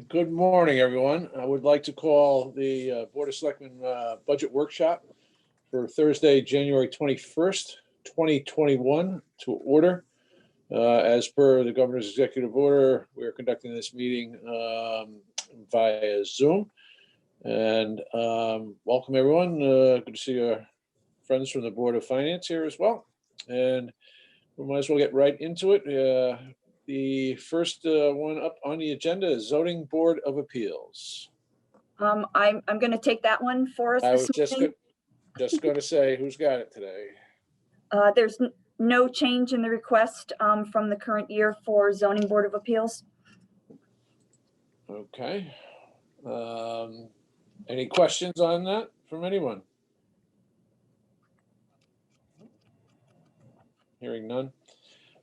Good morning, everyone. I would like to call the Board of Selectmen Budget Workshop for Thursday, January 21st, 2021 to order. As per the Governor's Executive Order, we are conducting this meeting via Zoom. And welcome, everyone. Good to see our friends from the Board of Finance here as well. And we might as well get right into it. The first one up on the agenda is Zoning Board of Appeals. I'm going to take that one for us I was this morning. just going to say, who's got it today? There's no change in the request from the current year for Zoning Board of Appeals. Okay. Any questions on that from anyone? Hearing none.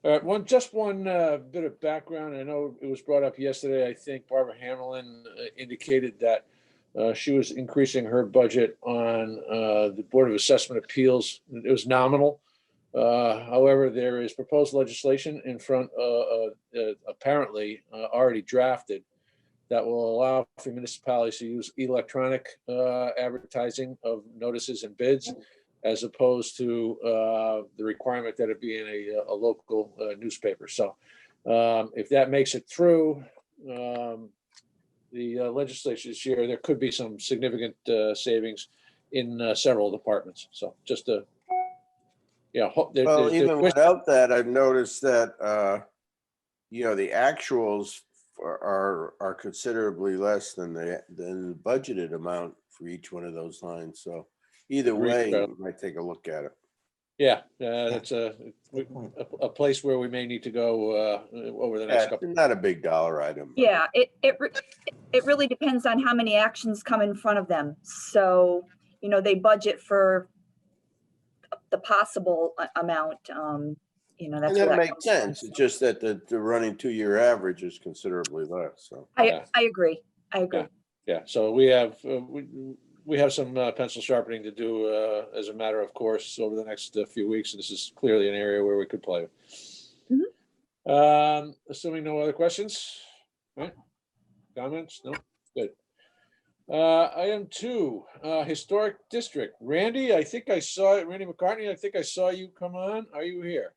All right, just one bit of background. I know it was brought up yesterday. I think Barbara Hamlin indicated that she was increasing her budget on the Board of Assessment Appeals. It was nominal. However, there is proposed legislation in front, apparently already drafted, that will allow for municipalities to use electronic advertising of notices and bids, as opposed to the requirement that it be in a local newspaper. So if that makes it through the legislation this year, there could be some significant savings in several departments. So just to, Well, even without that, I've noticed that, the actuals are considerably less than the budgeted amount for each one of those lines. So either way, we might take a look at it. Yeah, that's a place where we may need to go over the next couple. Not a big dollar item. Yeah, it really depends on how many actions come in front of them. So, they budget for the possible amount. That's and that makes sense. It's just that the running 2-year average is considerably less. So I agree. Yeah. So we have some pencil sharpening to do as a matter of course over the next few weeks. And this is clearly an area where we could play. Mm-hmm. Assuming no other questions, right? Comments? No? Good. Item 2, Historic District. Randy, I think I saw it. Randy McCartney, I think I saw you come on. Are you here?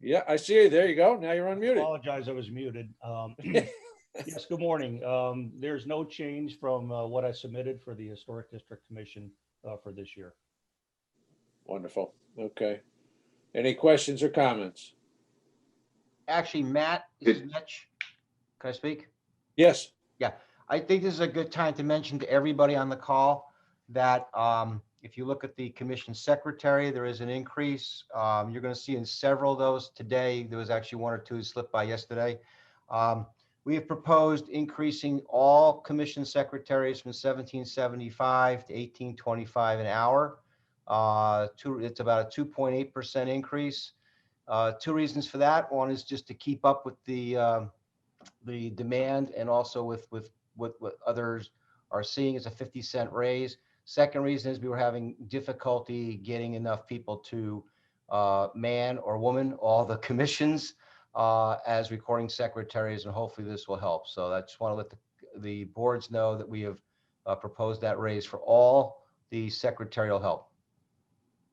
Yeah, I see you. There you go. Now you're unmuted. I apologize, I was muted. Yes, good morning. There's no change from what I submitted for the Historic District Commission for this year. Wonderful. Okay. Any questions or comments? Actually, Matt, this is Mitch. Can I speak? Yes. Yeah, I think this is a good time to mention to everybody on the call that if you look at the commission secretary, there is an increase. You're going to see in several of those today. There was actually 1 or 2 slipped by yesterday. We have proposed increasing all commission secretaries from $17.75 to $18.25 an hour. It's about a 2.8% increase. 2 reasons for that. One is just to keep up with the demand, and also with what others are seeing as a 50-cent raise. Second reason is we were having difficulty getting enough people to man or woman all the commissions as recording secretaries, and hopefully this will help. So I just want to let the boards know that we have proposed that raise for all the secretarial help.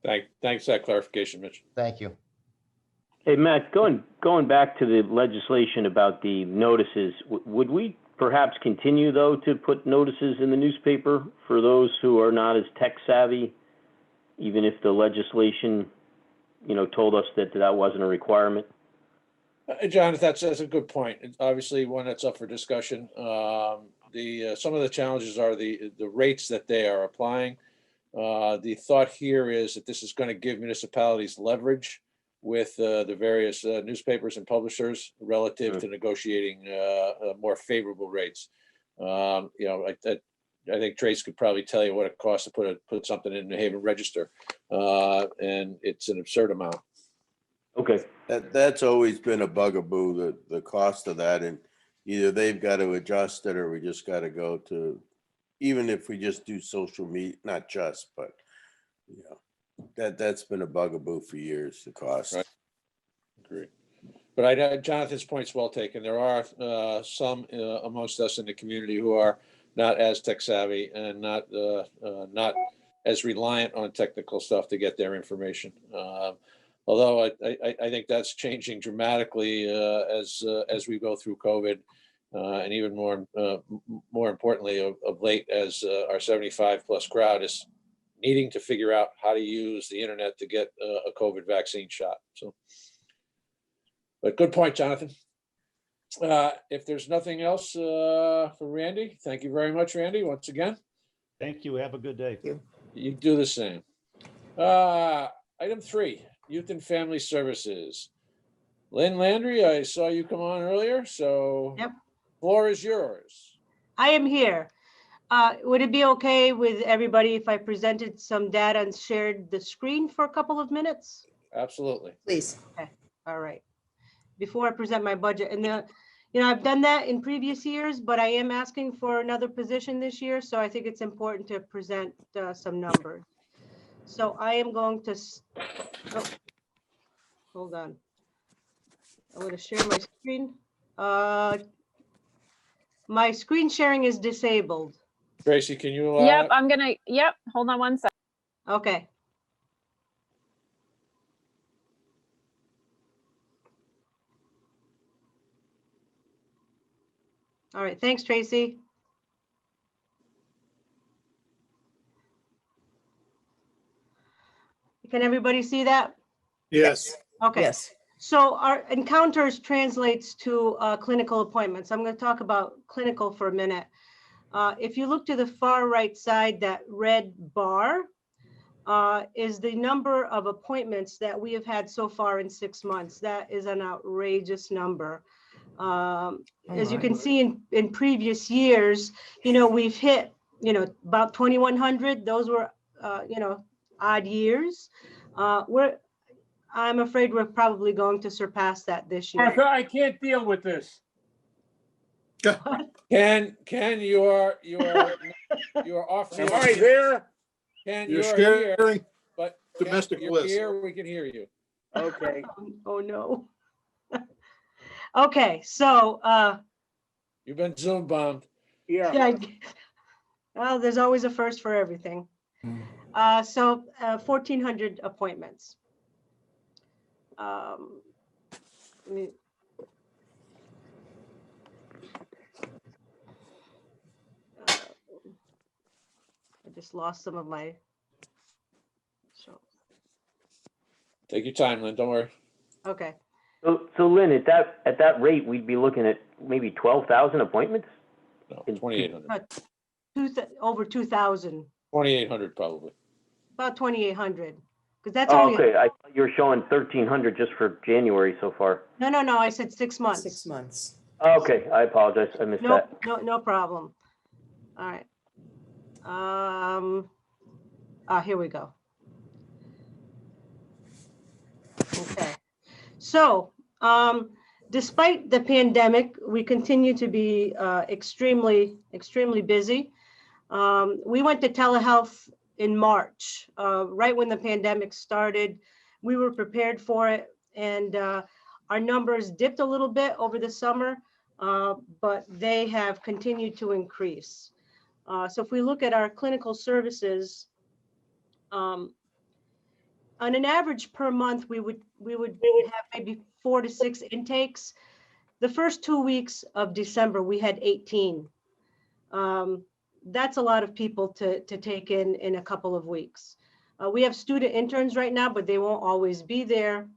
Thanks for that clarification, Mitch. Thank you. Hey, Matt, going back to the legislation about the notices, would we perhaps continue, though, to put notices in the newspaper for those who are not as tech savvy, even if the legislation, told us that wasn't a requirement? John, that's a good point. It's obviously one that's up for discussion. Some of the challenges are the rates that they are applying. The thought here is that this is going to give municipalities leverage with the various newspapers and publishers relative to negotiating more favorable rates. I think Trace could probably tell you what it costs to put something in the Haven Register, and it's an absurd amount. Okay. That's always been a bugaboo, the cost of that, and either they've got to adjust it or we just got to go to, even if we just do social media, not just, but that's been a bugaboo for years, the cost. Right. agree. But Jonathan's point's well taken. There are some amongst us in the community who are not as tech savvy and not as reliant on technical stuff to get their information. Although I think that's changing dramatically as we go through COVID, and even more importantly of late, as our 75 plus crowd is needing to figure out how to use the internet to get a COVID vaccine shot. So, but good point, Jonathan. If there's nothing else for Randy, thank you very much, Randy, once again. Thank you. Have a good day. You do the same. Item 3, Youth and Family Services. Lynn Landry, I saw you come on earlier, so Yep. Floor is yours. I am here. Would it be okay with everybody if I presented some data and shared the screen for a couple of minutes? Absolutely. Please. All right. Before I present my budget, and I've done that in previous years, but I am asking for another position this year, so I think it's important to present some numbers. So I am going to, hold on. I'm going to share my screen. My screen sharing is disabled. Tracy, can you allow Yep, it? I'm gonna, yep, hold on one sec. Okay. All right, thanks, Tracy. Can everybody see that? Yes. Okay. Yes. So our encounters translates to clinical appointments. I'm going to talk about clinical for a minute. If you look to the far right side, that red bar is the number of appointments that we have had so far in 6 months. That is an outrageous number. As you can see in previous years, we've hit, about 2,100. Those were, odd years. I'm afraid we're probably going to surpass that this year. Martha, I can't deal with this. Ken, you're off. Am I there? Ken, You're you're here, scaring but domestic Ken, you're bliss. here, we can hear you. Okay. Oh, no. Okay, so, You've been Zoom bombed. Yeah. yeah, well, there's always a first for everything. So 1,400 appointments. Let me- I just lost some of my. So, Take your time, Lynn, don't worry. okay. So Lynn, at that rate, we'd be looking at maybe 12,000 appointments? No, 2,800. Over 2,000, 2,800 probably. about 2,800, because that's Oh, only, okay. I thought you were showing 1,300 just for January so far. no, I said 6 months. 6 months. Okay, I apologize. I missed No, that. no problem. All right. Here we go. Okay. So, despite the pandemic, we continue to be extremely busy. We went to telehealth in March, right when the pandemic started. We were prepared for it, and our numbers dipped a little bit over the summer, but they have continued to increase. So if we look at our clinical services, on an average per month, we would have maybe 4 to 6 intakes. The first 2 weeks of December, we had 18. That's a lot of people to take in a couple of weeks. We have student interns right now, but they won't always be there.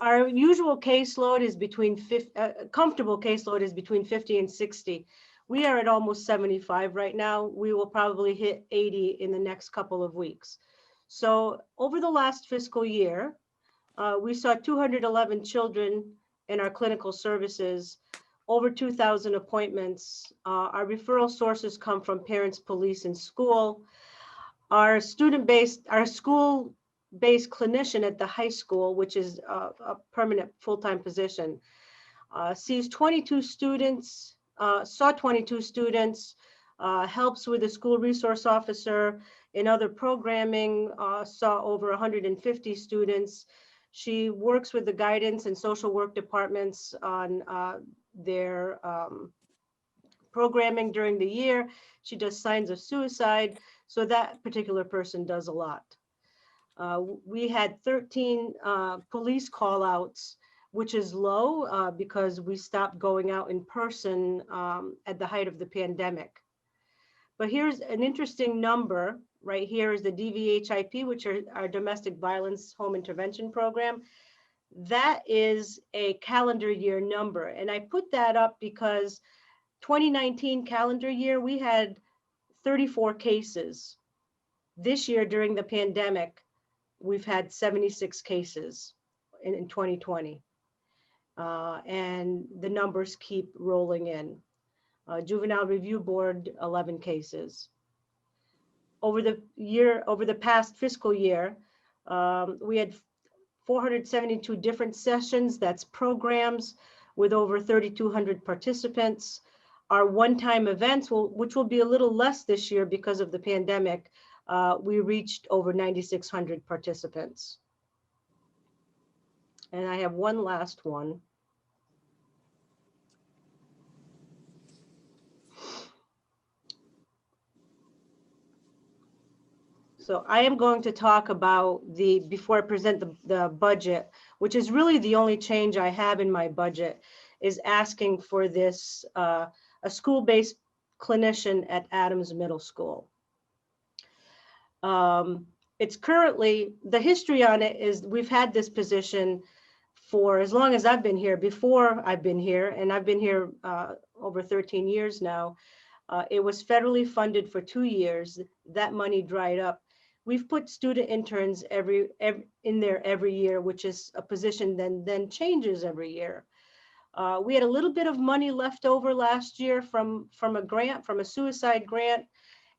Our usual caseload is between comfortable caseload is between 50 and 60. We are at almost 75 right now. We will probably hit 80 in the next couple of weeks. So over the last fiscal year, we saw 211 children in our clinical services, over 2,000 appointments. Our referral sources come from parents, police, and school. Our school-based clinician at the high school, which is a permanent full-time position, sees 22 students, saw 22 students, helps with the school resource officer, In other programming, saw over 150 students. She works with the guidance and social work departments on their programming during the year. She does signs of suicide. So that particular person does a lot. We had 13 police call outs, which is low because we stopped going out in person at the height of the pandemic. But here's an interesting number. Right here is the DVHIP, which are our domestic violence home intervention program. That is a calendar year number. And I put that up because 2019 calendar year, we had 34 cases. This year during the pandemic, we've had 76 cases in 2020. And the numbers keep rolling in. Juvenile Review Board, 11 cases. Over the past fiscal year, we had 472 different sessions, that's programs, with over 3,200 participants. Our one-time events, which will be a little less this year because of the pandemic, we reached over 9,600 participants. And I have one last one. So I am going to talk about before I present the budget, which is really the only change I have in my budget, is asking for this, a school-based clinician at Adams Middle School. It's currently, the history on it is we've had this position for as long as I've been here. Before I've been here, and I've been here over 13 years now, it was federally funded for 2 years. That money dried up. We've put student interns in there every year, which is a position then changes every year. We had a little bit of money left over last year from a grant, from a suicide grant.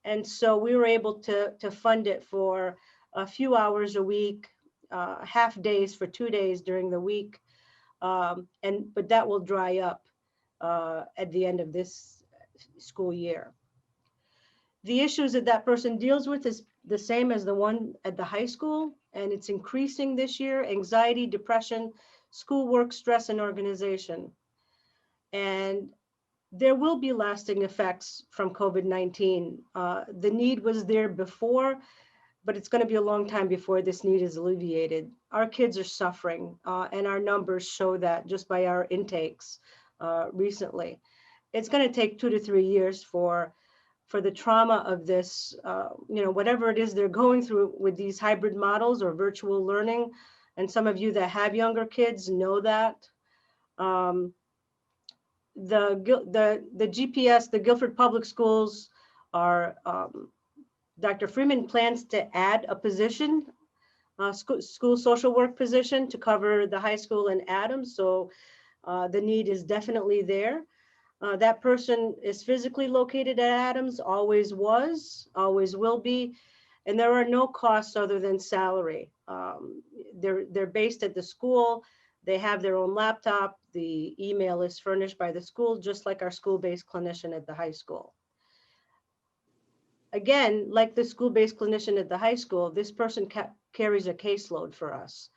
And so we were able to fund it for a few hours a week, half days for 2 days during the week. But that will dry up at the end of this school year. The issues that person deals with is the same as the one at the high school, and it's increasing this year: anxiety, depression, schoolwork, stress, and organization. And there will be lasting effects from COVID-19. The need was there before, but it's going to be a long time before this need is alleviated. Our kids are suffering, and our numbers show that just by our intakes recently. It's going to take 2 to 3 years for the trauma of this, whatever it is they're going through with these hybrid models or virtual learning. And some of you that have younger kids know that. The GPS, the Guilford Public Schools are, Dr. Freeman plans to add a position, school social work position, to cover the high school in Adams. So the need is definitely there. That person is physically located at Adams, always was, always will be, and there are no costs other than salary. They're based at the school. They have their own laptop. The email is furnished by the school, just like our school-based clinician at the high school. Again, like the school-based clinician at the high school, this person carries a caseload for us.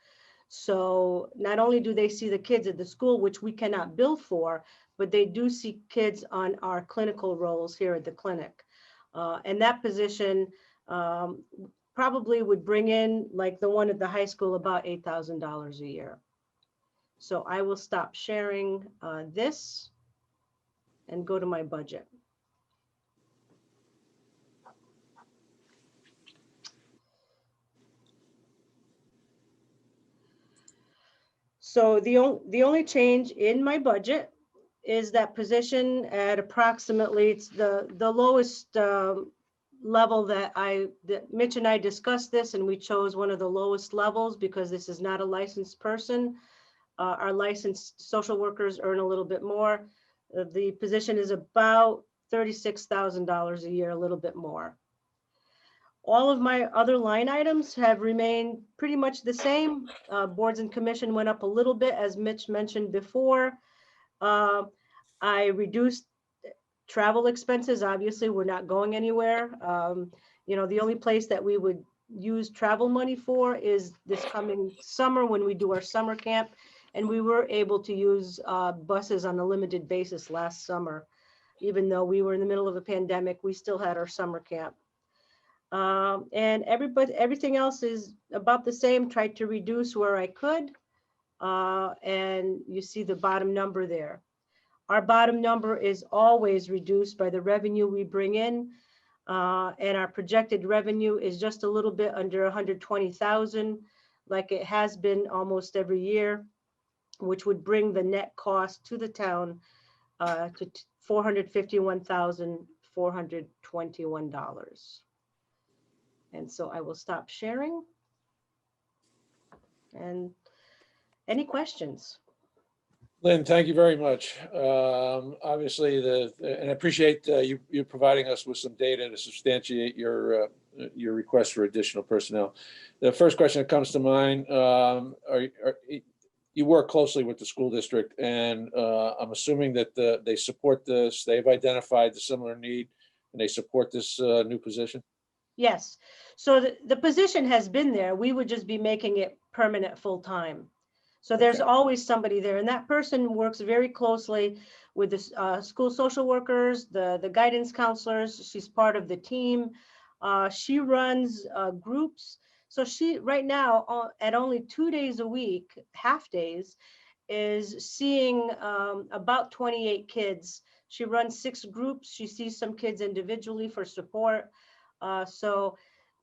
So not only do they see the kids at the school, which we cannot bill for, but they do see kids on our clinical roles here at the clinic. And that position probably would bring in, like the one at the high school, about $8,000 a year. So I will stop sharing this and go to my budget. So the only change in my budget is that position at approximately, it's the lowest level that Mitch and I discussed this, and we chose one of the lowest levels because this is not a licensed person. Our licensed social workers earn a little bit more. The position is about $36,000 a year, a little bit more. All of my other line items have remained pretty much the same. Boards and commission went up a little bit, as Mitch mentioned before. I reduced travel expenses. Obviously, we're not going anywhere. You know, the only place that we would use travel money for is this coming summer when we do our summer camp. And we were able to use buses on a limited basis last summer. Even though we were in the middle of a pandemic, we still had our summer camp. And everything else is about the same, tried to reduce where I could. And you see the bottom number there. Our bottom number is always reduced by the revenue we bring in. And our projected revenue is just a little bit under 120,000, like it has been almost every year, which would bring the net cost to the town to $451,421. And so I will stop sharing. And any questions? Lynn, thank you very much. Obviously, and I appreciate you providing us with some data to substantiate your request for additional personnel. The first question that comes to mind, you work closely with the school district, and I'm assuming that they support this, they've identified the similar need, and they support this new position? Yes. So the position has been there. We would just be making it permanent full-time. So there's Okay. always somebody there, and that person works very closely with the school social workers, the guidance counselors. She's part of the team. She runs groups. So she right now at only 2 days a week, half days, is seeing about 28 kids. She runs 6 groups. She sees some kids individually for support. So,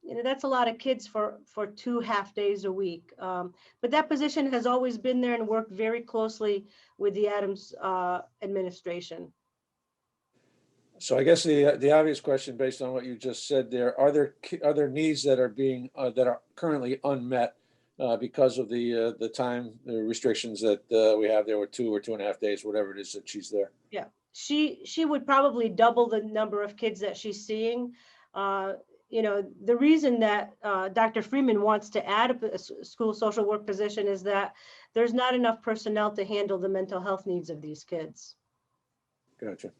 you know, that's a lot of kids for 2 half days a week. But that position has always been there and worked very closely with the Adams administration. So I guess the obvious question, based on what you just said there, are there needs that are currently unmet because of the time restrictions that we have there with 2 or 2.5 days, whatever it is that she's there? Yeah, she would probably double the number of kids that she's seeing. You know, the reason that Dr. Freeman wants to add a school social work position is that there's not enough personnel to handle the mental health needs of these kids. Gotcha.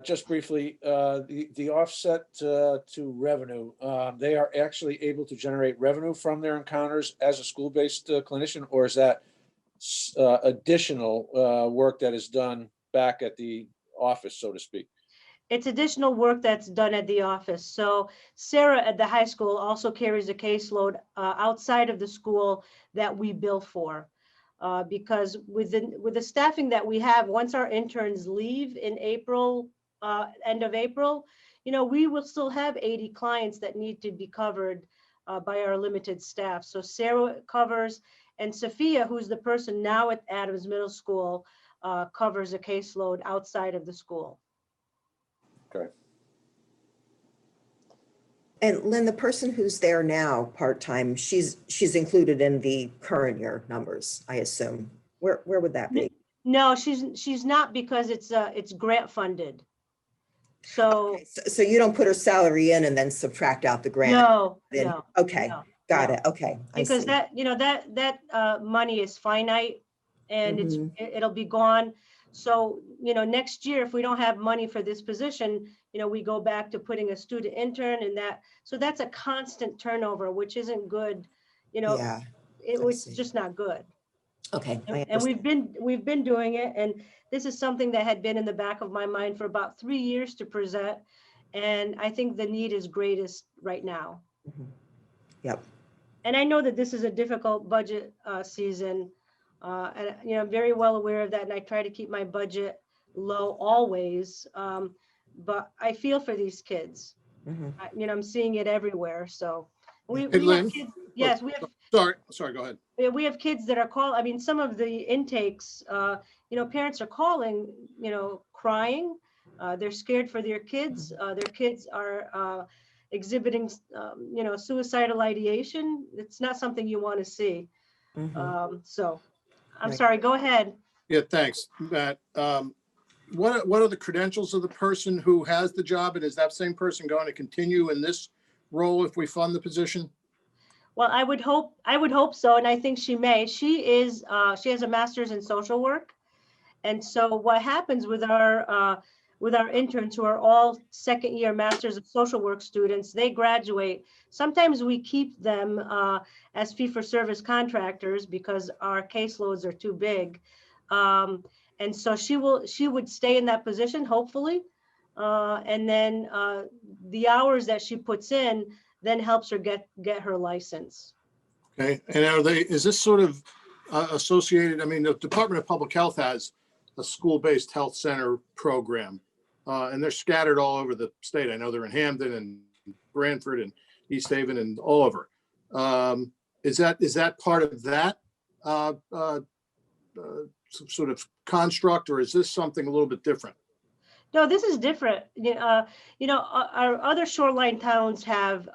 Just briefly, the offset to revenue, they are actually able to generate revenue from their encounters as a school-based clinician, or is that additional work that is done back at the office, so to speak? It's additional work that's done at the office. So Sarah at the high school also carries a caseload outside of the school that we bill for. Because with the staffing that we have, once our interns leave in April, end of April, you know, we will still have 80 clients that need to be covered by our limited staff. So Sarah covers, and Sophia, who's the person now at Adams Middle School, covers a caseload outside of the school. Okay. And Lynn, the person who's there now, part-time, she's included in the current year numbers, I assume. Where would that be? No, she's not, because it's grant funded. So, Okay, so you don't put her salary in and then subtract out the grant? no, Then- no. Okay, no, got no. it. Okay. I Because see. that, you know, that money is finite, and Mhm. it'll be gone. So, you know, next year, if we don't have money for this position, you know, we go back to putting a student intern, and so that's a constant turnover, which isn't good. You know, Yeah, it I was see. just not good. okay. I And understand. we've been doing it, and this is something that had been in the back of my mind for about 3 years to present. And I think the need is greatest right now. Mhm. Yep. And I know that this is a difficult budget season. And, you know, I'm very well aware of that. And I try to keep my budget low always. But I feel for these kids. Mhm. You know, I'm seeing it everywhere. So we Hey, have Lynn? kids. Yes, we have. Sorry, go ahead. We have kids that are I mean, some of the intakes, you know, parents are calling, you know, crying. They're scared for their kids. Their kids are exhibiting, you know, suicidal ideation. It's not something you want to see. Mhm. So I'm Right. sorry, go ahead. Yeah, thanks, Matt. What are the credentials of the person who has the job? And is that same person going to continue in this role if we fund the position? Well, I would hope so. And I think she may. She has a master's in social work. And so what happens with with our interns who are all second-year Masters of Social Work students. They graduate. Sometimes we keep them as fee-for-service contractors because our caseloads are too big. And so she would stay in that position, hopefully. And then the hours that she puts in then helps her get her license. Okay, and is this sort of associated, I mean, the Department of Public Health has a school-based health center program, and they're scattered all over the state. I know they're in Hamden and Branford and East Haven and all over. Is that part of that sort of construct, or is this something a little bit different? No, this is different. Our other shoreline towns have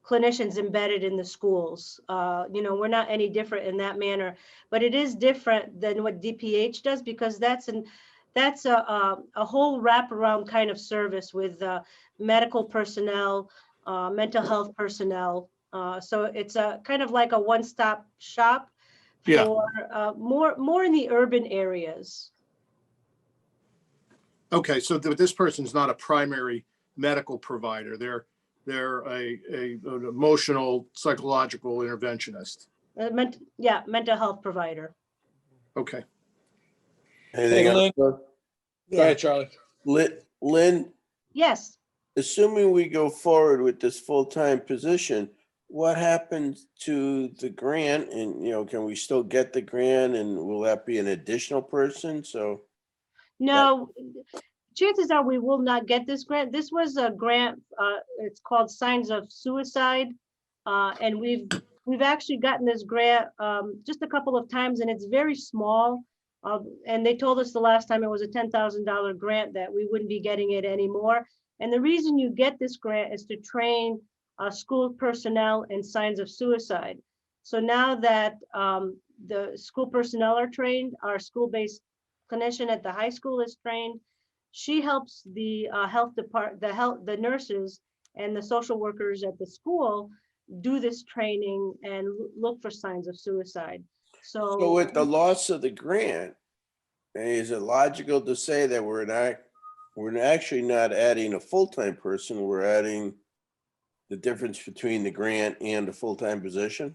clinicians embedded in the schools. We're not any different in that manner, but it is different than what DPH does because that's a whole wraparound kind of service with medical personnel, mental health personnel. So it's a kind of like a one-stop shop for more in the urban areas. Okay, so this person's not a primary medical provider. They're an emotional, psychological interventionist. Mental health provider. Okay. Anything Hey, else? Lynn. Doug? Go Yeah, ahead, Charlie. Lynn, Yes. assuming we go forward with this full-time position, what happens to the grant? And, can we still get the grant, and will that be an additional person? So, No, chances are we will not get this grant. This was a grant, it's called Signs of Suicide. And we've actually gotten this grant just a couple of times, and it's very small. And they told us the last time it was a $10,000 grant that we wouldn't be getting it anymore. And the reason you get this grant is to train school personnel in signs of suicide. So now that the school personnel are trained, our school-based clinician at the high school is trained. She helps the the nurses and the social workers at the school do this training and look for signs of suicide. so with the loss of the grant, is it logical to say that we're actually not adding a full-time person, we're adding the difference between the grant and the full-time position?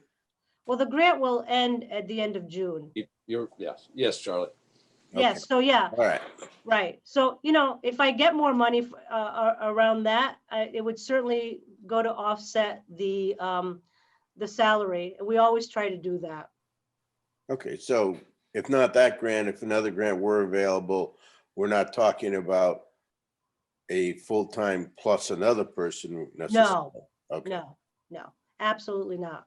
Well, the grant will end at the end of June. Yes, Charlie. Yes, Okay. so yeah, All right. right. So, if I get more money around that, it would certainly go to offset the salary. We always try to do that. Okay, so if not that grant, if another grant were available, we're not talking about a full-time plus another person necessarily? Okay. No, absolutely not.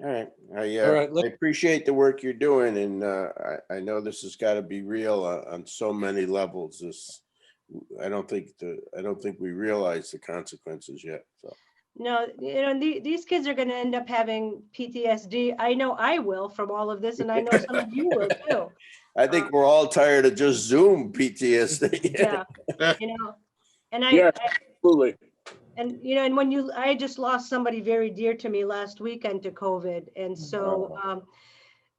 All right. All right, I appreciate the work you're doing, and I know this has got to be real on so many levels. I don't think we realize the consequences yet. So. No, these kids are going to end up having PTSD. I know I will from all of this, and I know some of you will too. I think we're all tired of just Zoom PTSD. Yeah, and absolutely. and and I just lost somebody very dear to me last weekend to COVID, and so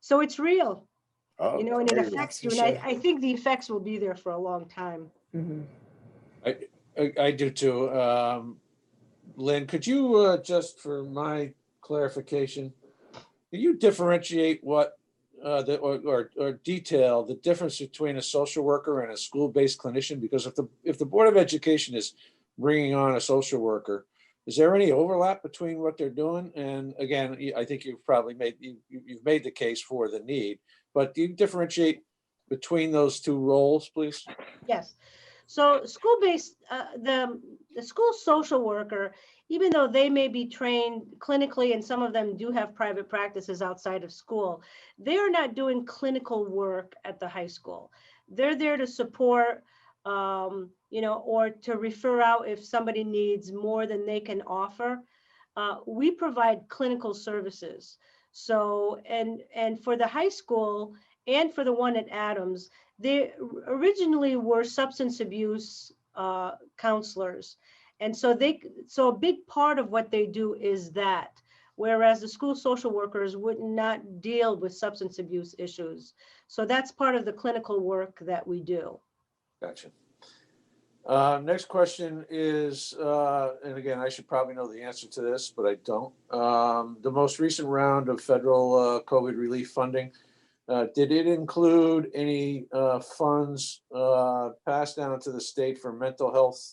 so it's real. Oh, And it very affects well. you, and I think the effects will be there for a long time. mhm. I do too. Lynn, could you just for my clarification, can you differentiate what or detail the difference between a social worker and a school-based clinician? Because if the Board of Education is bringing on a social worker, is there any overlap between what they're doing? And again, I think you've probably you've made the case for the need, but do you differentiate between those two roles, please? Yes. So school-based, the school social worker, even though they may be trained clinically, and some of them do have private practices outside of school, they are not doing clinical work at the high school. They're there to support, or to refer out if somebody needs more than they can offer. We provide clinical services. So, and for the high school and for the one at Adams, they originally were substance abuse counselors. And so a big part of what they do is that, whereas the school social workers would not deal with substance abuse issues. So that's part of the clinical work that we do. Gotcha. Next question is, and again, I should probably know the answer to this, but I don't. The most recent round of federal COVID relief funding, did it include any funds passed down to the state for mental health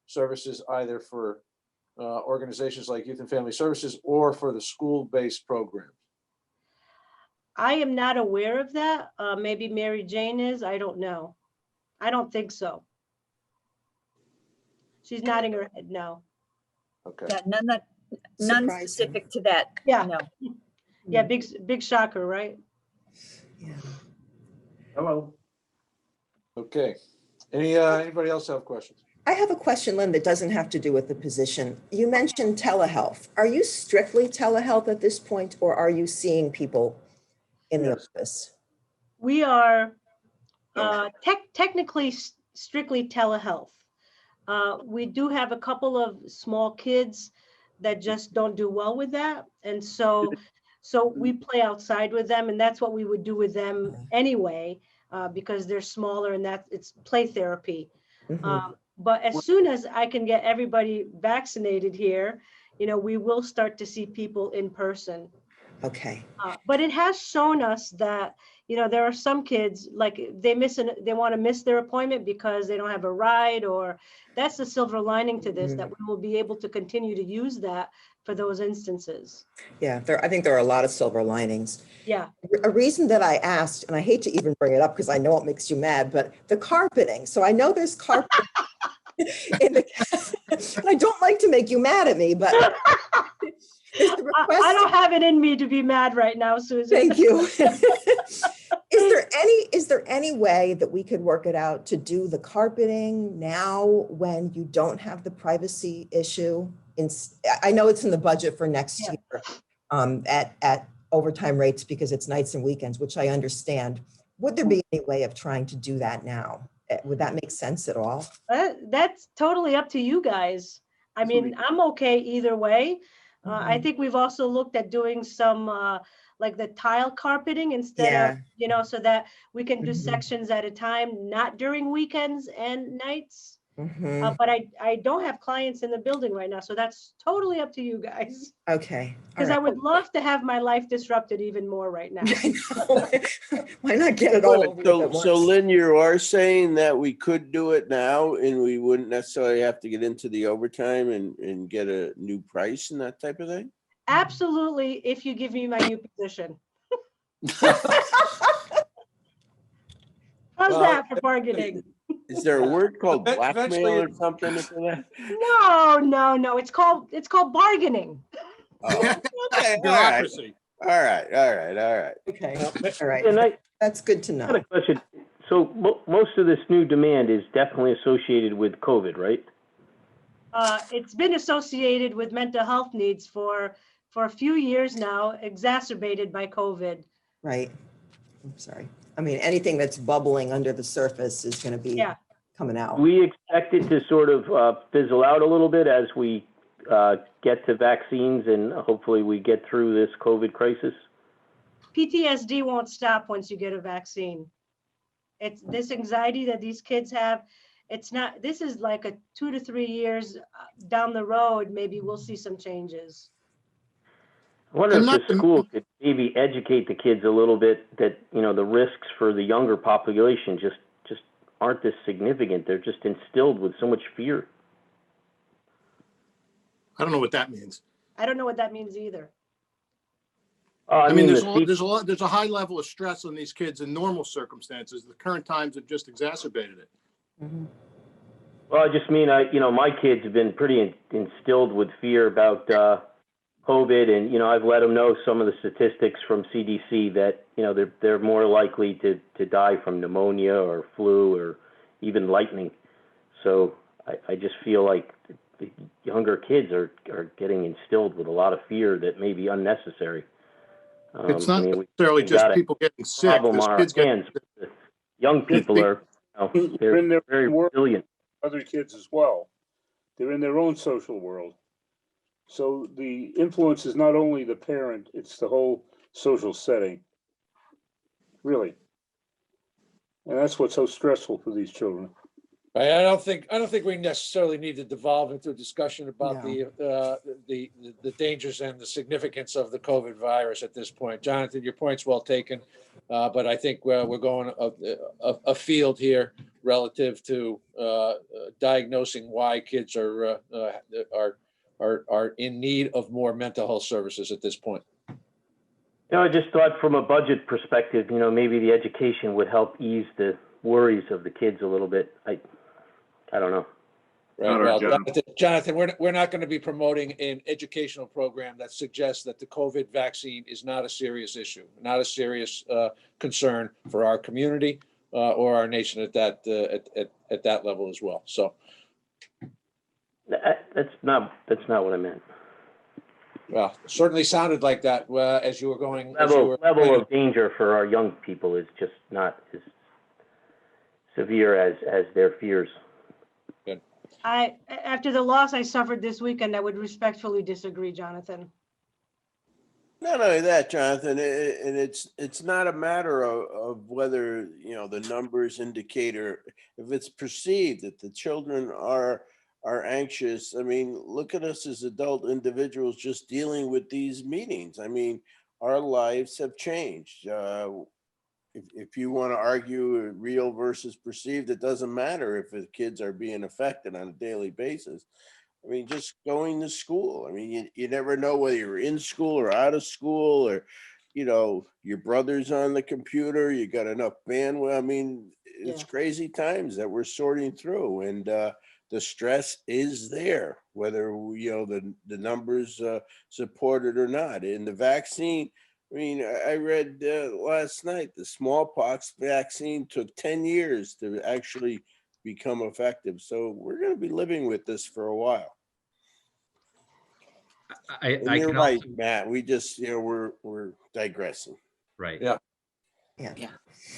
services, either for organizations like Youth and Family Services or for the school-based programs? I am not aware of that. Maybe Mary Jane is, I don't know. I don't think so. She's nodding her head no. Okay. Yeah, none Surprising. specific to that. Yeah. No. Yeah, big shocker, right? Yeah. Hello. Okay. Anybody else have questions? I have a question, Lynn, that doesn't have to do with the position. You mentioned telehealth. Are you strictly telehealth at this point, or are you seeing people in the office? We are technically strictly telehealth. We do have a couple of small kids that just don't do well with that. And so we play outside with them, and that's what we would do with them anyway, because they're smaller and it's play therapy. Mhm. But as soon as I can get everybody vaccinated here, we will start to see people in person. Okay. But it has shown us that, there are some kids, like they want to miss their appointment because they don't have a ride, or that's the silver lining to this, that we will be able to continue to use that for those instances. Yeah, I think there are a lot of silver linings. Yeah. A reason that I asked, and I hate to even bring it up because I know it makes you mad, but the carpeting. So I know there's carpeting in the, and I don't like to make you mad at me, but is the request, I don't have it in me to be mad right now, Susan. thank you. Is there any way that we could work it out to do the carpeting now when you don't have the privacy issue? I know it's in the budget for next year at overtime rates because it's nights and weekends, which I understand. Would there be any way of trying to do that now? Would that make sense at all? That's totally up to you guys. I mean, I'm okay either way. I think we've also looked at doing some like the tile carpeting instead of, so that we can do sections at a time, not during weekends and nights. But I don't have clients in the building right now, so that's totally up to you guys. Okay. Because I would love to have my life disrupted even more right now. Why not get it all over with at So once? Lynn, you are saying that we could do it now and we wouldn't necessarily have to get into the overtime and get a new price and that type of thing? Absolutely, if you give me my new position. How's that for bargaining? Is there a word called Eventually blackmail or something for that? No. It's called bargaining. Oh, okay, Bureaucracy. all right. Okay, all right. And That's good to I got a know. question. So most of this new demand is definitely associated with COVID, right? It's been associated with mental health needs for a few years now, exacerbated by COVID. Right. I'm sorry. I mean, anything that's bubbling under the surface is going to be coming out. We expect it to sort of fizzle out a little bit as we get to vaccines and hopefully we get through this COVID crisis. PTSD won't stop once you get a vaccine. It's this anxiety that these kids have. This is like a 2 to 3 years down the road, maybe we'll see some changes. I wonder if the school could maybe educate the kids a little bit that, the risks for the younger population just aren't this significant. They're just instilled with so much fear. I don't know what that means. I don't know what that means either. I mean, there's a high level of stress on these kids in normal circumstances. The current times have just exacerbated it. Mhm. Well, I just mean, my kids have been pretty instilled with fear about COVID, and I've let them know some of the statistics from CDC that they're more likely to die from pneumonia or flu or even lightning. So I just feel like the younger kids are getting instilled with a lot of fear that may be unnecessary. It's not necessarily just people getting sick. Problem There's on our kids hands. The young people are they're in their very world, resilient. other kids as well. They're in their own social world. So the influence is not only the parent, it's the whole social setting. Really. And that's what's so stressful for these children. I don't think we necessarily need to devolve into a discussion about the dangers and the significance of the COVID virus at this point. Jonathan, your point's well taken, but I think we're going afield here relative to diagnosing why kids are in need of more mental health services at this point. I just thought from a budget perspective, maybe the education would help ease the worries of the kids a little bit. I don't know. Right. Well, Jonathan, we're not going to be promoting an educational program that suggests that the COVID vaccine is not a serious issue, not a serious concern for our community or our nation at that level as well. So that's not what I meant. Well, certainly sounded like that as you were going. Level of danger for our young people is just not as severe as their fears. After the loss I suffered this weekend, I would respectfully disagree, Jonathan. Not only that, Jonathan, and it's not a matter of whether, the numbers indicate, or if it's perceived that the children are anxious. I mean, look at us as adult individuals just dealing with these meetings. I mean, our lives have changed. If you want to argue real versus perceived, it doesn't matter if the kids are being affected on a daily basis. I mean, just going to school. I mean, you never know whether you're in school or out of school, or, your brother's on the computer, you got enough bandwidth. I mean, it's crazy times that we're sorting through, and the stress is there, whether, the numbers support it or not. And the vaccine, I mean, I read last night, the smallpox vaccine took 10 years to actually become effective. So we're going to be living with this for a while. You're right, Matt. We just, we're digressing. Right. Yeah. I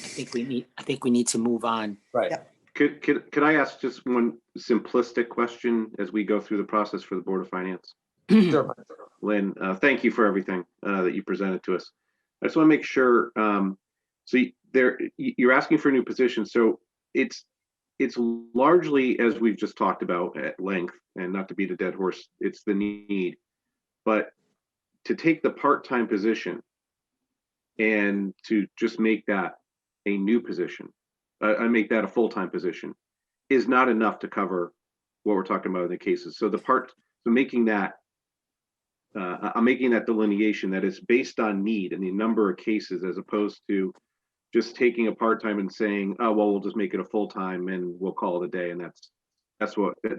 think we need to move on. Right. Yeah. Could I ask just one simplistic question as we go through the process for the Board of Finance? Sure. Lynn, thank you for everything that you presented to us. I just want to make sure. So you're asking for a new position. So it's largely, as we've just talked about at length, and not to beat a dead horse, it's the need. But to take the part-time position and to just make that a new position, I make that a full-time position, is not enough to cover what we're talking about in the cases. So making that, I'm making that delineation that is based on need and the number of cases, as opposed to just taking a part-time and saying, oh, well, we'll just make it a full-time and we'll call it a day. And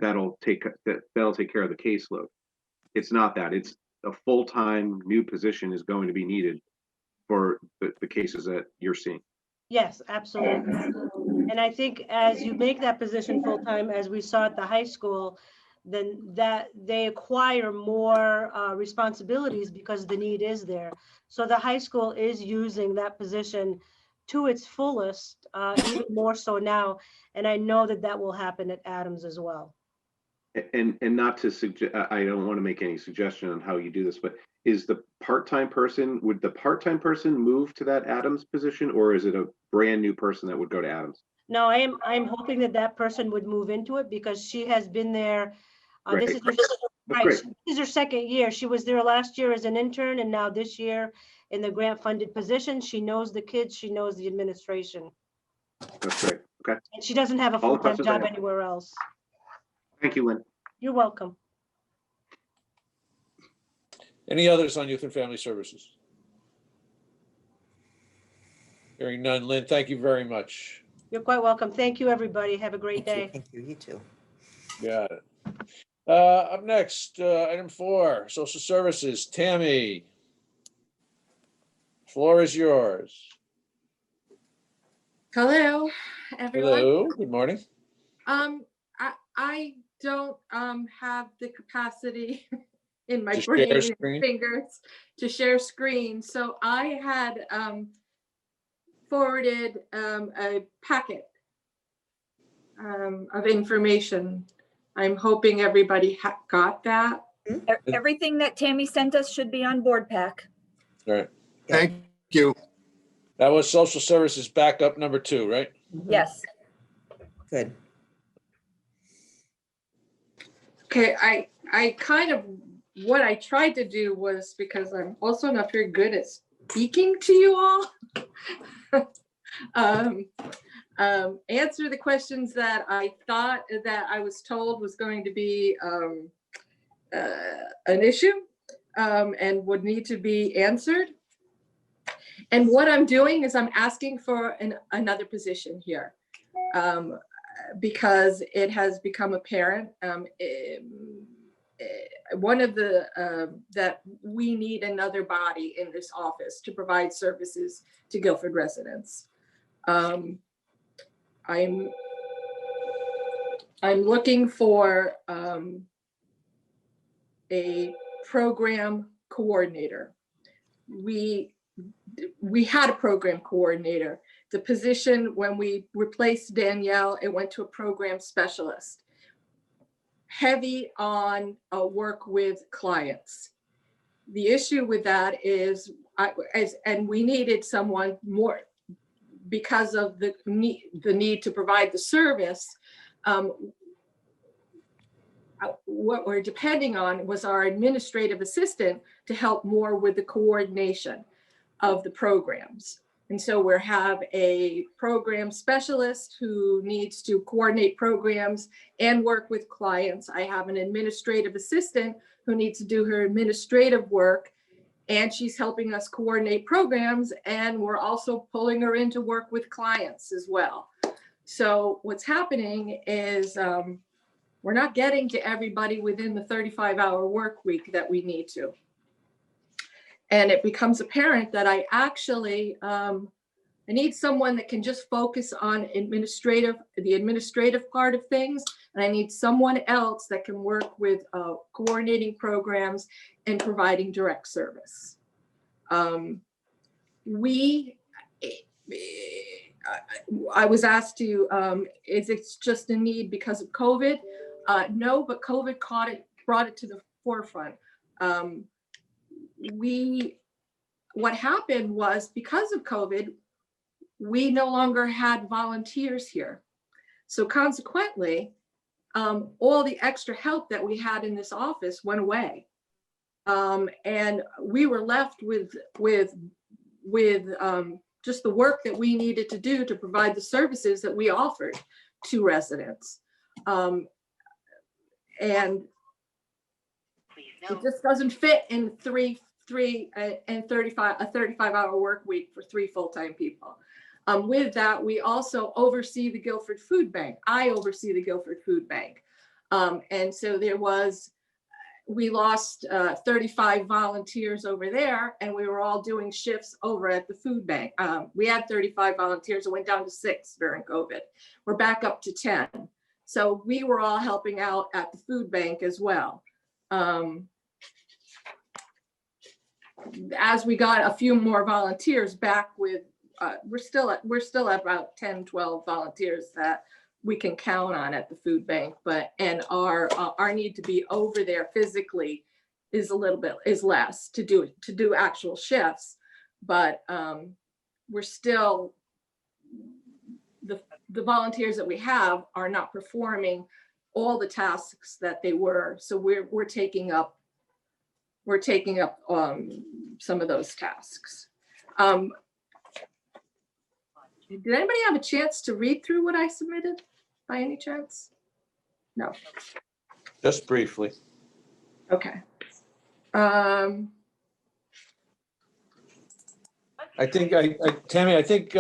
that'll take care of the caseload. It's not that. It's a full-time new position is going to be needed for the cases that you're seeing. Yes, absolutely. And I think as you make that position full-time, as we saw at the high school, then that they acquire more responsibilities because the need is there. So the high school is using that position to its fullest, even more so now. And I know that will happen at Adams as well. And not to suggest, I don't want to make any suggestion on how you do this, but would the part-time person move to that Adams position, or is it a brand new person that would go to Adams? No, I'm hoping that person would move into it because she has been there. This is her second year. She was there last year as an intern, and now this year in the grant-funded position. She knows the kids. She knows the administration. That's great. Okay. And she doesn't have a full-time job anywhere else. Thank you, Lynn. You're welcome. Any others on Youth and Family Services? Hearing none. Lynn, thank you very much. You're quite welcome. Thank you, everybody. Have a great day. Thank you. You too. Got it. Up next, item 4, Social Services. Tammy, floor is yours. Hello, everyone. Hello, good morning. I don't have the capacity in my To brain share and screen? fingers to share screen. So I had forwarded a packet of information. I'm hoping everybody got that. Everything that Tammy sent us should be on board pack. All right. Thank you. That was Social Services backup number 2, right? Yes. Good. Okay, I kind of, what I tried to do was, because I'm also not very good at speaking to you all, answer the questions that I thought that I was told was going to be an issue and would need to be answered. And what I'm doing is I'm asking for another position here because it has become apparent. One of the, that we need another body in this office to provide services to Guilford residents. I'm looking for a program coordinator. We had a program coordinator. The position, when we replaced Danielle, it went to a program specialist. Heavy on work with clients. The issue with that is, and we needed someone more because of the need to provide the service. What we're depending on was our administrative assistant to help more with the coordination of the programs. And so we have a program specialist who needs to coordinate programs and work with clients. I have an administrative assistant who needs to do her administrative work, and she's helping us coordinate programs, and we're also pulling her in to work with clients as well. So what's happening is we're not getting to everybody within the 35-hour work week that we need to. And it becomes apparent that I actually, I need someone that can just focus on the administrative part of things. And I need someone else that can work with coordinating programs and providing direct service. I was asked to, is it just a need because of COVID? No, but COVID brought it to the forefront. What happened was, because of COVID, we no longer had volunteers here. So consequently, all the extra help that we had in this office went away. And we were left with just the work that we needed to do to provide the services that we offered to residents. And it just doesn't fit in a 35-hour work week for 3 full-time people. With that, we also oversee the Guilford Food Bank. I oversee the Guilford Food Bank. And so we lost 35 volunteers over there, and we were all doing shifts over at the food bank. We had 35 volunteers, it went down to 6 during COVID. We're back up to 10. So we were all helping out at the food bank as well. As we got a few more volunteers back with, we're still at about 10, 12 volunteers that we can count on at the food bank, and our need to be over there physically is less to do actual shifts, but we're still, the volunteers that we have are not performing all the tasks that they were. So we're taking up some of those tasks. Did anybody have a chance to read through what I submitted by any chance? No. Just briefly. Okay. I think, Tammy, I think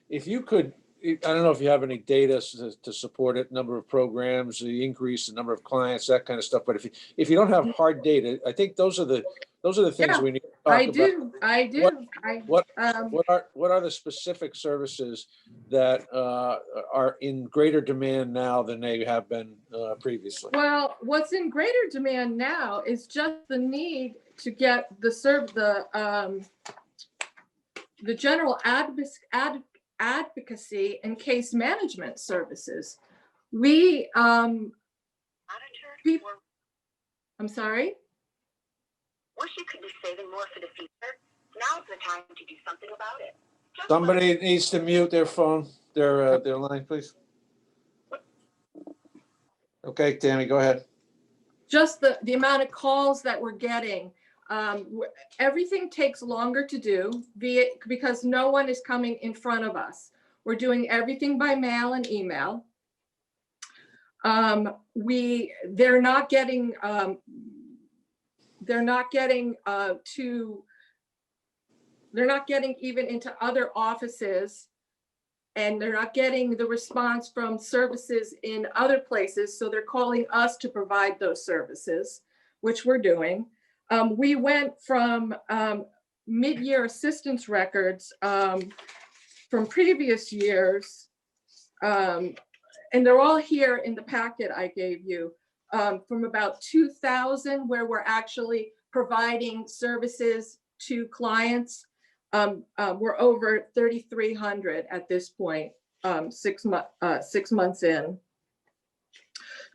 if you could, I don't know if you have any data to support it, number of programs, the increase, the number of clients, that kind of stuff. But if you don't have hard data, I think those are the things we need to talk about. I do. What are the specific services that are in greater demand now than they have been previously? Well, what's in greater demand now is just the need to get the general advocacy and case management services. I'm sorry? Wish you could be saving more for the future. Now's the time to do something about it. Somebody needs to mute their phone, their line, please. Okay, Tammy, go ahead. just the amount of calls that we're getting. Everything takes longer to do because no one is coming in front of us. We're doing everything by mail and email. They're not getting even into other offices, and they're not getting the response from services in other places. So they're calling us to provide those services, which we're doing. We went from mid-year assistance records from previous years, and they're all here in the packet I gave you, from about 2000, where we're actually providing services to clients. We're over 3,300 at this point, 6 months in.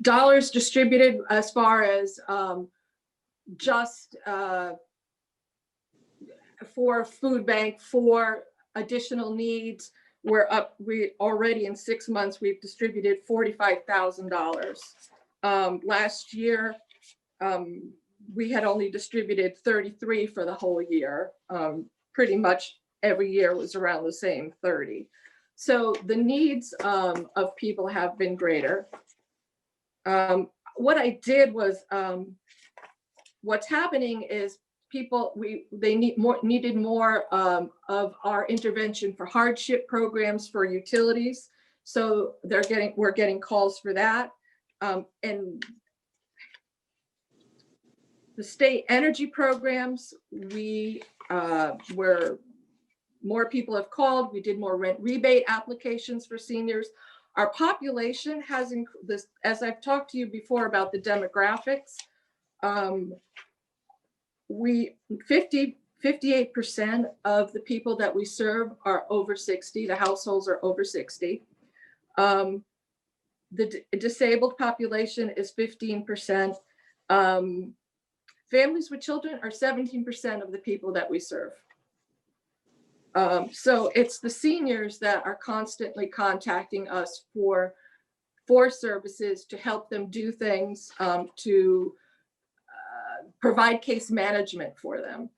Dollars distributed as far as just for food bank, for additional needs, we already in 6 months, we've distributed $45,000. Last year, we had only distributed 33 for the whole year. Pretty much every year was around the same 30. So the needs of people have been greater. What I did was, what's happening is people, they needed more of our intervention for hardship programs for utilities. So we're getting calls for that. And the state energy programs, where more people have called, we did more rent rebate applications for seniors. Our population has increased, as I've talked to you before about the demographics. 58% of the people that we serve are over 60. The households are over 60. The disabled population is 15%. Families with children are 17% of the people that we serve. So it's the seniors that are constantly contacting us for services to help them do things, to provide case management for them.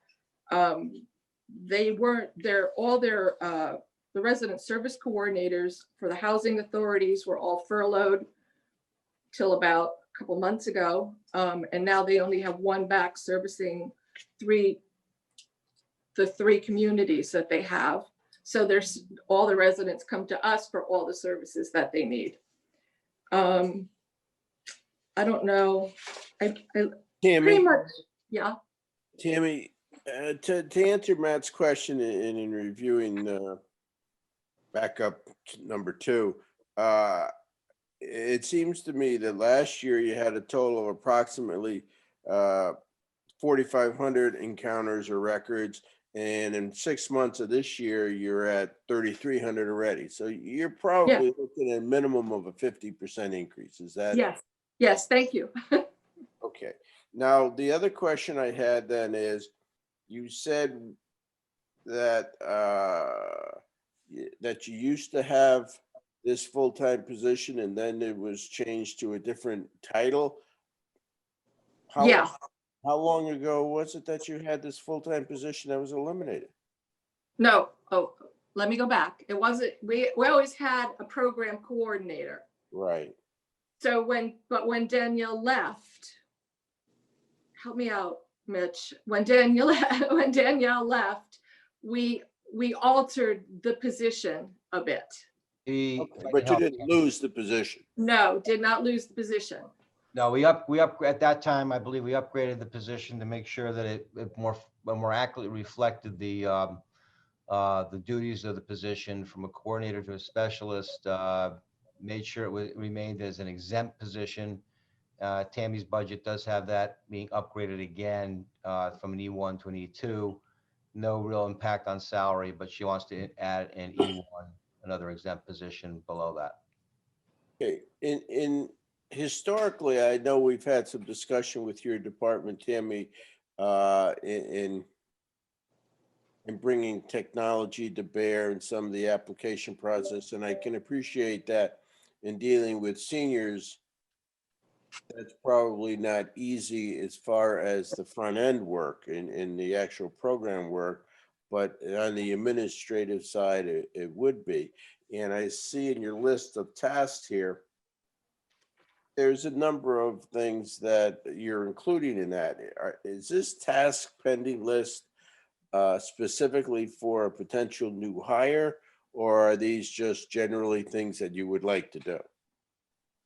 The resident service coordinators for the housing authorities were all furloughed till about a couple months ago. And now they only have one back servicing the three communities that they have. So all the residents come to us for all the services that they need. I don't know. Pretty much, yeah. Tammy, to answer Matt's question and in reviewing backup number 2, it seems to me that last year you had a total of approximately 4,500 encounters or records, and in 6 months of this year you're at 3,300 already. So you're probably looking at a minimum of a 50% increase. Is that? Yes, thank you. Okay. Now, the other question I had then is, you said that that you used to have this full-time position and then it was changed to a different title. How long ago was it that you had this full-time position that was eliminated? No. Oh, let me go back. It wasn't, we always had a program coordinator. Right. So when Danielle left, help me out, Mitch. When Danielle left, we altered the position a bit. But you didn't lose the position. No, did not lose the position. No, we at that time, I believe we upgraded the position to make sure that it more accurately reflected the duties of the position, from a coordinator to a specialist. Made sure it remained as an exempt position. Tammy's budget does have that being upgraded again from an E1 to an E2. No real impact on salary, but she wants to add an E1, another exempt position below that. Okay. In historically, I know we've had some discussion with your department, Tammy, in bringing technology to bear in some of the application process, and I can appreciate that in dealing with seniors. that's probably not easy as far as the front end work and the actual program work, but on the administrative side, it would be. And I see in your list of tasks here, there's a number of things that you're including in that. Is this task pending list specifically for a potential new hire, or are these just generally things that you would like to do?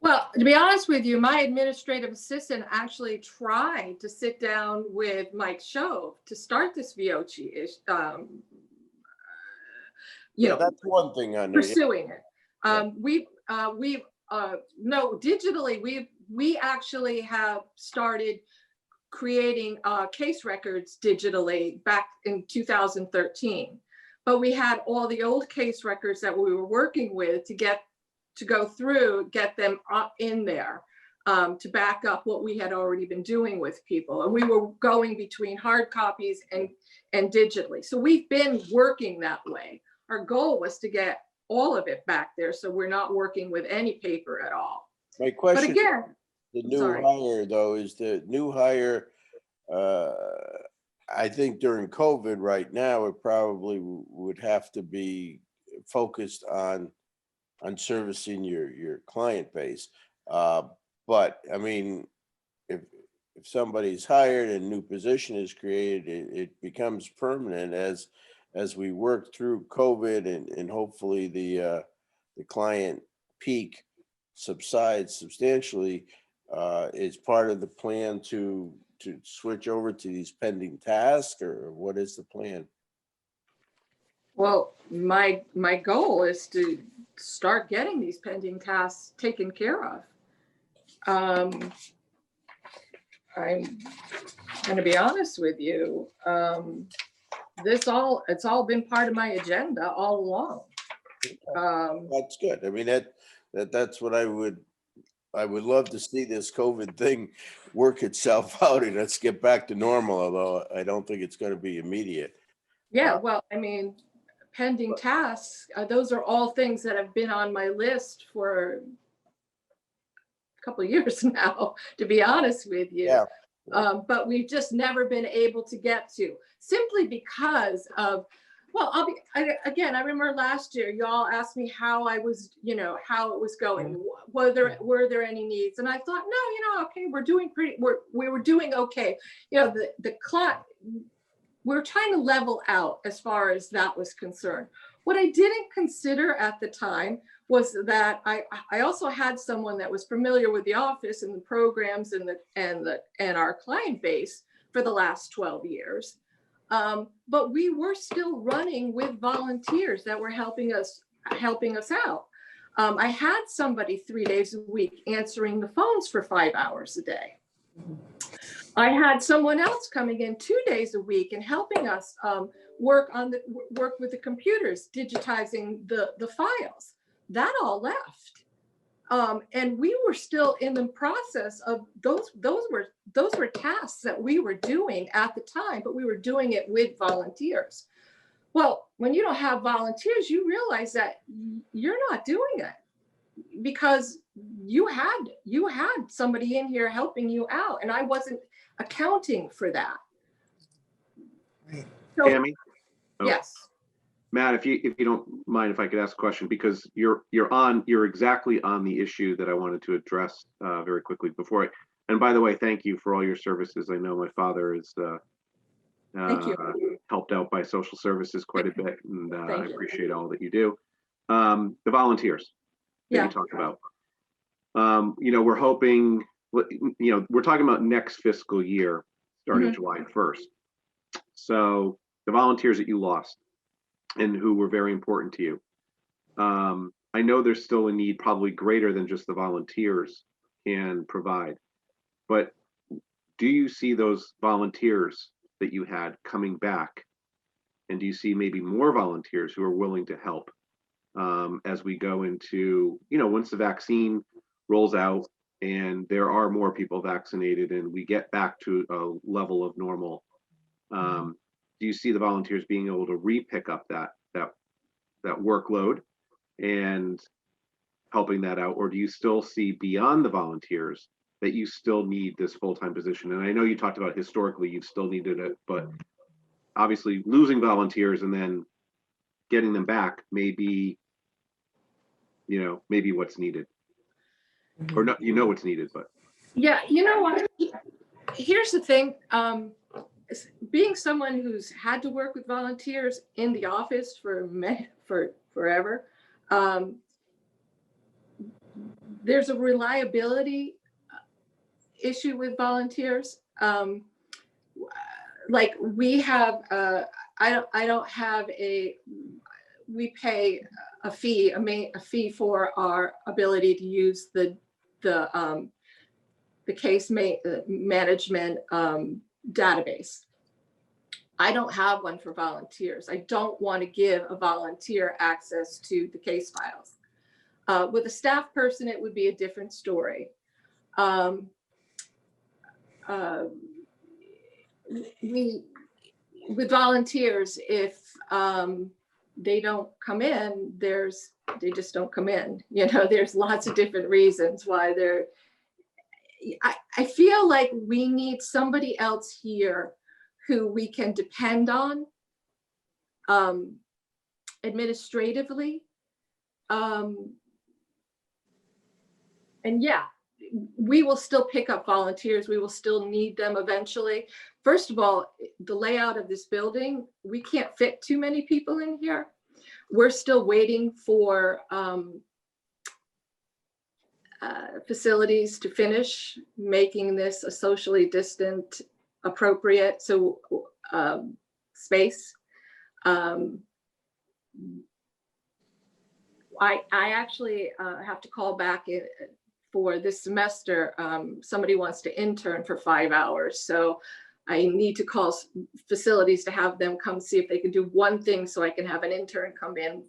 Well, to be honest with you, my administrative assistant actually tried to sit down with Mike Shove to start this VOC, Yeah, that's one thing on there. Yeah. pursuing it. No, digitally, we actually have started creating case records digitally back in 2013. But we had all the old case records that we were working with to go through, get them up in there to back up what we had already been doing with people. And we were going between hard copies and digitally. So we've been working that way. Our goal was to get all of it back there, so we're not working with any paper at all. My question, But again, the new sorry. hire though, is the new hire, I think during COVID right now, it probably would have to be focused on servicing your client base. But I mean, if somebody's hired and a new position is created, it becomes permanent as we work through COVID and hopefully the client peak subsides substantially. Is part of the plan to switch over to these pending tasks, or what is the plan? Well, my goal is to start getting these pending tasks taken care of. I'm going to be honest with you. It's all been part of my agenda all along. That's good. I mean, that's what I would love to see this COVID thing work itself out and let's get back to normal, although I don't think it's going to be immediate. Yeah, well, I mean, pending tasks, those are all things that have been on my list for a couple of years now, to be honest with you. Yeah. But we've just never been able to get to, simply because of, well, I remember last year, y'all asked me how I was, how it was going. Were there any needs? And I thought, no, okay, we were doing okay. The client, we were trying to level out as far as that was concerned. What I didn't consider at the time was that I also had someone that was familiar with the office and the programs and our client base for the last 12 years. But we were still running with volunteers that were helping us out. I had somebody 3 days a week answering the phones for 5 hours a day. I had someone else coming in 2 days a week and helping us work with the computers, digitizing the files. That all left. And we were still in the process of those were tasks that we were doing at the time, but we were doing it with volunteers. Well, when you don't have volunteers, you realize that you're not doing it because you had somebody in here helping you out, and I wasn't accounting for that. So, Tammy? Oh, yes. Matt, if you don't mind, if I could ask a question, because you're exactly on the issue that I wanted to address very quickly before. And by the way, thank you for all your services. I know my father is Thank you. helped out by social services quite a bit, and I appreciate all that you do. The volunteers that you talk about. We're hoping, we're talking about next fiscal year starting July 1st. So the volunteers that you lost and who were very important to you. I know there's still a need probably greater than just the volunteers can provide, but do you see those volunteers that you had coming back? And do you see maybe more volunteers who are willing to help as we go into, once the vaccine rolls out and there are more people vaccinated and we get back to a level of normal? Do you see the volunteers being able to re-pick up that workload and helping that out? Or do you still see beyond the volunteers that you still need this full-time position? And I know you talked about historically you've still needed it, but obviously losing volunteers and then getting them back may be, maybe what's needed. Or not, what's needed, but. Yeah, you know what? Here's the thing. Being someone who's had to work with volunteers in the office for forever, there's a reliability issue with volunteers. Like we have, I don't have we pay a fee for our ability to use the case management database. I don't have one for volunteers. I don't want to give a volunteer access to the case files. With a staff person, it would be a different story. With volunteers, if they don't come in, they just don't come in. There's lots of different reasons why they're. I feel like we need somebody else here who we can depend on administratively. And yeah, we will still pick up volunteers. We will still need them eventually. First of all, the layout of this building, we can't fit too many people in here. We're still waiting for facilities to finish making this a socially distant, appropriate space. I actually have to call back for this semester. Somebody wants to intern for 5 hours, so I need to call facilities to have them come see if they can do one thing so I can have an intern come in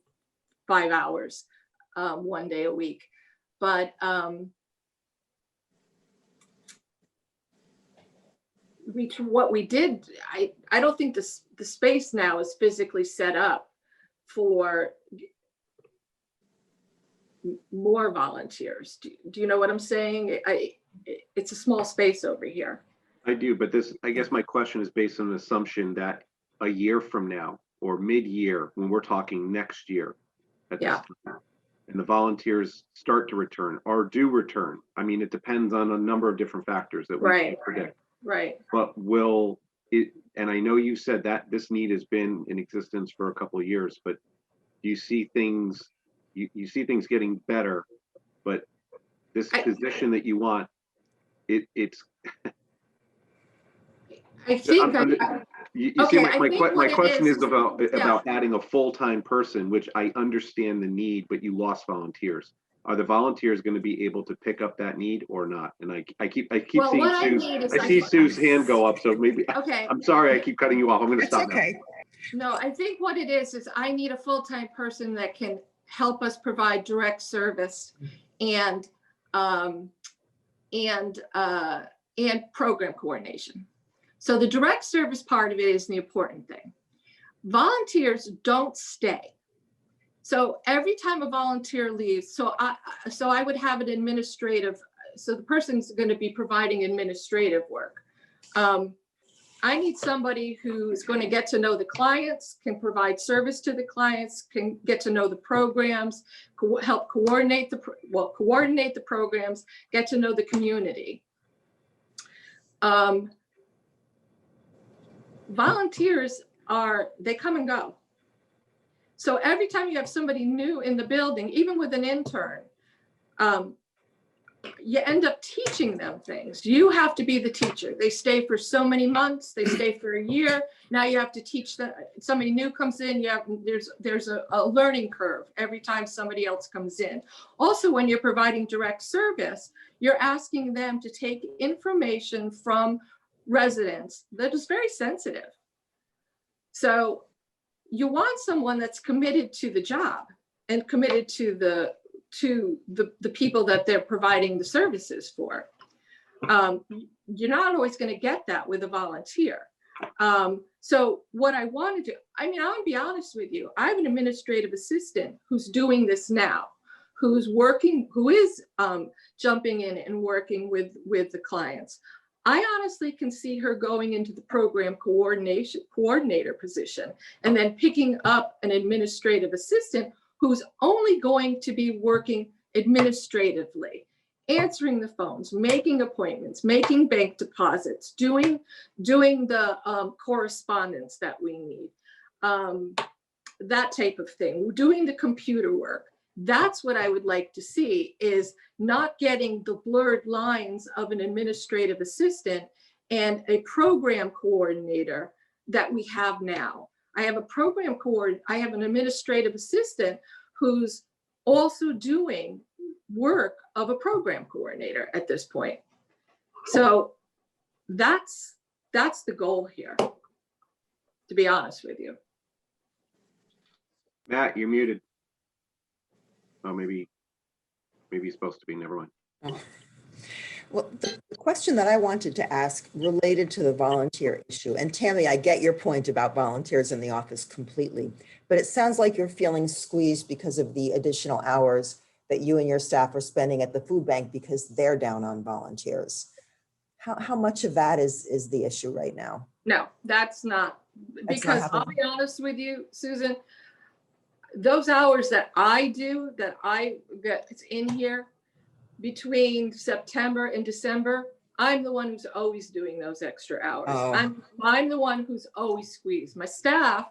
5 hours, 1 day a week. But what we did, I don't think the space now is physically set up for more volunteers. Do you know what I'm saying? It's a small space over here. I do, but I guess my question is based on an assumption that a year from now or mid-year, when we're talking next year, at this time, and the volunteers start to return or do return. I mean, it depends on a number of different factors that we can't predict. Right. But will it, and I know you said that this need has been in existence for a couple of years, but do you see things, you see things getting better, but this position that you want, it's I think my question is about adding a full-time person, which I understand the need, but you lost volunteers. Are the volunteers going to be able to pick up that need or not? And I keep seeing Sue's hand go up, so maybe. Okay. I'm sorry, I keep cutting you off. I'm going to stop now. No, I think what it is I need a full-time person that can help us provide direct service and program coordination. So the direct service part of it is the important thing. Volunteers don't stay. So every time a volunteer leaves, so I would have an administrative, so the person's going to be providing administrative work. I need somebody who's going to get to know the clients, can provide service to the clients, can get to know the programs, help coordinate the programs, get to know the community. Volunteers they come and go. So every time you have somebody new in the building, even with an intern, you end up teaching them things. You have to be the teacher. They stay for so many months, they stay for a year. Now you have to teach them. Somebody new comes in, there's a learning curve every time somebody else comes in. Also, when you're providing direct service, you're asking them to take information from residents that is very sensitive. So you want someone that's committed to the job and committed to the people that they're providing the services for. You're not always going to get that with a volunteer. So what I want to do, I mean, I'll be honest with you, I have an administrative assistant who's doing this now, who's working, who is jumping in and working with the clients. I honestly can see her going into the program coordinator position and then picking up an administrative assistant who's only going to be working administratively, answering the phones, making appointments, making bank deposits, doing the correspondence that we need, that type of thing, doing the computer work. That's what I would like to see, is not getting the blurred lines of an administrative assistant and a program coordinator that we have now. I have I have an administrative assistant who's also doing work of a program coordinator at this point. So that's the goal here, to be honest with you. Matt, you're muted. Oh, maybe he's supposed to be, never mind. Oh. Well, the question that I wanted to ask related to the volunteer issue, and Tammy, I get your point about volunteers in the office completely, but it sounds like you're feeling squeezed because of the additional hours that you and your staff are spending at the food bank because they're down on volunteers. How much of that is the issue right now? No, that's not, because I'll be honest with you, Susan, those hours that I do, that it's in here between September and December, I'm the one who's always doing those extra hours. Oh. I'm the one who's always squeezed. My staff,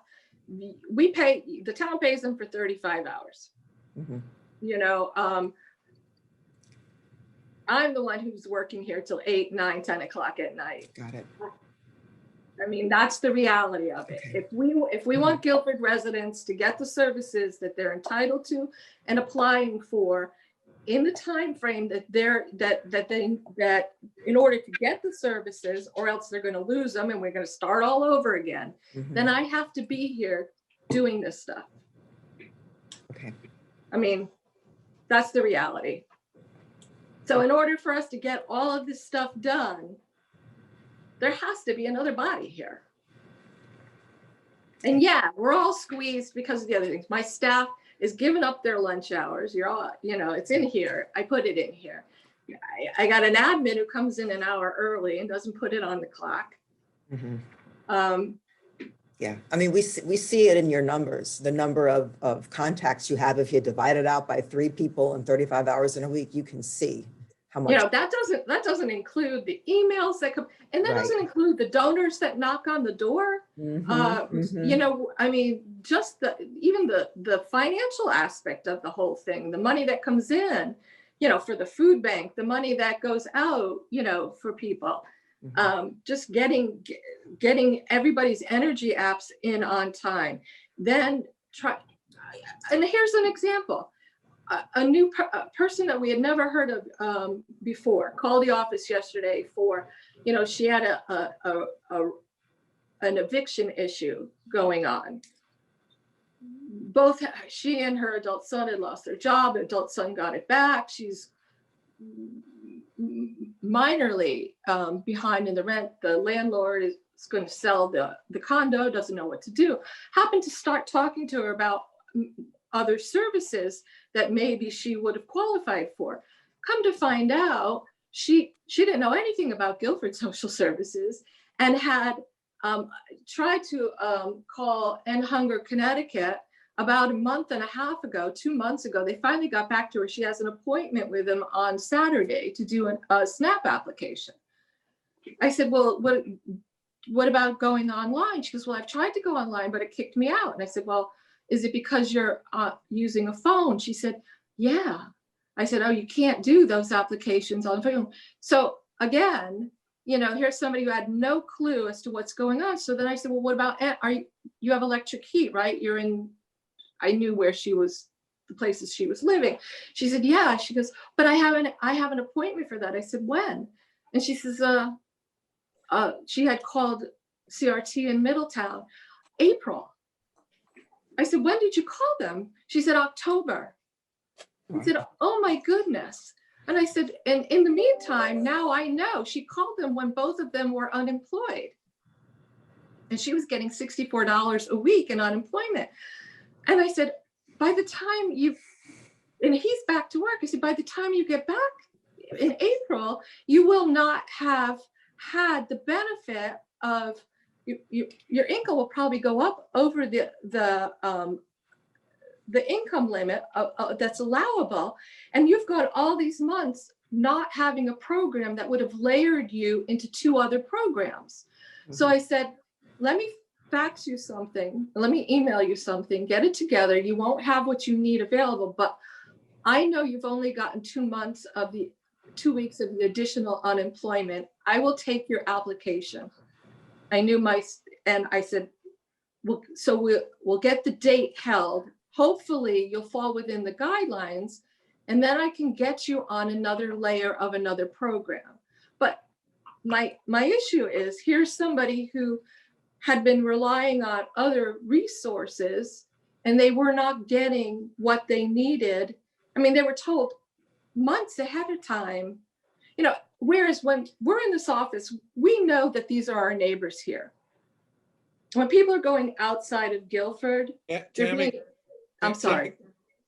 the town pays them for 35 hours. Mm-hmm. You know, I'm the one who's working here till 8, 9, 10 o'clock at night. Got it. I mean, that's the reality of it. Okay. If we want Guilford residents to get the services that they're entitled to and applying for in the time frame that in order to get the services, or else they're going to lose them and we're going to start all over again, then I have to be here doing this stuff. Okay. I mean, that's the reality. So in order for us to get all of this stuff done, there has to be another body here. And yeah, we're all squeezed because of the other things. My staff is giving up their lunch hours. You're all, you know, it's in here. I put it in here. I got an admin who comes in an hour early and doesn't put it on the clock. Yeah, I mean, we see it in your numbers, the number of contacts you have. If you divide it out by 3 people and 35 hours in a week, you can see how much. You know, that doesn't include the emails that come, and that doesn't include the donors that knock on the door. You know, I mean, just even the financial aspect of the whole thing, the money that comes in, you know, for the food bank, the money that goes out, you know, for people. Just getting everybody's energy apps in on time. Then and here's an example. A new person that we had never heard of before called the office yesterday for, you know, she had an eviction issue going on. Both she and her adult son had lost their job. The adult son got it back. She's minorly behind in the rent. The landlord is going to sell the condo, doesn't know what to do. Happened to start talking to her about other services that maybe she would have qualified for. Come to find out, she didn't know anything about Guilford Social Services and had tried to call End Hunger Connecticut about a month and a half ago, 2 months ago. They finally got back to her. She has an appointment with them on Saturday to do a SNAP application. I said, well, what about going online? She goes, well, I've tried to go online, but it kicked me out. And I said, well, is it because you're using a phone? She said, yeah. I said, oh, you can't do those applications on phone. So again, you know, here's somebody who had no clue as to what's going on. So then I said, well, what about, you have electric heat, right? You're in, I knew where she was, the places she was living. She said, yeah. She goes, but I have an appointment for that. I said, when? And she says, she had called CRT in Middletown, April. I said, when did you call them? She said, October. I said, oh my goodness. And I said, and in the meantime, now I know she called them when both of them were unemployed. And she was getting $64 a week in unemployment. And I said, by the time and he's back to work. I said, by the time you get back in April, you will not have had the benefit of your income will probably go up over the income limit that's allowable. And you've got all these months not having a program that would have layered you into 2 other programs. So I said, let me fax you something, let me email you something, get it together. You won't have what you need available, but I know you've only gotten 2 months of the 2 weeks of the additional unemployment. I will take your application. I knew and I said, we'll get the date held. Hopefully you'll fall within the guidelines, and then I can get you on another layer of another program. But my issue is, here's somebody who had been relying on other resources and they were not getting what they needed. I mean, they were told months ahead of time, whereas when we're in this office, we know that these are our neighbors here. When people are going outside of Guilford, Tammy, I'm sorry.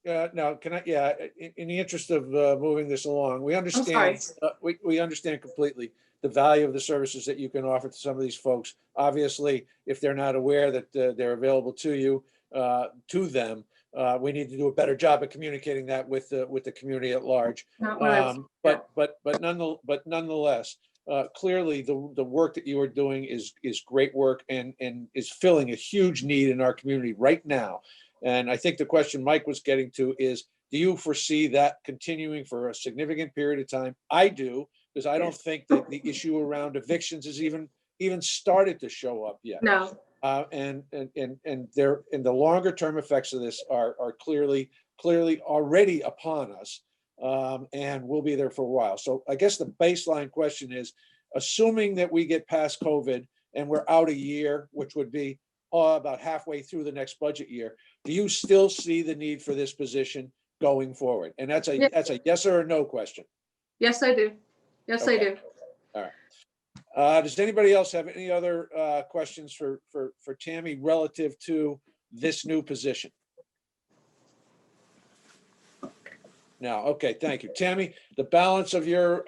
No, can I, in the interest of moving this along, we understand, we understand completely the value of the services that you can offer to some of these folks. Obviously, if they're not aware that they're available to you, to them, we need to do a better job of communicating that with the community at large. But nonetheless, clearly the work that you are doing is great work and is filling a huge need in our community right now. And I think the question Mike was getting to is, do you foresee that continuing for a significant period of time? I do, because I don't think that the issue around evictions has even started to show up yet. No. And the longer term effects of this are clearly already upon us, and will be there for a while. So I guess the baseline question is, assuming that we get past COVID and we're out a year, which would be about halfway through the next budget year, do you still see the need for this position going forward? And that's a yes or a no question. Yes, I do. Yes, okay. I do. All right. Does anybody else have any other questions for Tammy relative to this new position? No. Okay. Thank you, Tammy. The balance of your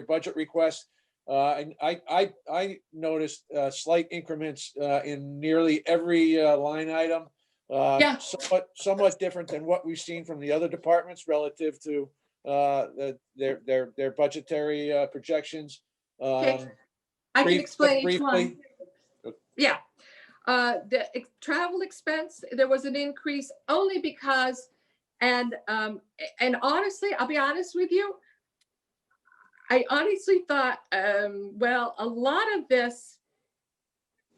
budget request. I noticed slight increments in nearly every line item. Somewhat different than what we've seen from the other departments relative to their budgetary projections. Okay. I can explain each one. Yeah. The travel expense, there was an increase only because, and honestly, I'll be honest with you, I honestly thought, well, a lot of this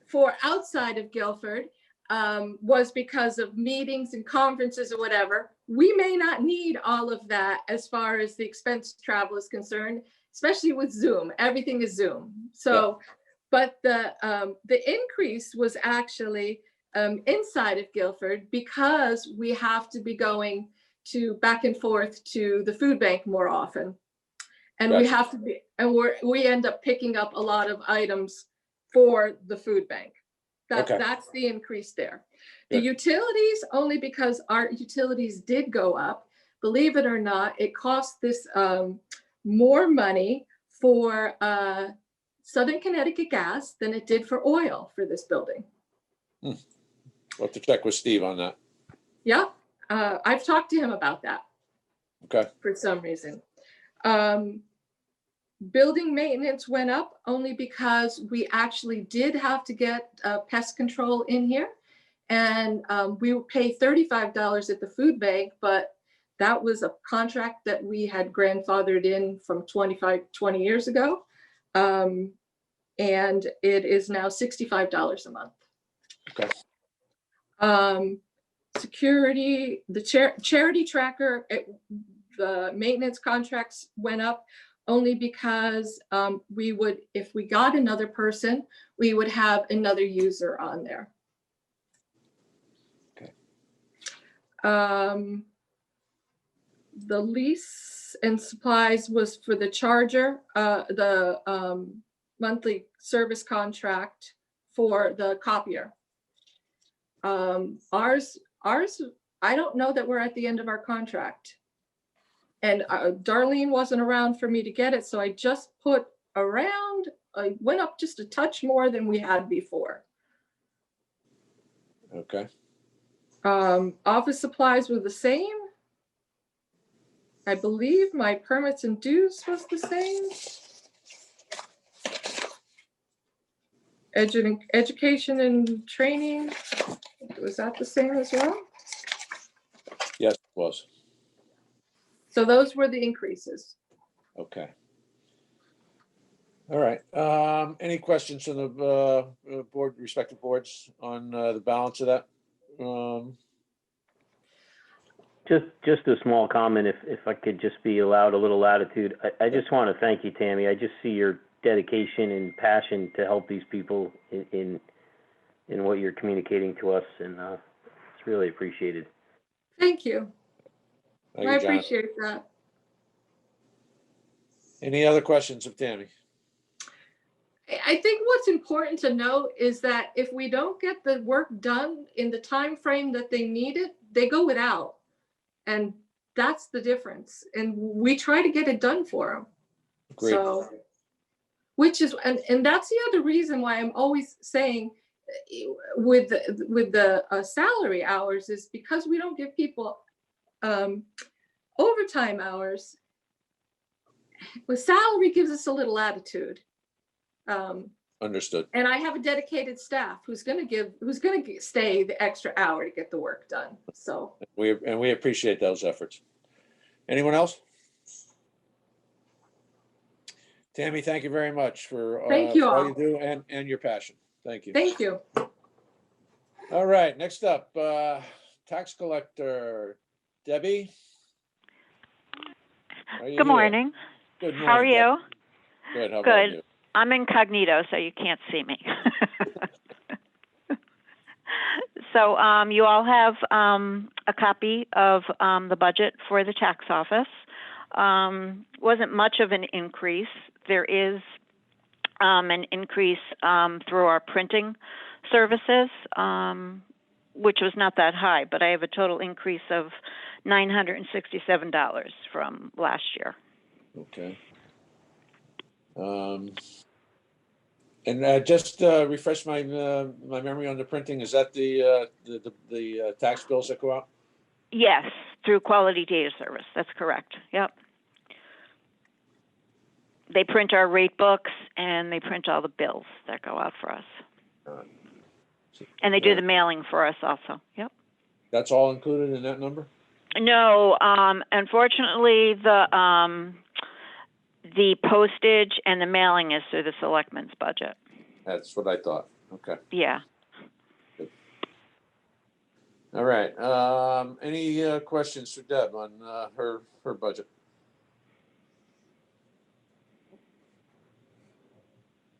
for outside of Guilford was because of meetings and conferences or whatever. We may not need all of that as far as the expense travel is concerned, especially with Zoom. Everything is Zoom. So, but the increase was actually inside of Guilford, because we have to be going back and forth to the food bank more often. And we have to be, and we end up picking up a lot of items for the food bank. That's the increase there. The utilities, only because our utilities did go up. Believe it or not, it cost this more money for Southern Connecticut Gas than it did for oil for this building. We'll have to check with Steve on that. Yeah, I've talked to him about that. Okay. For some reason. Building maintenance went up only because we actually did have to get pest control in here. And we pay $35 at the food bank, but that was a contract that we had grandfathered in from 20 years ago. And it is now $65 a month. Okay. Security, the charity tracker, the maintenance contracts went up only because we would, if we got another person, we would have another user on there. Okay. The lease and supplies was for the charger, the monthly service contract for the copier. Ours, I don't know that we're at the end of our contract. And Darlene wasn't around for me to get it, so I just put around, I went up just a touch more than we had before. Okay. Office supplies were the same. I believe my permits and dues was the same. Education and training, was that the same as well? Yes, it was. So those were the increases. Okay. All right. Any questions from the board, respective boards on the balance of that? Just a small comment, if I could just be allowed a little latitude. I just want to thank you, Tammy. I just see your dedication and passion to help these people in what you're communicating to us, and it's really appreciated. Thank you. Thank I you, Jonathan. appreciate that. Any other questions of Tammy? I think what's important to note is that if we don't get the work done in the time frame that they need it, they go without. And that's the difference. And we try to get it done for them. Agreed. So, which is, and that's the other reason why I'm always saying with the salary hours is because we don't give people overtime hours. With salary gives us a little latitude. Understood. And I have a dedicated staff who's going to stay the extra hour to get the work done. So We appreciate those efforts. Anyone else? Tammy, thank you very much for Thank you all all. you do and your passion. Thank you. Thank you. All right, next up, tax collector, Debbie. Are you Good here? morning. Good morning. How are you? Debbie. Good. How about you? Good. I'm incognito, so you can't see me. So you all have a copy of the budget for the tax office. Wasn't much of an increase. There is an increase through our printing services, which was not that high, but I have a total increase of $967 from last year. Okay. And just refresh my my memory on the printing. Is that the tax bills that go out? Yes, through Quality Data Service. That's correct. Yep. They print our rate books and they print all the bills that go out for us. And they do the mailing for us also. Yep. That's all included in that number? No, unfortunately, the postage and the mailing is through the Selectmen's budget. That's what I thought. Okay. Yeah. Good. All right. Any questions for Deb on her budget?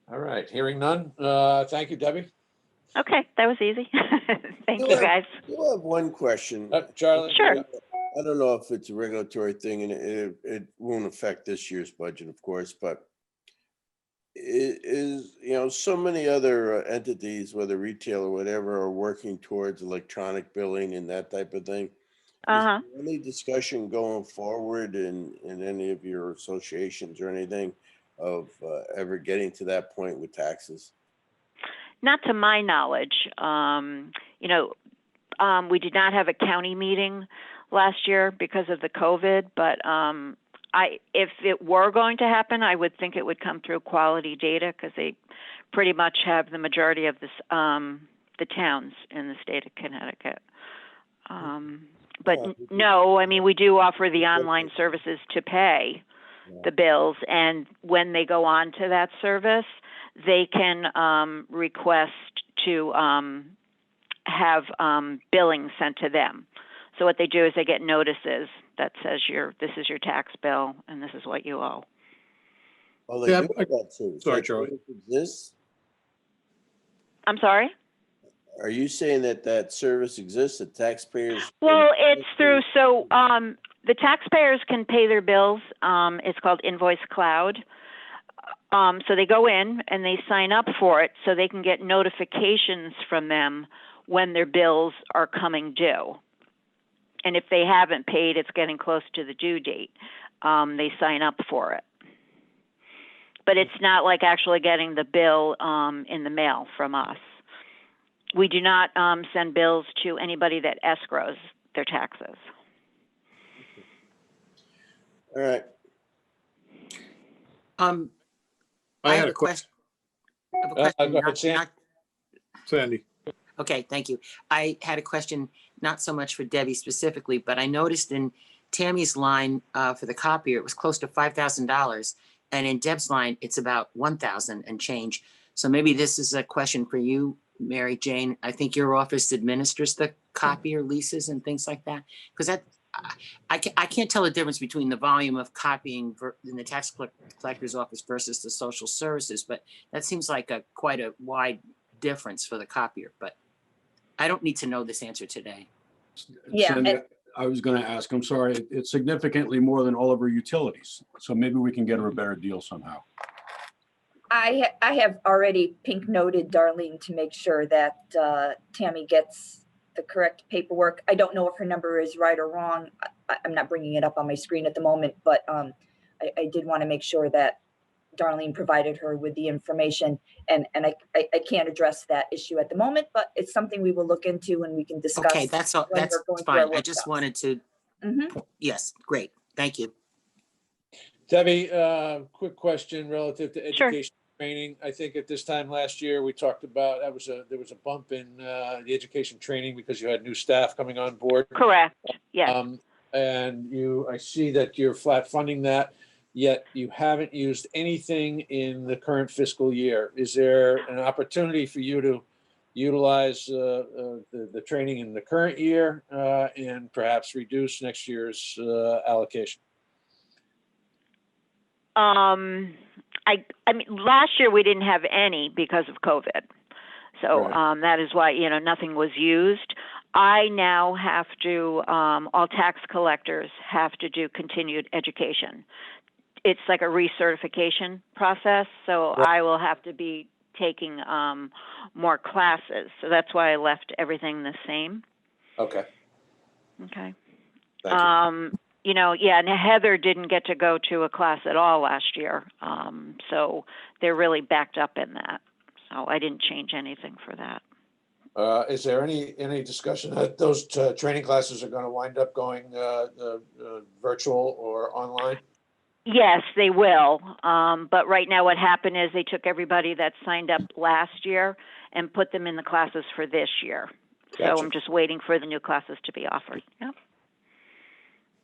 All right. Hearing none. Thank you, Debbie. Okay, that was easy. Thank you, guys. You have one question. Charlie? Sure. I don't know if it's a regulatory thing and it won't affect this year's budget, of course, but so many other entities, whether retail or whatever, are working towards electronic billing and that type of thing. Uh-huh. Is there any discussion going forward in any of your associations or anything of ever getting to that point with taxes? Not to my knowledge. We did not have a county meeting last year because of the COVID, but if it were going to happen, I would think it would come through Quality Data because they pretty much have the majority of the towns in the state of Connecticut. But no, I mean, we do offer the online services to pay the bills, and when they go on to that service, they can request to have billing sent to them. So what they do is they get notices that says this is your tax bill and this is what you owe. Oh, they do have that service. Sorry, That Charlie. service exists? I'm sorry? Are you saying that service exists, that taxpayers? Well, it's through, so the taxpayers can pay their bills. It's called Invoice Cloud. So they go in and they sign up for it so they can get notifications from them when their bills are coming due. And if they haven't paid, it's getting close to the due date. They sign up for it. But it's not like actually getting the bill in the mail from us. We do not send bills to anybody that escrows their taxes. All right. I have had a a question, I have a question. Go ahead, Sam. not- Sandy. Okay, thank you. I had a question, not so much for Debbie specifically, but I noticed in Tammy's line for the copier, it was close to $5,000. And in Deb's line, it's about 1,000 and change. So maybe this is a question for you, Mary Jane. I think your office administers the copier leases and things like that. Because that, I can't tell the difference between the volume of copying in the tax collector's office versus the social services, but that seems like quite a wide difference for the copier. But I don't need to know this answer today. Yeah, Sandy, and- I was going to ask, I'm sorry, it's significantly more than all of our utilities. So maybe we can get her a better deal somehow. I have already pink noted Darlene to make sure that Tammy gets the correct paperwork. I don't know if her number is right or wrong. I'm not bringing it up on my screen at the moment, but I did want to make sure that Darlene provided her with the information, and I can't address that issue at the moment, but it's something we will look into and we can discuss. Okay, that's all. when That's we're going through fine. our I just workshops. wanted to, yes, great. Thank you. Debbie, quick question relative to Sure. education training. I think at this time last year, we talked about, there was a bump in the education training because you had new staff coming on board. Correct, yes. And I see that you're flat funding that, yet you haven't used anything in the current fiscal year. Is there an opportunity for you to utilize the training in the current year and perhaps reduce next year's allocation? I mean, last year we didn't have any because of COVID. So Right. that is why, nothing was used. I now have to, all tax collectors have to do continued education. It's like a recertification process. So I will have to be taking more classes. So that's why I left everything the same. Okay. Okay. Thank you. And Heather didn't get to go to a class at all last year. So they're really backed up in that. So I didn't change anything for that. Is there any discussion that those training classes are going to wind up going virtual or online? Yes, they will. But right now what happened is they took everybody that signed up last year and put them in the classes for this year. Gotcha. So I'm just waiting for the new classes to be offered. Yep.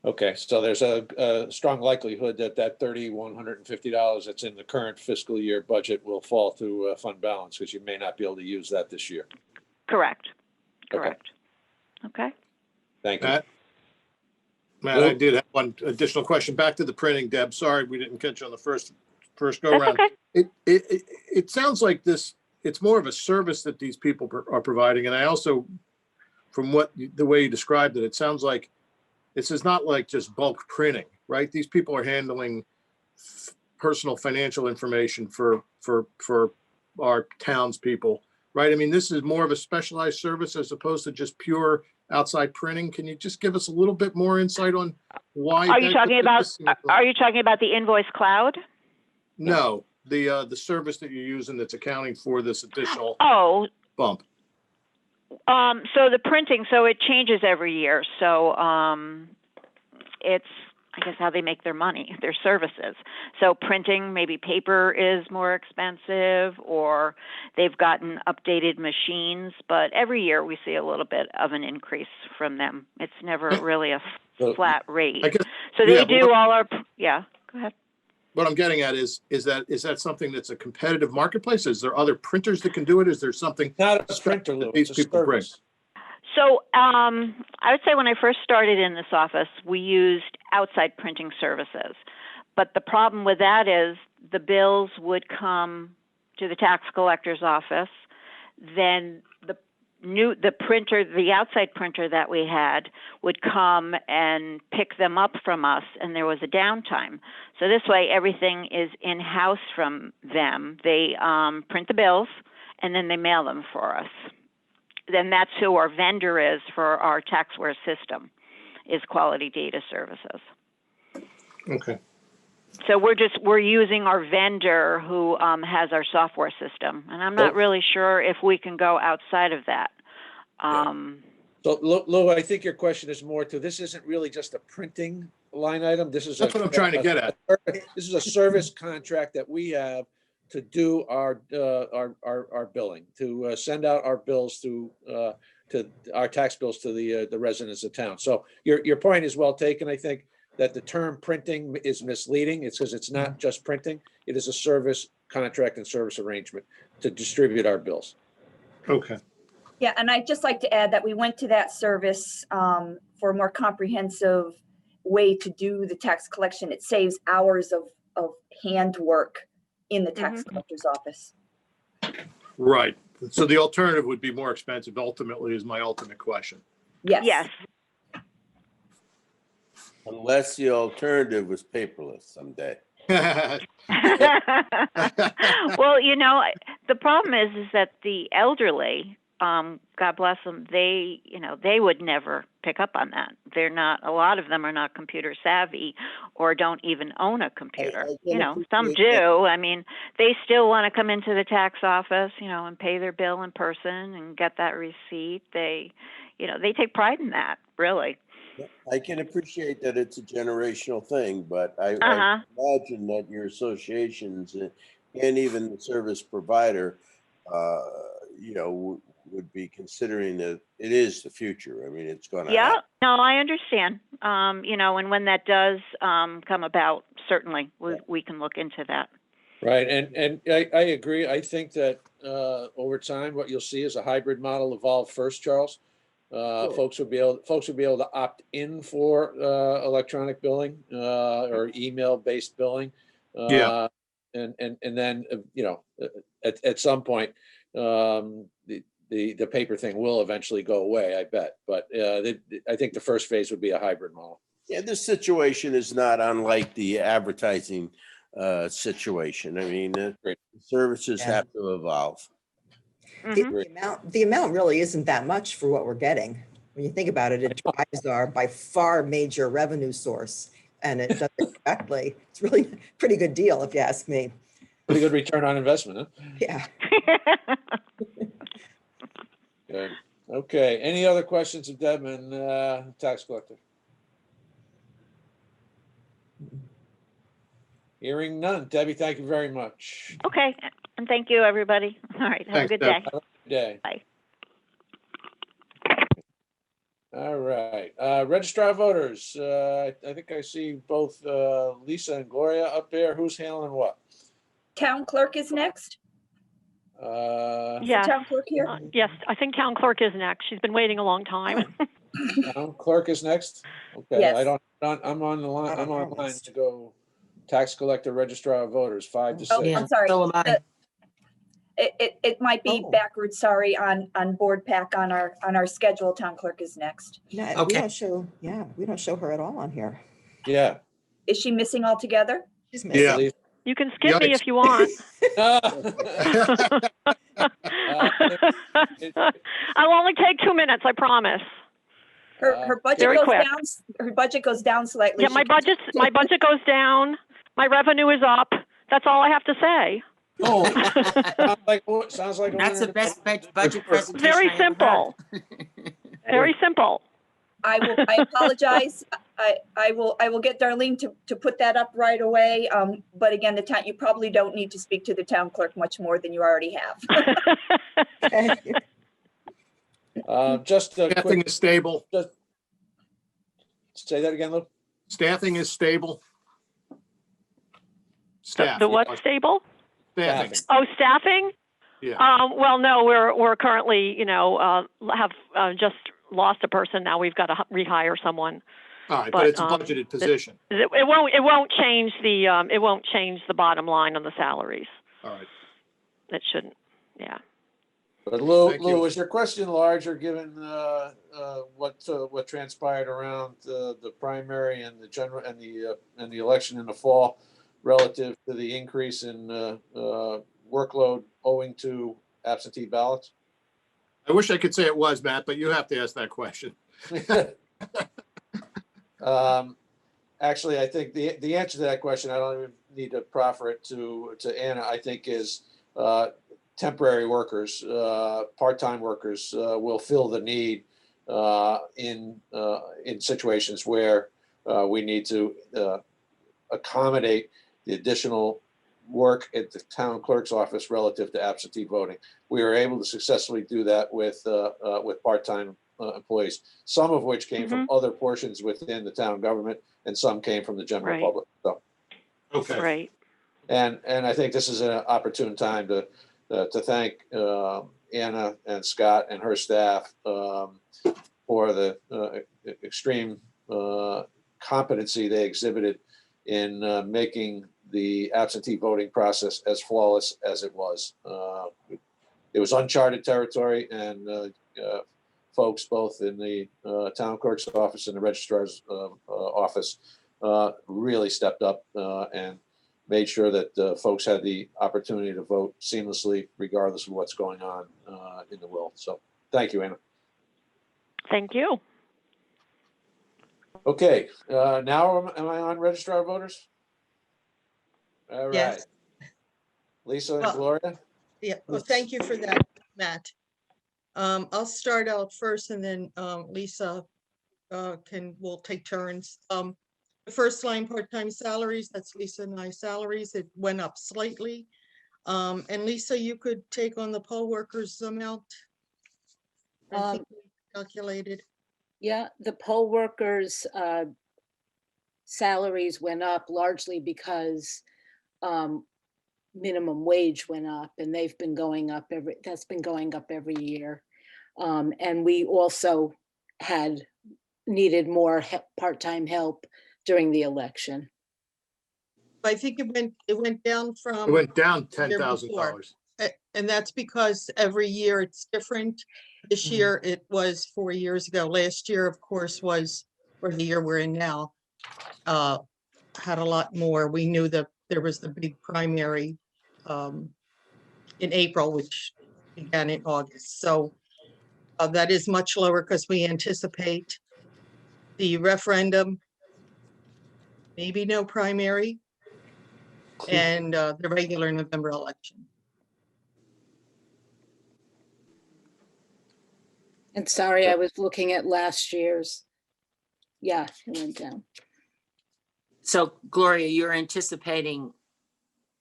Okay, so there's a strong likelihood that $3,150 that's in the current fiscal year budget will fall through fund balance because you may not be able to use that this year. Correct. Okay. Correct. Okay. Thank you. Matt, I did have one additional question. Back to the printing, Deb. Sorry, we didn't catch you on the first go That's round. okay. It sounds like it's more of a service that these people are providing. And I also, from the way you described it, it sounds like this is not like just bulk printing, right? These people are handling personal financial information for our townspeople, right? I mean, this is more of a specialized service as opposed to just pure outside printing. Can you just give us a little bit more insight on why? Are you talking about the Invoice Cloud? No, the service that you're using that's accounting for this additional bump. So the printing, so it changes every year. So it's, I guess, how they make their money, their services. So printing, maybe paper is more expensive, or they've gotten updated machines. But every year we see a little bit of an increase from them. It's never really a flat rate. So they do all our, go ahead. What I'm getting at is that something that's a competitive marketplace? Is there other printers that can do it? Is there something not a printer, Lou, these it's a people bring? service. So I would say when I first started in this office, we used outside printing services. But the problem with that is the bills would come to the tax collector's office. Then the outside printer that we had would come and pick them up from us, and there was a downtime. So this way, everything is in-house from them. They print the bills, and then they mail them for us. Then that's who our vendor is for our taxware system. is quality data services. Okay. So we're using our vendor who has our software system, and I'm not really sure if we can go outside of that. So Lou, I think your question is more to, this isn't really just a printing line item. This is That's what I'm trying to get at. This is a service contract that we have to do our billing, to send out our bills to our tax bills to the residents of town. So your point is well taken. I think that the term printing is misleading. It's because it's not just printing. It is a service contract and service arrangement to distribute our bills. Okay. Yeah, and I'd just like to add that we went to that service for a more comprehensive way to do the tax collection. It saves hours of handwork in the tax collector's office. Right. So the alternative would be more expensive ultimately is my ultimate question. Yes. Yes. Unless the alternative was paperless someday. Well, the problem is that the elderly, God bless them, they would never pick up on that. They're not, a lot of them are not computer savvy or don't even own a computer. Some do. I mean, they still want to come into the tax office, and pay their bill in person and get that receipt. They take pride in that, really. I can appreciate that it's a generational thing, but I imagine that your associations and even the service provider, would be considering that it is the future. I mean, it's going to happen. No, I understand. And when that does come about, certainly we can look into that. Right, and I agree. I think that over time, what you'll see is a hybrid model evolve first, Charles. Folks will be able to opt in for electronic billing or email-based billing. And then at some point the paper thing will eventually go away, I bet. But I think the first phase would be a hybrid model. Yeah, this situation is not unlike the advertising situation. I mean, services have to evolve. The amount really isn't that much for what we're getting. When you think about it, it drives our by far major revenue source, and it does it correctly. It's really a pretty good deal, if you ask me. Pretty good return on investment, huh? Yeah. Good. Okay. Any other questions of Debman, tax collector? Hearing none. Debbie, thank you very much. Okay, and thank you, everybody. All right, have a good day. Have a good day. Bye. All right. Registrar of Voters. I think I see both Lisa and Gloria up there. Who's handling what? Town clerk is next. Yeah. Town clerk here. Yes, I think town clerk is next. She's been waiting a long time. Town clerk is next. Okay. Yes. I'm on the line. I'm online to go. Tax collector, registrar of voters, 5 to 6. Oh, I'm sorry. So am I. It might be backwards. Sorry, on board pack on our schedule. Town clerk is next. No, we don't show her at all on here. Yeah. Is she missing altogether? She's missing. Yeah. You can skip me if you want. I'll only take 2 minutes, I promise. Her budget Very goes quick. down. Her budget goes down slightly. Yeah, my budget goes down. My revenue is up. That's all I have to say. Oh, sounds like That's the best budget presentation. Very I ever simple. Very simple. I apologize. I will get Darlene to put that up right away. But again, you probably don't need to speak to the town clerk much more than you already have. Just a Staffing quick, is stable. say that again, Lou. Staffing is stable. Staff. The what stable? Staffing. Oh, staffing? Yeah. Well, no, we're currently, have just lost a person. Now we've got to rehire someone. All right, but it's a budgeted position. It won't change the bottom line on the salaries. All right. It shouldn't. Yeah. But Lou, Thank you. is your question larger given what transpired around the primary and the general and the election in the fall, relative to the increase in workload owing to absentee ballots? I wish I could say it was, Matt, but you have to ask that question. Actually, I think the answer to that question, I don't even need to proffer it to Anna, I think is temporary workers, part-time workers will fill the need in situations where we need to accommodate the additional work at the town clerk's office relative to absentee voting. We were able to successfully do that with part-time employees, some of which came from other portions within the town government, and some came from the general Right. public. So, Okay. Right. and I think this is an opportune time to thank Anna and Scott and her staff for the extreme competency they exhibited in making the absentee voting process as flawless as it was. It was uncharted territory, and folks both in the town clerk's office and the registrar's office really stepped up and made sure that folks had the opportunity to vote seamlessly, regardless of what's going on in the world. So thank you, Anna. Thank you. Okay, now am I on registrar of voters? All right. Yes. Lisa and Well, Gloria? Yeah, well, thank you for that, Matt. I'll start out first and then Lisa will take turns. The first line, part-time salaries, that's Lisa and I salaries, it went up slightly. And Lisa, you could take on the poll workers amount. I think we calculated. Yeah, the poll workers' salaries went up largely because minimum wage went up, and they've been going up that's been going up every year. And we also had needed more part-time help during the election. I think it went down from. It went down the year before. $10,000. And that's because every year it's different. This year it was 4 years ago. Last year, of course, was, or the year we're in now, had a lot more. We knew that there was the big primary in April, which began in August. So that is much lower because we anticipate the referendum, maybe no primary, and the regular November election. And sorry, I was looking at last year's. Yeah, it went down. So Gloria, you're anticipating,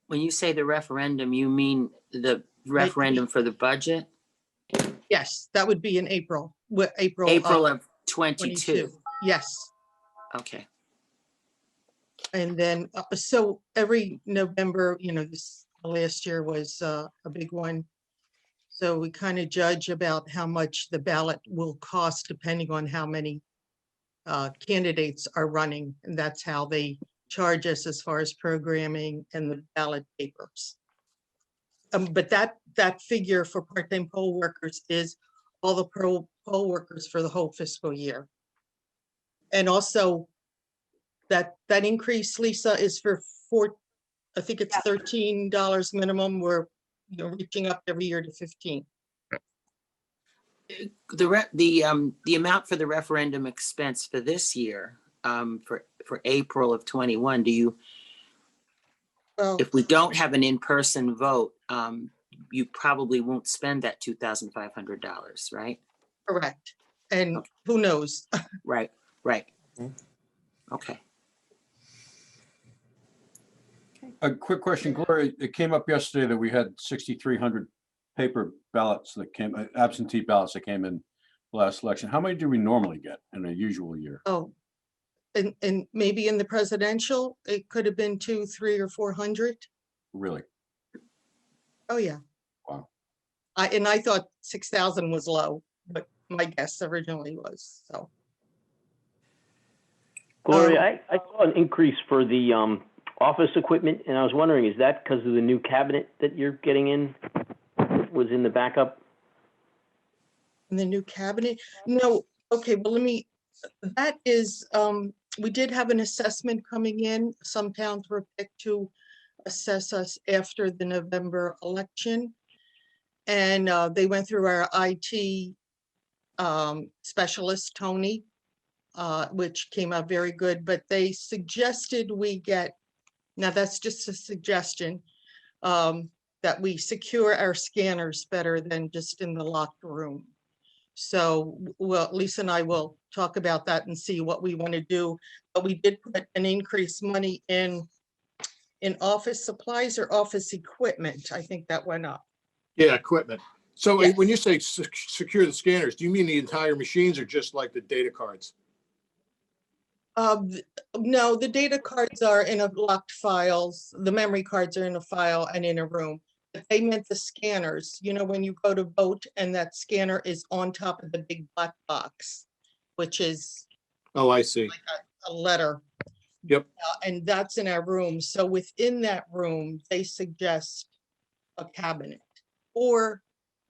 when you say the referendum, you mean the referendum for the budget? Yes, that would be in April. April of 22. Yes. Okay. And then, so every November, this last year was a big one. So we kind of judge about how much the ballot will cost depending on how many candidates are running. And that's how they charge us as far as programming and the ballot papers. But that figure for part-time poll workers is all the poll workers for the whole fiscal year. And also that increase, Lisa, is for I think it's $13 minimum. We're reaching up every year to 15. The amount for the referendum expense for this year, for April of 21, if we don't have an in-person vote, you probably won't spend that $2,500, right? Correct. And who knows? Right. Okay. A quick question, Gloria. It came up yesterday that we had 6,300 paper ballots absentee ballots that came in last election. How many do we normally get in a usual year? Oh, and maybe in the presidential, it could have been 200, 300, or 400. Really? Oh, yeah. Wow. I thought 6,000 was low, but my guess originally was, so. Gloria, I saw an increase for the office equipment, and I was wondering, is that because of the new cabinet that you're getting in? Was in the backup? In the new cabinet? No. Okay, well, that is, we did have an assessment coming in. Some towns were picked to assess us after the November election. And they went through our IT specialist, Tony, which came out very good, but they suggested we get, now that's just a suggestion, that we secure our scanners better than just in the locked room. So, well, Lisa and I will talk about that and see what we want to do. But we did put an increased money in office supplies or office equipment. I think that went up. Yeah, equipment. So Yes. when you say secure the scanners, do you mean the entire machines or just like the data cards? No, the data cards are in a locked files. The memory cards are in a file and in a room. But they meant the scanners, you know, when you go to vote and that scanner is on top of the big black box, which is Oh, I see. like a letter. Yep. And that's in our room. So within that room, they suggest a cabinet or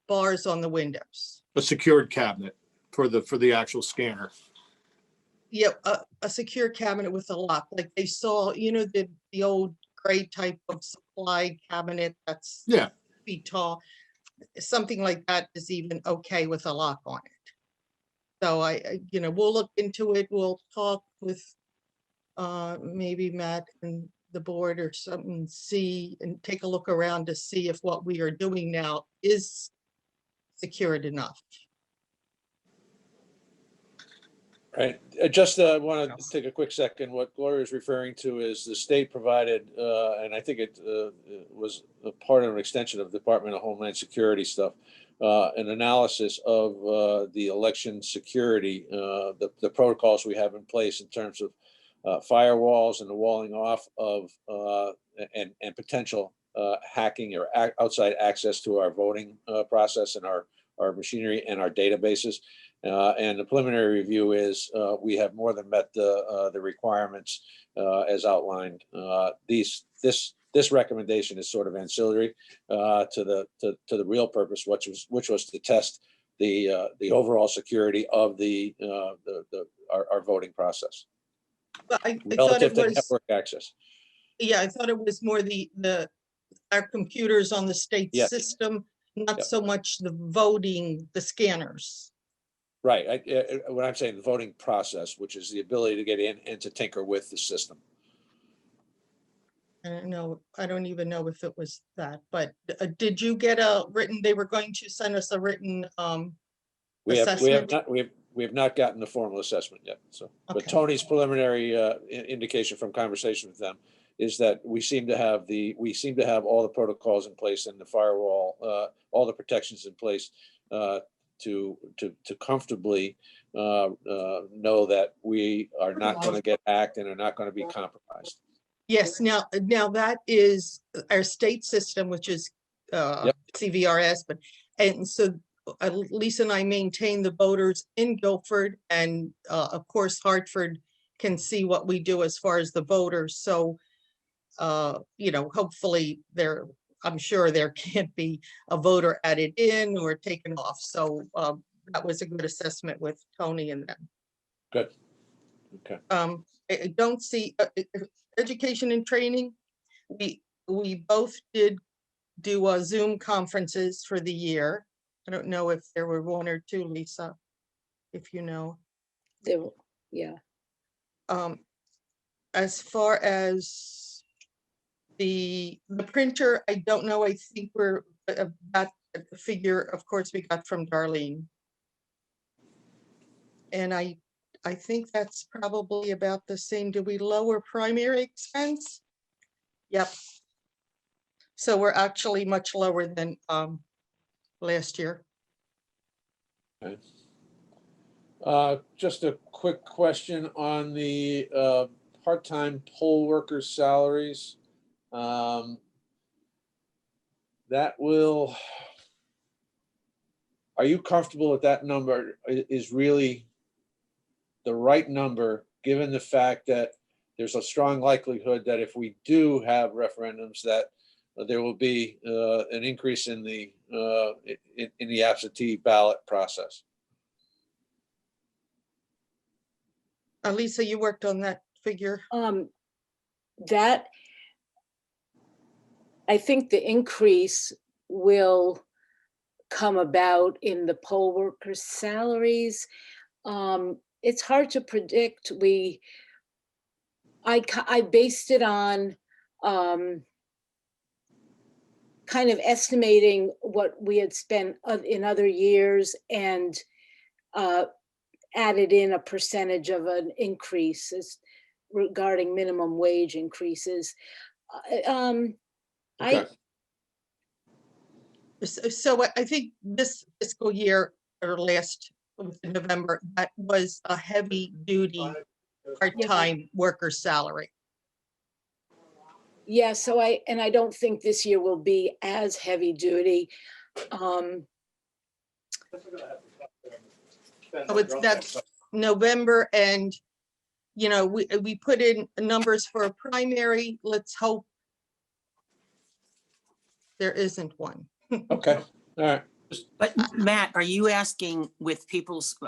bars on the windows. A secured cabinet for the actual scanner. Yeah, a secure cabinet with a lock, like they saw, you know, the old gray type of supply cabinet that's Yeah. feet tall. Something like that is even okay with a lock on it. So you know, we'll look into it. We'll talk with maybe Matt and the board or something, see and take a look around to see if what we are doing now is secured enough. Right. I just want to take a quick second. What Gloria is referring to is the state provided, and I think it was a part of an extension of Department of Homeland Security stuff, an analysis of the election security, the protocols we have in place in terms of firewalls and the walling off of and potential hacking or outside access to our voting process and our machinery and our databases. And the preliminary review is we have more than met the requirements as outlined. This recommendation is sort of ancillary to the real purpose, which was to test the overall security of our voting process But I thought relative it to was, network access. yeah, I thought it was more our computers on the state Yes. system, not Yep. so much the voting, the scanners. Right. When I'm saying the voting process, which is the ability to get in and to tinker with the system. I don't know, I don't even know if it was that, but did you get a written, they were going to send us a written We have assessment? not gotten the formal assessment yet. So, but Okay. Tony's preliminary indication from conversation with them is that we seem to have all the protocols in place and the firewall, all the protections in place to comfortably know that we are not going to get hacked and are not going to be compromised. Yes, now that is our state system, which is Yep. CVRS, and so Lisa and I maintain the voters in Guilford, and of course Hartford can see what we do as far as the voters. So you know, hopefully I'm sure there can't be a voter added in or taken off. So that was a good assessment with Tony and them. Good. Okay. I don't see education and training. We both did do Zoom conferences for the year. I don't know if there were one or two, Lisa, if you know. Yeah. As far as the printer, I don't know. I think we're that figure, of course, we got from Darlene. And I think that's probably about the same. Did we lower primary expense? Yep. So we're actually much lower than last year. Okay. Just a quick question on the part-time poll workers' salaries. Are you comfortable with that number is really the right number, given the fact that there's a strong likelihood that if we do have referendums, that there will be an increase in the absentee ballot process? Lisa, you worked on that figure. That, I think the increase will come about in the poll workers' salaries. it's hard to predict. I based it on kind of estimating what we had spent in other years and added in a percentage of an increase regarding minimum wage increases. Okay. So I think this fiscal year or last November, that was a heavy duty part-time worker salary. Yeah, so I don't think this year will be as heavy duty. So that's November, and we put in numbers for a primary. Let's hope there isn't one. Okay, all right. But Matt, are you asking with people's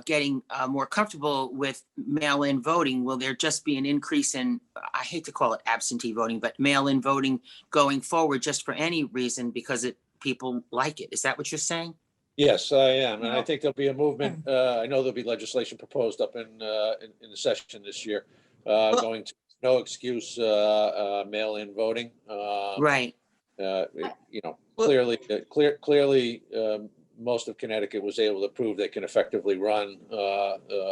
getting more comfortable with mail-in voting, will there just be an increase in, I hate to call it absentee voting, but mail-in voting going forward just for any reason because people like it? Is that what you're saying? Yes, I am, and I think there'll be a movement. I know there'll be legislation proposed up in the session this year, going to no excuse mail-in voting. Right. Clearly, most of Connecticut was able to prove they can effectively run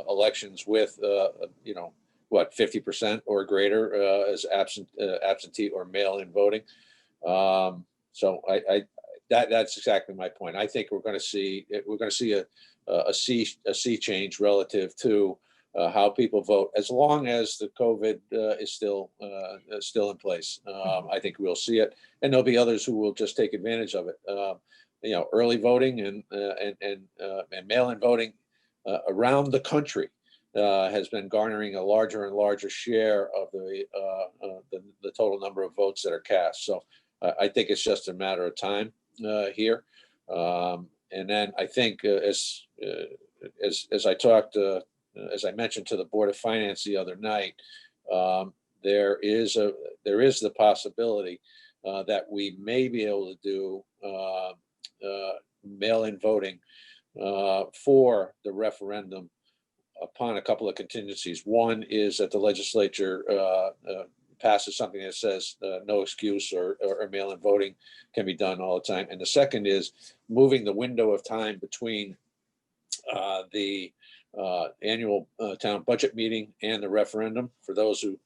elections with 50% or greater as absentee or mail-in voting. So that's exactly my point. I think we're going to see a sea change relative to how people vote, as long as the COVID is still in place. I think we'll see it, and there'll be others who will just take advantage of it. Early voting and mail-in voting around the country has been garnering a larger and larger share of the total number of votes that are cast. So I think it's just a matter of time here. And then I think as I talked, as I mentioned to the Board of Finance the other night, there is the possibility that we may be able to do mail-in voting for the referendum upon a couple of contingencies. One is that the legislature passes something that says no excuse or mail-in voting can be done all the time. And the second is moving the window of time between the annual town budget meeting and the referendum. For those who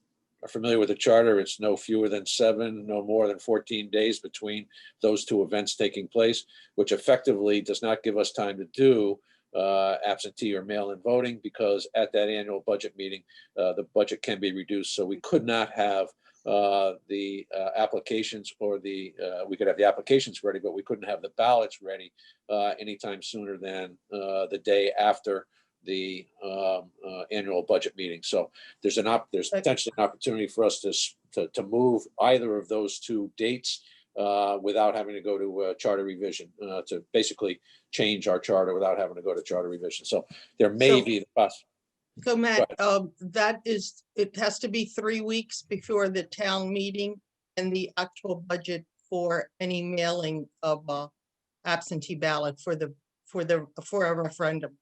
are familiar with the charter, it's no fewer than 7, no more than 14 days between those two events taking place, which effectively does not give us time to do absentee or mail-in voting, because at that annual budget meeting, the budget can be reduced. So we could not have the applications, or we could have the applications ready, but we couldn't have the ballots ready anytime sooner than the day after the annual budget meeting. So there's potentially an opportunity for us to move either of those two dates without having to go to charter revision, to basically change our charter without having to go to charter revision. So there may be the possibility. So Matt, it has to be 3 weeks before the town meeting and the actual budget for any mailing of absentee ballot for a referendum.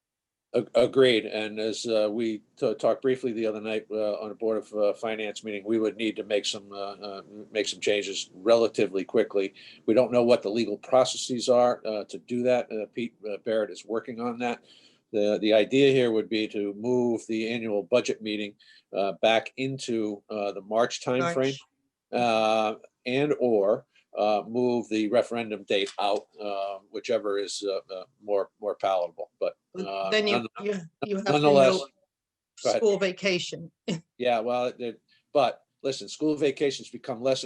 Agreed. And as we talked briefly the other night on a Board of Finance meeting, we would need to make some changes relatively quickly. We don't know what the legal processes are to do that. Pete Barrett is working on that. The idea here would be to move the annual budget meeting back into the March timeframe, and or move the referendum date out, whichever is more palatable. But then you have nonetheless, to know school vacation. Yeah, well, but listen, school vacations become less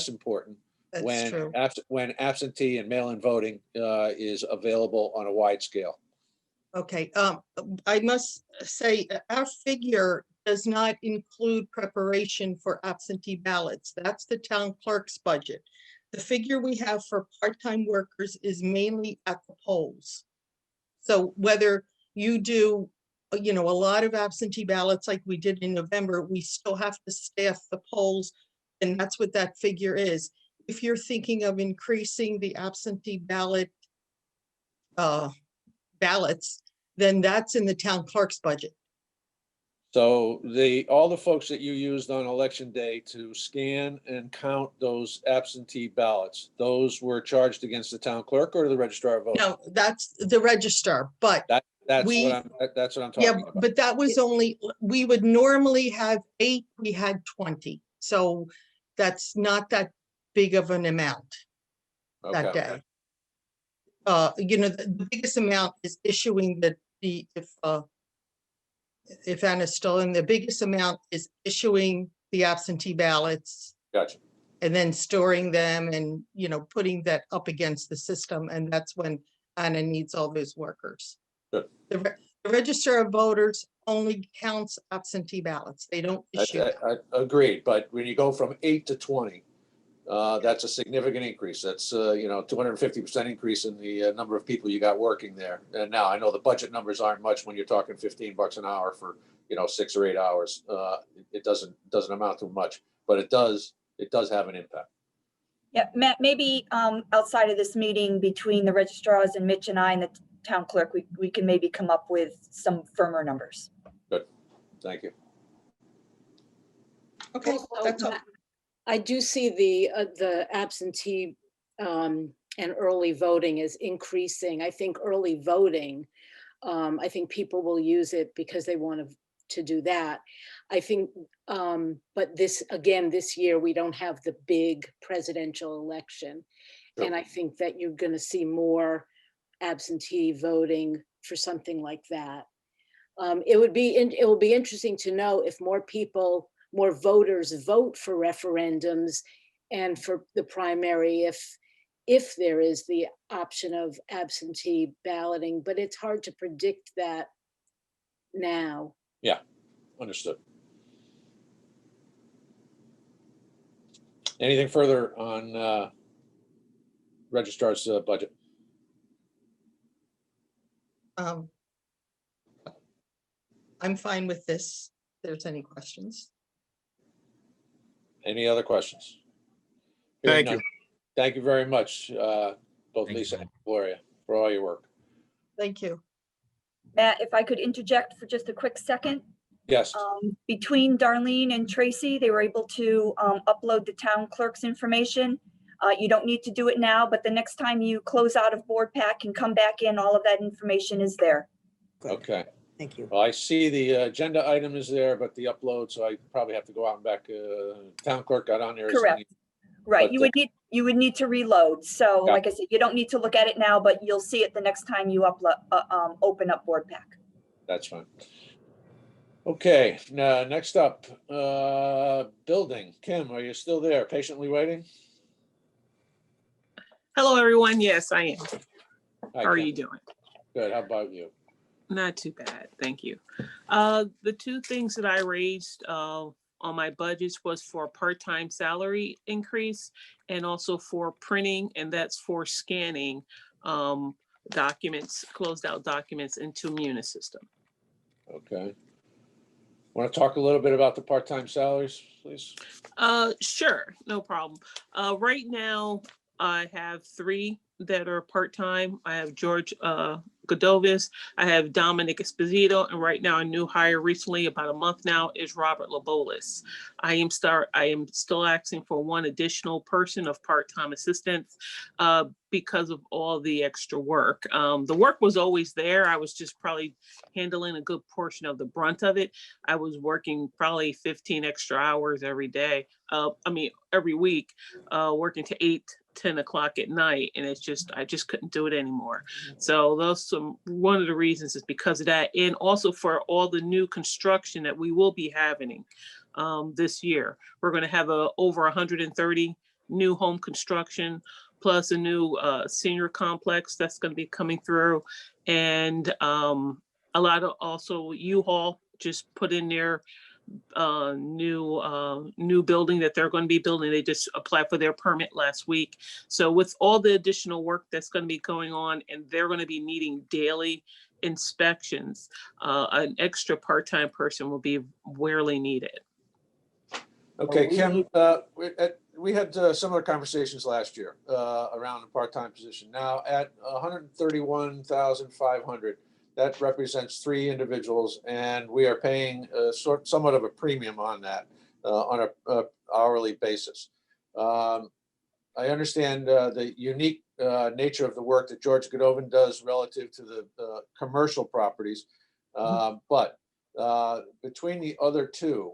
important when absentee and mail-in voting is available on a wide scale. Okay, I must say our figure does not include preparation for absentee ballots. That's the town clerk's budget. The figure we have for part-time workers is mainly at the polls. So whether you do, a lot of absentee ballots like we did in November, we still have to staff the polls, and that's what that figure is. If you're thinking of increasing the absentee ballots, then that's in the town clerk's budget. So all the folks that you used on election day to scan and count those absentee ballots, those were charged against the town clerk or the registrar of votes? No, that's the registrar, but That's we- what I'm yeah, talking about. but that was only, we would normally have 8, we had 20. So that's not that big of an amount that Okay. day. You know, the biggest amount is issuing if Anna's still in, the biggest amount is issuing the absentee ballots Gotcha. and then storing them and, you know, putting that up against the system. And that's when Anna needs all those workers. Good. The register of voters only counts absentee ballots. They don't issue. I agreed, but when you go from 8 to 20, that's a significant increase. That's, 250% increase in the number of people you got working there. And now I know the budget numbers aren't much when you're talking $15 an hour for, 6 or 8 hours. It doesn't amount to much, but it does have an impact. Yeah, Matt, maybe outside of this meeting between the registrars and Mitch and I and the town clerk, we can maybe come up with some firmer numbers. Good, thank you. Okay, Also, that's all. I do see the absentee and early voting is increasing. I think early voting, I think people will use it because they want to do that. I think, but this year, we don't have the big presidential election. Sure. And I think that you're going to see more absentee voting for something like that. It will be interesting to know if more voters vote for referendums and for the primary if there is the option of absentee balloting, but it's hard to predict that now. Yeah, understood. Anything further on registrar's budget? I'm fine with this. If there's any questions. Any other questions? Thank Hearing you. none. Thank you very much, both Thank you, Lisa Matt. and Gloria, for all your work. Thank you. Matt, if I could interject for just a quick second. Yes, Between Darlene and Tracy, they were able to upload the town clerk's information. You don't need to do it now, but the next time you close out of board pack and come back in, all of that information is there. Good. okay. Thank you. Well, I see the agenda item is there, but the upload, so I probably have to go out and back. Town clerk got on there. Correct. Right, But, you would need to reload. So Yeah. like I said, you don't need to look at it now, but you'll see it the next time you open up board pack. That's fine. Okay, now, next up, building. Kim, are you still there? Patiently waiting? Hello, everyone. Yes, I am. Hi, How are Kim. you doing? Good, how about you? Not too bad. Thank you. The two things that I raised on my budgets was for a part-time salary increase and also for printing, and that's for scanning documents, closed out documents into Munis system. Okay. Want to talk a little bit about the part-time salaries, please? Sure, no problem. Right now, I have 3 that are part-time. I have George Godovis, I have Dominic Esposito, and right now a new hire recently, about a month now, is Robert Labolis. I am still asking for 1 additional person of part-time assistants because of all the extra work. The work was always there. I was just probably handling a good portion of the brunt of it. I was working probably 15 extra hours every day. Every week, working to 8, 10 o'clock at night, and I just couldn't do it anymore. So one of the reasons is because of that, and also for all the new construction that we will be having this year. We're going to have over 130 new home construction, plus a new senior complex that's going to be coming through, and a lot of also U-Haul just put in their new building that they're going to be building. They just applied for their permit last week. So with all the additional work that's going to be going on, and they're going to be needing daily inspections, an extra part-time person will be rarely needed. Okay, Kim, we had similar conversations last year around the part-time position. Now at 131,500, that represents 3 individuals, and we are paying somewhat of a premium on that on a hourly basis. I understand the unique nature of the work that George Godovan does relative to the commercial properties. But between the other 2,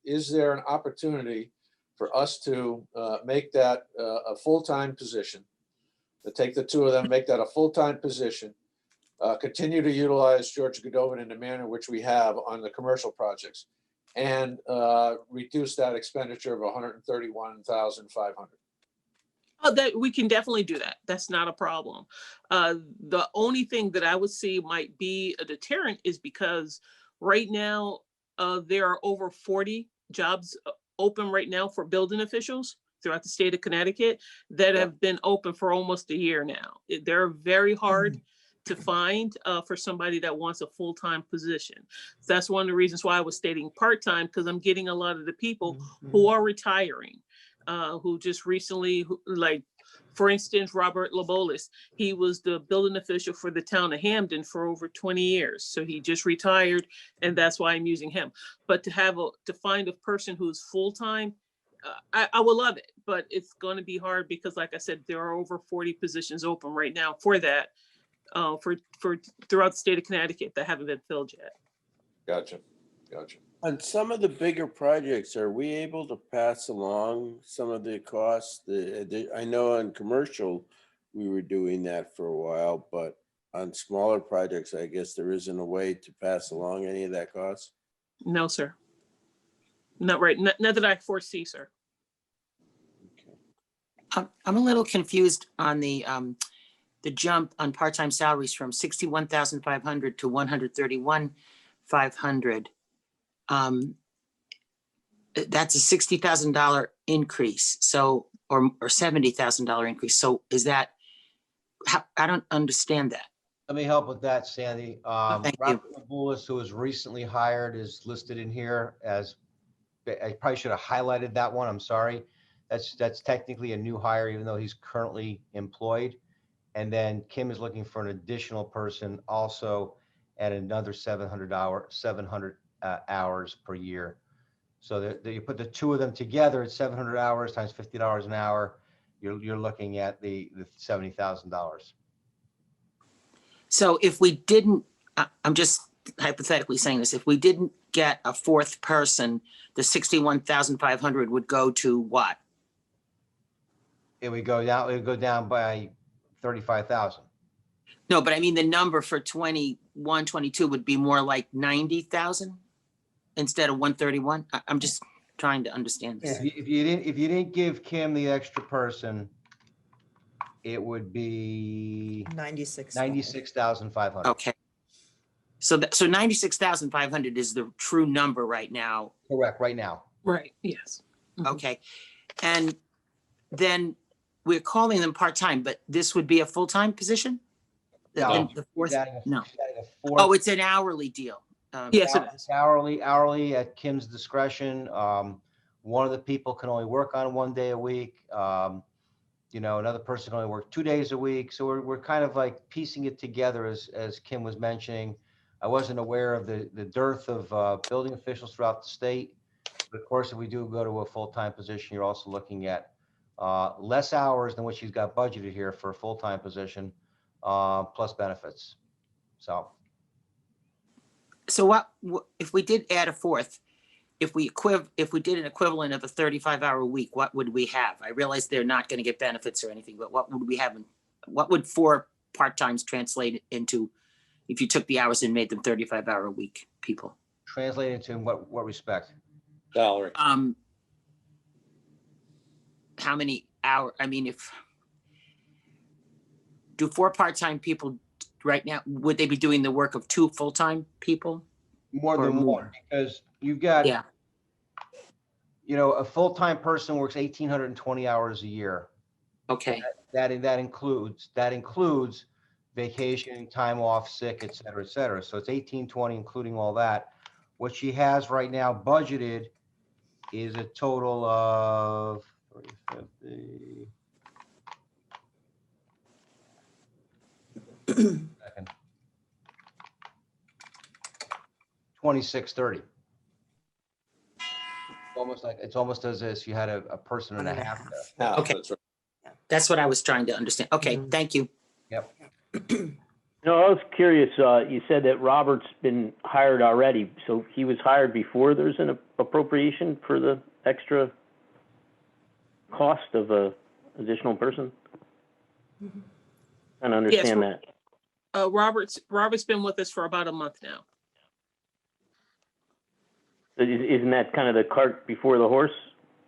is there an opportunity for us to make that a full-time position? To take the 2 of them, make that a full-time position, continue to utilize George Godovan in the manner which we have on the commercial projects, and reduce that expenditure of $131,500. Oh, that we can definitely do that. That's not a problem. The only thing that I would see might be a deterrent is because right now there are over 40 jobs open right now for building officials throughout the state of Connecticut that have been open for almost a year now. They're very hard to find for somebody that wants a full-time position. So that's one of the reasons why I was stating part-time, because I'm getting a lot of the people who are retiring. Who just recently, like, for instance, Robert Labolis, he was the building official for the town of Hamden for over 20 years. So he just retired, and that's why I'm using him. But to find a person who's full-time, I would love it, but it's going to be hard because, like I said, there are over 40 positions open right now for that, for throughout the state of Connecticut that haven't been filled yet. Gotcha. On some of the bigger projects, are we able to pass along some of the costs? I know on commercial, we were doing that for a while, but on smaller projects, I guess there isn't a way to pass along any of that cost? No, sir. Not right. Not that I foresee, sir. I'm a little confused on the jump on part-time salaries from 61,500 to 131,500. That's a $60,000 increase. So, or $70,000 increase. So is that, I don't understand that. Let me help with that, Sandy. Thank you. Robert Labulis, who was recently hired, is listed in here as, I probably should have highlighted that one. I'm sorry. That's technically a new hire, even though he's currently employed. And then Kim is looking for an additional person also at another 700 hours per year. So that you put the 2 of them together at 700 hours times $50 an hour, you're looking at the $70,000. So if we didn't, I'm just hypothetically saying this, if we didn't get a 4th person, the 61,500 would go to what? It would go down by 35,000. No, but I mean, the number for 21, 22 would be more like 90,000 instead of 131. I'm just trying to understand this. If you didn't give Kim the extra person, it would be 96,500. Okay. So 96,500 is the true number right now. Correct, right now. Right. Yes. Okay. And then we're calling them part-time, but this would be a full-time position? No. The 4th? No. Fourth. Oh, it's an hourly deal. Yes, it is. Hourly at Kim's discretion. One of the people can only work on 1 day a week. Another person can only work 2 days a week. So we're kind of like piecing it together as Kim was mentioning. I wasn't aware of the dearth of building officials throughout the state. But of course, if we do go to a full-time position, you're also looking at less hours than what she's got budgeted here for a full-time position, plus benefits. So what if we did add a 4th? If we did an equivalent of a 35-hour week, what would we have? I realize they're not going to get benefits or anything, but what would we have? What would 4 part-times translate into if you took the hours and made them 35-hour a week people? Translate into what respect? Salary. How many hours? I mean, do 4 part-time people right now, would they be doing the work of 2 full-time people? More than one, because you've got, a full-time person works 1,820 hours a year. Okay. That includes vacation, time off, sick, et cetera, et cetera. So it's 1,820, including all that. What she has right now budgeted is a total of 350. Second. 2630. It's almost as if you had a person and a half there. Okay. That's right. That's what I was trying to understand. Okay, thank you. Yep. No, I was curious, you said that Robert's been hired already, so he was hired before there's an appropriation for the extra cost of a additional person? I don't understand Yes, that. Robert's been with us for about a month now. Isn't that kind of the cart before the horse?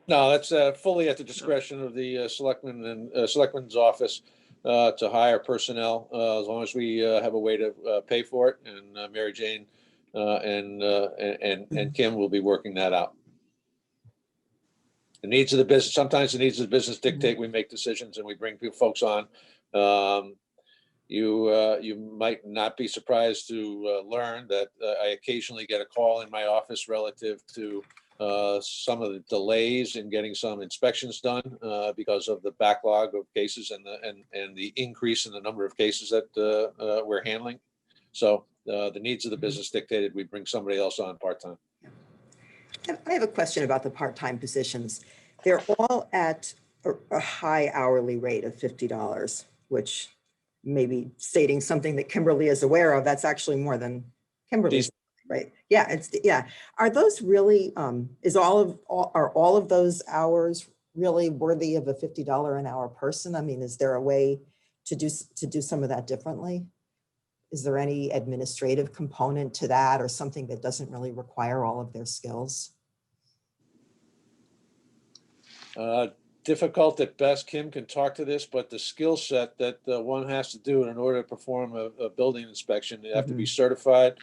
No, that's fully at the discretion of the selectman and selectman's office to hire personnel, as long as we have a way to pay for it. And Mary Jane and Kim will be working that out. The needs of the business, sometimes the needs of the business dictate we make decisions and we bring folks on. You might not be surprised to learn that I occasionally get a call in my office relative to some of the delays in getting some inspections done because of the backlog of cases and the increase in the number of cases that we're handling. So the needs of the business dictated we bring somebody else on part-time. I have a question about the part-time positions. They're all at a high hourly rate of $50, which maybe stating something that Kimberly is aware of. That's actually more than Kimberly's, right? Yeah, Are those really, are all of those hours really worthy of a $50 an hour person? I mean, is there a way to do some of that differently? Is there any administrative component to that or something that doesn't really require all of their skills? Difficult at best. Kim can talk to this, but the skill set that one has to do in order to perform a building inspection, they have to be certified,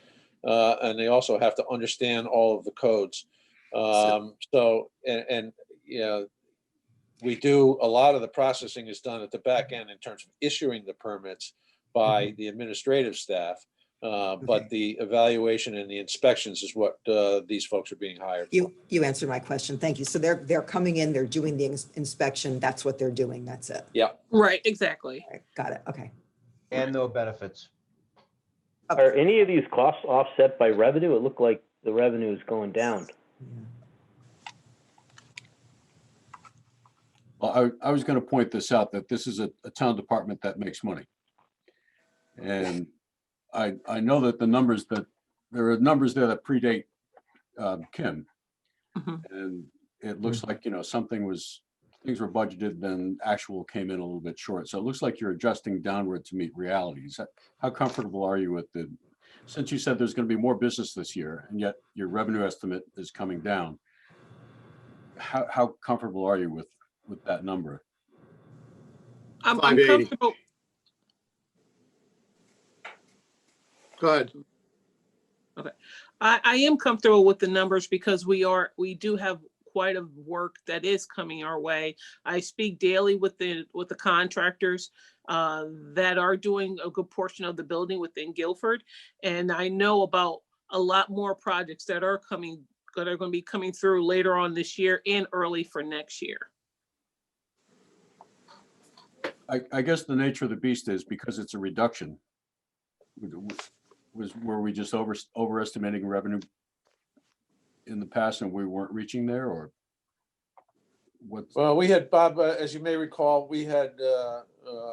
and they also have to understand all of the codes. We do a lot of the processing is done at the back end in terms of issuing the permits by the administrative staff. But the evaluation and the inspections is what these folks are being hired for. You answered my question. Thank you. So they're coming in, they're doing the inspection. That's what they're doing. That's it. Yeah. Right, exactly. Right, got it. Okay. And no benefits. Are any of these costs offset by revenue? It looked like the revenue is going down. Well, I was going to point this out, that this is a town department that makes money. And I know that there are numbers there that predate Kim. And it looks like, things were budgeted, then actual came in a little bit short. So it looks like you're adjusting downward to meet realities. How comfortable are you with since you said there's going to be more business this year and yet your revenue estimate is coming down, how comfortable are you with that number? I'm 580. comfortable. Go ahead. Okay. I am comfortable with the numbers because we do have quite a work that is coming our way. I speak daily with the contractors that are doing a good portion of the building within Guilford. And I know about a lot more projects that are going to be coming through later on this year and early for next year. I guess the nature of the beast is because it's a reduction. Were we just overestimating revenue in the past and we weren't reaching there, or what? Well, we had, Bob, as you may recall, we had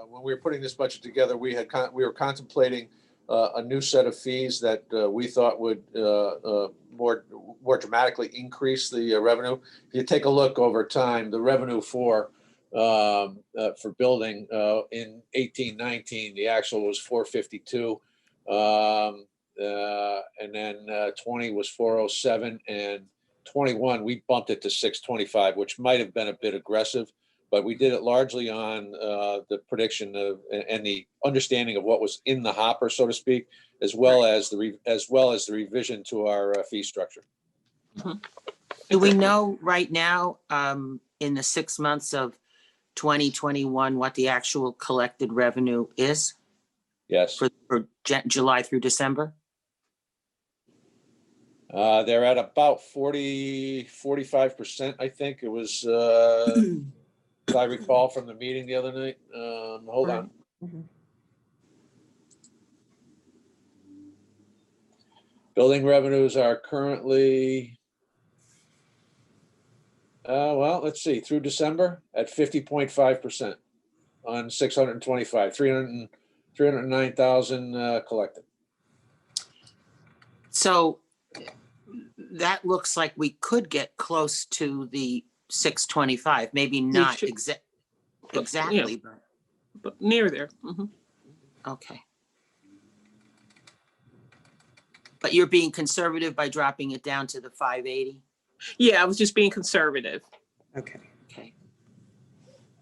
when we were putting this budget together, we were contemplating a new set of fees that we thought would more dramatically increase the revenue. If you take a look over time, the revenue for building in 18-19, the actual was 452. And then 20 was 407, and 21 we bumped it to 625, which might have been a bit aggressive, but we did it largely on the prediction of and the understanding of what was in the hopper, so to speak, as well as the revision to our fee structure. Do we know right now, in the 6 months of 2021, what the actual collected revenue is? Yes. For July through December? They're at about 45%, I think. It was, if I recall from the meeting the other night. Hold on. Building revenues are currently, well, let's see, through December at 50.5% on 625, 309,000 collected. So that looks like we could get close to the 625, maybe not should- exactly, but near there. Mhm. okay. But you're being conservative by dropping it down to the 580? Yeah, I was just being conservative. Okay. Okay.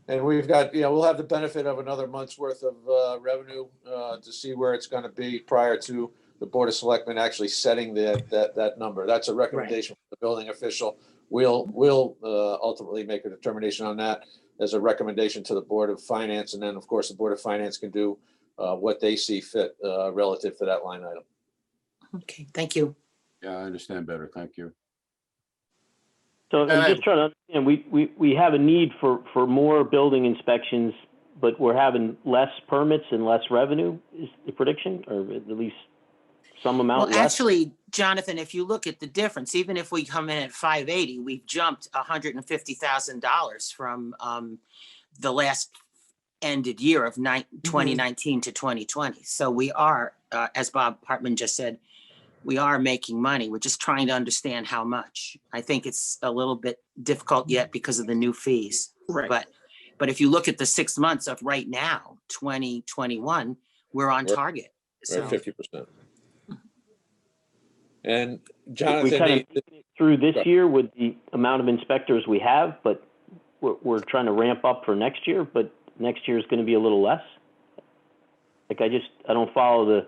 And we've got, we'll have the benefit of another month's worth of revenue to see where it's going to be prior to the Board of Selectmen actually setting that number. That's a recommendation from the building official. We'll ultimately make a determination on that as a recommendation to the Board of Finance. And then, of course, the Board of Finance can do what they see fit relative to that line item. Okay, thank you. Yeah, I understand better. Thank you. So I'm just trying to understand, we have a need for more building inspections, but we're having less permits and less revenue, is the prediction, or at least some amount Well, less? actually, Jonathan, if you look at the difference, even if we come in at 580, we've jumped $150,000 from the last ended year of 2019 to 2020. So we are, as Bob Hartman just said, we are making money. We're just trying to understand how much. I think it's a little bit difficult yet because of the new fees. Right. But if you look at the 6 months of right now, 2021, we're on target. We're at 50%. And We Jonathan, kind of making it through this year with the amount of inspectors we have, but we're trying to ramp up for next year, but next year is going to be a little less. Like I don't follow the.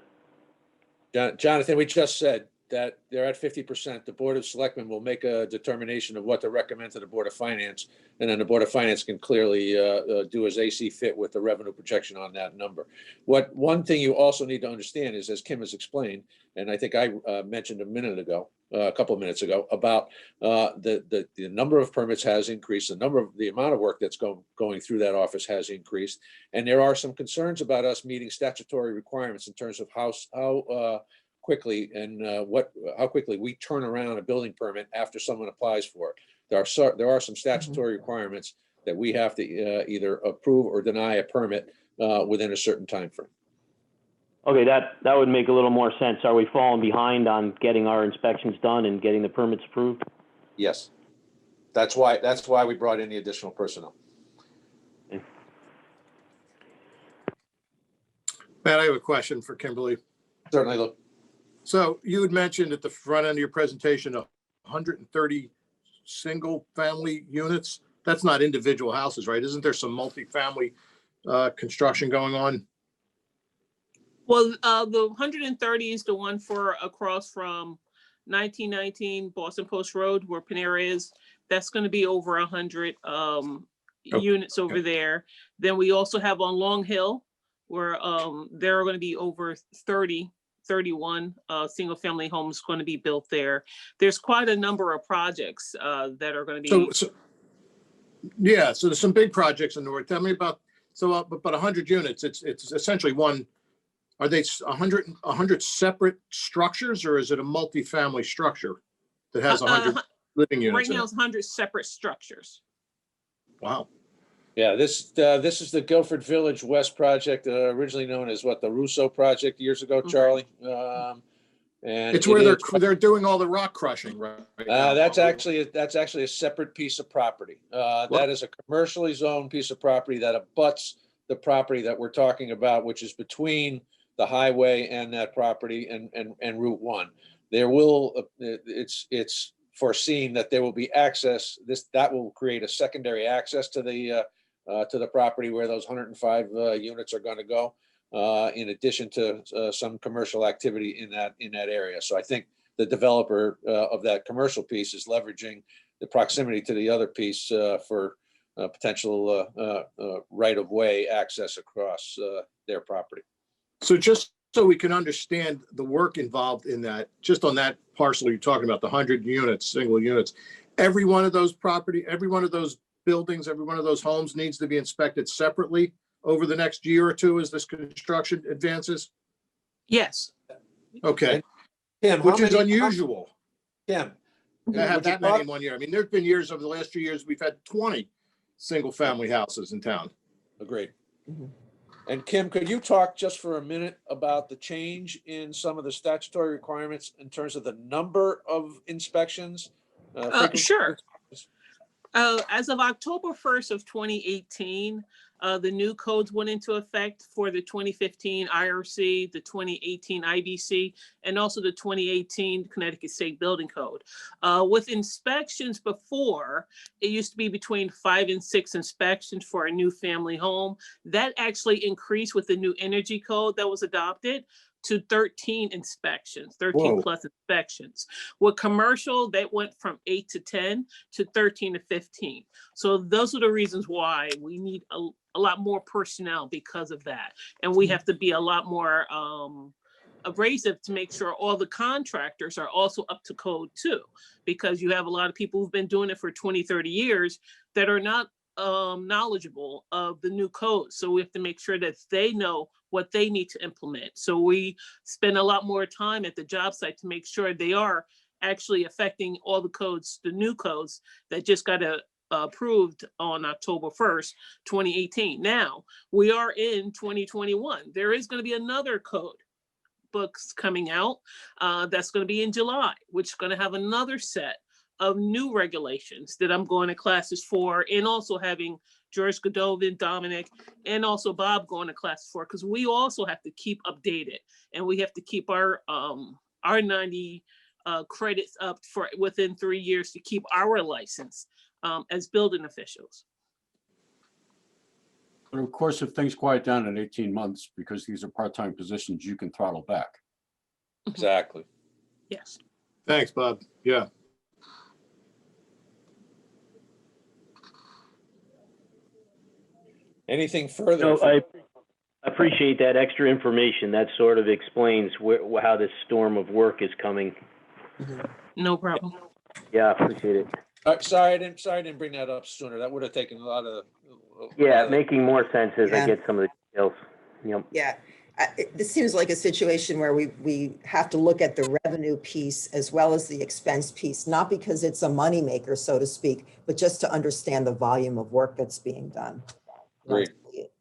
Jonathan, we just said that they're at 50%. The Board of Selectmen will make a determination of what to recommend to the Board of Finance. And then the Board of Finance can clearly do as they see fit with the revenue projection on that number. One thing you also need to understand is, as Kim has explained, and I think I mentioned a couple of minutes ago, about the number of permits has increased, the amount of work that's going through that office has increased. And there are some concerns about us meeting statutory requirements in terms of how quickly and how quickly we turn around a building permit after someone applies for it. There are some statutory requirements that we have to either approve or deny a permit within a certain time frame. Okay, that would make a little more sense. Are we falling behind on getting our inspections done and getting the permits approved? Yes. That's why we brought in the additional personnel. Matt, I have a question for Kimberly. Certainly, look. So you had mentioned at the front end of your presentation, 130 single family units. That's not individual houses, right? Isn't there some multifamily construction going on? Well, the 130 is the one for across from 1919 Boston Post Road where Panera is. That's going to be over 100 units over there. Then we also have on Long Hill where there are going to be over 31 single family homes going to be built there. There's quite a number of projects that are going to be. So there's some big projects in the work. Tell me about, but 100 units, it's essentially one. Are they 100 separate structures, or is it a multifamily structure that has 100 living units? Right now it's 100 separate structures. Wow. Yeah, this is the Guilford Village West project, originally known as the Russo project years ago, Charlie. And it's where they're doing all the rock crushing, right? That's actually a separate piece of property. That is a commercially zoned piece of property that abuts the property that we're talking about, which is between the highway and that property and Route 1. It's foreseen that there will be access. That will create a secondary access to the property where those 105 units are going to go, in addition to some commercial activity in that area. So I think the developer of that commercial piece is leveraging the proximity to the other piece for potential right-of-way access across their property. So just so we can understand the work involved in that, just on that parcel you're talking about, the 100 units, single units, every one of those buildings, every one of those homes needs to be inspected separately over the next year or two as this construction advances? Yes. Okay. Kim, which is unusual Kim, to have would you that many talk- in 1 year. I mean, there's been years over the last few years, we've had 20 single-family houses in town. Agreed. Mhm. And Kim, could you talk just for a minute about the change in some of the statutory requirements in terms of the number of inspections? Frequency of Sure. inspections? As of October 1st of 2018, the new codes went into effect for the 2015 IRC, the 2018 IBC, and also the 2018 Connecticut State Building Code. With inspections before, it used to be between 5 and 6 inspections for a new family home. That actually increased with the new energy code that was adopted to 13 inspections, 13 Whoa. plus inspections. With commercial, that went from 8 to 10 to 13 to 15. So those are the reasons why we need a lot more personnel because of that. And we have to be a lot more abrasive to make sure all the contractors are also up to code too, because you have a lot of people who've been doing it for 20, 30 years that are not knowledgeable of the new code. So we have to make sure that they know what they need to implement. So we spend a lot more time at the job site to make sure they are actually affecting all the codes, the new codes that just got approved on October 1st, 2018. Now, we are in 2021. There is going to be another code books coming out that's going to be in July, which is going to have another set of new regulations that I'm going to classes for, and also having George Godovin, Dominic, and also Bob going to classes for, because we also have to keep updated, and we have to keep our 90 credits up for within 3 years to keep our license as building officials. But of course, if things quiet down in 18 months, because these are part-time positions, you can throttle back. Exactly. Yes. Thanks, Bob. Yeah. Anything further? No, I appreciate that extra information. That sort of explains how this storm of work is coming. No problem. Yeah, appreciate it. Sorry, I didn't bring that up sooner. That would have taken a lot of. Yeah, making more sense as I Yeah. get some of the details. Yep. Yeah, this seems like a situation where we have to look at the revenue piece as well as the expense piece, not because it's a moneymaker, so to speak, but just to understand the volume of work that's being done. Great.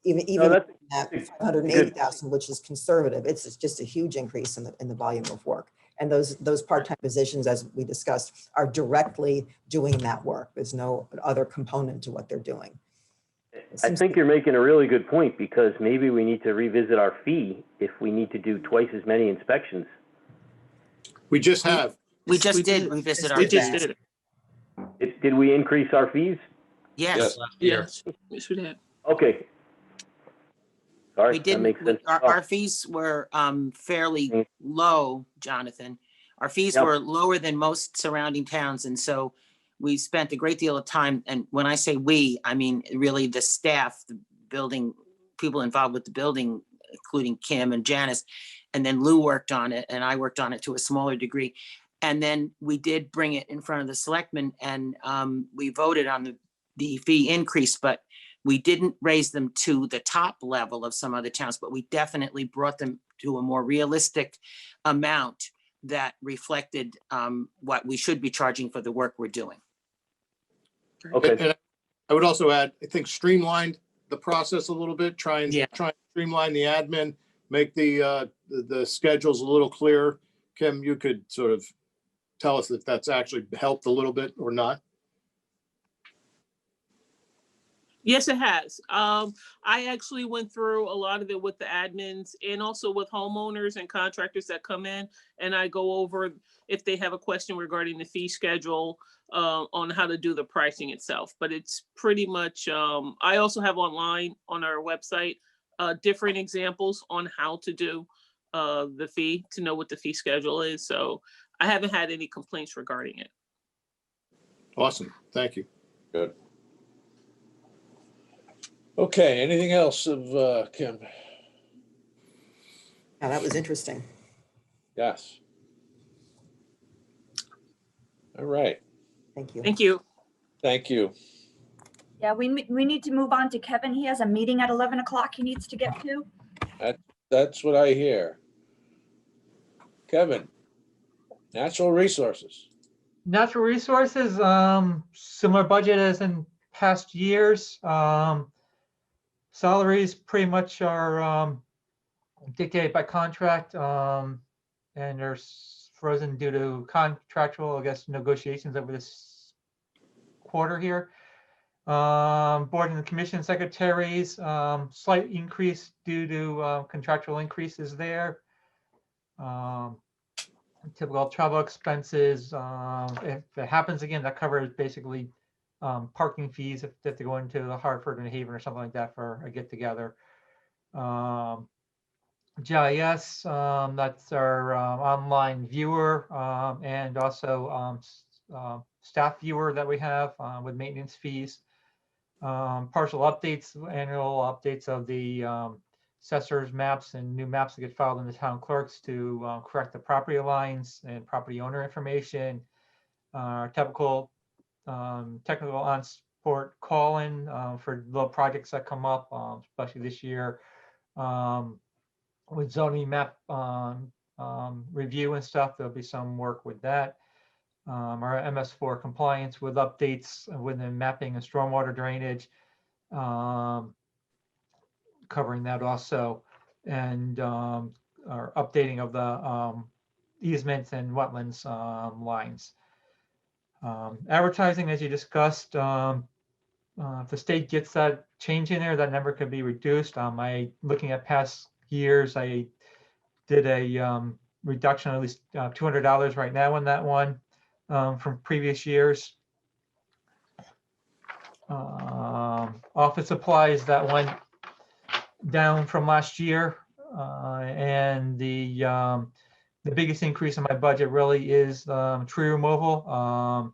Even that's at 580,000, which is conservative, it's just a huge increase in the volume of work. And those part-time positions, as we discussed, are directly doing that work. There's no other component to what they're doing. I think you're making a really good point, because maybe we need to revisit our fee if we need to do twice as many inspections. We just have. We just did revisit our. We just fees. did it. Did we increase our fees? Yes. Yes. Yes, we did. Okay. Sorry, We that didn't, makes sense. our fees were fairly low, Jonathan. Our fees Yep. were lower than most surrounding towns, and so we spent a great deal of time, and when I say we, I mean really the staff, the building, people involved with the building, including Kim and Janice, and then Lou worked on it, and I worked on it to a smaller degree. And then we did bring it in front of the selectmen, and we voted on the fee increase, but we didn't raise them to the top level of some other towns, but we definitely brought them to a more realistic amount that reflected what we should be charging for the work we're doing. Okay. And I would also add, I think streamlined the process a little bit, try and streamline the admin, make the schedules a little clearer. Kim, you could sort of tell us if that's actually helped a little bit or not. Yes, it has. I actually went through a lot of it with the admins and also with homeowners and contractors that come in, and I go over if they have a question regarding the fee schedule on how to do the pricing itself. But it's pretty much, I also have online on our website different examples on how to do the fee, to know what the fee schedule is. So I haven't had any complaints regarding it. Awesome. Thank you. Good. Okay, anything else of Kim? Yeah, that was interesting. Yes. All right. Thank you. Thank you. Thank you. Yeah, we need to move on to Kevin. He has a meeting at 11 o'clock he needs to get to. That's what I hear. Kevin, Natural resources. Natural resources, similar budget as in past years. Salaries pretty much are dictated by contract, and they're frozen due to contractual, I guess, negotiations over this quarter here. Board and commission secretaries, slight increase due to contractual increases there. Typical travel expenses, if it happens again, that covers basically parking fees if they go into the Hartford and Haven or something like that for a get together. GIS, that's our online viewer, and also staff viewer that we have with maintenance fees. Partial updates, annual updates of the assessors maps and new maps that get filed in the town clerks to correct the property lines and property owner information. Typical technical on-sport call-in for little projects that come up, especially this year. With zoning map review and stuff, there'll be some work with that. Our MS4 compliance with updates within mapping and stormwater drainage, covering that also, and our updating of the easements and wetlands lines. Advertising, as you discussed, if the state gets that change in there, that number could be reduced. Looking at past years, I did a reduction of at least $200 right now in that one from previous years. Office supplies, that went down from last year, and the biggest increase in my budget really is tree removal.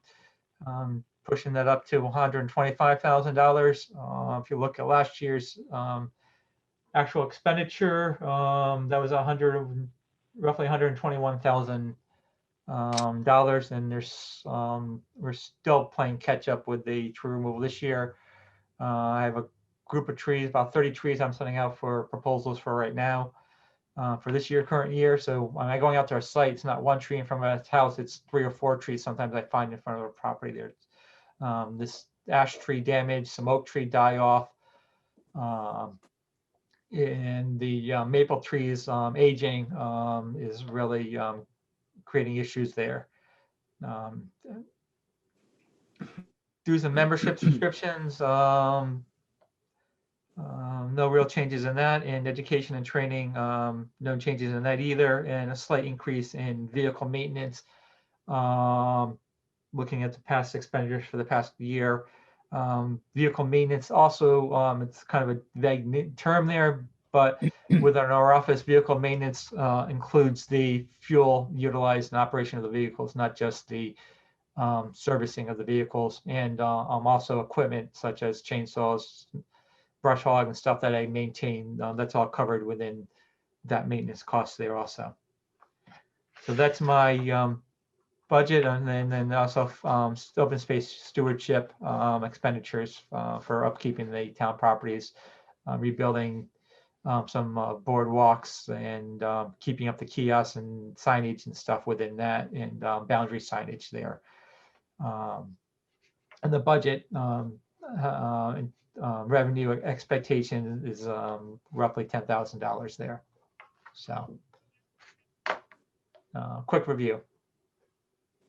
Pushing that up to $125,000. If you look at last year's actual expenditure, that was roughly $121,000, and there's we're still playing catch up with the tree removal this year. I have a group of trees, about 30 trees I'm sending out for proposals for right now for this year, current year. So when I'm going out to our site, it's not one tree in front of a house, it's 3 or 4 trees sometimes I find in front of a property there. This ash tree damage, some oak tree die off, and the maple trees aging is really creating issues there. Dues and membership subscriptions, no real changes in that. And education and training, no changes in that either. And a slight increase in vehicle maintenance. Looking at the past expenditures for the past year. Vehicle maintenance also, it's kind of a vague term there, but within our office, vehicle maintenance includes the fuel utilized in operation of the vehicles, not just the servicing of the vehicles, and also equipment such as chainsaws, brush hog, and stuff that I maintain. That's all covered within that maintenance cost there also. So that's my budget, and then also open space stewardship expenditures for upkeeping the town properties, rebuilding some boardwalks, and keeping up the kiosks and signage and stuff within that, and boundary signage there. And the budget revenue expectation is roughly $10,000 there. So quick review.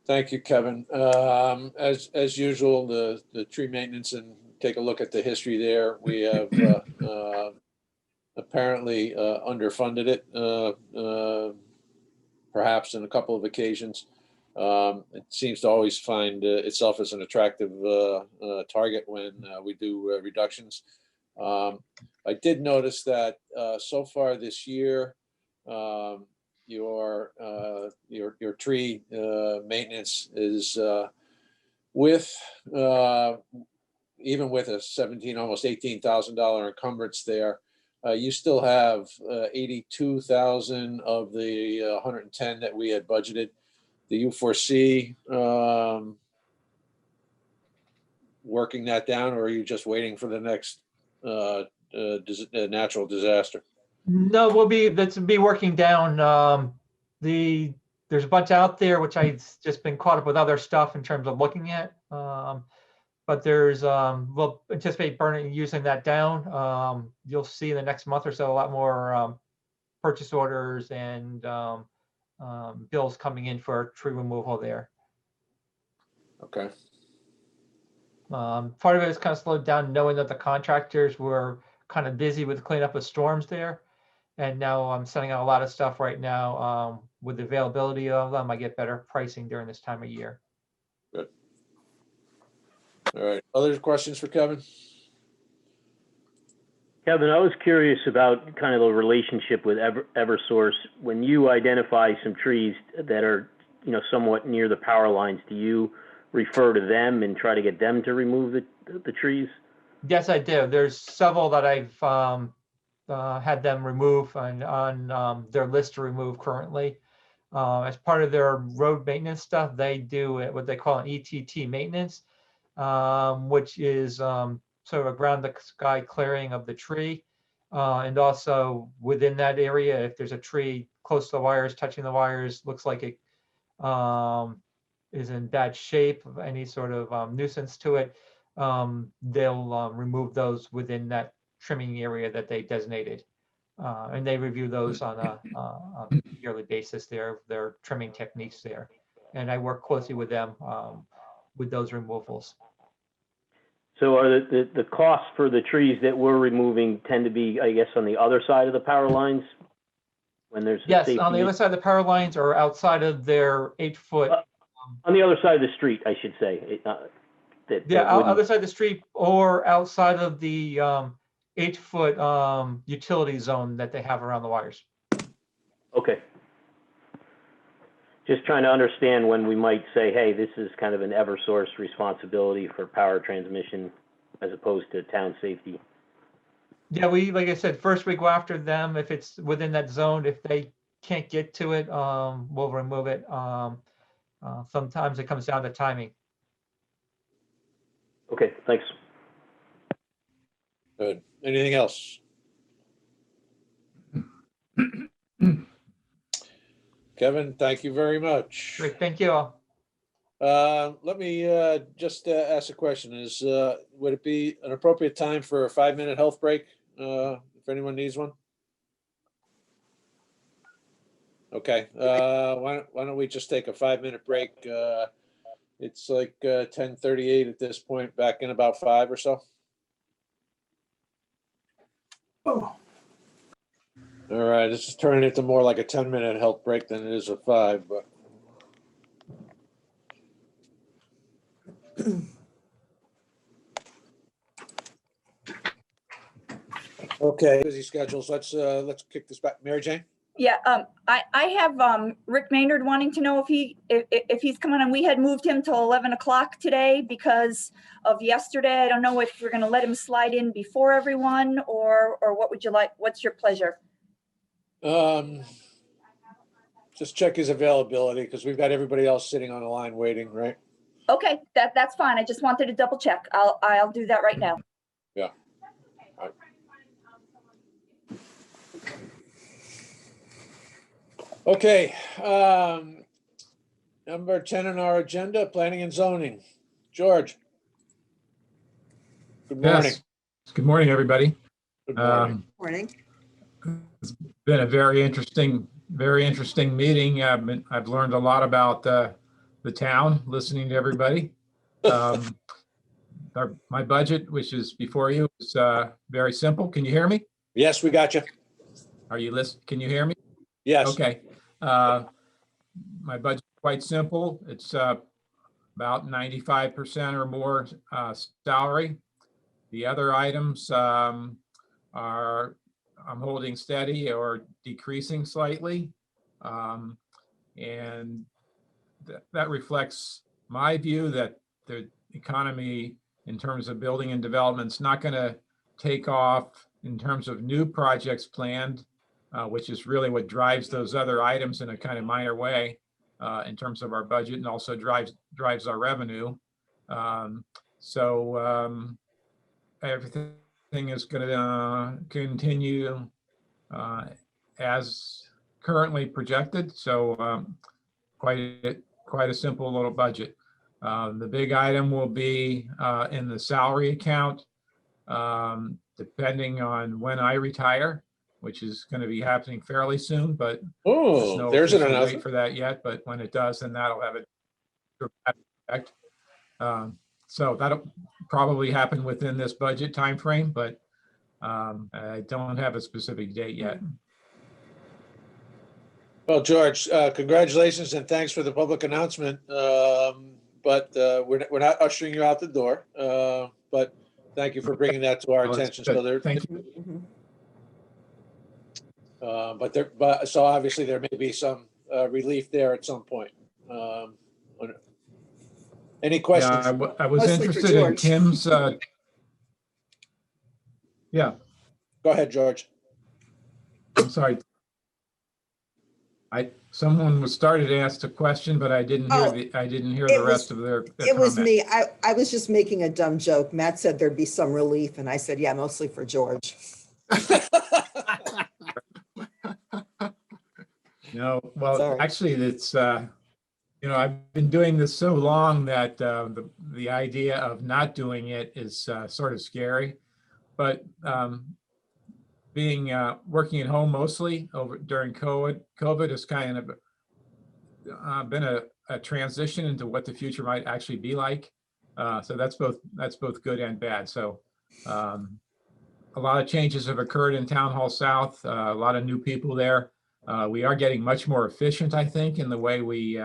Thank you, Kevin. As usual, the tree maintenance, and take a look at the history there. We have apparently underfunded it, perhaps in a couple of occasions. It seems to always find itself as an attractive target when we do reductions. I did notice that so far this year, your tree maintenance is with even with a almost $18,000 encumbrance there, you still have 82,000 of the 110 that we had budgeted. Do you foresee working that down, or are you just waiting for the next natural disaster? No, let's be working down. The there's a bunch out there, which I've just been caught up with other stuff in terms of looking at. But there's, we'll anticipate burning, using that down. You'll see in the next month or so, a lot more purchase orders and bills coming in for tree removal there. Okay. Part of it is kind of slowed down knowing that the contractors were kind of busy with cleanup of storms there. And now I'm sending out a lot of stuff right now. With the availability of them, I get better pricing during this time of year. Good. All right. Other questions for Kevin? Kevin, I was curious about kind of the relationship with Eversource. When you identify some trees that are, somewhat near the power lines, do you refer to them and try to get them to remove the trees? Yes, I do. There's several that I've had them remove and on their list to remove currently. As part of their road maintenance stuff, they do what they call an ETT maintenance, which is sort of a ground the sky clearing of the tree. And also within that area, if there's a tree close to the wires, touching the wires, looks like it is in bad shape, of any sort of nuisance to it, they'll remove those within that trimming area that they designated. And they review those on a yearly basis, their trimming techniques there. And I work closely with them with those removals. So are the costs for the trees that we're removing tend to be, I guess, on the other side of the power lines? When there's yes, on the other side of the power lines or outside of their 8-foot. On the other side of the street, I should say. Other side of the street or outside of the 8-foot utility zone that they have around the wires. Okay. Just trying to understand when we might say, hey, this is kind of an Eversource responsibility for power transmission as opposed to town safety. Yeah, like I said, first we go after them if it's within that zone. If they can't get to it, we'll remove it. Sometimes it comes down to timing. Okay, thanks. Good. Anything else? Kevin, thank you very much. Great, thank you all. Let me just ask a question. Would it be an appropriate time for a 5-minute health break if anyone needs one? Okay. Why don't we just take a 5-minute break? It's like 10:38 at this point. Back in about 5 or so. Oh. All right. This is turning into more like a 10-minute health break than it is a 5, but. Okay, busy schedules. Let's kick this back. Mary Jane? Yeah, I have Rick Maynard wanting to know if he's coming on. We had moved him till 11 o'clock today because of yesterday. I don't know if we're gonna let him slide in before everyone or what would you like? What's your pleasure? Just check his availability because we've got everybody else sitting on the line waiting, right? Okay, that's fine. I just wanted to double check. I'll do that right now. Yeah. All right. Okay, number 10 on our agenda, planning and zoning. George. Good morning. Yes. Good morning, everybody. Good morning. Morning. It's been a very interesting meeting. I've learned a lot about the town, listening to everybody. My budget, which is before you, is very simple. Can you hear me? Yes, we got you. Are you listening? Can you hear me? Yes. Okay. My budget is quite simple. It's about 95% or more salary. The other items are I'm holding steady or decreasing slightly. And that reflects my view that the economy in terms of building and development is not going to take off in terms of new projects planned, which is really what drives those other items in a kind of minor way in terms of our budget, and also drives our revenue. Everything is going to continue as currently projected. So quite a simple little budget. The big item will be in the salary account, depending on when I retire, which is going to be happening fairly soon, but there's Oh, no there's an official date announcement. for that yet. But when it does, then that'll have a dramatic effect. So that'll probably happen within this budget timeframe, but I don't have a specific date yet. Well, George, congratulations and thanks for the public announcement. But we're not ushering you out the door. But thank you for bringing that to our Well, that's attention. good. So there, Thank you. but so obviously there may be some relief there at some point. Any questions? Yeah, I was Mostly for interested in George. Kim's. Yeah, Go ahead, George. I'm sorry. Someone was started to ask a question, but I didn't hear Oh, the rest of their It was comment. me. I was just making a dumb joke. Matt said there'd be some relief, and I said, yeah, mostly for George. No, well, Sorry. actually, it's I've been doing this so long that the idea of not doing it is sort of scary. But being working at home mostly during COVID has kind of been a transition into what the future might actually be like. So that's both good and bad. So a lot of changes have occurred in Town Hall South. A lot of new people there. We are getting much more efficient, I think, in the way we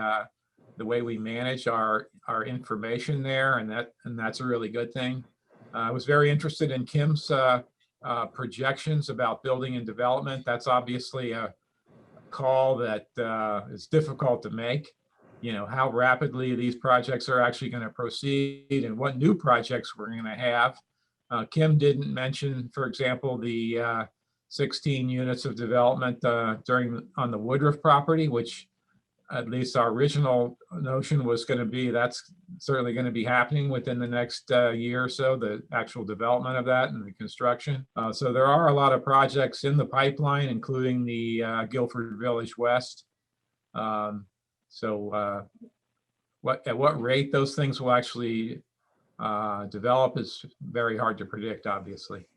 manage our information there, and that's a really good thing. I was very interested in Kim's projections about building and development. That's obviously a call that is difficult to make. How rapidly these projects are actually going to proceed and what new projects we're going to have. Kim didn't mention, for example, the 16 units of development on the Woodruff property, which at least our original notion was going to be, that's certainly going to be happening within the next year or so, the actual development of that and the construction. So there are a lot of projects in the pipeline, including the Guilford Village West. At what rate those things will actually develop is very hard to predict, obviously.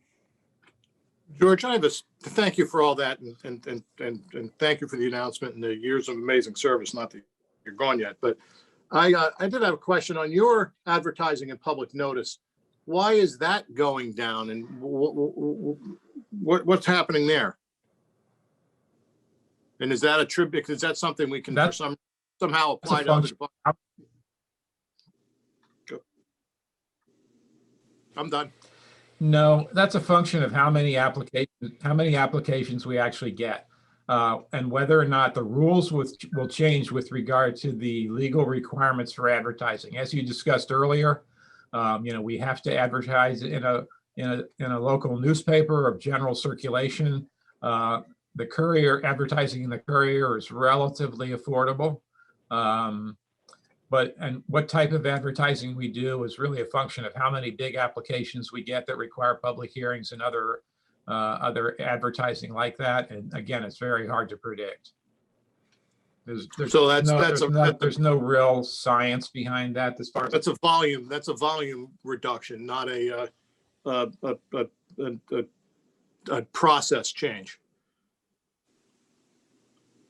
George, thank you for all that, and thank you for the announcement and the years of amazing service. Not that you're gone yet, but I did have a question on your advertising and public notice. Why is that going down, and what's happening there? And is that a tribute? Is that something we can somehow apply to other departments? I'm done. No, that's a function of how many applications we actually get, and whether or not the rules will change with regard to the legal requirements for advertising. As you discussed earlier, we have to advertise in a local newspaper of general circulation. The Courier, advertising in the Courier is relatively affordable. And what type of advertising we do is really a function of how many big applications we get that require public hearings and other advertising like that. And again, it's very hard to predict. There's no real science behind that. As far as that's a volume reduction, not a process change.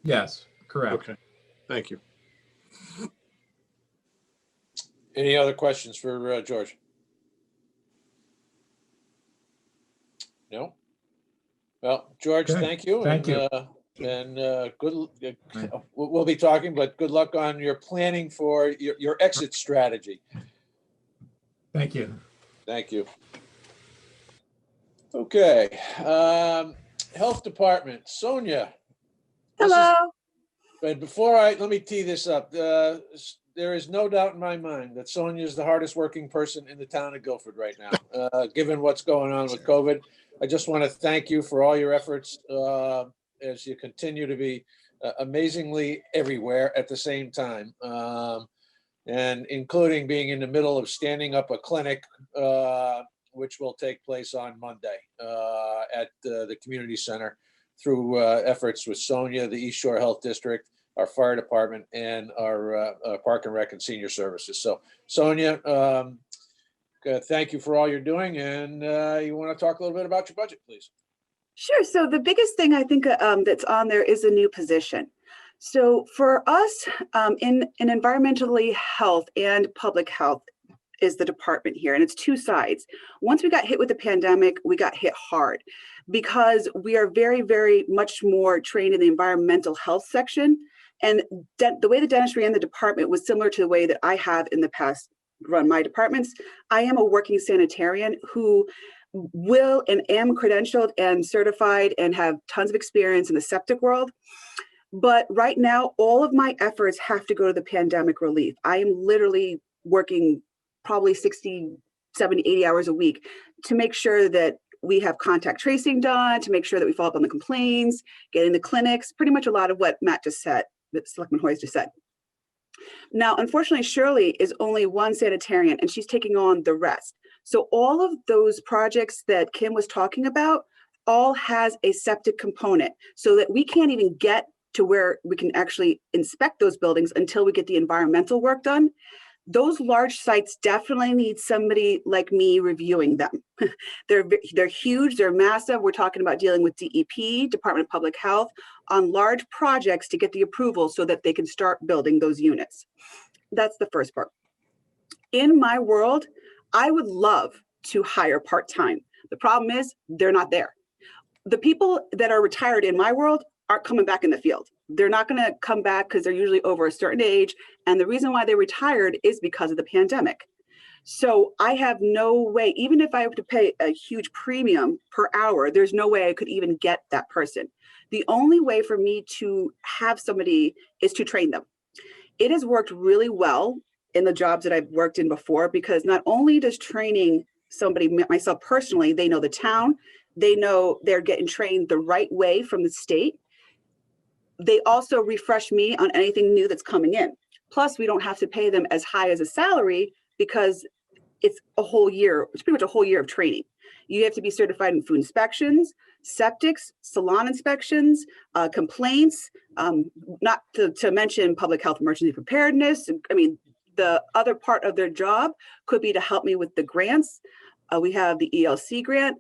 Yes, correct. Okay, thank you. Any other questions for George? No? Well, George, Okay. thank you. Thank you. We'll be talking, but good luck on your planning for your exit strategy. Thank you. Thank you. Okay. Health Department, Sonia. Hello. But let me tee this up. There is no doubt in my mind that Sonia is the hardest working person in the town of Guilford right now, given what's going on with COVID. I just want to thank you for all your efforts as you continue to be amazingly everywhere at the same time, and including being in the middle of standing up a clinic, which will take place on Monday at the community center through efforts with Sonia, the East Shore Health District, our fire department, and our park and rec and senior services. So Sonia, thank you for all you're doing. And you want to talk a little bit about your budget, please? Sure. So the biggest thing I think that's on there is a new position. So for us in environmentally health and public health is the department here, and it's two sides. Once we got hit with the pandemic, we got hit hard because we are very, very much more trained in the environmental health section. And the way the dentist ran the department was similar to the way that I have in the past run my departments. I am a working sanitarian who will and am credentialed and certified and have tons of experience in the septic world. But right now, all of my efforts have to go to the pandemic relief. I am literally working probably 60, 70, 80 hours a week to make sure that we have contact tracing done, to make sure that we follow up on the complaints, getting the clinics, pretty much a lot of what Matt just said, that Selectman Hoyes just said. Now, unfortunately, Shirley is only one sanitarian and she's taking on the rest. So all of those projects that Kim was talking about all has a septic component so that we can't even get to where we can actually inspect those buildings until we get the environmental work done. Those large sites definitely need somebody like me reviewing them. They're huge, they're massive. We're talking about dealing with DEP, Department of Public Health, on large projects to get the approval so that they can start building those units. That's the first part. In my world, I would love to hire part-time. The problem is they're not there. The people that are retired in my world aren't coming back in the field. They're not going to come back because they're usually over a certain age. And the reason why they retired is because of the pandemic. So I have no way, even if I have to pay a huge premium per hour, there's no way I could even get that person. The only way for me to have somebody is to train them. It has worked really well in the jobs that I've worked in before, because not only does training somebody, myself personally, they know the town, they know they're getting trained the right way from the state. They also refresh me on anything new that's coming in. Plus, we don't have to pay them as high as a salary because it's a whole year, it's pretty much a whole year of training. You have to be certified in food inspections, septics, salon inspections, complaints, not to mention public health emergency preparedness. I mean, the other part of their job could be to help me with the grants. We have the ELC grant.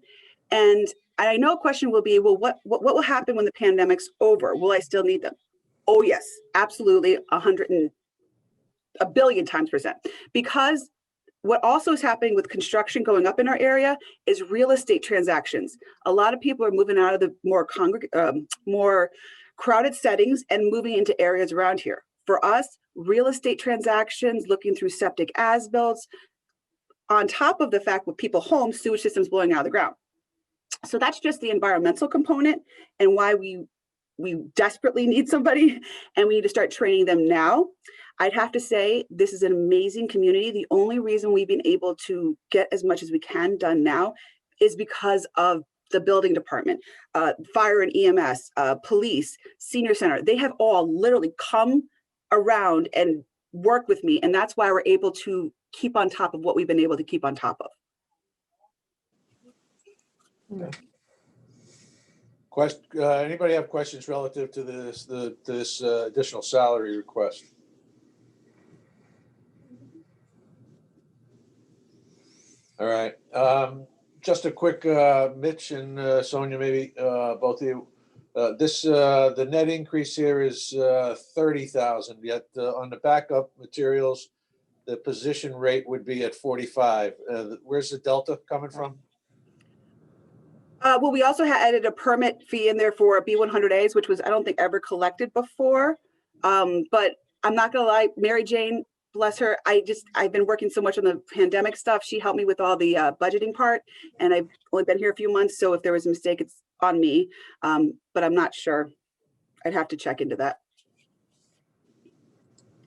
And I know a question will be, well, what will happen when the pandemic's over? Will I still need them? Oh, yes, absolutely, 100 billion times percent. Because what also is happening with construction going up in our area is real estate transactions. A lot of people are moving out of the more crowded settings and moving into areas around here. For us, real estate transactions, looking through septic as-builts, on top of the fact with people homes, sewage systems blowing out of the ground. So that's just the environmental component and why we desperately need somebody and we need to start training them now. I'd have to say this is an amazing community. The only reason we've been able to get as much as we can done now is because of the building department, fire and EMS, police, senior center. They have all literally come around and work with me. And that's why we're able to keep on top of what we've been able to keep on top of. Anybody have questions relative to this additional salary request? All right. Just a quick, Mitch and Sonia, maybe both of you. The net increase here is 30,000. Yet on the backup materials, the position rate would be at 45. Where's the delta coming from? Well, we also added a permit fee in there for B100As, which was, I don't think, ever collected before. But I'm not gonna lie, Mary Jane, bless her, I've been working so much on the pandemic stuff. She helped me with all the budgeting part, and I've only been here a few months. So if there was a mistake, it's on me, but I'm not sure. I'd have to check into that.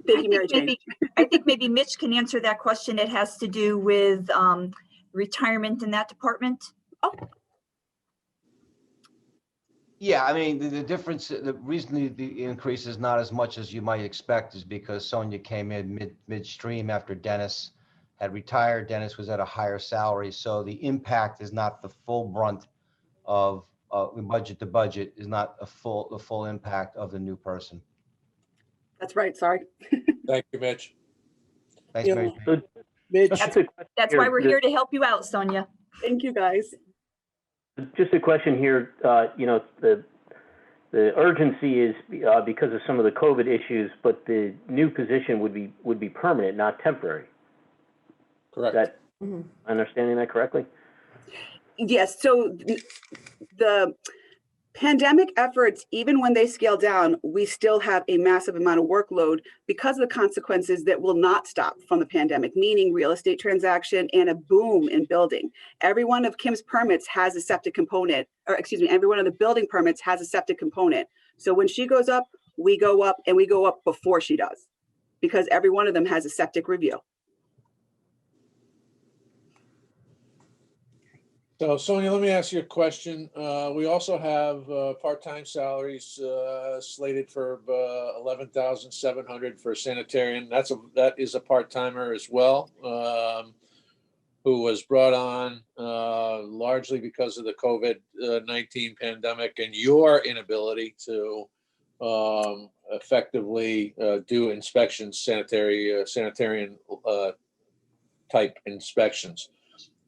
Thank you, Mary Jane. I think maybe Mitch can answer that question. It has to do with retirement in that department. Oh. Yeah, I mean, the difference, the reason the increase is not as much as you might expect is because Sonia came in midstream after Dennis had retired. Dennis was at a higher salary, so the impact is not the full brunt of budget to budget is not the full impact of the new person. That's right, sorry. Thank you, Mitch. Thanks, Yeah. Mary. So Mitch, just a question That's here. why we're here to help you out, Sonia. thank you, guys. Just a question here, you know, the urgency is because of some of the COVID issues, but the new position would be permanent, not temporary. Correct. Is that, understanding that correctly? Yes, so the pandemic efforts, even when they scale down, we still have a massive amount of workload because of the consequences that will not stop from the pandemic, meaning real estate transaction and a boom in building. Every one of Kim's permits has a septic component, or excuse me, every one of the building permits has a septic component. So when she goes up, we go up, and we go up before she does, because every one of them has a septic review. So Sonia, let me ask you a question. We also have part-time salaries slated for 11,700 for sanitarian. That is a part-timer as well, who was brought on largely because of the COVID-19 pandemic and your inability to effectively do inspections, sanitarian type inspections.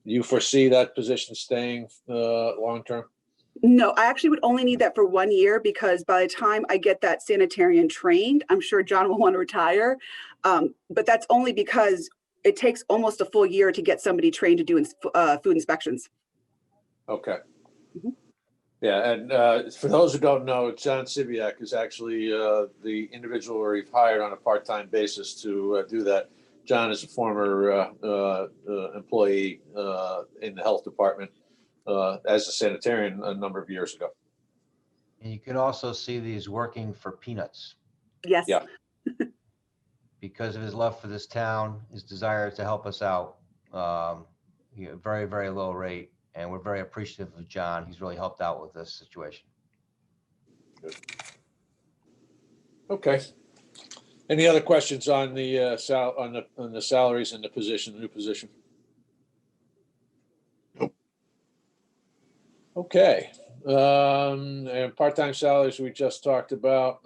Do you foresee that position staying long-term? No, I actually would only need that for 1 year, because by the time I get that sanitarian trained, I'm sure John will want to retire. But that's only because it takes almost a full year to get somebody trained to do food inspections. Okay. Yeah, and for those who don't know, John Sibiak is actually the individual we've hired on a part-time basis to do that. John is a former employee in the health department as a sanitarian a number of years ago. And you can also see that he's working for peanuts. Yes. Yeah. Because of his love for this town, his desire to help us out. Very, very low rate. And we're very appreciative of John. He's really helped out with this situation. Good. Okay. Any other questions on the on the salaries and the position, the new position? Nope. Okay. And part-time salaries we just talked about.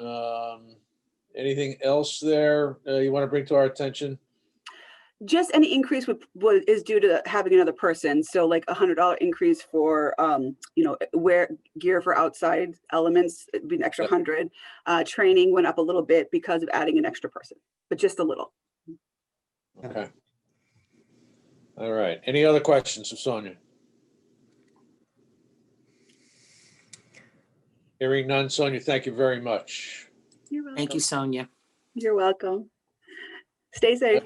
Anything else there you want to bring to our attention? Just any increase is due to having another person. So like $100 increase for, wear gear for outside elements, it'd be an extra 100. Training went up a little bit because of adding an extra person, but just a little. Okay. All right. Any other questions of Sonia? Hearing none, Sonia, thank you very much. You're welcome. Thank you, Sonia. You're welcome. Stay safe.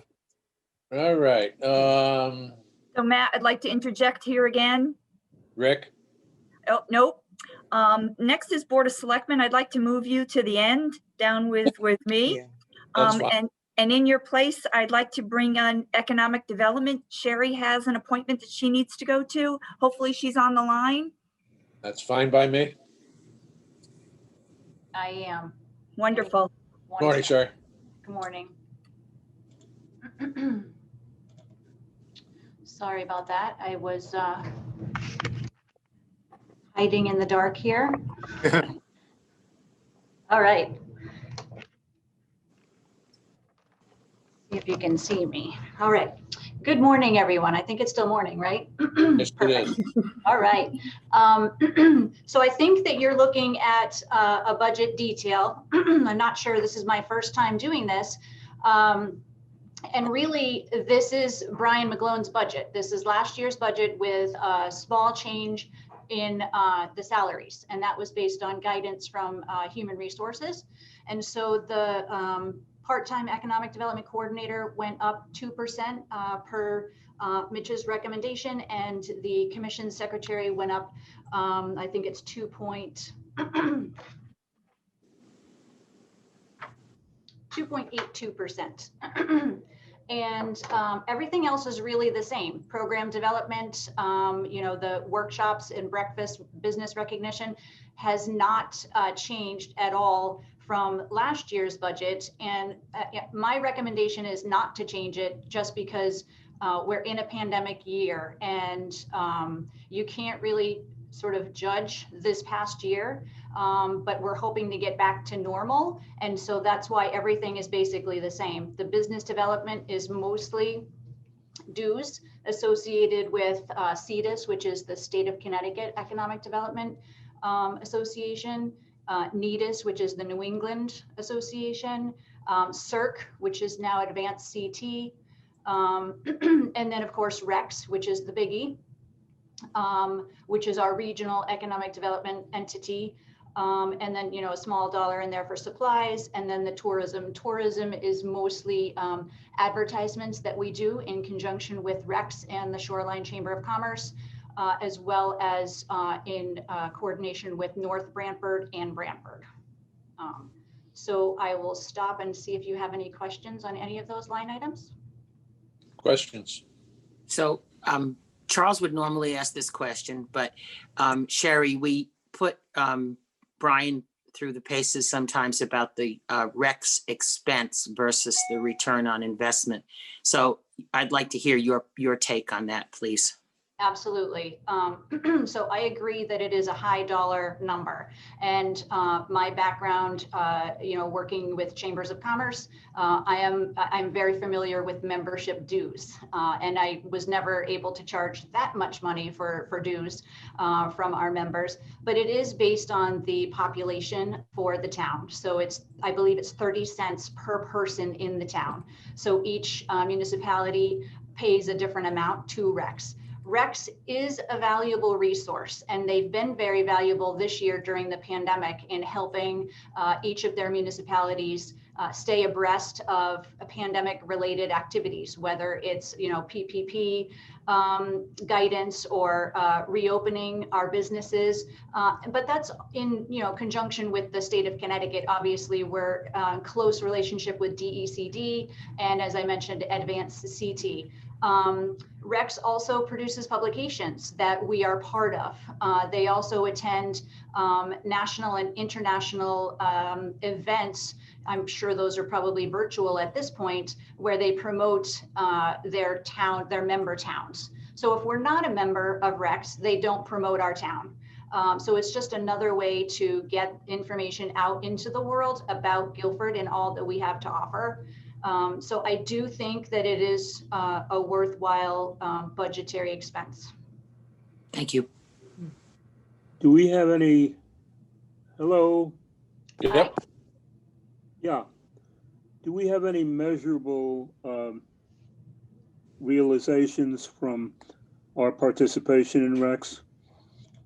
All right. So Matt, I'd like to interject here again. Rick? Oh, nope. Next is Board of Selectmen. I'd like to move you to the end, down with me. That's fine. And in your place, I'd like to bring on Economic Development. Sherry has an appointment that she needs to go to. Hopefully she's on the line. That's fine by me. I am. Wonderful. Morning, Sherry. Good morning. Sorry about that. I was hiding in the dark here. All right. See if you can see me. All right. Good morning, everyone. I think it's still morning, right? Yes, it is. All right. So I think that you're looking at a budget detail. I'm not sure, this is my first time doing this. And really, this is Brian McGlone's budget. This is last year's budget with a small change in the salaries. And that was based on guidance from Human Resources. And so the part-time economic development coordinator went up 2% per Mitch's recommendation, and the commission secretary went up, I think it's 2.82%. And everything else is really the same. Program development, the workshops and breakfast, business recognition has not changed at all from last year's budget. And my recommendation is not to change it, just because we're in a pandemic year, and you can't really sort of judge this past year, but we're hoping to get back to normal. And so that's why everything is basically the same. The business development is mostly dues associated with CEDAS, which is the State of Connecticut Economic Development Association, NEDIS, which is the New England Association, CERC, which is now Advanced CT, and then of course REX, which is the biggie, which is our regional economic development entity. And then, you know, a small dollar in there for supplies, and then the tourism. Tourism is mostly advertisements that we do in conjunction with REX and the Shoreline Chamber of Commerce, as well as in coordination with North Brantford and Brantford. So I will stop and see if you have any questions on any of those line items. Questions? So Charles would normally ask this question, but Sherry, we put Brian through the paces sometimes about the REX expense versus the return on investment. So I'd like to hear your take on that, please. Absolutely. So I agree that it is a high dollar number, and my background, you know, working with chambers of commerce, I'm very familiar with membership dues, and I was never able to charge that much money for dues from our members. But it is based on the population for the town. So I believe it's 30 cents per person in the town. So each municipality pays a different amount to REX. REX is a valuable resource, and they've been very valuable this year during the pandemic in helping each of their municipalities stay abreast of pandemic-related activities, whether it's, you know, PPP guidance or reopening our businesses. But that's in, you know, conjunction with the state of Connecticut. Obviously, we're in close relationship with DECD, and as I mentioned, Advanced CT. REX also produces publications that we are part of. They also attend national and international events. I'm sure those are probably virtual at this point, where they promote their member towns. So if we're not a member of REX, they don't promote our town. So it's just another way to get information out into the world about Guilford and all that we have to offer. So I do think that it is a worthwhile budgetary expense. Thank you. Do we have any, hello? Yep. Yeah. Do we have any measurable realizations from our participation in REX?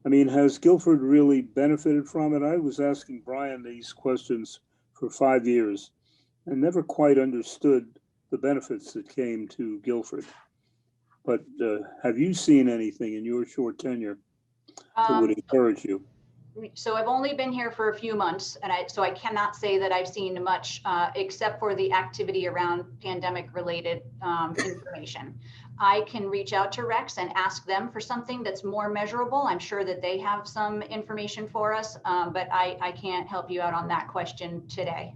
I mean, has Guilford really benefited from it? I was asking Brian these questions for 5 years and never quite understood the benefits that came to Guilford. But have you seen anything in your short tenure that would encourage you? So I've only been here for a few months, and so I cannot say that I've seen much except for the activity around pandemic-related information. I can reach out to REX and ask them for something that's more measurable. I'm sure that they have some information for us, but I can't help you out on that question today.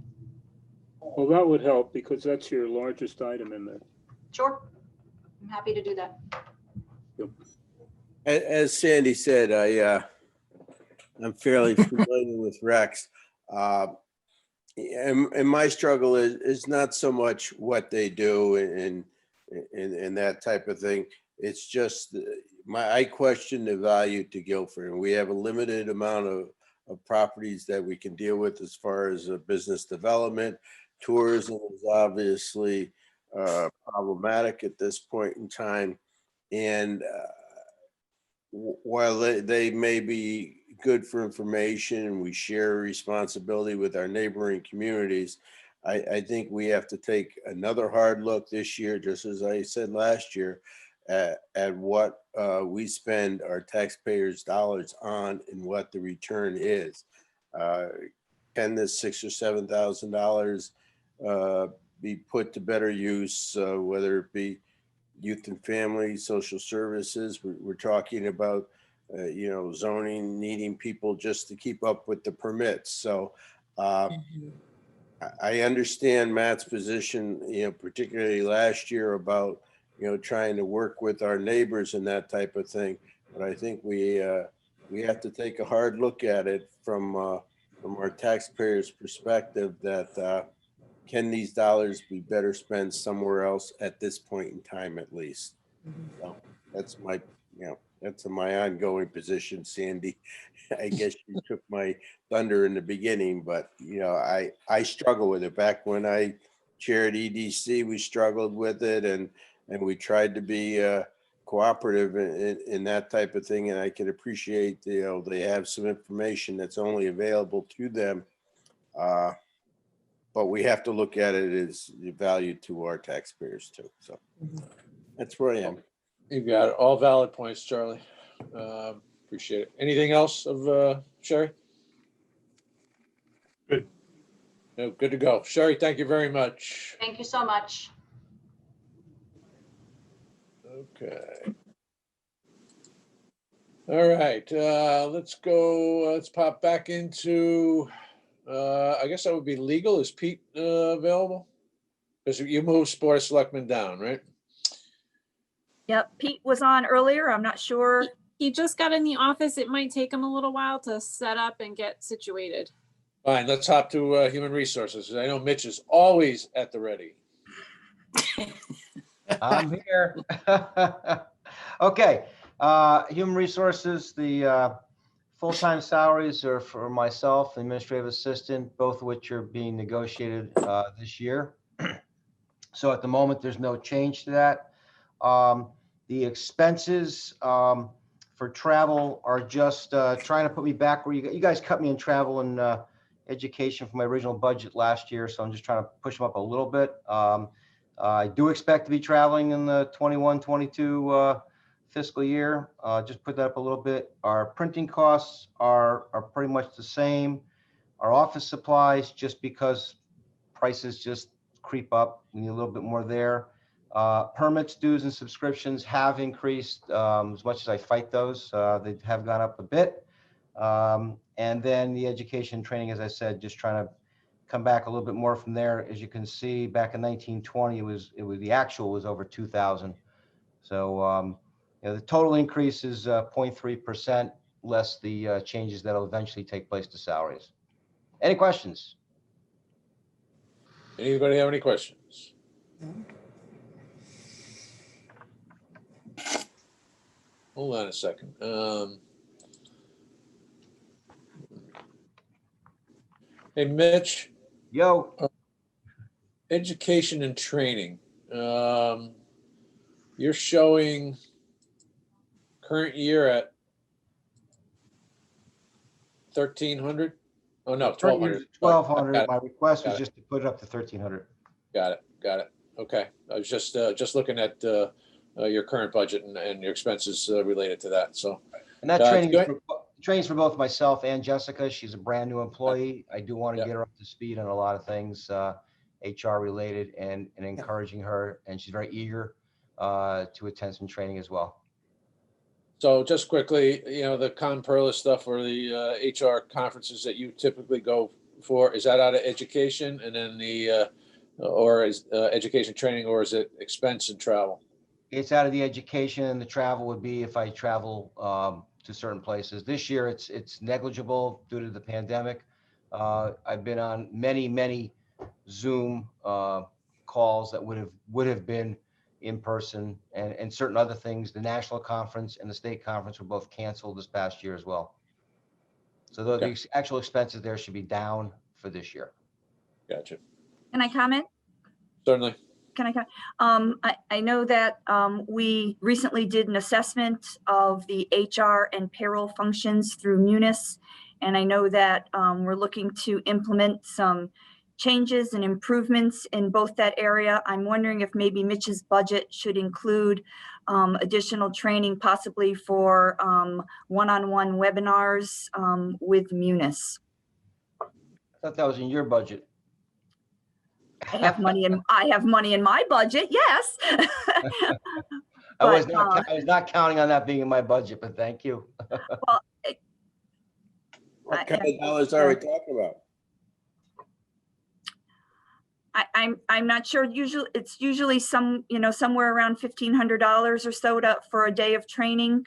Well, that would help because that's your largest item in there. Sure, I'm happy to do that. Yep. As Sandy said, I'm fairly familiar with REX. And my struggle is not so much what they do and that type of thing. It's just I question the value to Guilford, and we have a limited amount of properties that we can deal with as far as business development. Tourism is obviously problematic at this point in time. And while they may be good for information and we share responsibility with our neighboring communities, I think we have to take another hard look this year, just as I said last year, at what we spend our taxpayers' dollars on and what the return is. Can this $6,000 or $7,000 be put to better use, whether it be youth and family, social services? We're talking about, you know, zoning, needing people just to keep up with the permits. So I understand Matt's position, you know, particularly last year about, you know, trying to work with our neighbors and that type of thing. But I think we we have to take a hard look at it from our taxpayers' perspective that can these dollars be better spent somewhere else at this point in time, at least? So that's my, that's my ongoing position, Sandy. I guess you took my thunder in the beginning, but I struggle with it. Back when I chaired EDC, we struggled with it, and we tried to be cooperative in that type of thing. And I can appreciate, they have some information that's only available to them. But we have to look at it as value to our taxpayers too. So that's where I am. You got it. All valid points, Charlie. Appreciate it. Anything else of Sherry? Good. No, good to go. Sherry, thank you very much. Thank you so much. Okay. All right, let's go, let's pop back into, I guess that would be legal. Is Pete available? Because you moved Board of Selectmen down, right? Yep, Pete was on earlier. I'm not sure. He just got in the office. It might take him a little while to set up and get situated. Fine, let's hop to Human Resources. I know Mitch is always at the ready. I'm here. Okay, Human Resources, the full-time salaries are for myself, the administrative assistant, both of which are being negotiated this year. So at the moment, there's no change to that. The expenses for travel are just trying to put me back where you guys cut me in travel and education from my original budget last year, so I'm just trying to push them up a little bit. I do expect to be traveling in the 21-22 fiscal year. Just put that up a little bit. Our printing costs are pretty much the same. Our office supplies, just because prices just creep up, we need a little bit more there. Permits, dues, and subscriptions have increased as much as I fight those. They have gone up a bit. And then the education training, as I said, just trying to come back a little bit more from there. As you can see, back in 1920, it was the actual was over 2,000. So the total increase is 0.3% less the changes that will eventually take place to salaries. Any questions? Anybody have any questions? Hold on a second. Hey, Mitch. Yo. Education and training. You're showing current year at 1,300? Oh, no, 1,200. 1,200. My request was just to put it up to 1,300. Got it. Okay. I was just looking at your current budget and your expenses related to that. So, and that training's for both myself and Jessica. She's a brand new employee. I do want to get her up to speed on a lot of things, HR related, and encouraging her. And she's very eager to attend some training as well. So just quickly, the Con-Perla stuff or the HR conferences that you typically go for, is that out of education, and then the or is education training, or is it expense and travel? It's out of the education, and the travel would be if I travel to certain places. This year, it's negligible due to the pandemic. I've been on many Zoom calls that would have been in person, and certain other things. The national conference and the state conference were both canceled this past year as well. So the actual expenses there should be down for this year. Gotcha. Can I comment? Certainly. Can I comment? I know that we recently did an assessment of the HR and payroll functions through Munis, and I know that we're looking to implement some changes and improvements in both that area. I'm wondering if maybe Mitch's budget should include additional training, possibly for one-on-one webinars with Munis. I thought that was in your budget. I have money in my budget, yes. I was not counting on that being in my budget, but thank you. Well, what kind of dollars are we talking about? I'm not sure. It's usually somewhere around $1,500 or so for a day of training.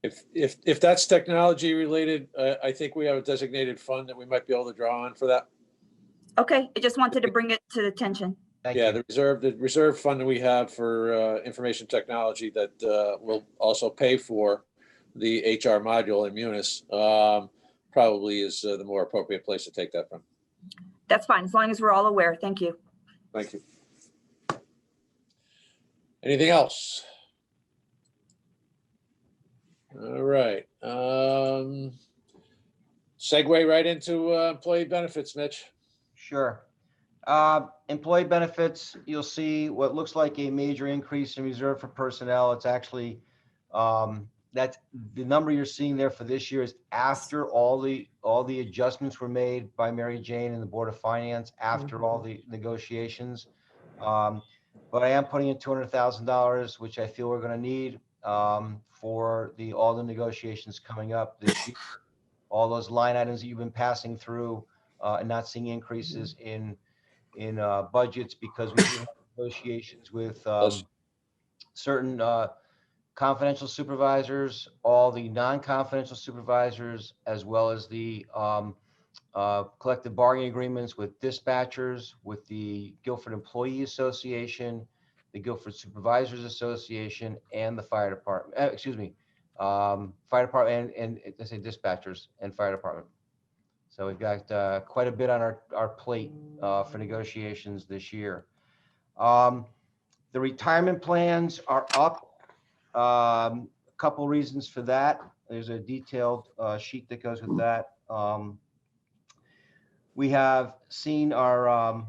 If that's technology related, I think we have a designated fund that we might be able to draw on for that. Okay, I just wanted to bring it to the attention. Yeah, the reserve fund that we have for information technology that will also pay for the HR module in Munis probably is the more appropriate place to take that from. That's fine, as long as we're all aware. Thank you. Thank you. Anything else? All right. Segue right into employee benefits, Mitch. Sure. Employee benefits, you'll see what looks like a major increase in reserve for personnel. It's actually, that's the number you're seeing there for this year is after all the adjustments were made by Mary Jane and the Board of Finance after all the negotiations. But I am putting in $200,000, which I feel we're going to need for all the negotiations coming up this year. All those line items that you've been passing through and not seeing increases in budgets because we do have negotiations with certain confidential supervisors, all the non-confidential supervisors, as well as the collective bargaining agreements with dispatchers, with the Guilford Employee Association, the Guilford Supervisors Association, and the fire department. Fire department and I say dispatchers and fire department. So we've got quite a bit on our plate for negotiations this year. The retirement plans are up. A couple reasons for that. There's a detailed sheet that goes with that. We have seen our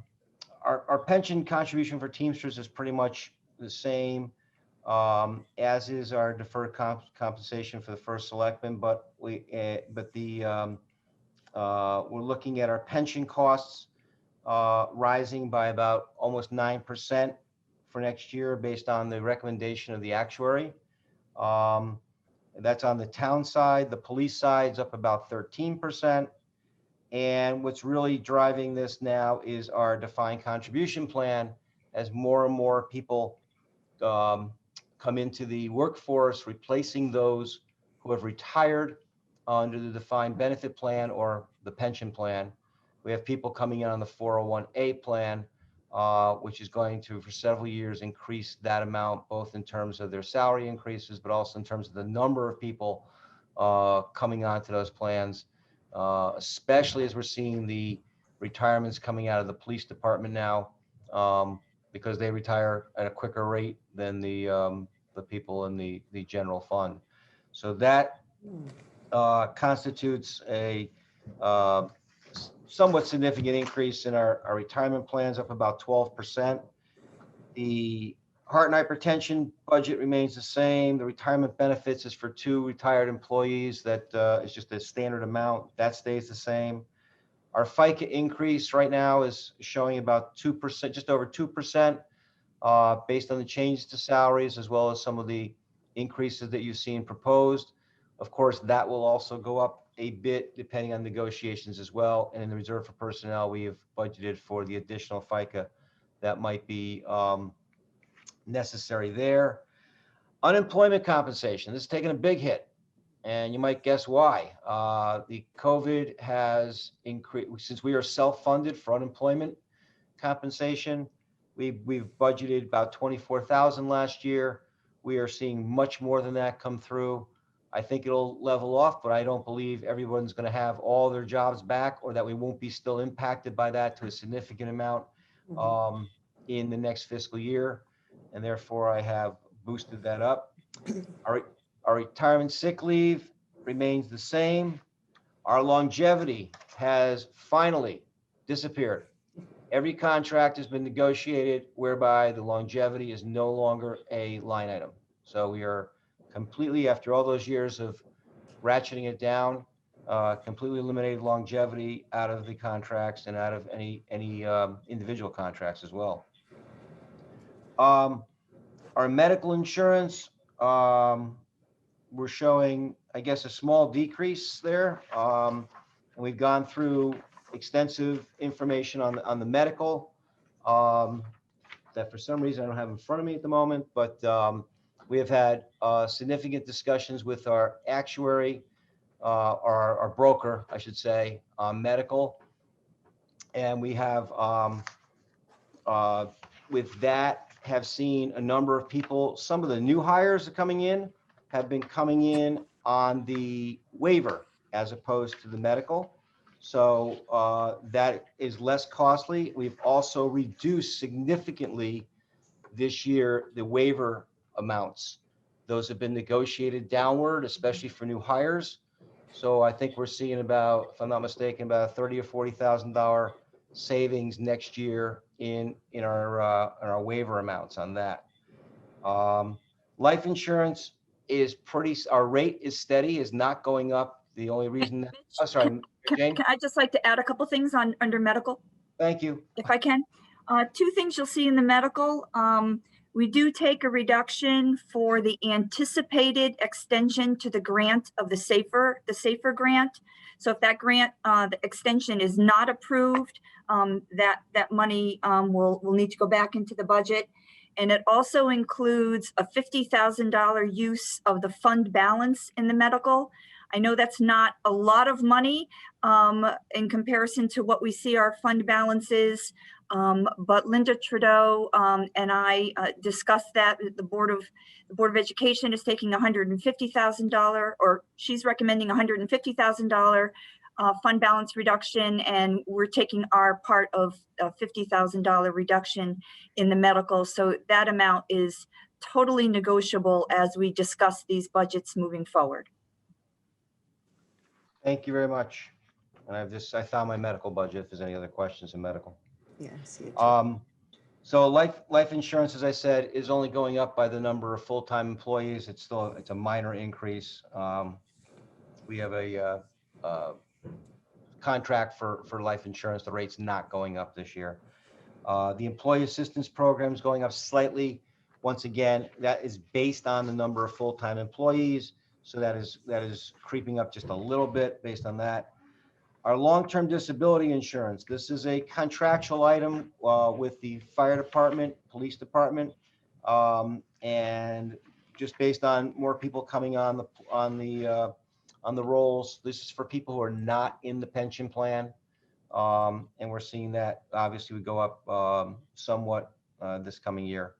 pension contribution for Teamsters is pretty much the same, as is our deferred compensation for the first selectman. But we're looking at our pension costs rising by about almost 9% for next year based on the recommendation of the actuary. That's on the town side. The police side's up about 13%. And what's really driving this now is our defined contribution plan as more and more people come into the workforce, replacing those who have retired under the defined benefit plan or the pension plan. We have people coming in on the 401A plan, which is going to, for several years, increase that amount, both in terms of their salary increases, but also in terms of the number of people coming onto those plans, especially as we're seeing the retirements coming out of the police department now, because they retire at a quicker rate than the people in the general fund. So that constitutes a somewhat significant increase in our retirement plans, up about 12%. The heart and hypertension budget remains the same. The retirement benefits is for 2 retired employees. That is just a standard amount. That stays the same. Our FICA increase right now is showing about 2%, just over 2%, based on the changes to salaries, as well as some of the increases that you've seen proposed. Of course, that will also go up a bit depending on negotiations as well. And in the reserve for personnel, we have budgeted for the additional FICA that might be necessary there. Unemployment compensation, this is taking a big hit. And you might guess why. The COVID has increased, since we are self-funded for unemployment compensation. We've budgeted about 24,000 last year. We are seeing much more than that come through. I think it'll level off, but I don't believe everyone's going to have all their jobs back, or that we won't be still impacted by that to a significant amount in the next fiscal year. And therefore, I have boosted that up. Our retirement sick leave remains the same. Our longevity has finally disappeared. Every contract has been negotiated whereby the longevity is no longer a line item. So we are completely, after all those years of ratcheting it down, completely eliminated longevity out of the contracts and out of any individual contracts as well. Our medical insurance, we're showing, I guess, a small decrease there. And we've gone through extensive information on the medical that for some reason I don't have in front of me at the moment, but We have had significant discussions with our actuary, our broker, I should say, on medical. And we have, with that, have seen a number of people, some of the new hires are coming in, have been coming in on the waiver as opposed to the medical. So that is less costly. We've also reduced significantly this year the waiver amounts. Those have been negotiated downward, especially for new hires. So I think we're seeing about, if I'm not mistaken, about $30,000 or $40,000 savings next year in our waiver amounts on that. Life insurance is our rate is steady, is not going up. The only reason that, oh, sorry, Jane. Can I just like to add a couple things on under medical? Thank you. If I can. Two things you'll see in the medical. We do take a reduction for the anticipated extension to the grant of the Safer grant. So if that grant, the extension is not approved, that money will need to go back into the budget. And it also includes a $50,000 use of the fund balance in the medical. I know that's not a lot of money in comparison to what we see our fund balance is. But Linda Trudeau and I discussed that. The Board of Education is taking $150,000, or she's recommending $150,000 fund balance reduction, and we're taking our part of a $50,000 reduction in the medical. So that amount is totally negotiable as we discuss these budgets moving forward. Thank you very much. And I found my medical budget if there's any other questions in medical. Yeah, I see it. So life insurance, as I said, is only going up by the number of full-time employees. It's a minor increase. We have a contract for life insurance. The rate's not going up this year. The employee assistance program is going up slightly. Once again, that is based on the number of full-time employees. So that is creeping up just a little bit based on that. Our long-term disability insurance, this is a contractual item with the fire department, police department, and just based on more people coming on the rolls. This is for people who are not in the pension plan, and we're seeing that obviously would go up somewhat this coming year.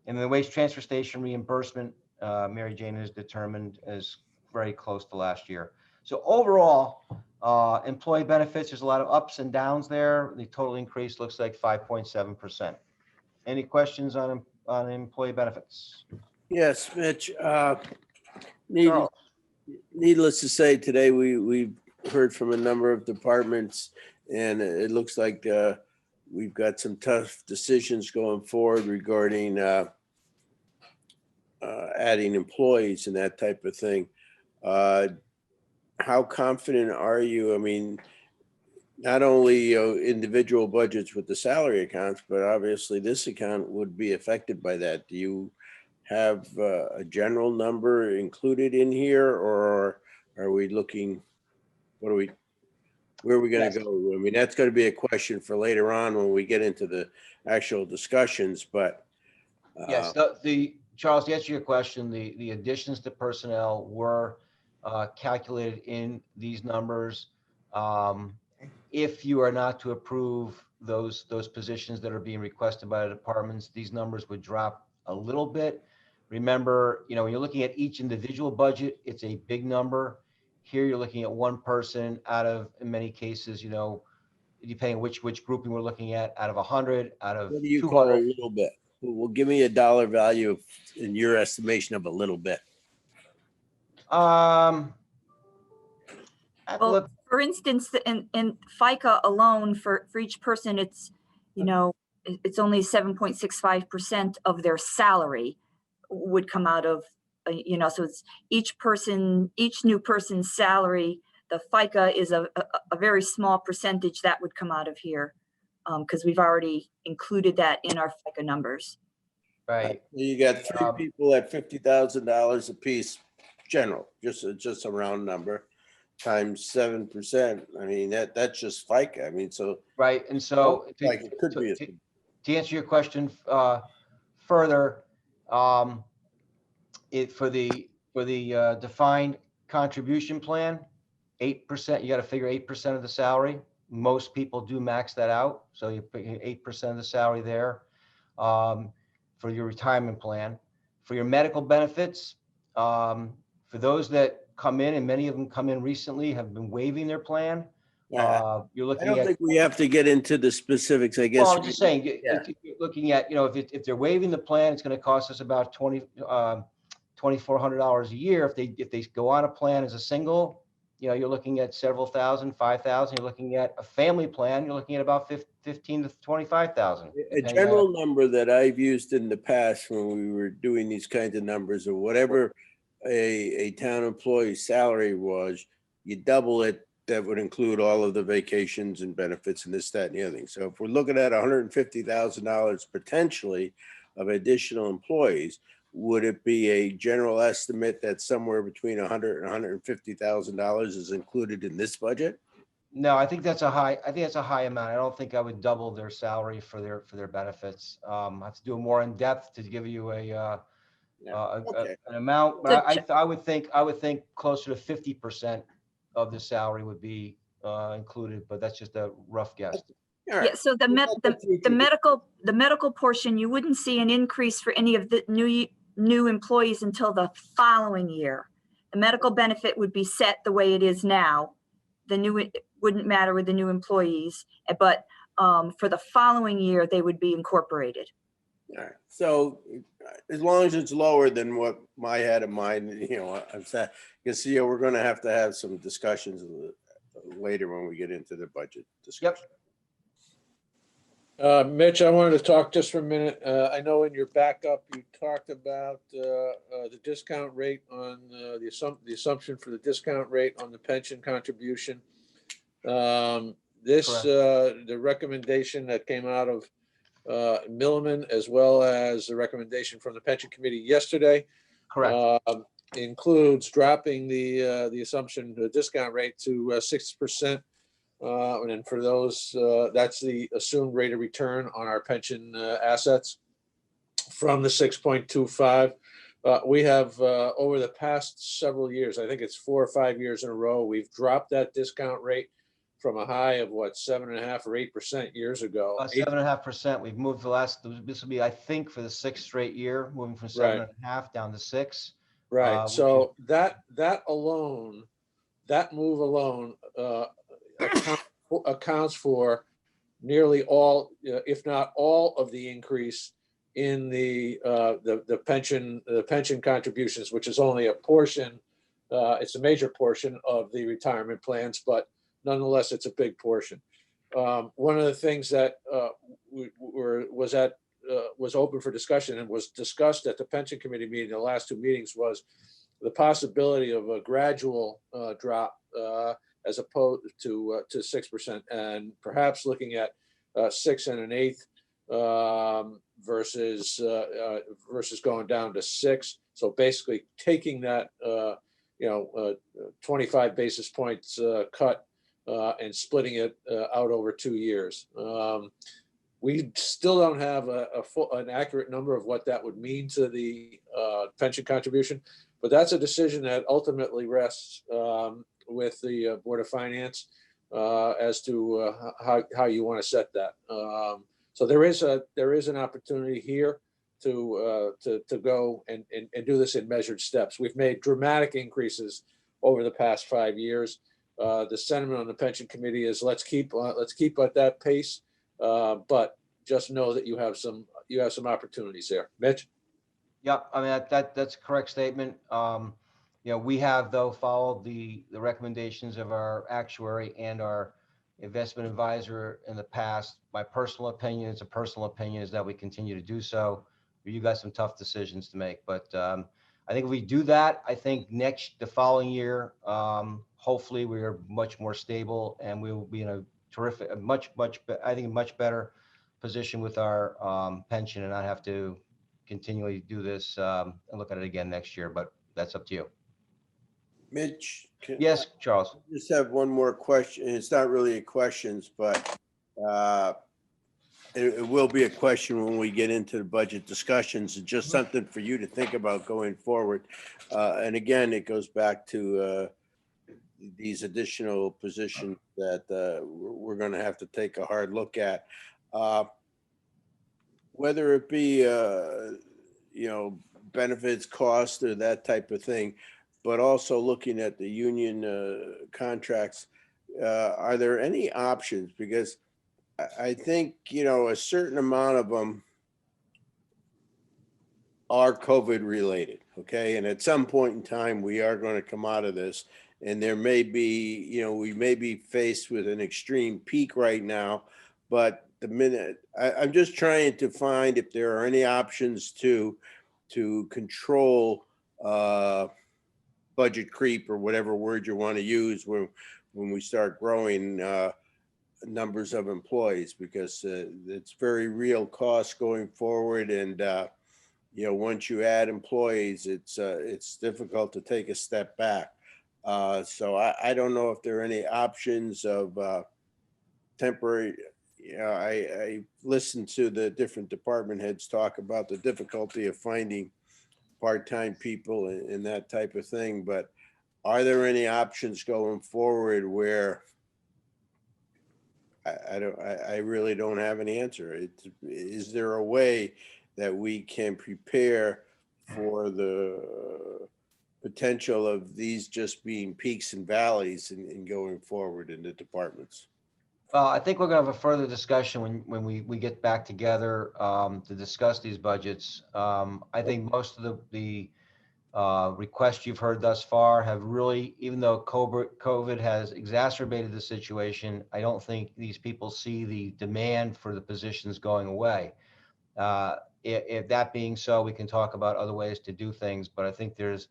And the waste transfer station reimbursement, Mary Jane has determined is very close to last year. So overall, employee benefits, there's a lot of ups and downs there. The total increase looks like 5.7%. Any questions on employee benefits? Yes, Mitch. Needless to say, today we've heard from a number of departments, and it looks like we've got some tough decisions going forward regarding adding employees and that type of thing. How confident are you? I mean, not only individual budgets with the salary accounts, but obviously this account would be affected by that. Do you have a general number included in here, or are we looking, where are we going to go? I mean, that's going to be a question for later on when we get into the actual discussions, but. Yes, Charles, to answer your question, the additions to personnel were calculated in these numbers. If you are not to approve those positions that are being requested by the departments, these numbers would drop a little bit. Remember, when you're looking at each individual budget, it's a big number. Here, you're looking at one person out of, in many cases, depending on which grouping we're looking at, out of 100, out of 200. What do you call a little bit? Well, give me a dollar value in your estimation of a little bit. Well, for instance, in FICA alone, for each person, it's it's only 7.65% of their salary would come out of so it's each new person's salary. The FICA is a very small percentage that would come out of here, because we've already included that in our FICA numbers. Right. You got three people at $50,000 a piece, general, just a round number, times 7%. I mean, that's just FICA. I mean, so. Right. And so to answer your question further, for the defined contribution plan, 8%, you got to figure 8% of the salary. Most people do max that out. So you put 8% of the salary there for your retirement plan. For your medical benefits, for those that come in, and many of them come in recently, have been waiving their plan. You're looking I don't at. think we have to get into the specifics, I guess. Well, I'm just saying, Yeah. if you're looking at, if they're waiving the plan, it's going to cost us about $2,400 a year. If they go on a plan as a single, you're looking at several thousand, 5,000. You're looking at a family plan, you're looking at about 15 to 25,000. A general number that I've used in the past when we were doing these kinds of numbers, or whatever a town employee's salary was, you double it, that would include all of the vacations and benefits and this, that, and the other thing. So if we're looking at $150,000 potentially of additional employees, would it be a general estimate that somewhere between $100,000 and $150,000 is included in this budget? No, I think that's a high amount. I don't think I would double their salary for their benefits. I have to do it more in depth to give you an amount, but I would think closer to 50% of the salary would be included, but that's just a rough guess. Yeah, so the medical portion, you wouldn't see an increase for any of the new employees until the following year. The medical benefit would be set the way it is now. It wouldn't matter with the new employees, but for the following year, they would be incorporated. All right. So as long as it's lower than what I had in mind, I'm sad. You see, we're going to have some discussions later when we get into the budget discussion. Mitch, I wanted to talk just for a minute. I know in your backup, you talked about the discount rate on the assumption for the discount rate on the pension contribution. The recommendation that came out of Milliman, as well as the recommendation from the pension committee yesterday, correct, includes dropping the assumption, the discount rate to 6%. And for those, that's the assumed rate of return on our pension assets from the 6.25. We have over the past several years, I think it's 4 or 5 years in a row, we've dropped that discount rate from a high of 7.5% or 8% years ago. 7.5%. We've moved this will be, I think, for the 6th straight year, moving from 7.5 down to 6. Right. So that move alone accounts for nearly all, if not all, of the increase in the pension contributions, which is only a portion. It's a major portion of the retirement plans, but nonetheless, it's a big portion. One of the things that was open for discussion and was discussed at the pension committee meeting, the last 2 meetings, was the possibility of a gradual drop as opposed to 6%, and perhaps looking at 6 1/8 versus going down to 6. So basically taking that 25 basis points cut and splitting it out over 2 years. We still don't have an accurate number of what that would mean to the pension contribution, but that's a decision that ultimately rests with the Board of Finance as to how you want to set that. So there is an opportunity here to go and do this in measured steps. We've made dramatic increases over the past 5 years. The sentiment on the pension committee is let's keep at that pace, but just know that you have some opportunities there. Mitch? Yeah, I mean that's a correct statement. We have though followed the recommendations of our actuary and our investment advisor in the past. My personal opinion, it's a personal opinion, is that we continue to do so. You got some tough decisions to make, but I think if we do that, I think the following year, hopefully we are much more stable and we will be in a terrific, much better position with our pension, and not have to continually do this and look at it again next year, but that's up to you. Mitch? Yes, Charles. I just have one more question. It's not really a question, but it will be a question when we get into the budget discussions, and just something for you to think about going forward. And again, it goes back to these additional positions that we're going to have to take a hard look at. Whether it be, benefits, cost, or that type of thing, but also looking at the union contracts. Are there any options? Because I think, a certain amount of them are COVID related, okay? And at some point in time, we are going to come out of this, and there may be, we may be faced with an extreme peak right now, but the minute, I'm just trying to find if there are any options to control budget creep, or whatever word you want to use, when we start growing numbers of employees, because it's very real costs going forward. And once you add employees, it's difficult to take a step back. So I don't know if there are any options of temporary. I listened to the different department heads talk about the difficulty of finding part-time people and that type of thing, but are there any options going forward where I really don't have an answer? Is there a way that we can prepare for the potential of these just being peaks and valleys in going forward in the departments? Well, I think we're gonna have a further discussion when we get back together to discuss these budgets. I think most of the requests you've heard thus far have really, even though COVID has exacerbated the situation, I don't think these people see the demand for the positions going away. If that being so, we can talk about other ways to do things, but I think there's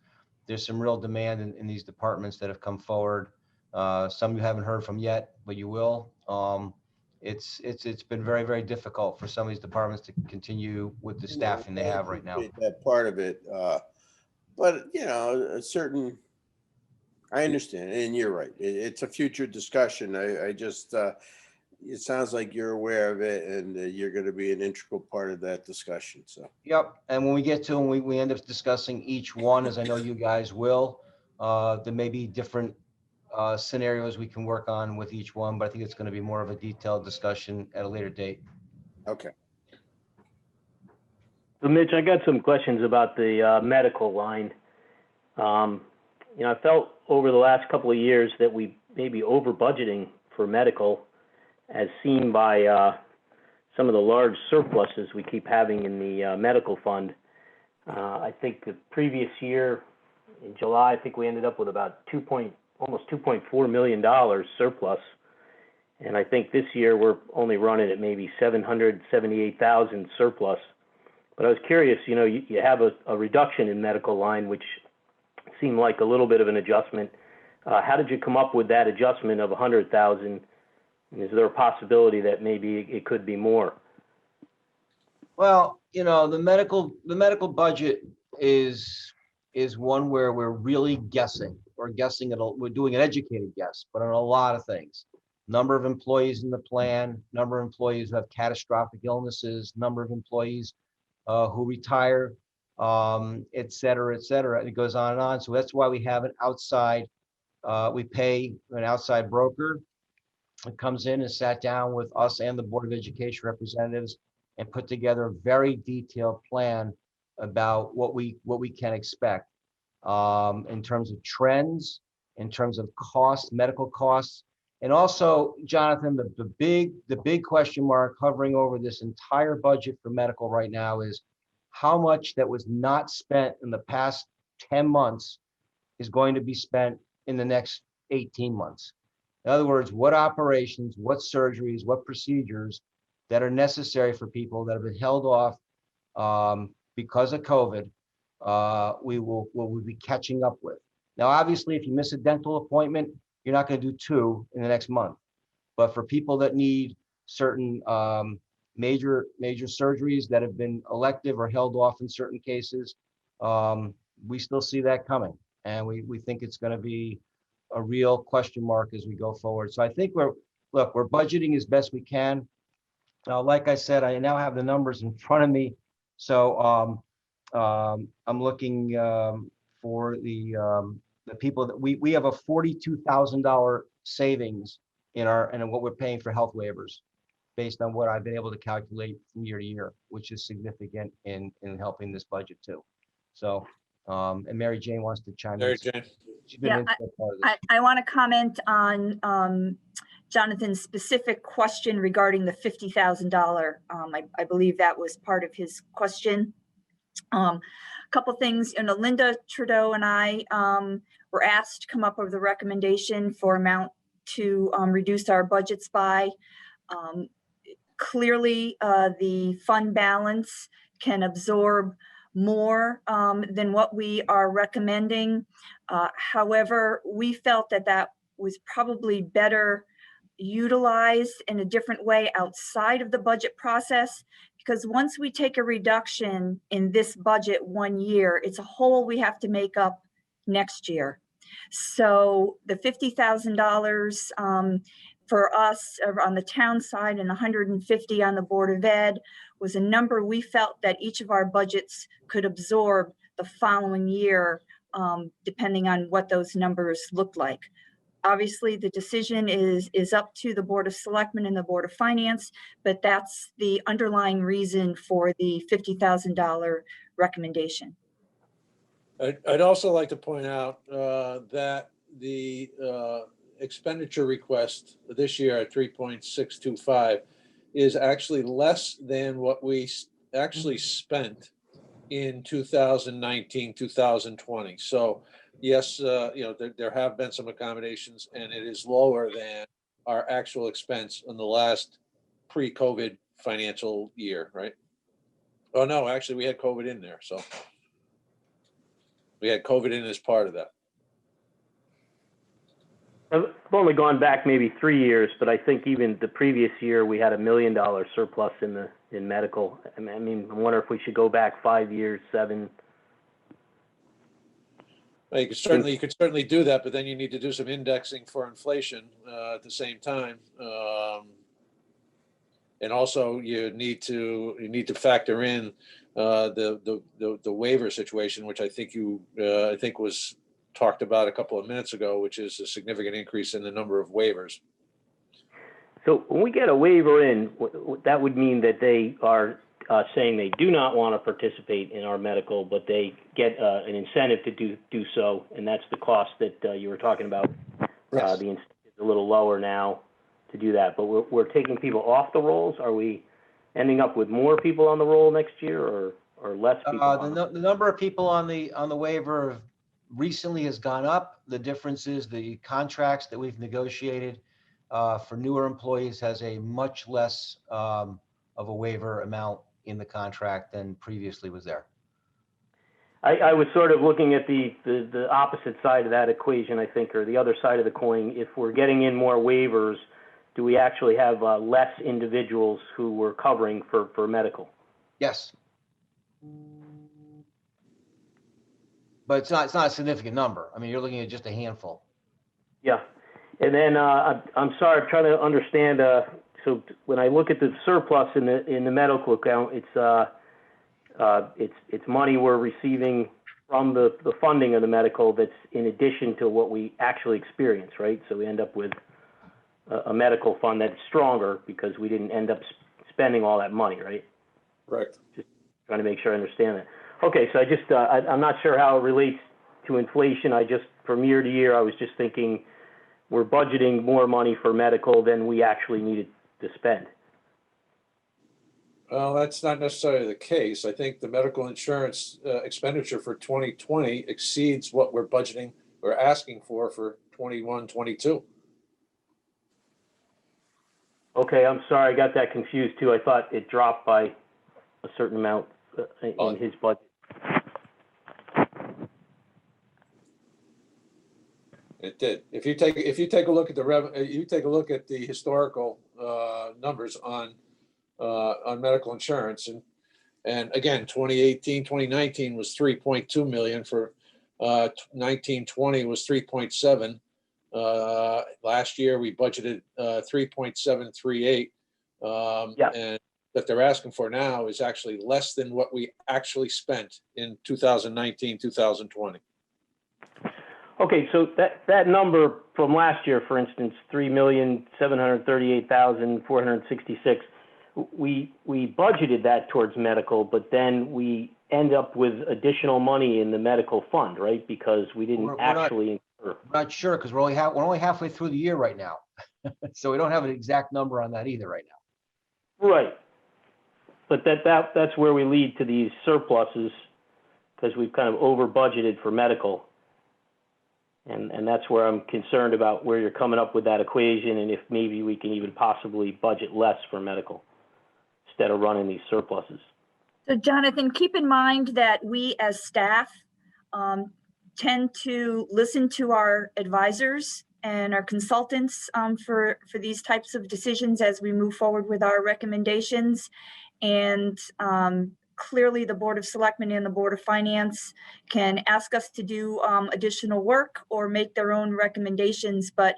some real demand in these departments that have come forward. Some you haven't heard from yet, but you will. It's been very, very difficult for some of these departments to continue with the staffing they have right now. That part of it, but a certain, I understand, and you're right. It's a future discussion. I just, it sounds like you're aware of it, and you're going to be an integral part of that discussion. So. Yep, and when we get to them, we end up discussing each one, as I know you guys will. There may be different scenarios we can work on with each one, but I think it's going to be more of a detailed discussion at a later date. Okay. So Mitch, I got some questions about the medical line. I felt over the last couple of years that we may be over budgeting for medical, as seen by some of the large surpluses we keep having in the medical fund. I think the previous year, in July, I think we ended up with about almost $2.4 million surplus. And I think this year we're only running at maybe $778,000 surplus. But I was curious, you have a reduction in medical line, which seemed like a little bit of an adjustment. How did you come up with that adjustment of $100,000? Is there a possibility that maybe it could be more? Well, the medical budget is one where we're really guessing. We're doing an educated guess, but on a lot of things. Number of employees in the plan, number of employees who have catastrophic illnesses, number of employees who retire, et cetera, et cetera. And it goes on and on. So that's why we have an outside, we pay an outside broker. It comes in and sat down with us and the Board of Education representatives and put together a very detailed plan about what we can expect in terms of trends, in terms of costs, medical costs. And also, Jonathan, the big question mark hovering over this entire budget for medical right now is how much that was not spent in the past 10 months is going to be spent in the next 18 months. In other words, what operations, what surgeries, what procedures that are necessary for people that have been held off because of COVID, we will be catching up with. Now, obviously, if you miss a dental appointment, you're not going to do 2 in the next month. But for people that need certain major surgeries that have been elective or held off in certain cases, we still see that coming. And we think it's going to be a real question mark as we go forward. So I think we're budgeting as best we can. Now, like I said, I now have the numbers in front of me. So I'm looking for the people that we have a $42,000 savings in what we're paying for health waivers, based on what I've been able to calculate from year to year, which is significant in helping this budget too. So, and Mary Jane wants to chime in. Mary Jane. She's been Yeah, an integral part of this. I want to comment on Jonathan's specific question regarding the $50,000. I believe that was part of his question. A couple things, Linda Trudeau and I were asked to come up with a recommendation for amount to reduce our budgets by. Clearly, the fund balance can absorb more than what we are recommending. However, we felt that that was probably better utilized in a different way outside of the budget process, because once we take a reduction in this budget 1 year, it's a hole we have to make up next year. So the $50,000 for us on the town side and 150 on the Board of Ed was a number we felt that each of our budgets could absorb the following year, depending on what those numbers look like. Obviously, the decision is up to the Board of Selectmen and the Board of Finance, but that's the underlying reason for the $50,000 recommendation. I'd also like to point out that the expenditure request this year at 3.625 is actually less than what we actually spent in 2019, 2020. So yes, there have been some accommodations, and it is lower than our actual expense in the last pre-COVID financial year, right? Oh, no, actually, we had COVID in there, so we had COVID in as part of that. I've only gone back maybe 3 years, but I think even the previous year we had $1 million surplus in medical. I mean, I wonder if we should go back 5 years, 7. Well, you could certainly do that, but then you need to do some indexing for inflation at the same time, and also you need to factor in the waiver situation, which I think was talked about a couple of minutes ago, which is a significant increase in the number of waivers. So when we get a waiver in, that would mean that they are saying they do not want to participate in our medical, but they get an incentive to do so, and that's the cost that you were talking about. Yes. The incentive is a little lower now to do that, but we're taking people off the rolls. Are we ending up with more people on the roll next year, or less people? The number of people on the waiver recently has gone up. The difference is the contracts that we've negotiated for newer employees has a much less of a waiver amount in the contract than previously was there. I was sort of looking at the opposite side of that equation, I think, or the other side of the coin. If we're getting in more waivers, do we actually have less individuals who we're covering for medical? Yes. But it's not a significant number. I mean, you're looking at just a handful. Yeah. And then I'm sorry, I'm trying to understand. So when I look at the surplus in the medical account, it's money we're receiving from the funding of the medical that's in addition to what we actually experience, right? So we end up with a medical fund that's stronger because we didn't end up spending all that money, right? Correct. Just trying to make sure I understand that. Okay, so I'm not sure how it relates to inflation. From year to year, I was just thinking we're budgeting more money for medical than we actually needed to spend. Well, that's not necessarily the case. I think the medical insurance expenditure for 2020 exceeds what we're asking for 21, 22. Okay, I'm sorry, I got that confused too. I thought it dropped by a certain amount in his budget. It did. If you take a look at the historical numbers on medical insurance, and again, 2018, 2019 was 3.2 million. For 1920 was 3.7. Last year we budgeted 3.738. Yeah. And that they're asking for now is actually less than what we actually spent in 2019, 2020. Okay, so that number from last year, for instance, 3,738,466, we budgeted that towards medical, but then we end up with additional money in the medical fund, right? Because we didn't We're actually incur. Not sure, because we're only halfway through the year right now. So we don't have an exact number on that either right now. Right. But that's where we lead to these surpluses, because we've kind of over budgeted for medical. And that's where I'm concerned about where you're coming up with that equation, and if maybe we can even possibly budget less for medical instead of running these surpluses. So Jonathan, keep in mind that we as staff tend to listen to our advisors and our consultants for these types of decisions as we move forward with our recommendations. And clearly the Board of Selectmen and the Board of Finance can ask us to do additional work or make their own recommendations, but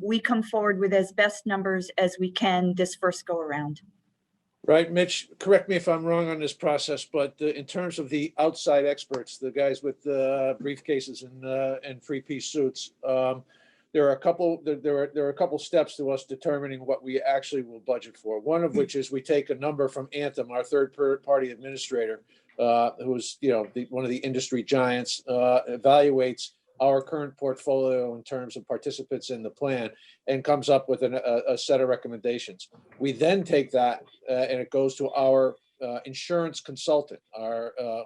we come forward with as best numbers as we can this first go around. Right, Mitch, correct me if I'm wrong on this process, but in terms of the outside experts, the guys with briefcases and three-piece suits, there are a couple steps to us determining what we actually will budget for. One of which is we take a number from Anthem, our third-party administrator, who is one of the industry giants, evaluates our current portfolio in terms of participants in the plan and comes up with a set of recommendations. We then take that and it goes to our insurance consultant,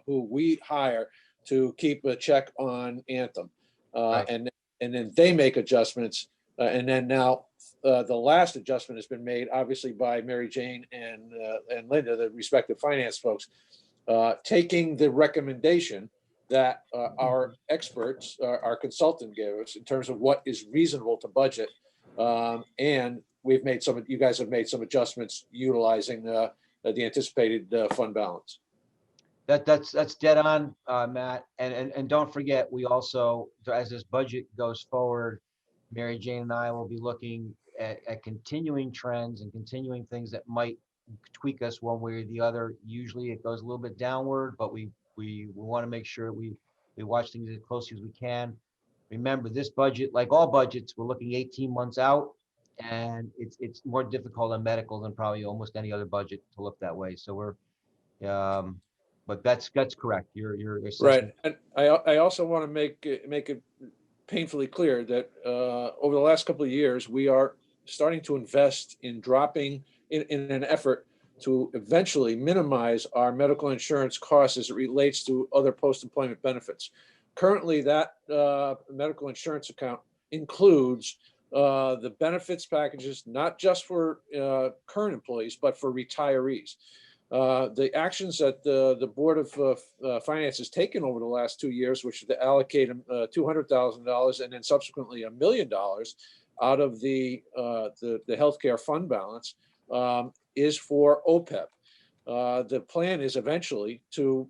who we hire to keep a check on Anthem. And then they make adjustments. And then now the last adjustment has been made, obviously, by Mary Jane and Linda, the respective finance folks, taking the recommendation that our experts, our consultant gave us in terms of what is reasonable to budget. And we've made you guys have made some adjustments utilizing the anticipated fund balance. That's dead on, Matt. And don't forget, we also, as this budget goes forward, Mary Jane and I will be looking at continuing trends and continuing things that might tweak us one way or the other. Usually it goes a little bit downward, but we want to make sure we watch things as closely as we can. Remember, this budget, like all budgets, we're looking 18 months out, and it's more difficult on medical than probably almost any other budget to look that way. So we're, but that's correct. Your assessment. Right, and I also want to make it painfully clear that over the last couple of years, we are starting to invest in dropping in an effort to eventually minimize our medical insurance costs as it relates to other post-employment benefits. Currently, that medical insurance account includes the benefits packages, not just for current employees, but for retirees. The actions that the Board of Finance has taken over the last 2 years, which is to allocate $200,000 and then subsequently $1 million out of the healthcare fund balance, is for OPEB. The plan is eventually to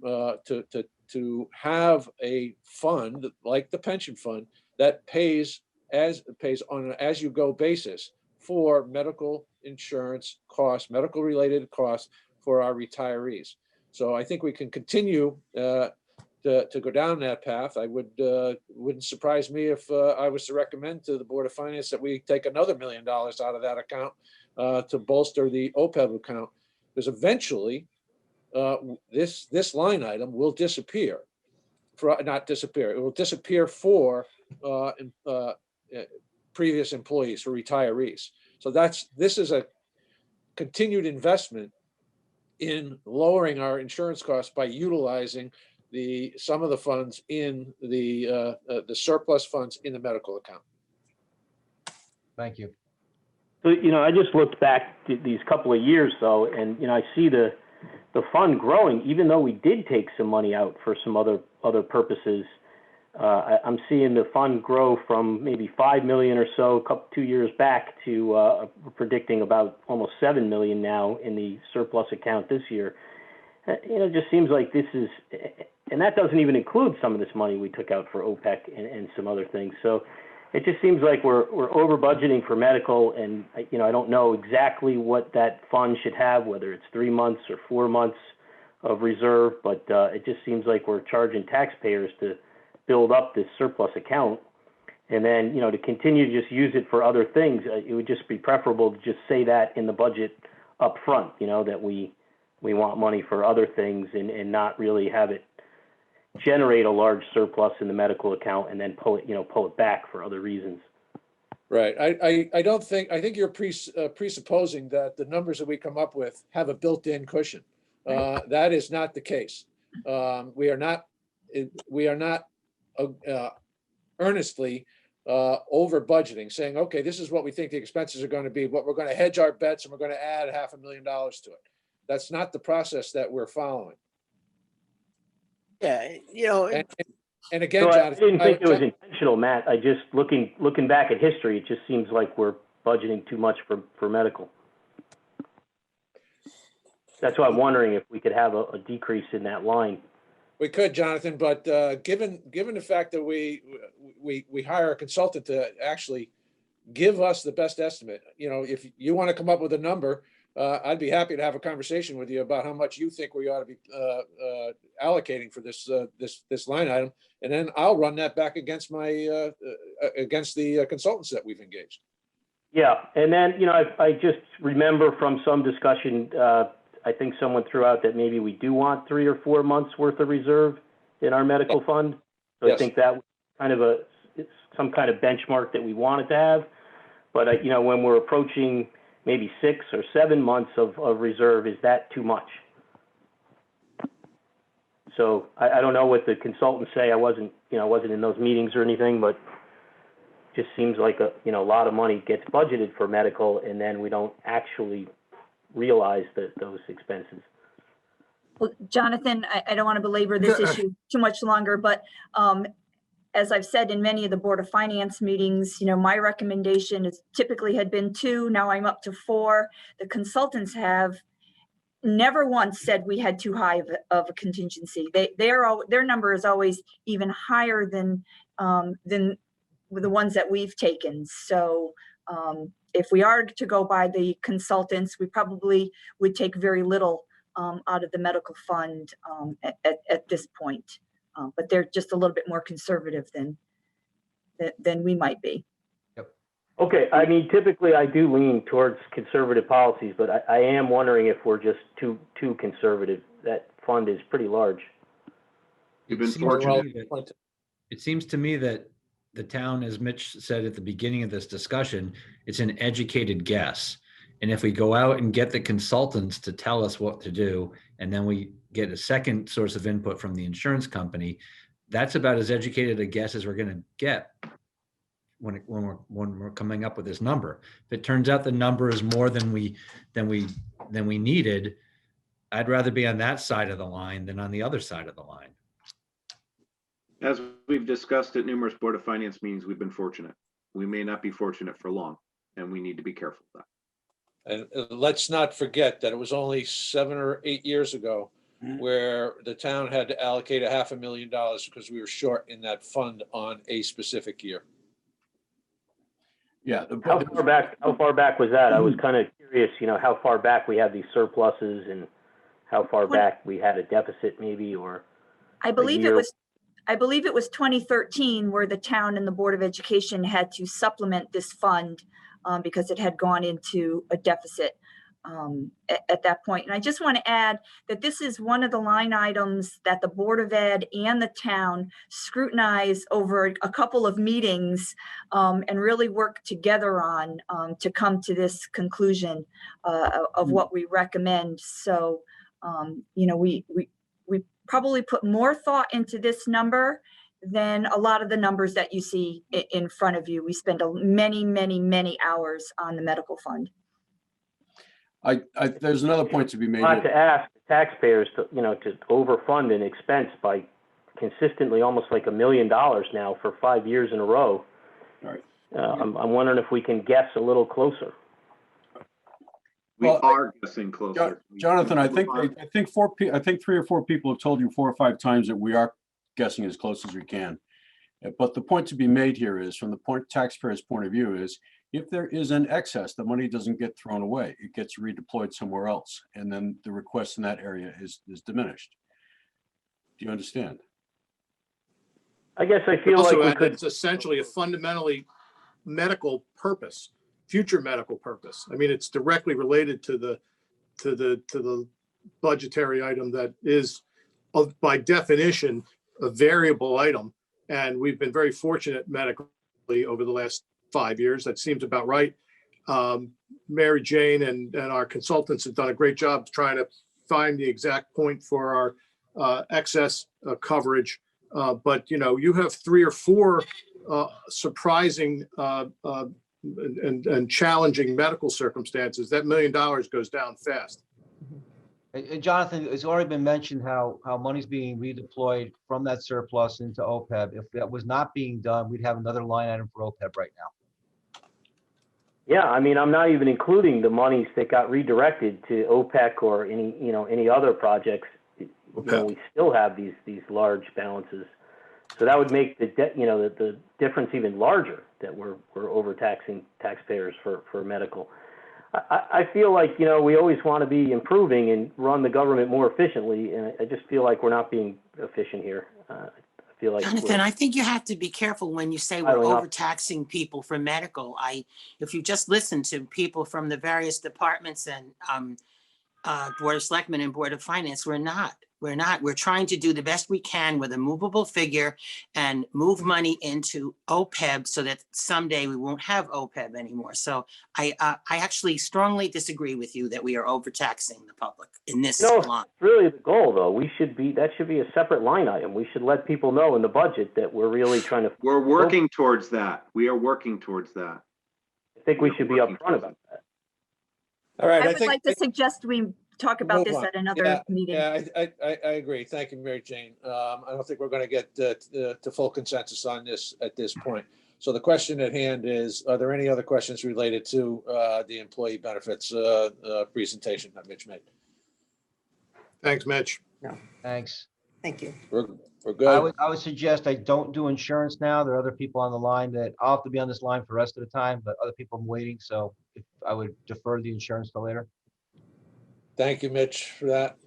have a fund like the pension fund that pays on an as-you-go basis for medical insurance costs, medical related costs for our retirees. So I think we can continue to go down that path. Wouldn't surprise me if I was to recommend to the Board of Finance that we take another $1 million out of that account to bolster the OPEB account, because eventually this line item will disappear. It will disappear for previous employees, for retirees. So this is a continued investment in lowering our insurance costs by utilizing some of the funds in the surplus funds in the medical account. Thank you. So, I just looked back to these couple of years though, and, I see the fund growing, even though we did take some money out for some other purposes. I'm seeing the fund grow from maybe 5 million or so 2 years back to predicting about almost 7 million now in the surplus account this year. It just seems like this is, and that doesn't even include some of this money we took out for OPEC and some other things. So it just seems like we're over budgeting for medical, and you know, I don't know exactly what that fund should have, whether it's 3 months or 4 months of reserve, but it just seems like we're charging taxpayers to build up this surplus account, and then, you know, to continue to just use it for other things. It would just be preferable to just say that in the budget up front, you know, that we want money for other things, and not really have it generate a large surplus in the medical account and then pull it back for other reasons. Right. I think you're presupposing that the numbers that we come up with have a built-in cushion. That is not the case. We are not earnestly over budgeting, saying, okay, this is what we think the expenses are going to be, but we're going to hedge our bets and we're going to add $500,000 to it. That's not the process that we're following. Yeah, you know, and again, So I Jonathan, didn't think it was intentional, Matt. I just, looking back at history, it just seems like we're budgeting too much for medical. That's why I'm wondering if we could have a decrease in that line. we could, Jonathan, but given the fact that we hire a consultant to actually give us the best estimate, you know, if you want to come up with a number, I'd be happy to have a conversation with you about how much you think we ought to be allocating for this line item, and then I'll run that back against against the consultants that we've engaged. Yeah, and then, you know, I just remember from some discussion, I think someone threw out that maybe we do want 3 or 4 months worth of reserve in our medical fund. So Yes. I think that was kind of it's some kind of benchmark that we wanted to have. But, you know, when we're approaching maybe 6 or 7 months of reserve, is that too much? So I don't know what the consultants say. I wasn't in those meetings or anything, but it just seems like a lot of money gets budgeted for medical, and then we don't actually realize those expenses. Well, Jonathan, I don't want to belabor this issue too much longer, but as I've said in many of the Board of Finance meetings, you know, my recommendation is typically had been 2, now I'm up to 4. The consultants have never once said we had too high of a contingency. Their number is always even higher than the ones that we've taken. So if we are to go by the consultants, we probably would take very little out of the medical fund at this point. But they're just a little bit more conservative than we might be. Okay, I mean, typically I do lean towards conservative policies, but I am wondering if we're just too conservative. That fund is pretty large. You've been fortunate. It seems to me that the town, as Mitch said at the beginning of this discussion, it's an educated guess. And if we go out and get the consultants to tell us what to do, and then we get a second source of input from the insurance company, that's about as educated a guess as we're going to get when we're coming up with this number. If it turns out the number is more than we needed, I'd rather be on that side of the line than on the other side of the line. As we've discussed at numerous Board of Finance meetings, we've been fortunate. We may not be fortunate for long, and we need to be careful of that. And let's not forget that it was only 7 or 8 years ago where the town had to allocate $500,000 because we were short in that fund on a specific year. Yeah. How far back was that? I was kind of curious, you know, how far back we have these surpluses and how far back we had a deficit maybe, or I believe it was 2013 where the town and the Board of Education had to supplement this fund because it had gone into a deficit at that point. And I just want to add that this is one of the line items that the Board of Ed and the town scrutinize over a couple of meetings and really work together on to come to this conclusion of what we recommend. So, you know, we probably put more thought into this number than a lot of the numbers that you see in front of you. We spend many hours on the medical fund. There's another point to be made. Not to ask taxpayers to overfund an expense by consistently almost like $1 million now for 5 years in a row. Right. I'm wondering if we can guess a little closer. We are guessing closer. Jonathan, I think 3 or 4 people have told you 4 or 5 times that we are guessing as close as we can. But the point to be made here is, from the taxpayer's point of view, is if there is an excess, the money doesn't get thrown away. It gets redeployed somewhere else. And then the request in that area is diminished. Do you understand? I guess I feel Also, like we Ed, could, it's essentially a fundamentally medical purpose, future medical purpose. I mean, it's directly related to the budgetary item that is, by definition, a variable item. And we've been very fortunate medically over the last 5 years. That seems about right. Mary Jane and our consultants have done a great job trying to find the exact point for our excess coverage. But you have 3 or 4 surprising and challenging medical circumstances. That $1 million goes down fast. And Jonathan, it's already been mentioned how money's being redeployed from that surplus into OPEB. If that was not being done, we'd have another line item for OPEB right now. yeah, I mean, I'm not even including the monies that got redirected to OPEC or any other projects. We still have these large balances. So that would make the difference even larger, that we're overtaxing taxpayers for medical. I feel like, we always want to be improving and run the government more efficiently. And I just feel like we're not being efficient here. I feel like Jonathan, I think you have to be careful when you say we're overtaxing people for medical. If you just listen to people from the various departments and Board of Selectmen and Board of Finance, we're not. We're trying to do the best we can with a movable figure and move money into OPEB so that someday we won't have OPEB anymore. So I actually strongly disagree with you that we are overtaxing the public in this line. It's really the goal, though. That should be a separate line item. We should let people know in the budget that we're really trying to. We're working towards that. We are working towards that. I think we should be upfront about that. All right. I would like to suggest we talk about this at another meeting. Yeah, I agree. Thank you, Mary Jane. I don't think we're going to get to full consensus on this at this point. So the question at hand is, are there any other questions related to the employee benefits presentation that Mitch made? Thanks, Mitch. No. Thanks. Thank you. We're good. I would suggest I don't do insurance now. There are other people on the line that I'll have to be on this line for the rest of the time, but other people I'm waiting. So if I would defer the insurance till later. Thank you, Mitch, for that.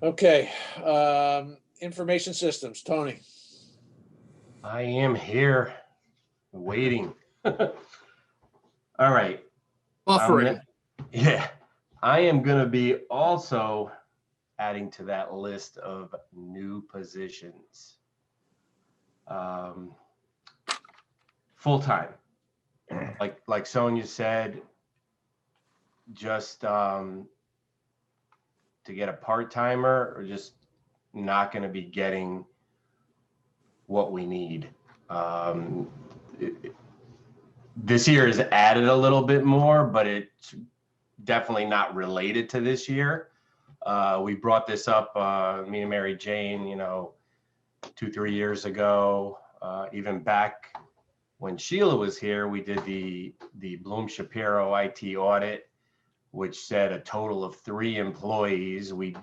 Okay. Information systems, Tony. I am here waiting. All right. Buffering. I am going to be also adding to that list of new positions. Full-time. Like Sonia said, just to get a part-timer, or just not going to be getting what we need. This year is added a little bit more, but it's definitely not related to this year. We brought this up, me and Mary Jane, 2-3 years ago, even back when Sheila was here. We did the Bloom Shapiro IT audit, which said a total of 3 employees. We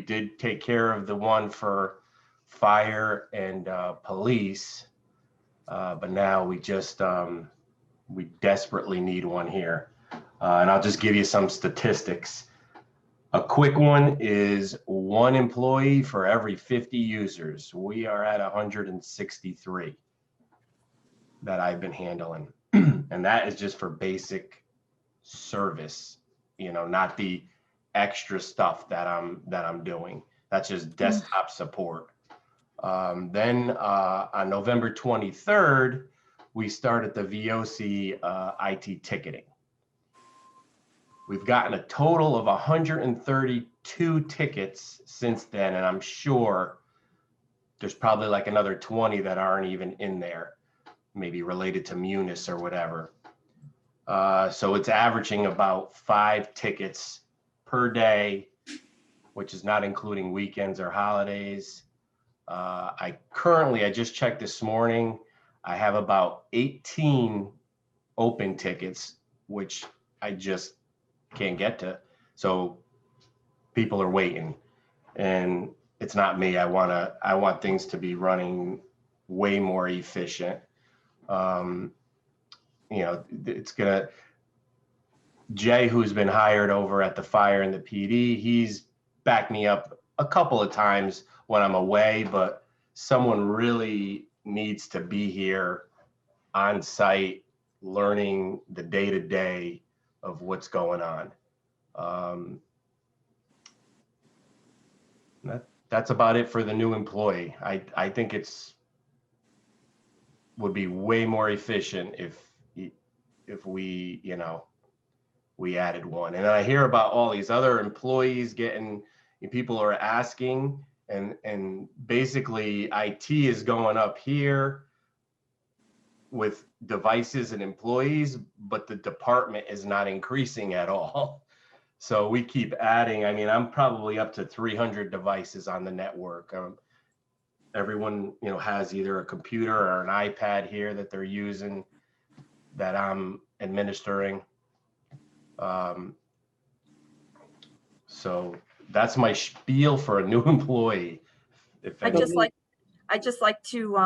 did take care of the one for fire and police, but now we just we desperately need one here. And I'll just give you some statistics. A quick one is 1 employee for every 50 users. We are at 163 that I've been handling. And that is just for basic service, not the extra stuff that I'm doing. That's just desktop support. Then on November 23rd, we started the VOC IT ticketing. We've gotten a total of 132 tickets since then, and I'm sure there's probably like another 20 that aren't even in there, maybe related to Munis or whatever. So it's averaging about 5 tickets per day, which is not including weekends or holidays. I just checked this morning, I have about 18 open tickets, which I just can't get to. So people are waiting. And it's not me. I want things to be running way more efficient. Jay, who's been hired over at the fire and the PD, he's backed me up a couple of times when I'm away, but someone really needs to be here on site, learning the day-to-day of what's going on. That's about it for the new employee. I think would be way more efficient if we, we added one. And I hear about all these other employees people are asking, and basically IT is going up here with devices and employees, but the department is not increasing at all. So we keep adding. I mean, I'm probably up to 300 devices on the network. Everyone, has either a computer or an iPad here that they're using that I'm administering. So that's my spiel for a new employee. I just like to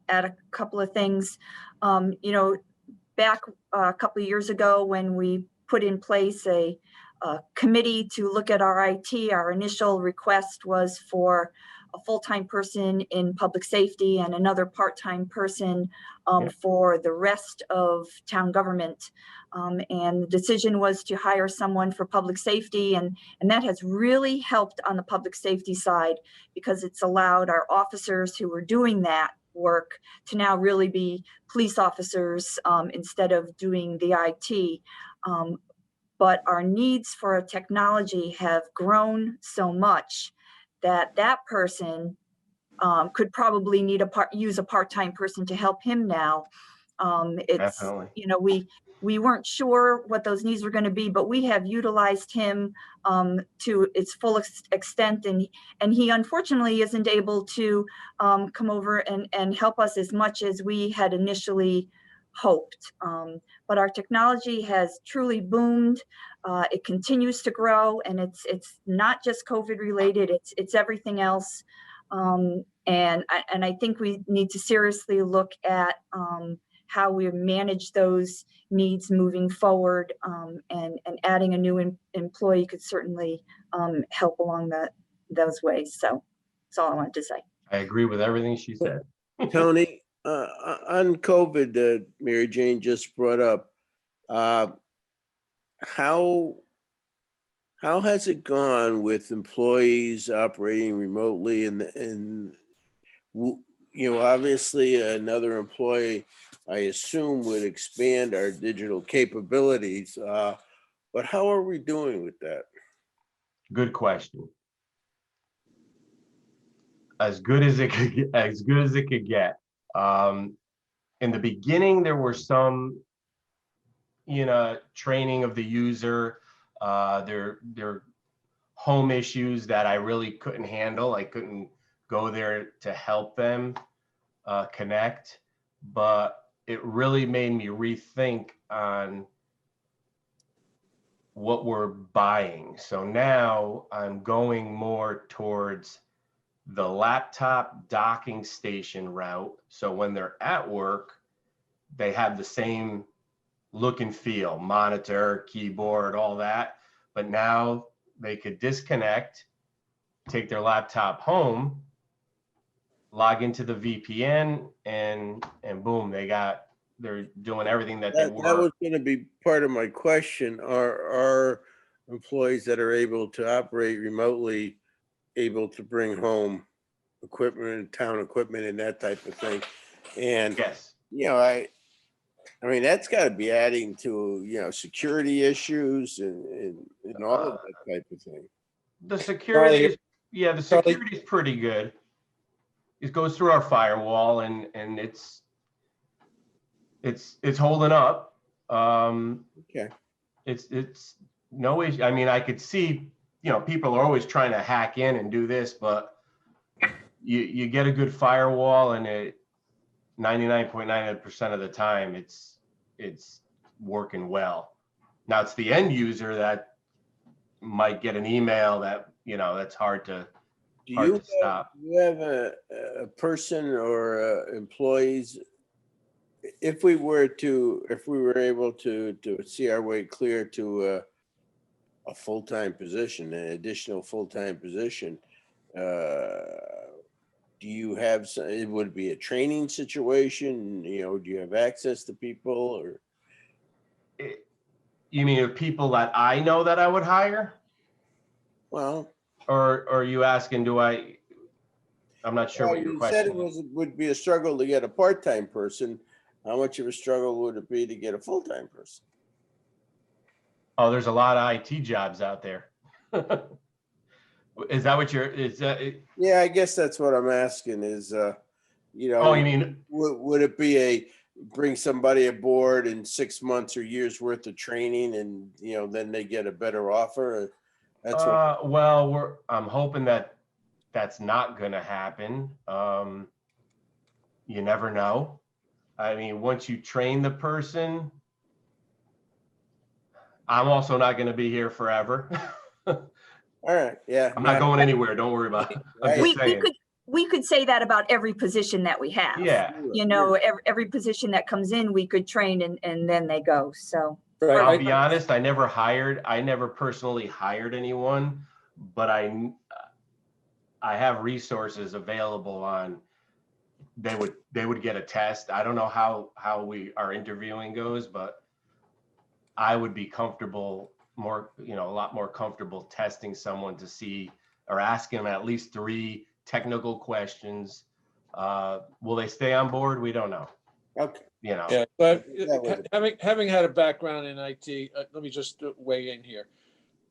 add a couple of things. Back a couple of years ago when we put in place a committee to look at our IT, our initial request was for a full-time person in public safety and another part-time person for the rest of town government. And the decision was to hire someone for public safety, and that has really helped on the public safety side, because it's allowed our officers who were doing that work to now really be police officers instead of doing the IT. But our needs for technology have grown so much that person could probably use a part-time person to help him now. It's, definitely. We weren't sure what those needs were going to be, but we have utilized him to its full extent, and he unfortunately isn't able to come over and help us as much as we had initially hoped. But our technology has truly boomed. It continues to grow, and it's not just COVID related, it's everything else. And I think we need to seriously look at how we manage those needs moving forward, and adding a new employee could certainly help along those ways. So that's all I wanted to say. I agree with everything she said. Tony, on COVID that Mary Jane just brought up, how has it gone with employees operating remotely? And obviously another employee, I assume, would expand our digital capabilities. But how are we doing with that? Good question. As good as it could get. In the beginning, there were some, training of the user, their home issues that I really couldn't handle. I couldn't go there to help them connect, but it really made me rethink on what we're buying. So now I'm going more towards the laptop docking station route. So when they're at work, they have the same look and feel, monitor, keyboard, all that. But now they could disconnect, take their laptop home, log into the VPN, and boom, they're doing everything that they were. That was going to be part of my question. Are employees that are able to operate remotely able to bring home equipment, town equipment, and that type of thing? And yes, I mean, that's got to be adding to security issues and all of that type of thing. The security is pretty good. It goes through our firewall, and it's holding up. Okay. It's no issue. I mean, I could see, people are always trying to hack in and do this, but you get a good firewall, and it 99.9% of the time it's working well. Now it's the end user that might get an email that, that's hard to Do hard you to stop. you have a person or employees? If we were able to see our way clear to a full-time position, an additional full-time position, do you have, it would be a training situation, you know, do you have access to people or? You mean of people that I know that I would hire? Well. Or are you asking, I'm not sure what your You said question is. it would be a struggle to get a part-time person. How much of a struggle would it be to get a full-time person? Oh, there's a lot of IT jobs out there. Is that what Yeah, I guess that's what I'm asking is, you know. Oh, you mean? Would it be bring somebody aboard in 6 months or years worth of training and, you know, then they get a better offer? That's what. Well, I'm hoping that that's not going to happen. You never know. I mean, once you train the person, I'm also not going to be here forever. All right. Yeah. I'm not going anywhere. Don't worry about it. I'm just saying. We could say that about every position that we have. Yeah. You know, every position that comes in, we could train and then they go. So. I'll be honest, I never personally hired anyone, but I have resources available on, they would get a test. I don't know how our interviewing goes, but I would be comfortable a lot more comfortable testing someone to see, or asking them at least 3 technical questions. Will they stay on board? We don't know. Okay. You know. Yeah, but having had a background in IT, let me just weigh in here.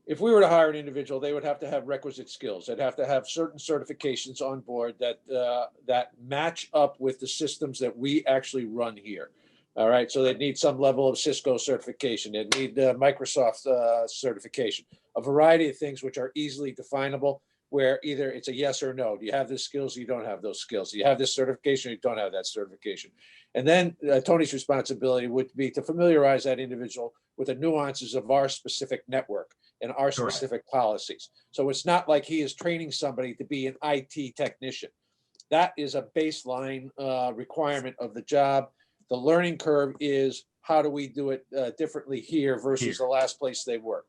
If we were to hire an individual, they would have to have requisite skills. They'd have to have certain certifications on board that match up with the systems that we actually run here. All right, so they'd need some level of Cisco certification. They'd need Microsoft certification, a variety of things which are easily definable, where either it's a yes or no. Do you have the skills? You don't have those skills. Do you have this certification? You don't have that certification. And then Tony's responsibility would be to familiarize that individual with the nuances of our specific network and our specific policies. So it's not like he is training somebody to be an IT technician. That is a baseline requirement of the job. The learning curve is, how do we do it differently here versus the last place they worked?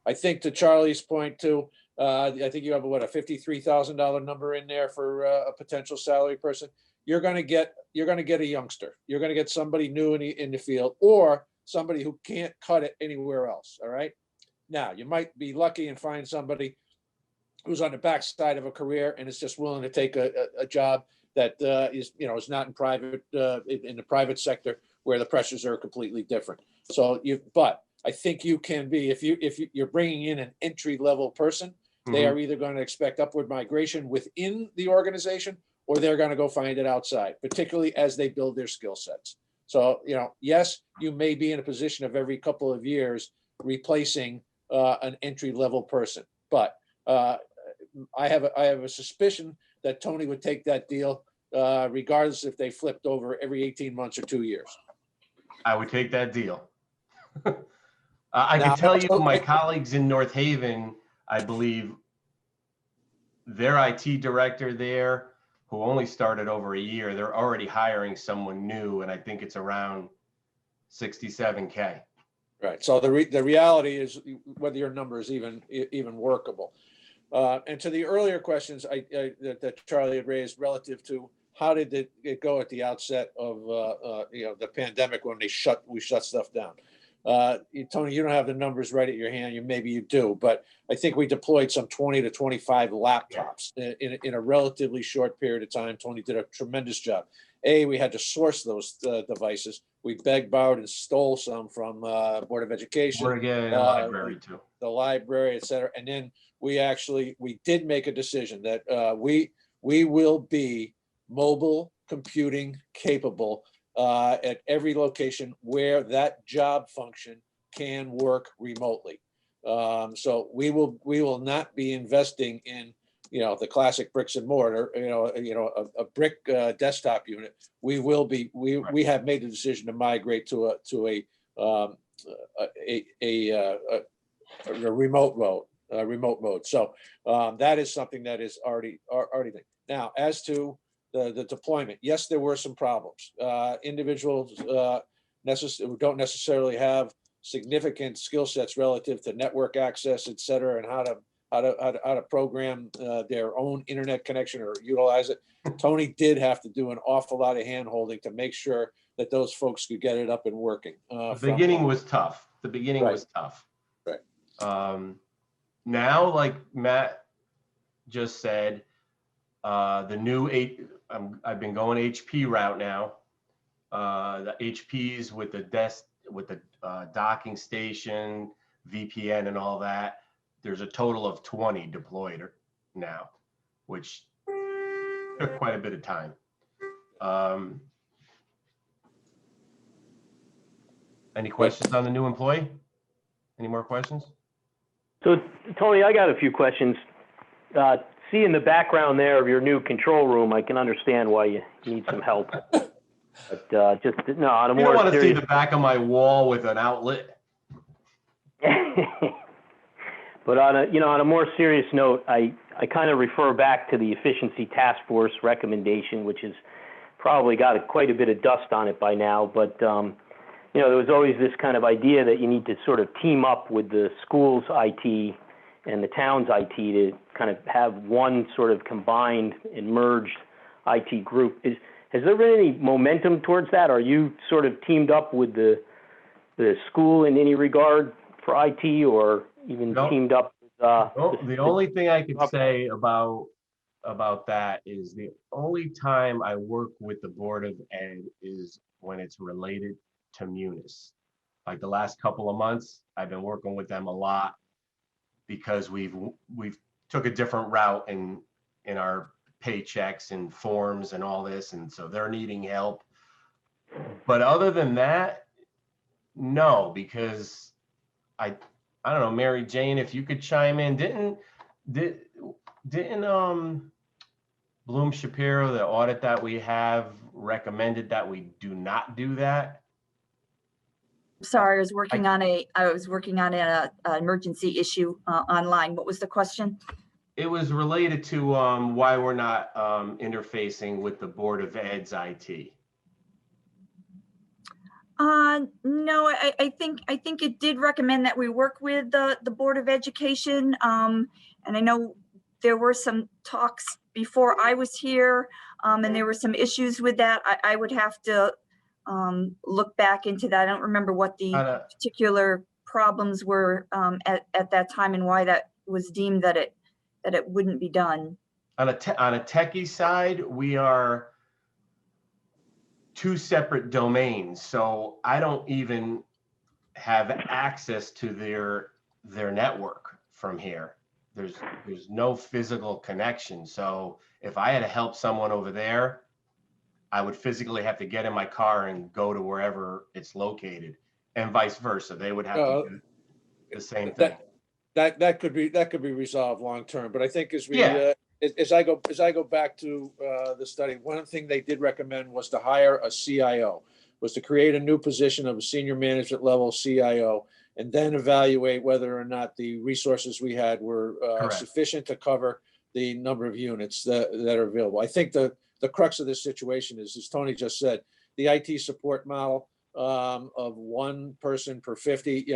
I think to Charlie's point too, I think you have a $53,000 number in there for a potential salary person. You're going to get a youngster. You're going to get somebody new in the field, or somebody who can't cut it anywhere else. All right. Now you might be lucky and find somebody who's on the backside of a career and is just willing to take a job that is not in the private sector, where the pressures are completely different. So but I think you can be, if you're bringing in an entry level person, they are either going to expect upward migration within the organization, or they're going to go find it outside, particularly as they build their skill sets. So, yes, you may be in a position of every couple of years replacing an entry level person, but I have a suspicion that Tony would take that deal regardless if they flipped over every 18 months or 2 years. I would take that deal. I can tell you, my colleagues in North Haven, I believe their IT director there, who only started over a year, they're already hiring someone new, and I think it's around $67K. Right. So the reality is whether your number is even workable. And to the earlier questions that Charlie had raised relative to how did it go at the outset of the pandemic when we shut stuff down. Tony, you don't have the numbers right at your hand. Maybe you do, but I think we deployed some 20 to 25 laptops in a relatively short period of time. Tony did a tremendous job. We had to source those devices. We begged, borrowed, and stole some from Board of Education, library too, the library, et cetera. And then we did make a decision that we will be mobile computing capable at every location where that job function can work remotely. So we will not be investing in the classic bricks and mortar, a brick desktop unit. We have made the decision to migrate to a remote remote mode. So that is something that is already there. Now, as to the deployment, yes, there were some problems. Individuals who don't necessarily have significant skill sets relative to network access, et cetera, and how to program their own internet connection or utilize it. Tony did have to do an awful lot of hand holding to make sure that those folks could get it up and working. The beginning was tough. The beginning was tough. Right. Now, like Matt just said, the new I've been going HP route now. The HPs with the desk, with the docking station, VPN and all that. There's a total of 20 deployed now, which took quite a bit of time. Any questions on the new employee? Any more questions? So Tony, I got a few questions. Seeing the background there of your new control room, I can understand why you need some help. But just no, on a You more don't want to see serious. the back of my wall with an outlet. But on a more serious note, I kind of refer back to the efficiency task force recommendation, which has probably got quite a bit of dust on it by now. But there was always this kind of idea that you need to sort of team up with the school's IT and the town's IT to kind of have one sort of combined and merged IT group. Has there been any momentum towards that? Are you sort of teamed up with the school in any regard for IT, or even teamed up with the only thing I could say about that is the only time I work with the Board of Ed is when it's related to Munis. Like the last couple of months, I've been working with them a lot because we've took a different route in our paychecks and forms and all this, and so they're needing help. But other than that, no, because I don't know, Mary Jane, if you could chime in, didn't Bloom Shapiro, the audit that we have, recommended that we do not do that? Sorry, I was working on an emergency issue online. What was the question? It was related to why we're not interfacing with the Board of Ed's IT. No, I think it did recommend that we work with the Board of Education. And I know there were some talks before I was here, and there were some issues with that. I would have to look back into that. I don't remember what the particular problems were at that time and why that was deemed that it wouldn't be done. On a techie side, we are two separate domains, so I don't even have access to their network from here. There's no physical connection. So if I had to help someone over there, I would physically have to get in my car and go to wherever it's located, and vice versa. They would have to do the same thing. That could be resolved long term. But I think as I go back to the study, one thing they did recommend was to hire a CIO, was to create a new position of a senior management level CIO, and then evaluate whether or not the resources we had were sufficient to cover the number of units that are available. I think the crux of this situation is, as Tony just said, the IT support model of one person per 50,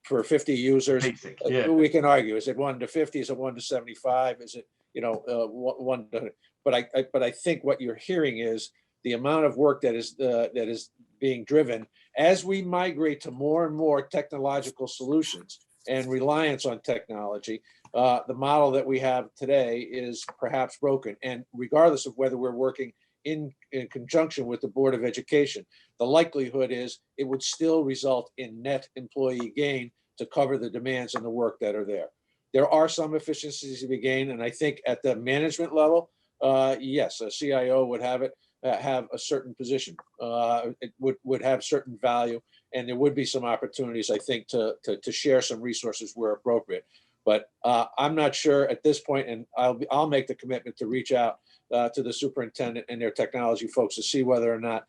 per 50 users. Basic, yeah. We can argue, is it 1 to 50? Is it 1 to 75? Is it, 1 to, but I think what you're hearing is the amount of work that is being driven as we migrate to more and more technological solutions and reliance on technology. The model that we have today is perhaps broken, and regardless of whether we're working in conjunction with the Board of Education, the likelihood is it would still result in net employee gain to cover the demands and the work that are there. There are some efficiencies to be gained, and I think at the management level, yes, a CIO would have a certain position. It would have certain value, and there would be some opportunities, I think, to share some resources where appropriate. But I'm not sure at this point, and I'll make the commitment to reach out to the superintendent and their technology folks to see whether or not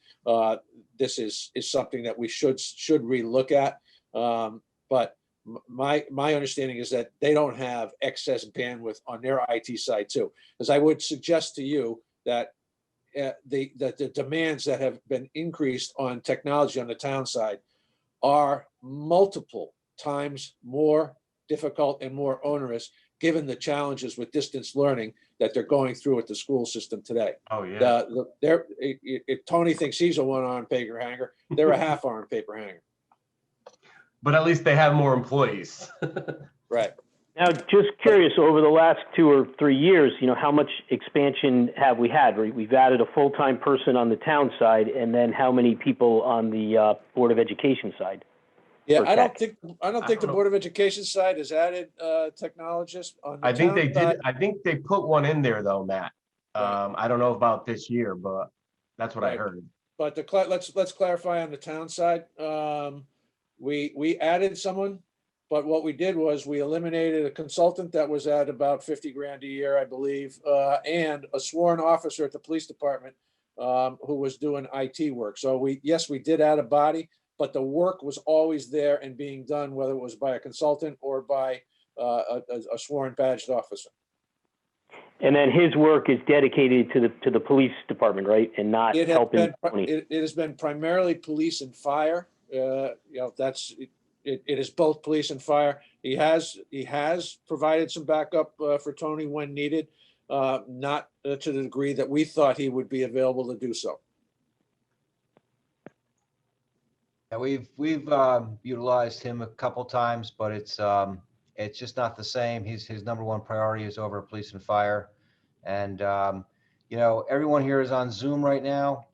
this is something that we should relook at. But my understanding is that they don't have excess bandwidth on their IT side too. Because I would suggest to you that the demands that have been increased on technology on the town side are multiple times more difficult and more onerous, given the challenges with distance learning that they're going through at the school system today. Oh, yeah. If Tony thinks he's a one-armed paper hanger, they're a half-armed paper hanger. But at least they have more employees. Right. Now, just curious, over the last 2 or 3 years, how much expansion have we had? We've added a full-time person on the town side, and then how many people on the Board of Education side? Yeah, for I don't tech? think the Board of Education side has added technologists on the I think town they did. side. I think they put one in there though, Matt. I don't know about this year, but that's what I Right. heard. But let's clarify on the town side. We added someone, but what we did was we eliminated a consultant that was at about 50 grand a year, I believe, and a sworn officer at the police department who was doing IT work. So we did add a body, but the work was always there and being done, whether it was by a consultant or by a sworn badged officer. And then his work is dedicated to the police department, right? And not helping. It has been primarily police and fire. It is both police and fire. He has provided some backup for Tony when needed, not to the degree that we thought he would be available to do so. Yeah, we've utilized him a couple times, but it's just not the same. His number one priority is over police and fire, and everyone here is on Zoom right now.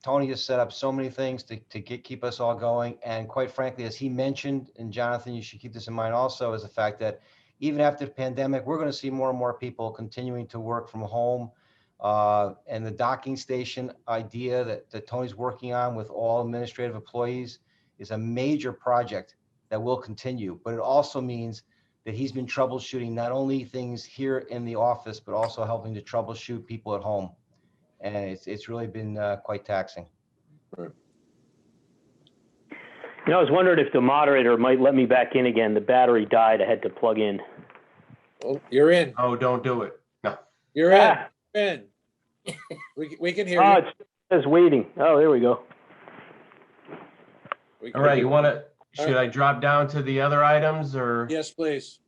Tony has set up so many things to keep us all going, and quite frankly, as he mentioned, and Jonathan, you should keep this in mind also, is the fact that even after the pandemic, we're going to see more and more people continuing to work from home. And the docking station idea that Tony's working on with all administrative employees is a major project that will continue. But it also means that he's been troubleshooting not only things here in the office, but also helping to troubleshoot people at home. And it's really been quite taxing. Right. I was wondering if the moderator might let me back in again. The battery died. I had to plug in. Oh, you're in. Oh, don't do it. No. You're in. We can hear you. It says waiting. Oh, there we go. All right, should I drop down to the other items or? Yes, please.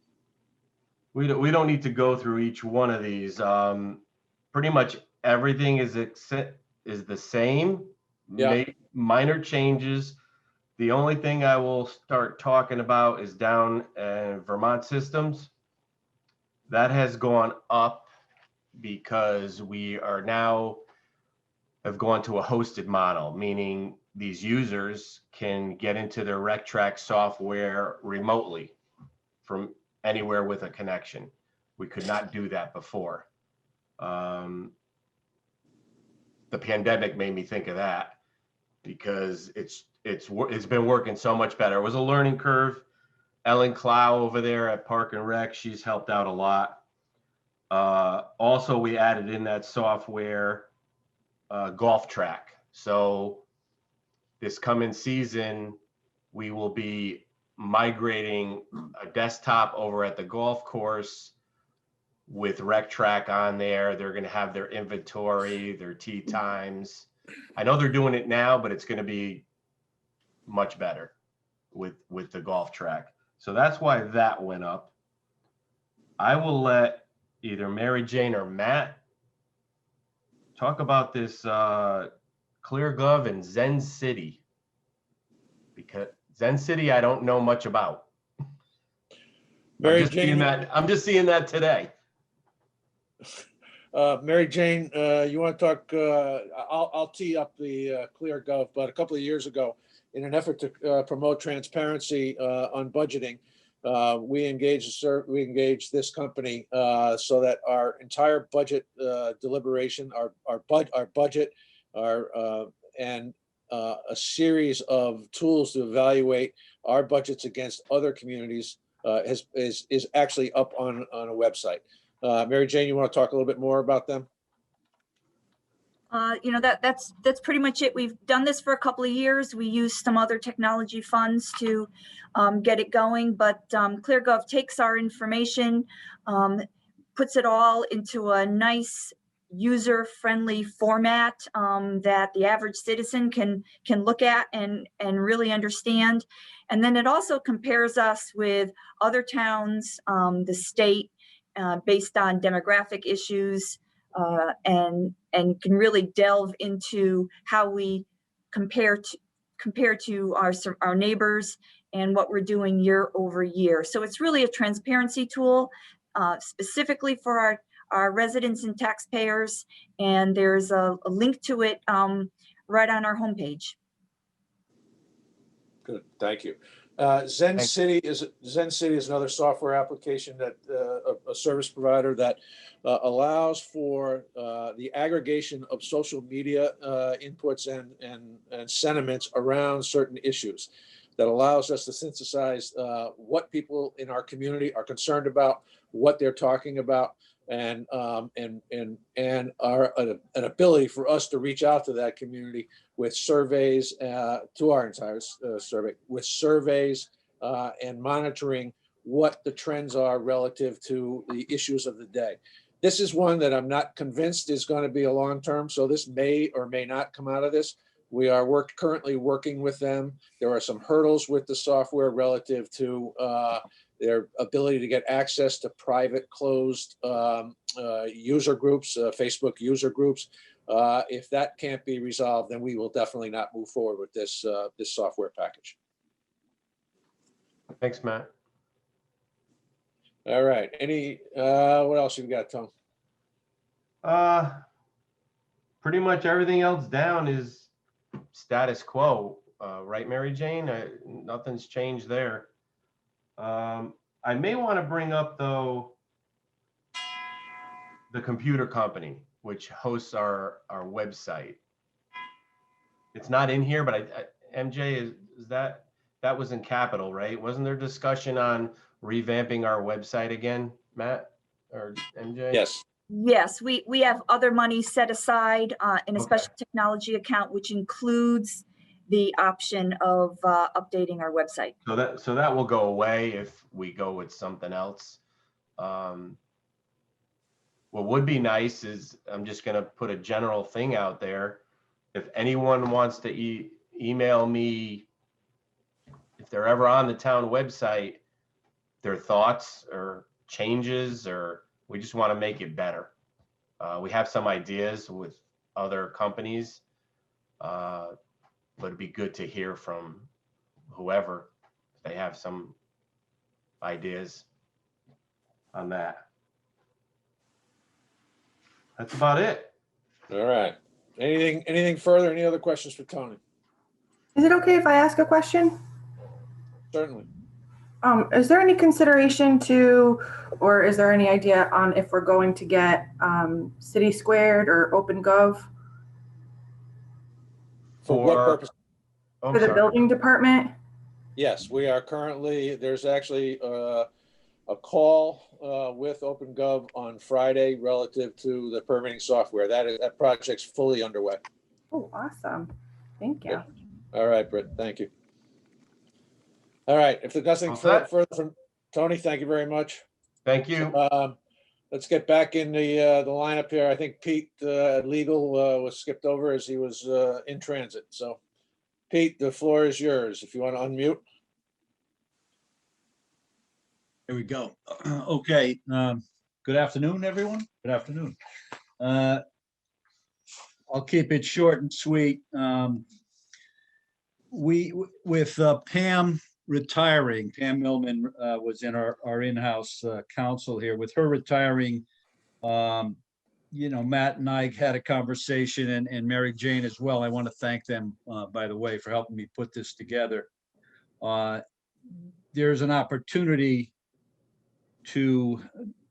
We don't need to go through each one of these. Pretty much everything is the same. Yeah. Minor changes. The only thing I will start talking about is down Vermont Systems. That has gone up because we are now have gone to a hosted model, meaning these users can get into their RecTrack software remotely from anywhere with a connection. We could not do that before. The pandemic made me think of that because it's been working so much better. It was a learning curve. Ellen Clow over there at Park and Rec, she's helped out a lot. Also, we added in that software golf track. So this coming season, we will be migrating a desktop over at the golf course with RecTrack on there. They're going to have their inventory, their tee times. I know they're doing it now, but it's going to be much better with the golf track. So that's why that went up. I will let either Mary Jane or Matt talk about this ClearGov and Zen City, because Zen City I don't know much about. Mary I'm just seeing that today. Mary Jane, you want to talk? I'll tee up the ClearGov, but a couple of years ago, in an effort to promote transparency on budgeting, we engaged this company so that our entire budget deliberation, our budget, and a series of tools to evaluate our budgets against other communities is actually up on a website. Mary Jane, you want to talk a little bit more about them? That's pretty much it. We've done this for a couple of years. We use some other technology funds to get it going, but ClearGov takes our information, puts it all into a nice user-friendly format that the average citizen can look at and really understand. And then it also compares us with other towns, the state, based on demographic issues, and can really delve into how we compare to our neighbors and what we're doing year over year. So it's really a transparency tool specifically for our residents and taxpayers, and there's a link to it right on our homepage. Good, thank you. Zen City is another software application that a service provider that allows for the aggregation of social media inputs and sentiments around certain issues. That allows us to synthesize what people in our community are concerned about, what they're talking about, and an ability for us to reach out to that community with surveys, to our entire survey, with surveys and monitoring what the trends are relative to the issues of the day. This is one that I'm not convinced is going to be a long-term, so this may or may not come out of this. We are currently working with them. There are some hurdles with the software relative to their ability to get access to private closed user groups, Facebook user groups. If that can't be resolved, then we will definitely not move forward with this software package. Thanks, Matt. All right. What else you got, Tom? Pretty much everything else down is status quo, right, Mary Jane? Nothing's changed there. I may want to bring up, though, the computer company, which hosts our website. It's not in here, but MJ, is that was in capital, right? Wasn't there discussion on revamping our website again, Matt or MJ? Yes. Yes, we have other money set aside in a special technology account, which includes the option of updating our website. So that will go away if we go with something else. What would be nice is, I'm just going to put a general thing out there. If anyone wants to email me, if they're ever on the town website, their thoughts or changes, or we just want to make it better. We have some ideas with other companies, but it'd be good to hear from whoever if they have some ideas on that. That's about it. All right. Anything further? Any other questions for Tony? Is it okay if I ask a question? Certainly. Is there any consideration to, or is there any idea on if we're going to get City Squared or OpenGov? For what purpose? For the building department? Yes, we are currently, there's actually a call with OpenGov on Friday relative to the permitting software. That project's fully underway. Oh, awesome. Thank you. Good. All right, Britt, thank you. All right, if there's nothing further from Tony, thank you very much. Thank you. Let's get back in the lineup here. I think Pete at legal was skipped over as he was in transit. So Pete, the floor is yours if you want to unmute. There we go. Okay. Good afternoon, everyone. Good afternoon. I'll keep it short and sweet. With Pam retiring, Pam Millman was in our in-house counsel here. With her retiring, Matt and I had a conversation, and Mary Jane as well. I want to thank them, by the way, for helping me put this together. There's an opportunity to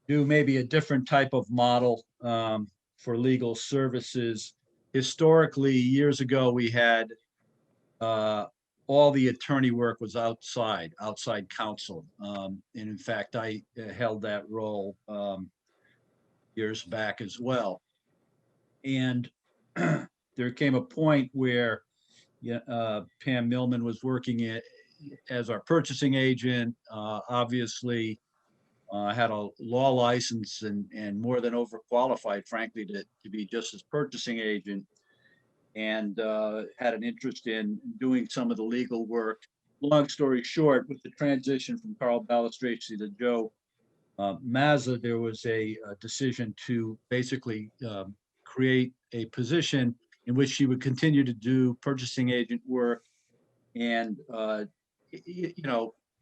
do maybe a different type of model for legal services. Historically, years ago, we had all the attorney work was outside counsel. And in fact, I held that role years back as well. And there came a point where Pam Millman was working as our purchasing agent, obviously had a law license and more than overqualified, frankly, to be just as purchasing agent, and had an interest in doing some of the legal work. Long story short, with the transition from Carl Balistraci to Joe Mazza, there was a decision to basically create a position in which she would continue to do purchasing agent work and,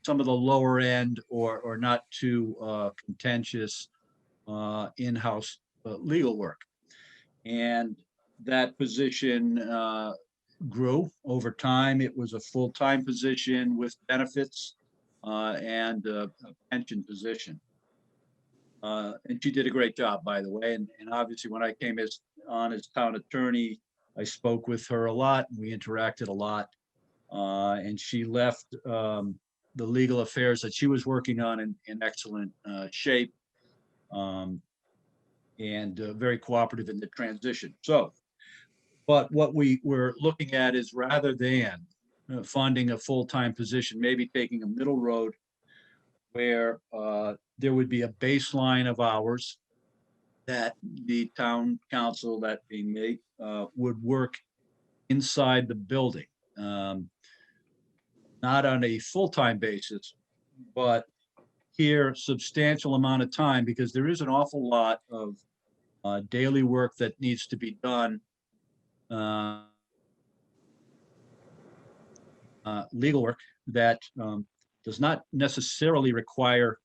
some of the lower end or not too contentious in-house legal work. And that position grew over time. It was a full-time position with benefits and a pension position. And she did a great job, by the way. And obviously, when I came on as town attorney, I spoke with her a lot. And we interacted a lot. And she left the legal affairs that she was working on in excellent shape, and very cooperative in the transition. So, but what we were looking at is, rather than funding a full-time position, maybe taking a middle road where there would be a baseline of hours that the town council, that being me, would work inside the building. Not on a full-time basis, but here substantial amount of time, because there is an awful lot of daily work that needs to be done. Legal work that does not necessarily require,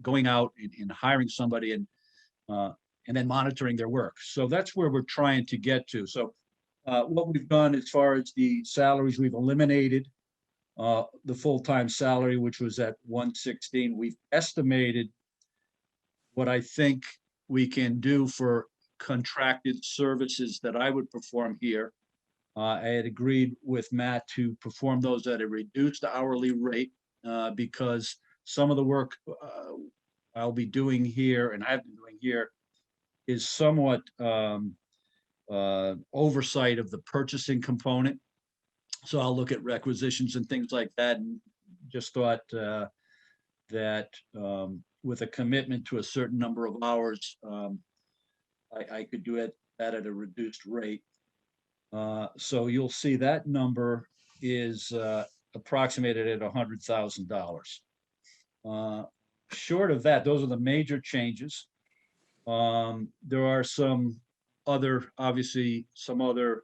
going out and hiring somebody and then monitoring their work. So that's where we're trying to get to. So what we've done as far as the salaries, we've eliminated the full-time salary, which was at 116. We've estimated what I think we can do for contracted services that I would perform here. I had agreed with Matt to perform those at a reduced hourly rate because some of the work I'll be doing here and I've been doing here is somewhat oversight of the purchasing component. So I'll look at requisitions and things like that, and just thought that with a commitment to a certain number of hours, I could do that at a reduced rate. So you'll see that number is approximated at $100,000. Short of that, those are the major changes. There are obviously some other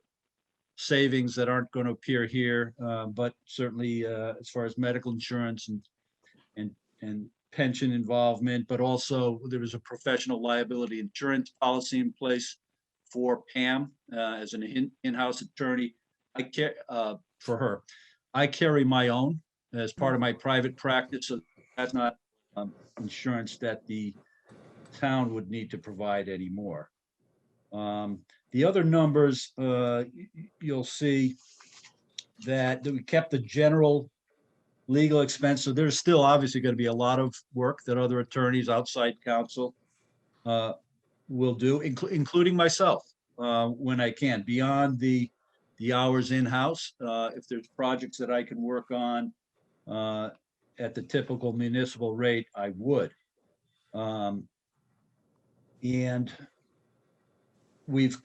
savings that aren't going to appear here, but certainly as far as medical insurance and pension involvement, but also there was a professional liability insurance policy in place for Pam as an in-house attorney. For her, I carry my own as part of my private practice, so that's not insurance that the town would need to provide anymore. The other numbers, you'll see that we kept the general legal expense. So there's still obviously going to be a lot of work that other attorneys outside counsel will do, including myself, when I can, beyond the hours in-house. If there's projects that I can work on at the typical municipal rate, I would. And we've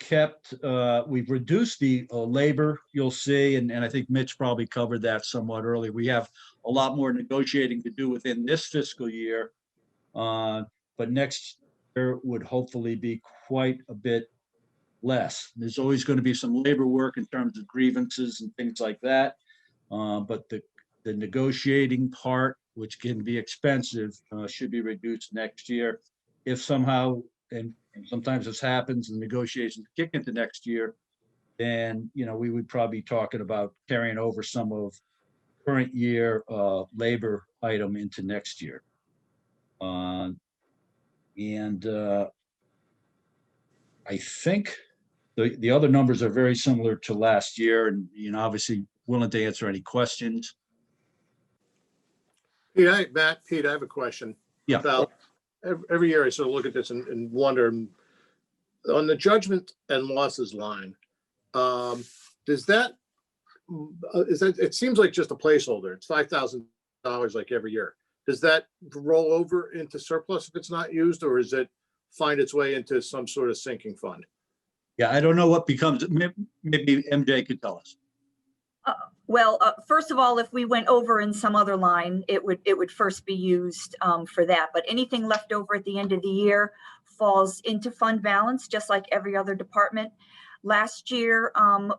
reduced the labor, you'll see, and I think Mitch probably covered that somewhat earlier. We have a lot more negotiating to do within this fiscal year, but next year would hopefully be quite a bit less. There's always going to be some labor work in terms of grievances and things like that, but the negotiating part, which can be expensive, should be reduced next year. If somehow, and sometimes this happens, and negotiations kick into next year, then we would probably be talking about carrying over some of current year labor item into next year. And I think the other numbers are very similar to last year, and obviously willing to answer any questions. Yeah, Matt, Pete, I have a question. Yeah. About every year I sort of look at this and wonder, on the judgment and losses line, Does that, it seems like just a placeholder. It's $5,000 like every year. Does that roll over into surplus if it's not used, or is it find its way into some sort of sinking fund? Yeah, I don't know what becomes, maybe MJ could tell us. Well, first of all, if we went over in some other line, it would first be used for that. But anything left over at the end of the year falls into fund balance, just like every other department. Last year,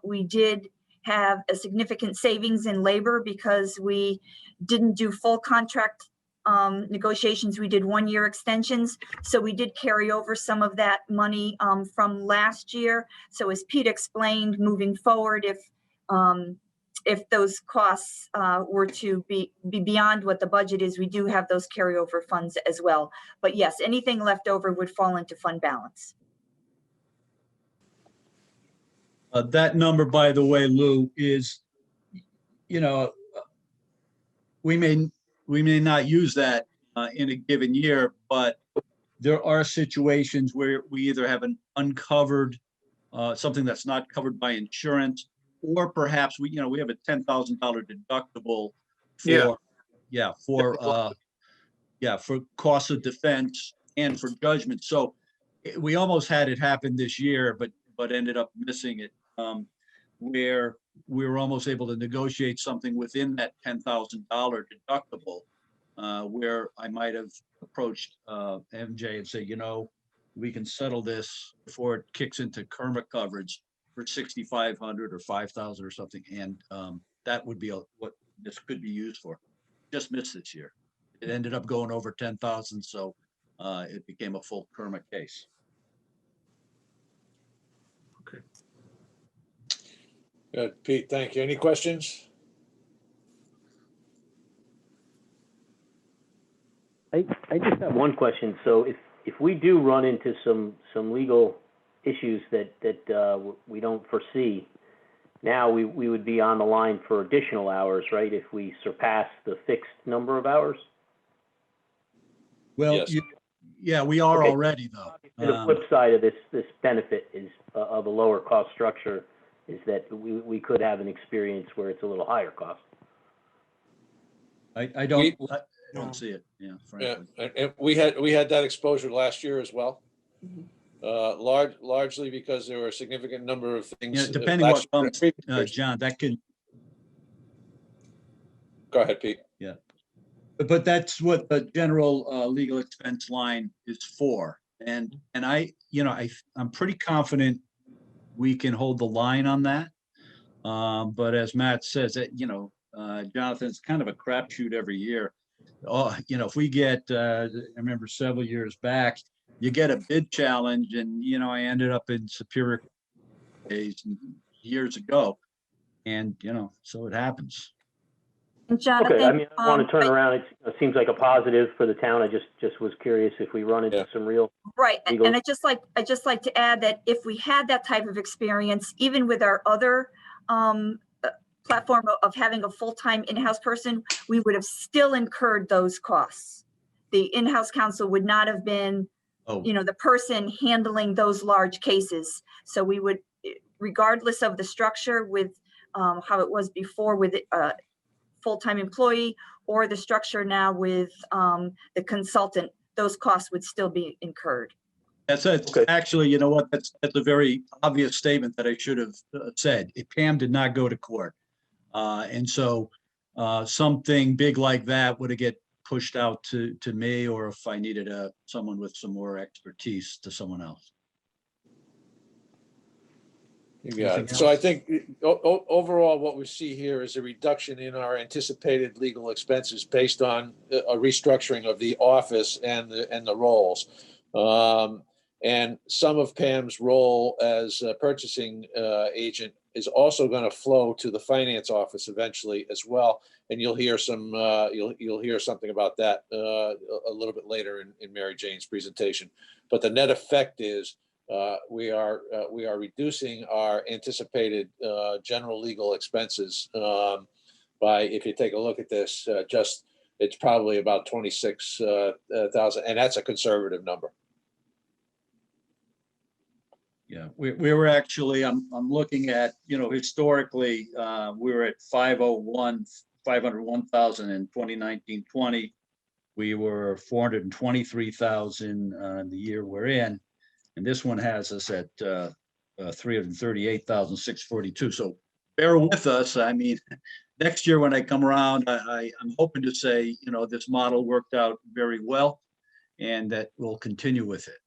we did have a significant savings in labor because we didn't do full contract negotiations. We did 1-year extensions. So we did carry over some of that money from last year. So as Pete explained, moving forward, if those costs were to be beyond what the budget is, we do have those carryover funds as well. But yes, anything left over would fall into fund balance. That number, by the way, Lou, is, you know, we may not use that in a given year, but there are situations where we either have an uncovered, something that's not covered by insurance, or perhaps we have a $10,000 deductible for costs of defense and for judgment. So we almost had it happen this year, but ended up missing it, where we were almost able to negotiate something within that $10,000 deductible, where I might have approached MJ and say, we can settle this before it kicks into Kerma coverage for $6,500 or $5,000 or something, and that would be what this could be used for. Just missed this year. It ended up going over 10,000, so it became a full Kerma case. Okay. Good, Pete. Thank you. Any questions? I just have one question. So if we do run into some legal issues that we don't foresee, now we would be on the line for additional hours, right? If we surpass the fixed number of hours? Well, Yes. we are Okay. already, though. The flip side of this benefit is of a lower cost structure is that we could have an experience where it's a little higher cost. I don't see it. Yeah, frankly. Yeah, and we had that exposure last year as well. Largely because there were a significant number of things. Yeah, depending what comes, John, that can. Go ahead, Pete. Yeah, but that's what the general legal expense line is for, and I'm pretty confident we can hold the line on that. But as Matt says, Jonathan, it's kind of a crapshoot every year. If we get, I remember several years back, you get a bid challenge, and I ended up in Superior days years ago, and so it happens. And Jonathan, okay, I mean, I want to turn around. It seems like a positive for the town. I just was curious if we run into some real right. legal. And I just like to add that if we had that type of experience, even with our other platform of having a full-time in-house person, we would have still incurred those costs. The in-house counsel would not have been, the person handling those large cases. So we would, regardless of the structure with how it was before with full-time employee or the structure now with the consultant, those costs would still be incurred. That's actually, you know what? That's a very obvious statement that I should have said. Pam did not go to court, and so something big like that would have get pushed out to me, or if I needed someone with some more expertise, to someone else. Yeah. So I think overall, what we see here is a reduction in our anticipated legal expenses based on a restructuring of the office and the roles. And some of Pam's role as a purchasing agent is also going to flow to the finance office eventually as well. And you'll hear you'll hear something about that a little bit later in Mary Jane's presentation. But the net effect is we are reducing our anticipated general legal expenses by, if you take a look at this, it's probably about 26,000, and that's a conservative number. Yeah, we were actually, I'm looking at, historically, we were at 501,000 in 2019-20. We were 423,000 the year we're in. And this one has us at 338,642. So bear with us. I mean, next year when I come around, I'm hoping to say, this model worked out very well and that we'll continue with it.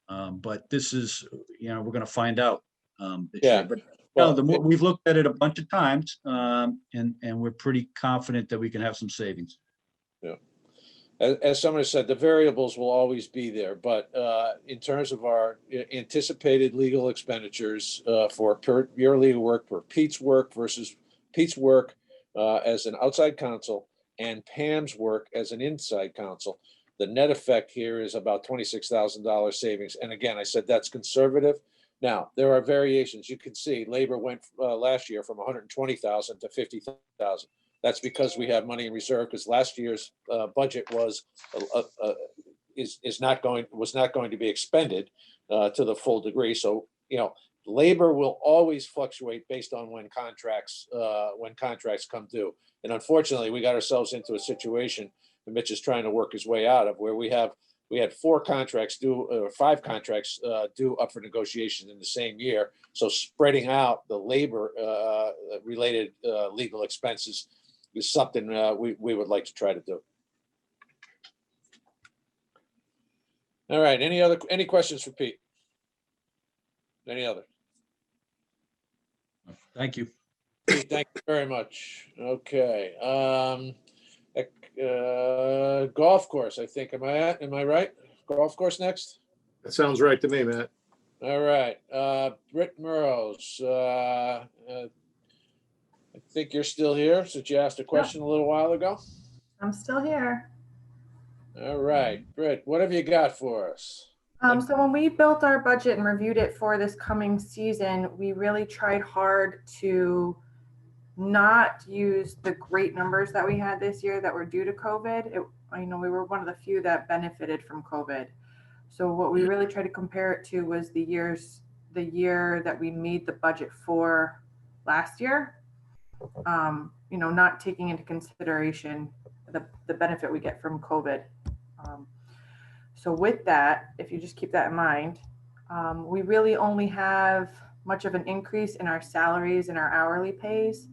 But this is, we're going to find out this year. But we've looked at it a bunch of times, and we're pretty confident that we can have some savings. Yeah. As somebody said, the variables will always be there, but in terms of our anticipated legal expenditures for your legal work, for Pete's work versus Pete's work as an outside counsel and Pam's work as an inside counsel, the net effect here is about $26,000 savings. And again, I said that's conservative. Now, there are variations. You can see labor went last year from 120,000 to 50,000. That's because we have money in reserve, because last year's budget was not going to be expended to the full degree. So, labor will always fluctuate based on when contracts come due. And unfortunately, we got ourselves into a situation that Mitch is trying to work his way out of, where we had 5 contracts due up for negotiation in the same year. So spreading out the labor related legal expenses is something we would like to try to do. All right. Any questions for Pete? Any other? Thank you. Pete, thank you very much. Okay. Golf course, I think. Am I right? Golf course next? That sounds right to me, Matt. All right. Britt Murrows. I think you're still here since you asked a question a little while ago. I'm still here. All right, Britt, what have you got for us? So when we built our budget and reviewed it for this coming season, we really tried hard to not use the great numbers that we had this year that were due to COVID. We were one of the few that benefited from COVID. So what we really tried to compare it to was the year that we made the budget for last year. Not taking into consideration the benefit we get from COVID. So with that, if you just keep that in mind, we really only have much of an increase in our salaries and our hourly pays,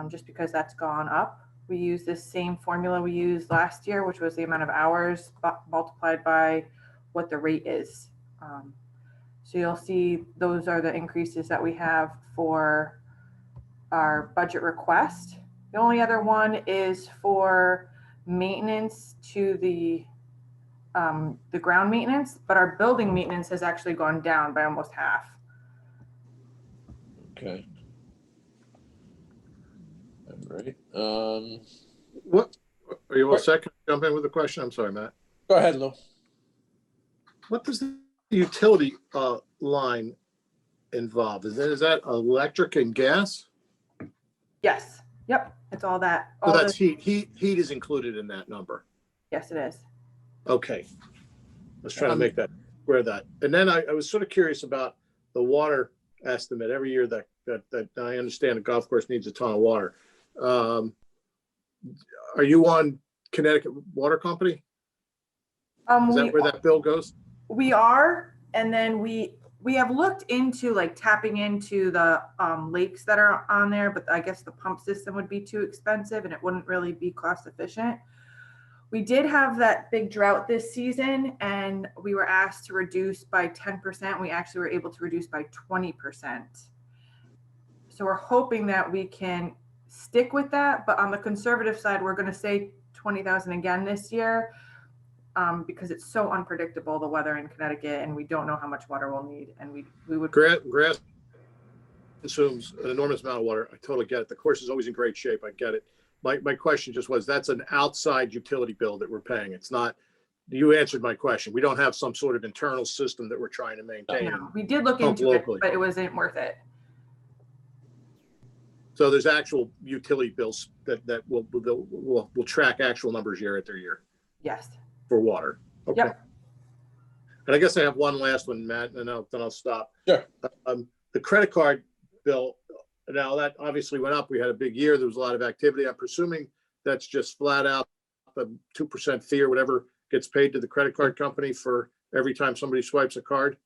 just because that's gone up. We use this same formula we used last year, which was the amount of hours multiplied by what the rate is. So you'll see those are the increases that we have for our budget request. The only other one is for maintenance to the ground maintenance, but our building maintenance has actually gone down by almost half. Okay. All right. What are you a second jump in with a question? I'm sorry, Matt. Go ahead, Lou. What does the utility line involve? Is that electric and gas? Yes. Yep. It's all that. So that's heat. Heat is included in that number. Yes, it is. Okay. Let's try to make that square that. And then I was sort of curious about the water estimate every year that I understand a golf course needs a ton of water. Are you on Connecticut Water Company? Is that where that bill goes? We are, and then we have looked into tapping into the lakes that are on there, but I guess the pump system would be too expensive and it wouldn't really be cost efficient. We did have that big drought this season and we were asked to reduce by 10%. We actually were able to reduce by 20%. So we're hoping that we can stick with that, but on the conservative side, we're going to say 20,000 again this year. Because it's so unpredictable, the weather in Connecticut, and we don't know how much water we'll need. And we would grass consumes an enormous amount of water. I totally get it. The course is always in great shape. I get it. My question just was, that's an outside utility bill that we're paying. It's not, you answered my question. We don't have some sort of internal system that we're trying to maintain. No, we did look into it, but it wasn't worth it. So there's actual utility bills that will track actual numbers year after year. Yes. For water. Okay. Yep. And I guess I have one last one, Matt, and then I'll stop. Sure. The credit card bill, now that obviously went up. We had a big year. There was a lot of activity. I'm presuming that's just flat out the 2% fee or whatever gets paid to the credit card company for every time somebody swipes a card.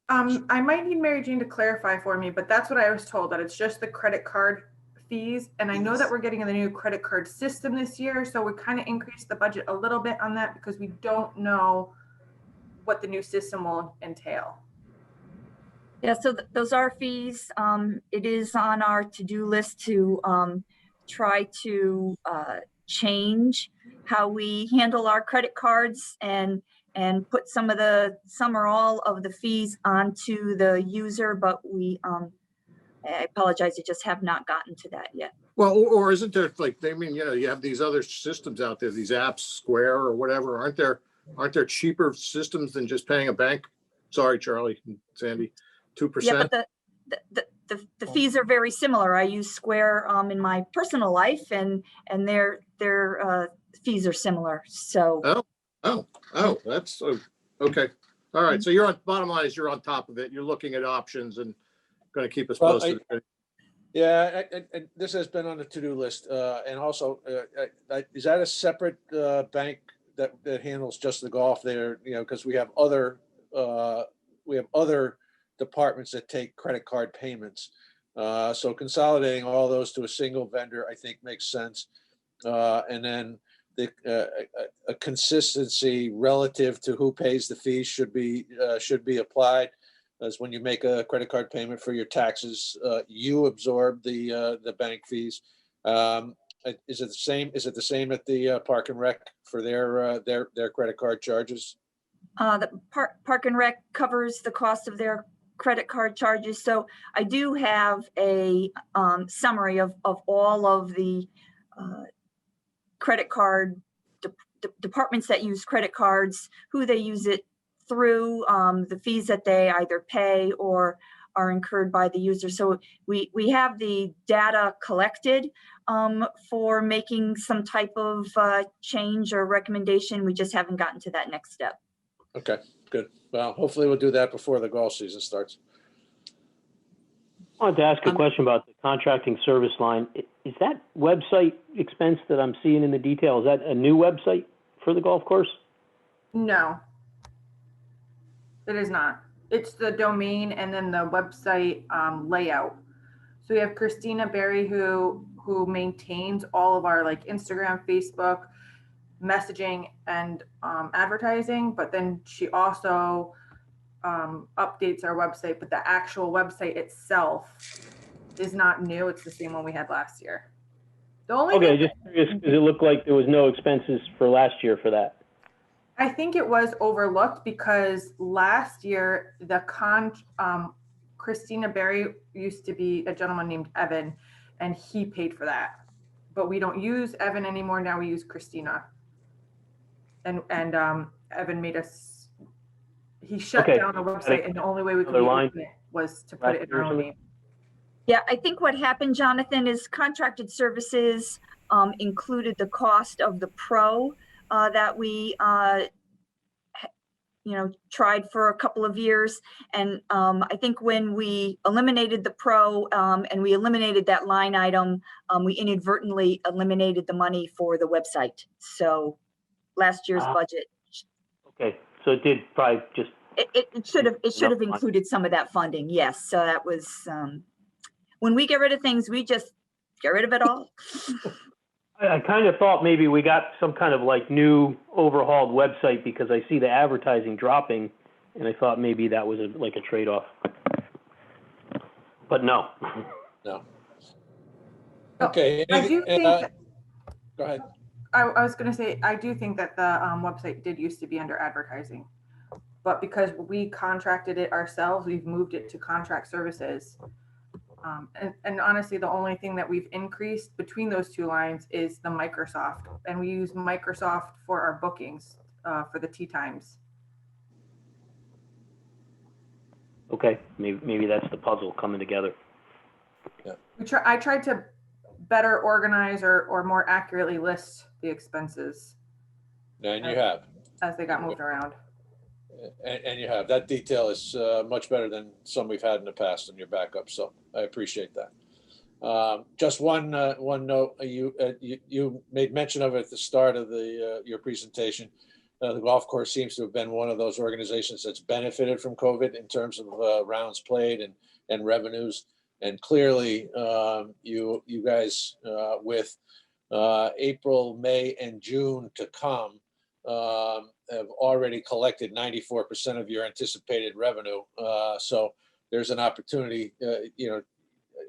I might need Mary Jane to clarify for me, but that's what I was told, that it's just the credit card fees. And I know that we're getting the new credit card system this year, so we kind of increased the budget a little bit on that because we don't know what the new system will entail. Yeah, so those are fees. It is on our to-do list to try to change how we handle our credit cards and put some or all of the fees onto the user, but I apologize, I just have not gotten to that yet. Well, or isn't there like, I mean, you have these other systems out there, these apps, Square or whatever, aren't there cheaper systems than just paying a bank? Sorry, Charlie and Sandy, 2%. Yeah, but the fees are very similar. I use Square in my personal life, and their fees are similar. So. Oh, that's okay. All right. So bottom line is you're on top of it. You're looking at options and going to keep us posted. Yeah, and this has been on the to-do list. And also, is that a separate bank that handles just the golf there? Because we have other departments that take credit card payments. So consolidating all those to a single vendor, I think, makes sense. And then a consistency relative to who pays the fees should be applied. As when you make a credit card payment for your taxes, you absorb the bank fees. Is it the same? Is it the same at the Park and Rec for their credit card charges? The Park and Rec covers the cost of their credit card charges. So I do have a summary of all of the credit card departments that use credit cards, who they use it through, the fees that they either pay or are incurred by the user. So we have the data collected for making some type of change or recommendation. We just haven't gotten to that next step. Okay, good. Well, hopefully we'll do that before the golf season starts. I wanted to ask a question about the contracting service line. Is that website expense that I'm seeing in the detail, is that a new website for the golf course? No, it is not. It's the domain and then the website layout. So we have Christina Berry who maintains all of our like Instagram, Facebook, messaging, and advertising, but then she also updates our website, but the actual website itself is not new. It's the same one we had last year. The only Okay, just curious because it looked like there was no expenses for last year for that. I think it was overlooked because last year Christina Berry used to be a gentleman named Evan, and he paid for that. But we don't use Evan anymore. Now we use Christina. And Evan made us. He shut down the website, and the only way we could open it was to put it in our own name. Yeah, I think what happened, Jonathan, is contracted services included the cost of the pro that we tried for a couple of years. And I think when we eliminated the pro and we eliminated that line item, we inadvertently eliminated the money for the website. So last year's budget. Okay, so it did probably just. It should have included some of that funding. Yes. So that was when we get rid of things, we just get rid of it all. I kind of thought maybe we got some kind of like new overhauled website because I see the advertising dropping, and I thought maybe that was like a trade-off. But no. No. Okay. I do think go ahead. I was going to say, I do think that the website did used to be under advertising, but because we contracted it ourselves, we've moved it to contract services. And honestly, the only thing that we've increased between those two lines is the Microsoft, and we use Microsoft for our bookings for the tee times. Okay, maybe that's the puzzle coming together. Yeah. I tried to better organize or more accurately list the expenses. And you have. As they got moved around. And you have, that detail is much better than some we've had in the past in your backup, so I appreciate that. Just one note, you made mention of it at the start of your presentation. The golf course seems to have been one of those organizations that's benefited from COVID in terms of rounds played and revenues. And clearly, you guys with April, May, and June to come have already collected 94% of your anticipated revenue. So there's an opportunity.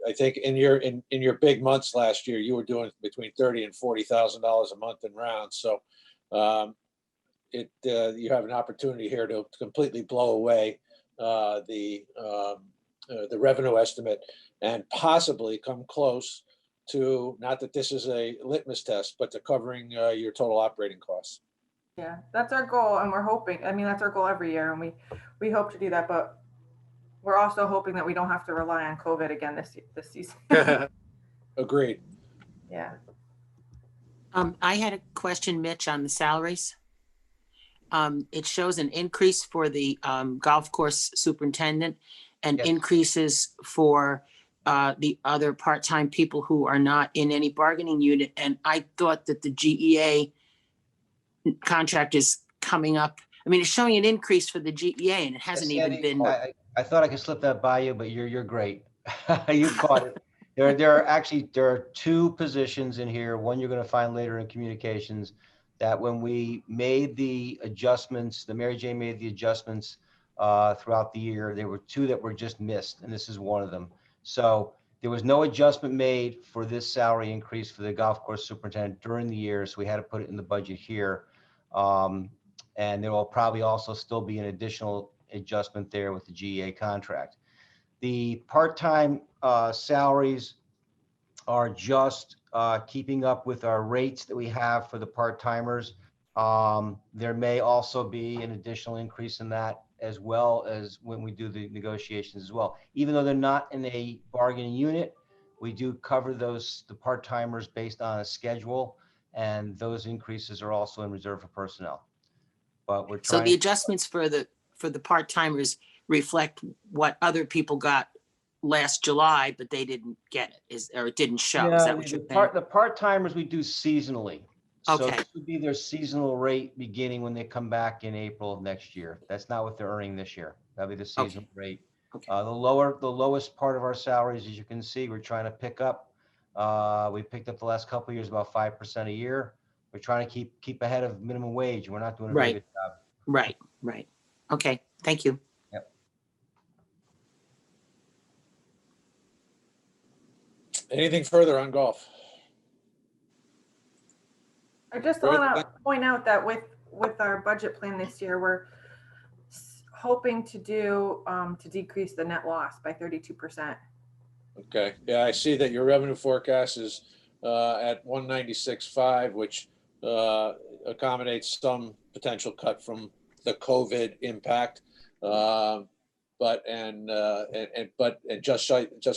I think in your big months last year, you were doing between $30,000 and $40,000 a month in rounds. So you have an opportunity here to completely blow away the revenue estimate and possibly come close to, not that this is a litmus test, but to covering your total operating costs. Yeah, that's our goal, and we're hoping. I mean, that's our goal every year, and we hope to do that. But we're also hoping that we don't have to rely on COVID again this season. Agreed. Yeah. I had a question, Mitch, on the salaries. It shows an increase for the golf course superintendent and increases for the other part-time people who are not in any bargaining unit. And I thought that the GEA contract is coming up. I mean, it's showing an increase for the GEA and it hasn't even been. I thought I could slip that by you, but you're great. You caught it. There are two positions in here. One you're going to find later in communications, that when we made the adjustments, the Mary Jane made the adjustments throughout the year, there were two that were just missed, and this is one of them. So there was no adjustment made for this salary increase for the golf course superintendent during the year, so we had to put it in the budget here. And there will probably also still be an additional adjustment there with the GEA contract. The part-time salaries are just keeping up with our rates that we have for the part-timers. There may also be an additional increase in that, as well as when we do the negotiations as well. Even though they're not in a bargaining unit, we do cover the part-timers based on a schedule, and those increases are also in reserve for personnel. But we're trying. So the adjustments for the part-timers reflect what other people got last July, but they didn't get it, or it didn't show. Yeah, Is that what you're saying? the part-timers we do seasonally. So Okay. this would be their seasonal rate beginning when they come back in April of next year. That's not what they're earning this year. That'll be the seasonal rate. Okay. The lowest part of our salaries, as you can see, we're trying to pick up. We picked up the last couple of years about 5% a year. We're trying to keep ahead of minimum wage. We're not doing a very good job. Right. Okay, thank you. Yep. Anything further on golf? I just want to point out that with our budget plan this year, we're hoping to decrease the net loss by 32%. Okay, yeah, I see that your revenue forecast is at 196.5, which accommodates some potential cut from the COVID impact, but just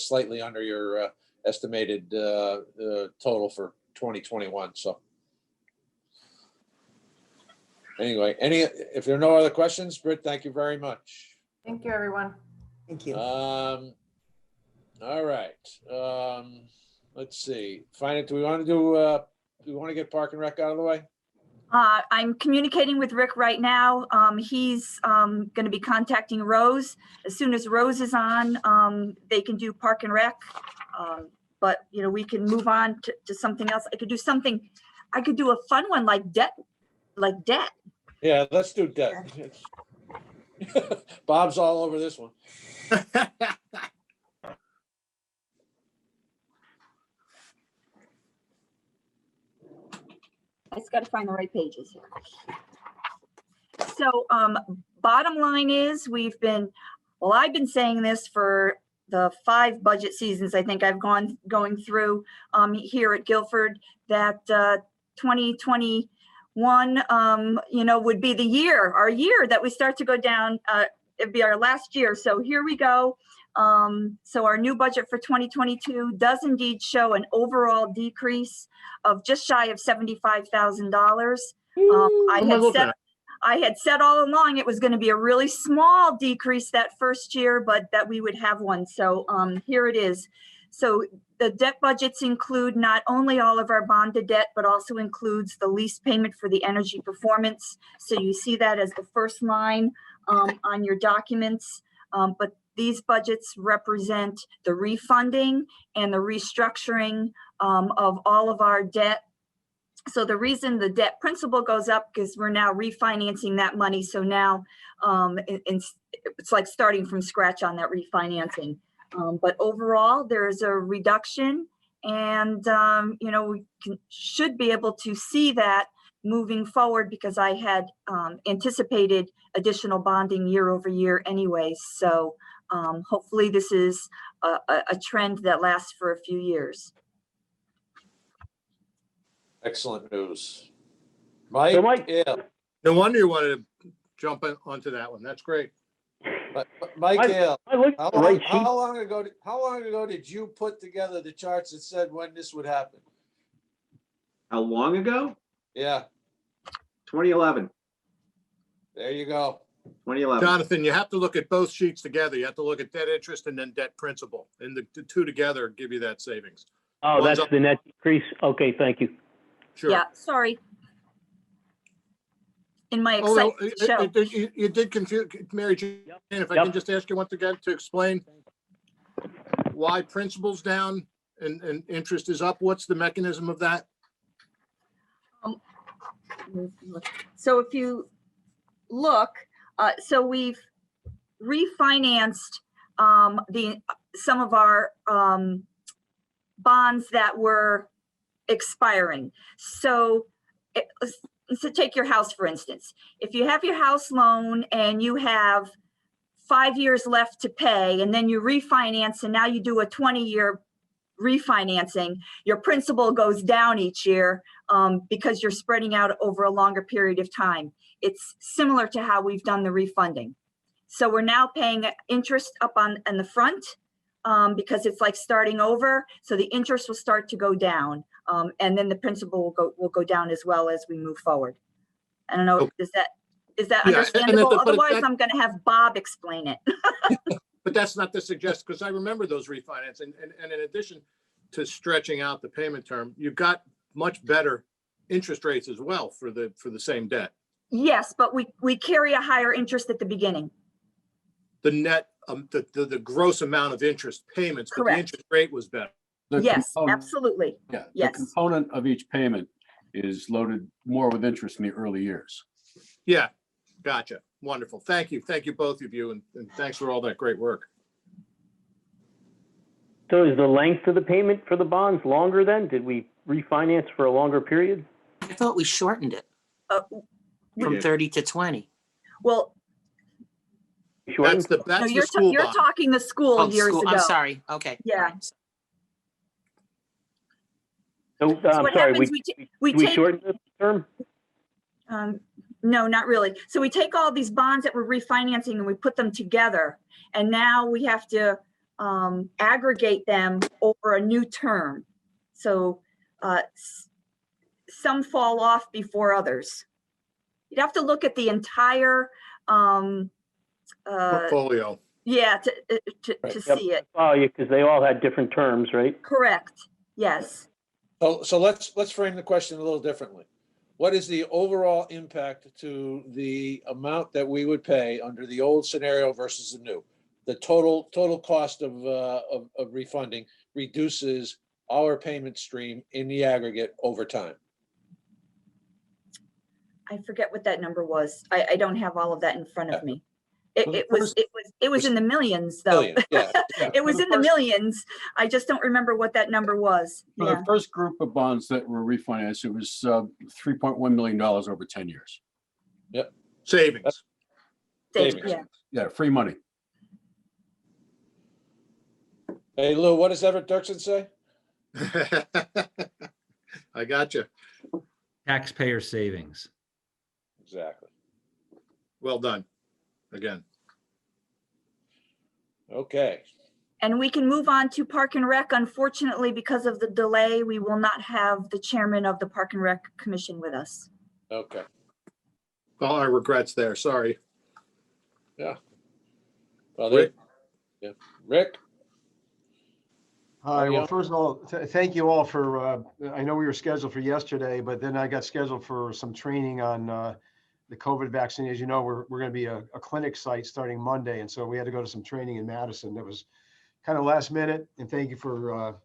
slightly under your estimated total for 2021. So anyway, if there are no other questions, Britt, thank you very much. Thank you, everyone. Thank you. All right. Let's see. Do we want to get Park and Rec out of the way? I'm communicating with Rick right now. He's going to be contacting Rose. As soon as Rose is on, they can do Park and Rec. But we can move on to something else. I could do a fun one like debt. Yeah, let's do debt. Bob's all over this one. I just got to find the right pages here. So bottom line is I've been saying this for the 5 budget seasons I think I've going through here at Guilford, that 2021 would be our year that we start to go down. It'd be our last year. So here we go. So our new budget for 2022 does indeed show an overall decrease of just shy of $75,000. I had said all along it was going to be a really small decrease that first year, but that we would have one. So here it is. So the debt budgets include not only all of our bonded debt, but also includes the lease payment for the energy performance. So you see that as the first line on your documents. But these budgets represent the refunding and the restructuring of all of our debt. So the reason the debt principal goes up is we're now refinancing that money. So now it's like starting from scratch on that refinancing. But overall, there's a reduction, and you know, we should be able to see that moving forward because I had anticipated additional bonding year over year anyway. So hopefully this is a trend that lasts for a few years. Excellent news. Mike? So Mike, Yeah. No wonder you wanted to jump onto that one. That's great. Michael, I looked at the right sheet. how long ago did you put together the charts that said when this would happen? How long ago? Yeah, 2011. there you go. 2011. Jonathan, you have to look at both sheets together. You have to look at debt interest and then debt principal. And the two together give you that savings. Oh, One's that's up- the net decrease. Okay, thank you. Sure. Yeah, sorry. In my Although excitement to show. you did confuse, Mary Jane, if I Yep. can just ask you once again to explain why principal's down and interest is up. What's the mechanism of that? So if you look, so we've refinanced some of our bonds that were expiring. So so take your house, for instance. If you have your house loan and you have 5 years left to pay, and then you refinance, and now you do a 20-year refinancing, your principal goes down each year because you're spreading out over a longer period of time. It's similar to how we've done the refunding. So we're now paying interest up on the front because it's like starting over. So the interest will start to go down. And then the principal will go down as well as we move forward. I don't know, is that Yeah, understandable? but Otherwise, I'm going to have Bob explain it. But that's not the suggestion, because I remember those refinance. And in addition to stretching out the payment term, you've got much better interest rates as well for the same debt. Yes, but we carry a higher interest at the beginning. The net, the gross amount of interest payments, but the Correct. interest rate was better. The Yes, component- absolutely. Yeah, the Yes. component of each payment is loaded more with interest in the early years. Yeah, gotcha. Wonderful. Thank you. Thank you, both of you. And thanks for all that great work. So is the length of the payment for the bonds longer then? Did we refinance for a longer period? I thought we shortened it from did. 30 to 20. Well, Shortened? That's no, the school you're bond. talking the school Oh, years school. ago. I'm sorry. Okay. Yeah. All right. So, So I'm what sorry, happens, we we take, shortened the term? no, not really. So we take all these bonds that we're refinancing and we put them together. And now we have to aggregate them over a new term. So some fall off before others. You'd have to look at the entire, Portfolio. yeah, to see it. Oh, yeah, because they all had different terms, right? Correct. Yes. So let's frame the question a little differently. What is the overall impact to the amount that we would pay under the old scenario versus the new? The total cost of refunding reduces our payment stream in the aggregate over time. I forget what that number was. I don't have all of that in front of me. Well, It was in the millions though. Million, yeah. It was For the in the first- millions. I just don't remember what that number was. For Yeah. the first group of bonds that were refinanced, it was $3.1 million over 10 years. Savings. Savings, yeah. Yeah, free money. Hey, Lou, what does Everett Dirksen say? I got you. Taxpayer savings. Exactly. Well done. Again. Okay. And we can move on to Park and Rec. Unfortunately, because of the delay, we will not have the chairman of the Park and Rec Commission with us. Okay. All our regrets there. Sorry. Yeah. Well, Rick? yeah. Rick? Hi, Audio? well, first of all, thank you all for, I know we were scheduled for yesterday, but then I got scheduled for some training on the COVID vaccine. As you know, we're going to be a clinic site starting Monday. And so we had to go to some training in Madison. That was kind of last minute. And thank you for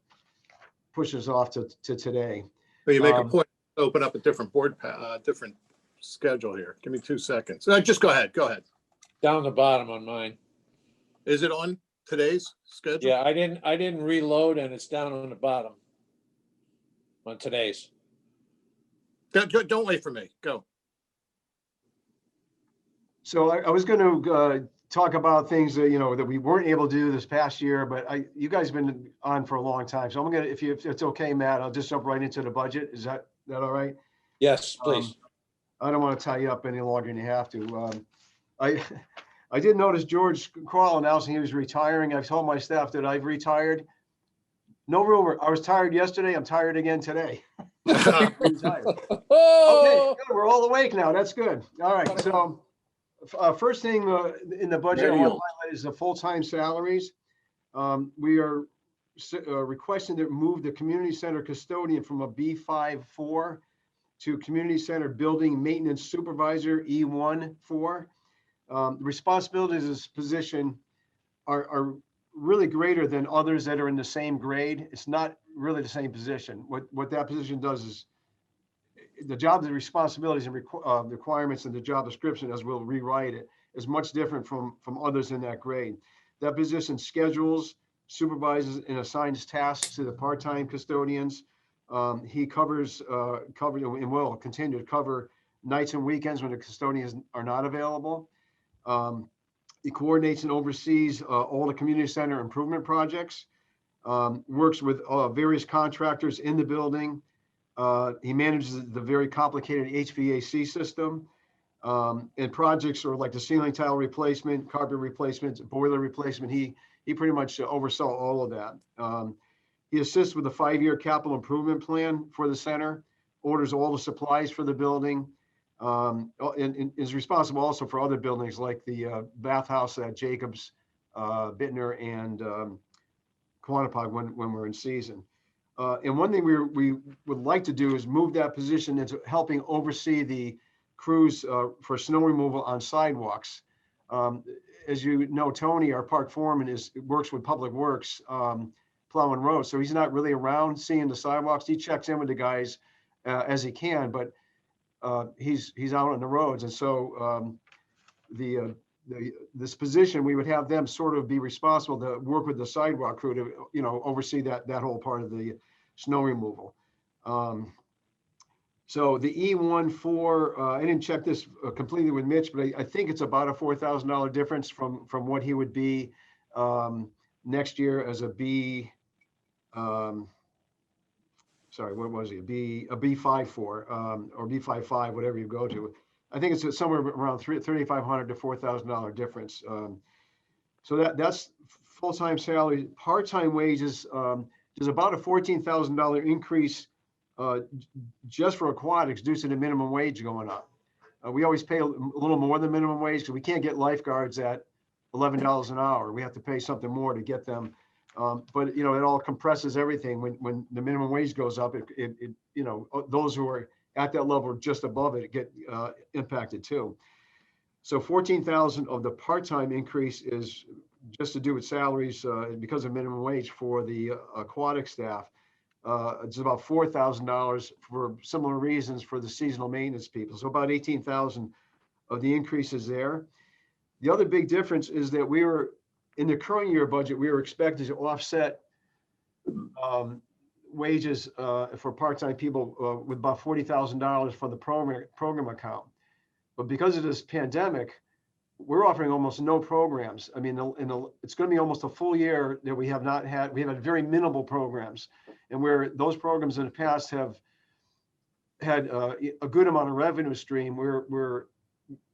pushing us off to today. But you make a point to open up a different different schedule here. Give me 2 seconds. Just go ahead. Go ahead. Down the bottom on mine. Is it on today's schedule? Yeah, I didn't reload and it's down on the bottom on today's. Don't wait for me. Go. So I was going to talk about things that, that we weren't able to do this past year, but you guys have been on for a long time. So I'm going to, if it's okay, Matt, I'll just jump right into the budget. Is that all right? Yes, please. I don't want to tie you up any longer than you have to. I did notice George Crawl announcing he was retiring. I've told my staff that I've retired. No rumor. I was tired yesterday. I'm tired again today. Retired. Okay, good. We're all awake now. That's good. All right. So first thing in the budget I want to highlight is the full-time salaries. We are requesting to move the community center custodian from a B5-4 to community center building maintenance supervisor E1-4. The responsibilities of this position are really greater than others that are in the same grade. It's not really the same position. What that position does is the job, the responsibilities and requirements and the job description, as we'll rewrite it, is much different from others in that grade. That position schedules, supervises, and assigns tasks to the part-time custodians. He covers and will continue to cover nights and weekends when the custodians are not available. He coordinates and oversees all the community center improvement projects, works with various contractors in the building. He manages the very complicated HVAC system, and projects are like the ceiling tile replacement, carpet replacement, boiler replacement. He pretty much oversaw all of that. He assists with the 5-year capital improvement plan for the center, orders all the supplies for the building, and is responsible also for other buildings like the bathhouse at Jacobs, Bittner, and Quantapug when we're in season. And one thing we would like to do is move that position into helping oversee the crews for snow removal on sidewalks. As you know, Tony, our park foreman, works with Public Works, plowing roads. So he's not really around seeing the sidewalks. He checks in with the guys as he can, but he's out on the roads. And so this position, we would have them sort of be responsible to work with the sidewalk crew to, oversee that whole part of the snow removal. So the E1-4, I didn't check this completely with Mitch, but I think it's about a $4,000 difference from what he would be next year as a B. Sorry, what was he? A B5-4 or B5-5, whatever you go to. I think it's somewhere around $3,500 to $4,000 difference. So that's full-time salary. Part-time wages, there's about a $14,000 increase just for aquatics due to the minimum wage going up. We always pay a little more than minimum wage because we can't get lifeguards at $11 an hour. We have to pay something more to get them. But it all compresses everything when the minimum wage goes up. Those who are at that level or just above it get impacted too. So 14,000 of the part-time increase is just to do with salaries because of minimum wage for the aquatic staff. It's about $4,000 for similar reasons for the seasonal maintenance people. So about 18,000 of the increase is there. The other big difference is that we were in the current year budget, we were expected to offset wages for part-time people with about $40,000 from the program account. But because of this pandemic, we're offering almost no programs. I mean, it's going to be almost a full year that we have had very minimal programs, and where those programs in the past have had a good amount of revenue stream, we're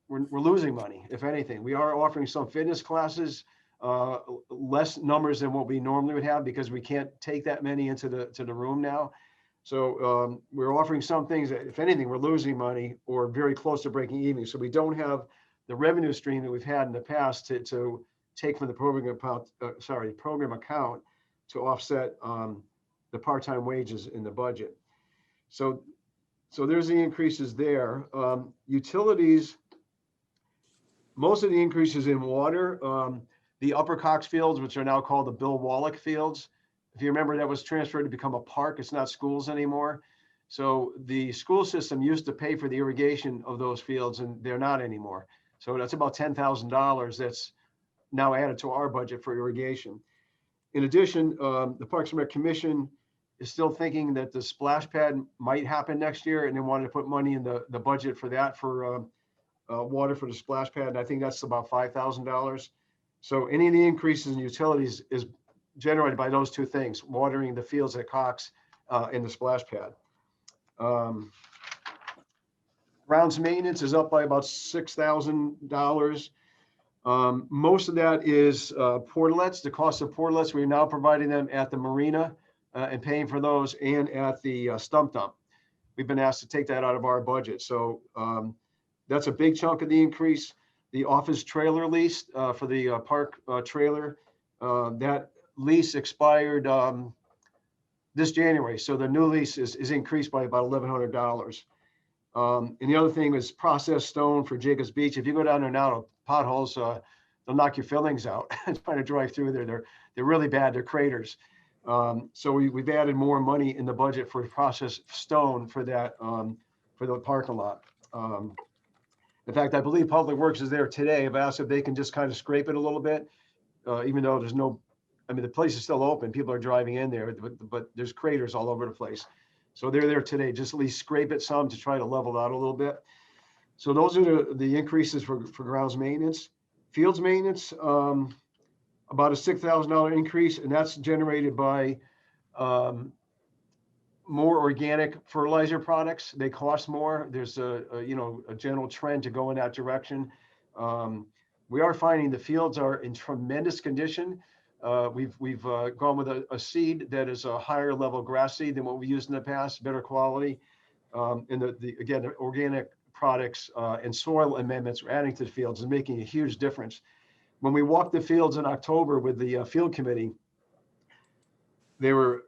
losing money. If anything, we are offering some fitness classes, less numbers than what we normally would have because we can't take that many into the room now. So we're offering some things that, if anything, we're losing money or very close to breaking even. So we don't have the revenue stream that we've had in the past to take from the program account to offset the part-time wages in the budget. So there's the increases there. Utilities, most of the increases in water, the Upper Cox fields, which are now called the Bill Wallach fields. If you remember, that was transferred to become a park. It's not schools anymore. So the school system used to pay for the irrigation of those fields, and they're not anymore. So that's about $10,000 that's now added to our budget for irrigation. In addition, the Parks and Rec Commission is still thinking that the splash pad might happen next year, and they wanted to put money in the budget for that, for water for the splash pad. And I think that's about $5,000. So any of the increases in utilities is generated by those two things: watering the fields at Cox and the splash pad. Grounds maintenance is up by about $6,000. Most of that is portalets. The cost of portalets, we're now providing them at the marina and paying for those, and at the stump dump. We've been asked to take that out of our budget. So that's a big chunk of the increase. The office trailer lease for the park trailer, that lease expired this January. So the new lease is increased by about $1,100. And the other thing is processed stone for Jacobs Beach. If you go down there now, potholes, they'll knock your fillings out trying to drive through there. They're really bad. They're craters. So we've added more money in the budget for processed stone for that, for the parking lot. In fact, I believe Public Works is there today. I've asked if they can just kind of scrape it a little bit, even though there's no, I mean, the place is still open. People are driving in there, but there's craters all over the place. So they're there today, just at least scrape it some to try to level it out a little bit. So those are the increases for grounds maintenance. Fields maintenance, about a $6,000 increase, and that's generated by more organic fertilizer products. They cost more. There's a general trend to go in that direction. We are finding the fields are in tremendous condition. We've gone with a seed that is a higher level grass seed than what we used in the past, better quality. And again, the organic products and soil amendments we're adding to the fields is making a huge difference. When we walked the fields in October with the field committee, they were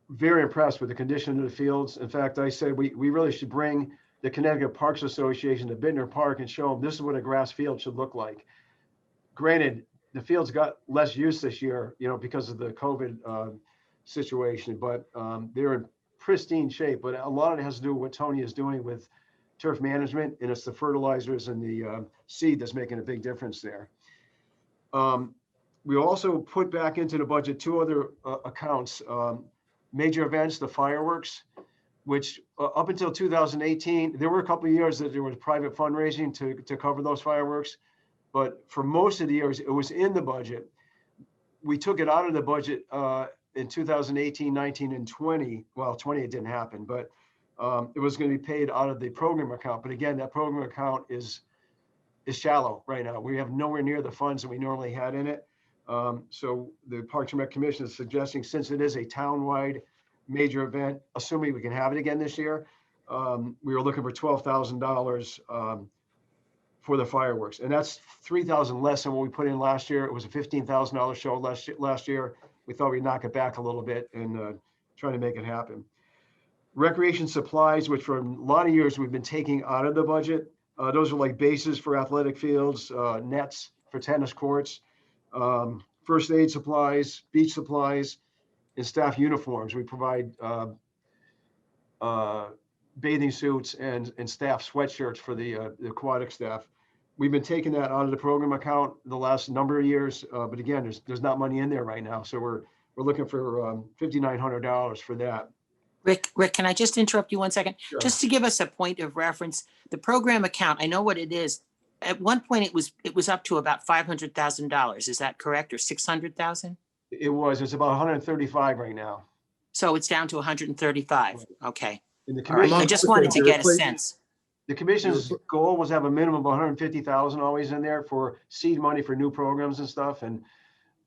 very impressed with the condition of the fields. In fact, I said we really should bring the Connecticut Parks Association to Bittner Park and show them this is what a grass field should look like. Granted, the fields got less use this year, because of the COVID situation, but they're in pristine shape. But a lot of it has to do with what Tony is doing with turf management, and it's the fertilizers and the seed that's making a big difference there. We also put back into the budget two other accounts, major events, the fireworks, which up until 2018, there were a couple of years that there was private fundraising to cover those fireworks. But for most of the years, it was in the budget. We took it out of the budget in 2018, 19, and 20. Well, 20, it didn't happen, but it was going to be paid out of the program account. But again, that program account is shallow right now. We have nowhere near the funds that we normally had in it. So the Parks and Rec Commission is suggesting, since it is a town-wide major event, assuming we can have it again this year, we were looking for $12,000 for the fireworks, and that's $3,000 less than what we put in last year. It was a $15,000 show last year. We thought we'd knock it back a little bit and try to make it happen. Recreation supplies, which for a lot of years we've been taking out of the budget. Those are like bases for athletic fields, nets for tennis courts, first aid supplies, beach supplies, and staff uniforms. We provide bathing suits and staff sweatshirts for the aquatic staff. We've been taking that out of the program account the last number of years, but again, there's not money in there right now. So we're looking for $5,900 for that. Rick, can I just interrupt you 1 second? Sure. Just to give us a point of reference, the program account, I know what it is. At one point, it was up to about $500,000. Is that correct, or 600,000? It's about 135 right now. So it's down to 135. Okay. And the All right. commission, I just wanted to get a sense. The commission's goal was to have a minimum of 150,000 always in there for seed money for new programs and stuff. And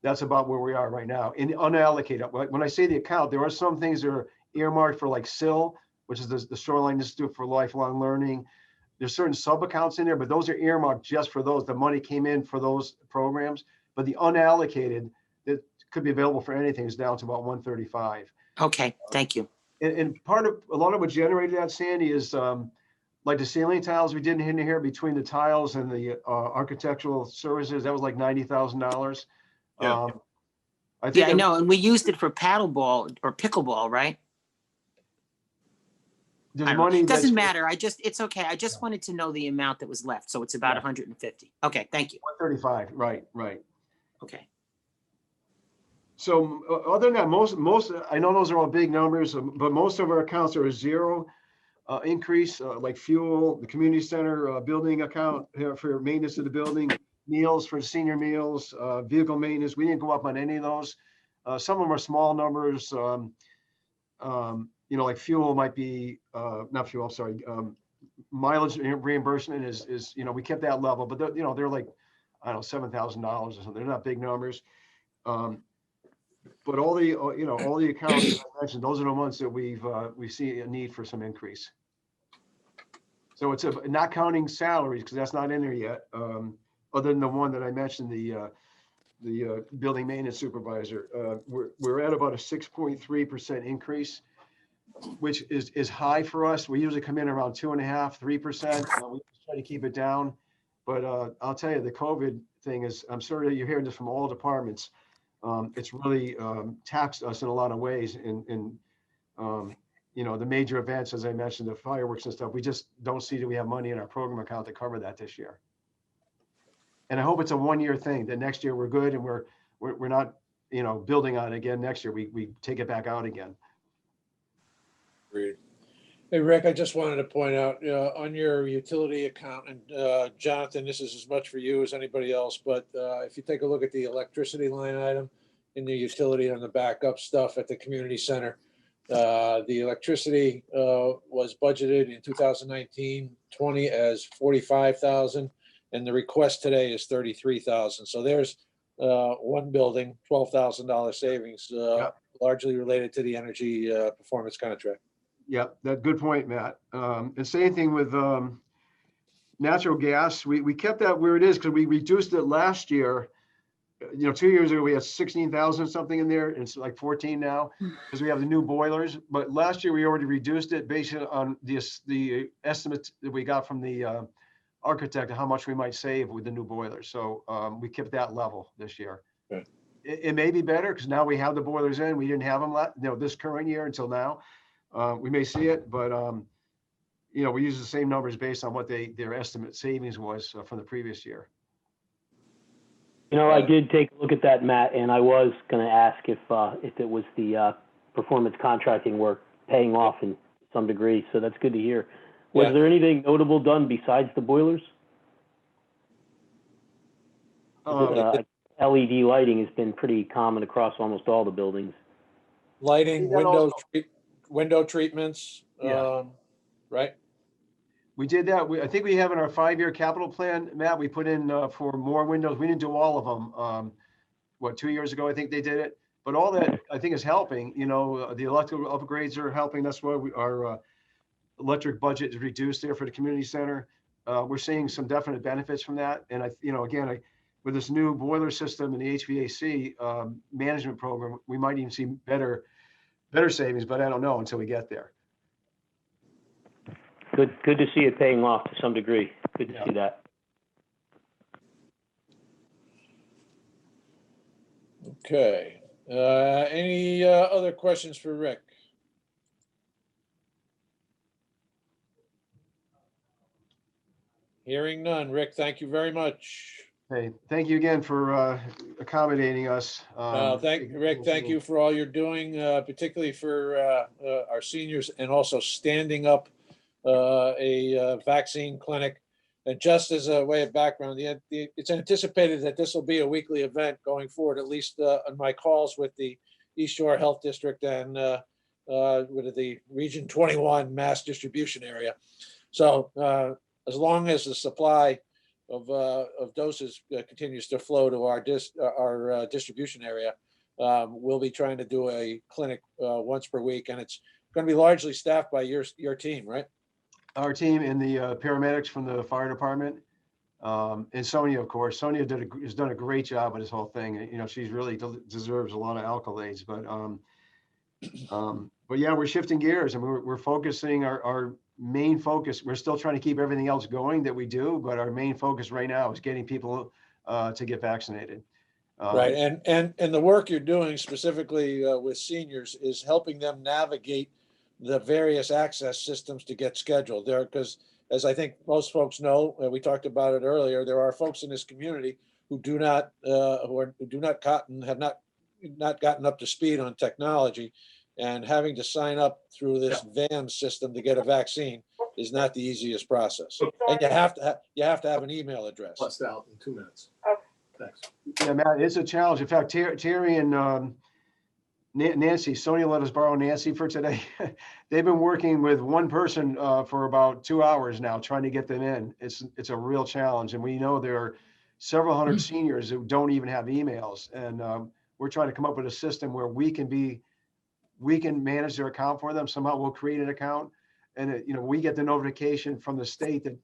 that's about where we are right now in unallocated. When I say the account, there are some things that are earmarked for like SIL, which is the Shoreline Institute for Lifelong Learning. There's certain sub-accounts in there, but those are earmarked just for those. The money came in for those programs, but the unallocated that could be available for anything is down to about 135. Okay, thank you. And a lot of what generated that, Sandy, is like the ceiling tiles we did in here between the tiles and the architectural services. That was like $90,000. Yeah. I think Yeah, I know, and we used it for paddleball or pickleball, right? there's I don't know. money that's Doesn't matter. It's okay. I just wanted to know the amount that was left. So it's about 150. Okay, thank you. 135. Right. Okay. So other than that, most I know those are all big numbers, but most of our accounts are a zero increase, like fuel, the community center building account for maintenance of the building, meals for senior meals, vehicle maintenance. We didn't go up on any of those. Some of them are small numbers. Like fuel might be not fuel. I'm sorry. Mileage reimbursement is we kept that level, but they're like I don't know $7,000 or something. They're not big numbers. But all the all the accounts that I mentioned, those are the ones that we see a need for some increase. So it's not counting salaries because that's not in there yet. Other than the one that I mentioned, the building maintenance supervisor, we're at about a 6.3% increase, which is high for us. We usually come in around 2.5%, 3%. We try to keep it down, but I'll tell you, the COVID thing is, I'm sure that you're hearing this from all departments. It's really taxed us in a lot of ways in the major events, as I mentioned, the fireworks and stuff. We just don't see that we have money in our program account to cover that this year. And I hope it's a 1-year thing, that next year we're good and we're not, building on it again next year. We take it back out again. Agreed. Hey, Rick, I just wanted to point out on your utility account, and Jonathan, this is as much for you as anybody else, but if you take a look at the electricity line item in the utility on the backup stuff at the community center, the electricity was budgeted in 2019-20 as 45,000, and the request today is 33,000. So there's one building, $12,000 savings, largely related to the energy performance contract. Yeah, that good point, Matt. And same thing with natural gas. We kept that where it is because we reduced it last year. 2 years ago, we had 16,000 something in there, and it's like 14 now because we have the new boilers. But last year, we already reduced it based on the estimates that we got from the architect of how much we might save with the new boilers. So we kept that level this year. Okay. It may be better because now we have the boilers in. We didn't have them this current year until now. We may see it, but we use the same numbers based on what their estimate savings was from the previous year. I did take a look at that, Matt, and I was going to ask if it was the performance contracting work paying off in some degree. So that's good to hear. Was there anything notable done besides the boilers? LED lighting has been pretty common across almost all the buildings. Lighting, window treatments, right? We did that. I think we have in our 5-year capital plan, Matt, we put in for more windows. We didn't do all of them. 2 years ago, I think they did it. But all that I think is helping. The electrical upgrades are helping. That's why our electric budget is reduced there for the community center. We're seeing some definite benefits from that. And again, with this new boiler system and the HVAC management program, we might even see better savings, but I don't know until we get there. Good to see it paying off to some degree. Good to see that. Okay. Any other questions for Rick? Hearing none. Rick, thank you very much. Hey, thank you again for accommodating us. Rick, thank you for all you're doing, particularly for our seniors, and also standing up a vaccine clinic. And just as a way of background, it's anticipated that this will be a weekly event going forward, at least on my calls with the East Shore Health District and with the Region 21 mass distribution area. So as long as the supply of doses continues to flow to our distribution area, we'll be trying to do a clinic once per week, and it's going to be largely staffed by your team, right? Our team and the paramedics from the fire department. And Sonia, of course, Sonia has done a great job with this whole thing. You know, she's really deserves a lot of accolades, but yeah, we're shifting gears and we're focusing our main focus. We're still trying to keep everything else going that we do, but our main focus right now is getting people to get vaccinated. Right. And the work you're doing specifically with seniors is helping them navigate the various access systems to get scheduled there. Because as I think most folks know, we talked about it earlier, there are folks in this community who do not have not gotten up to speed on technology, and having to sign up through this VAN system to get a vaccine is not the easiest process. And you have to have an email address. Plus out in 2 minutes. Thanks. Yeah, Matt, it's a challenge. In fact, Terry and Nancy, Sonia let us borrow Nancy for today. They've been working with one person for about 2 hours now, trying to get them in. It's a real challenge. And we know there are several hundred seniors who don't even have emails. And we're trying to come up with a system where we can manage their account for them. Somehow we'll create an account, and we get the notification from the state that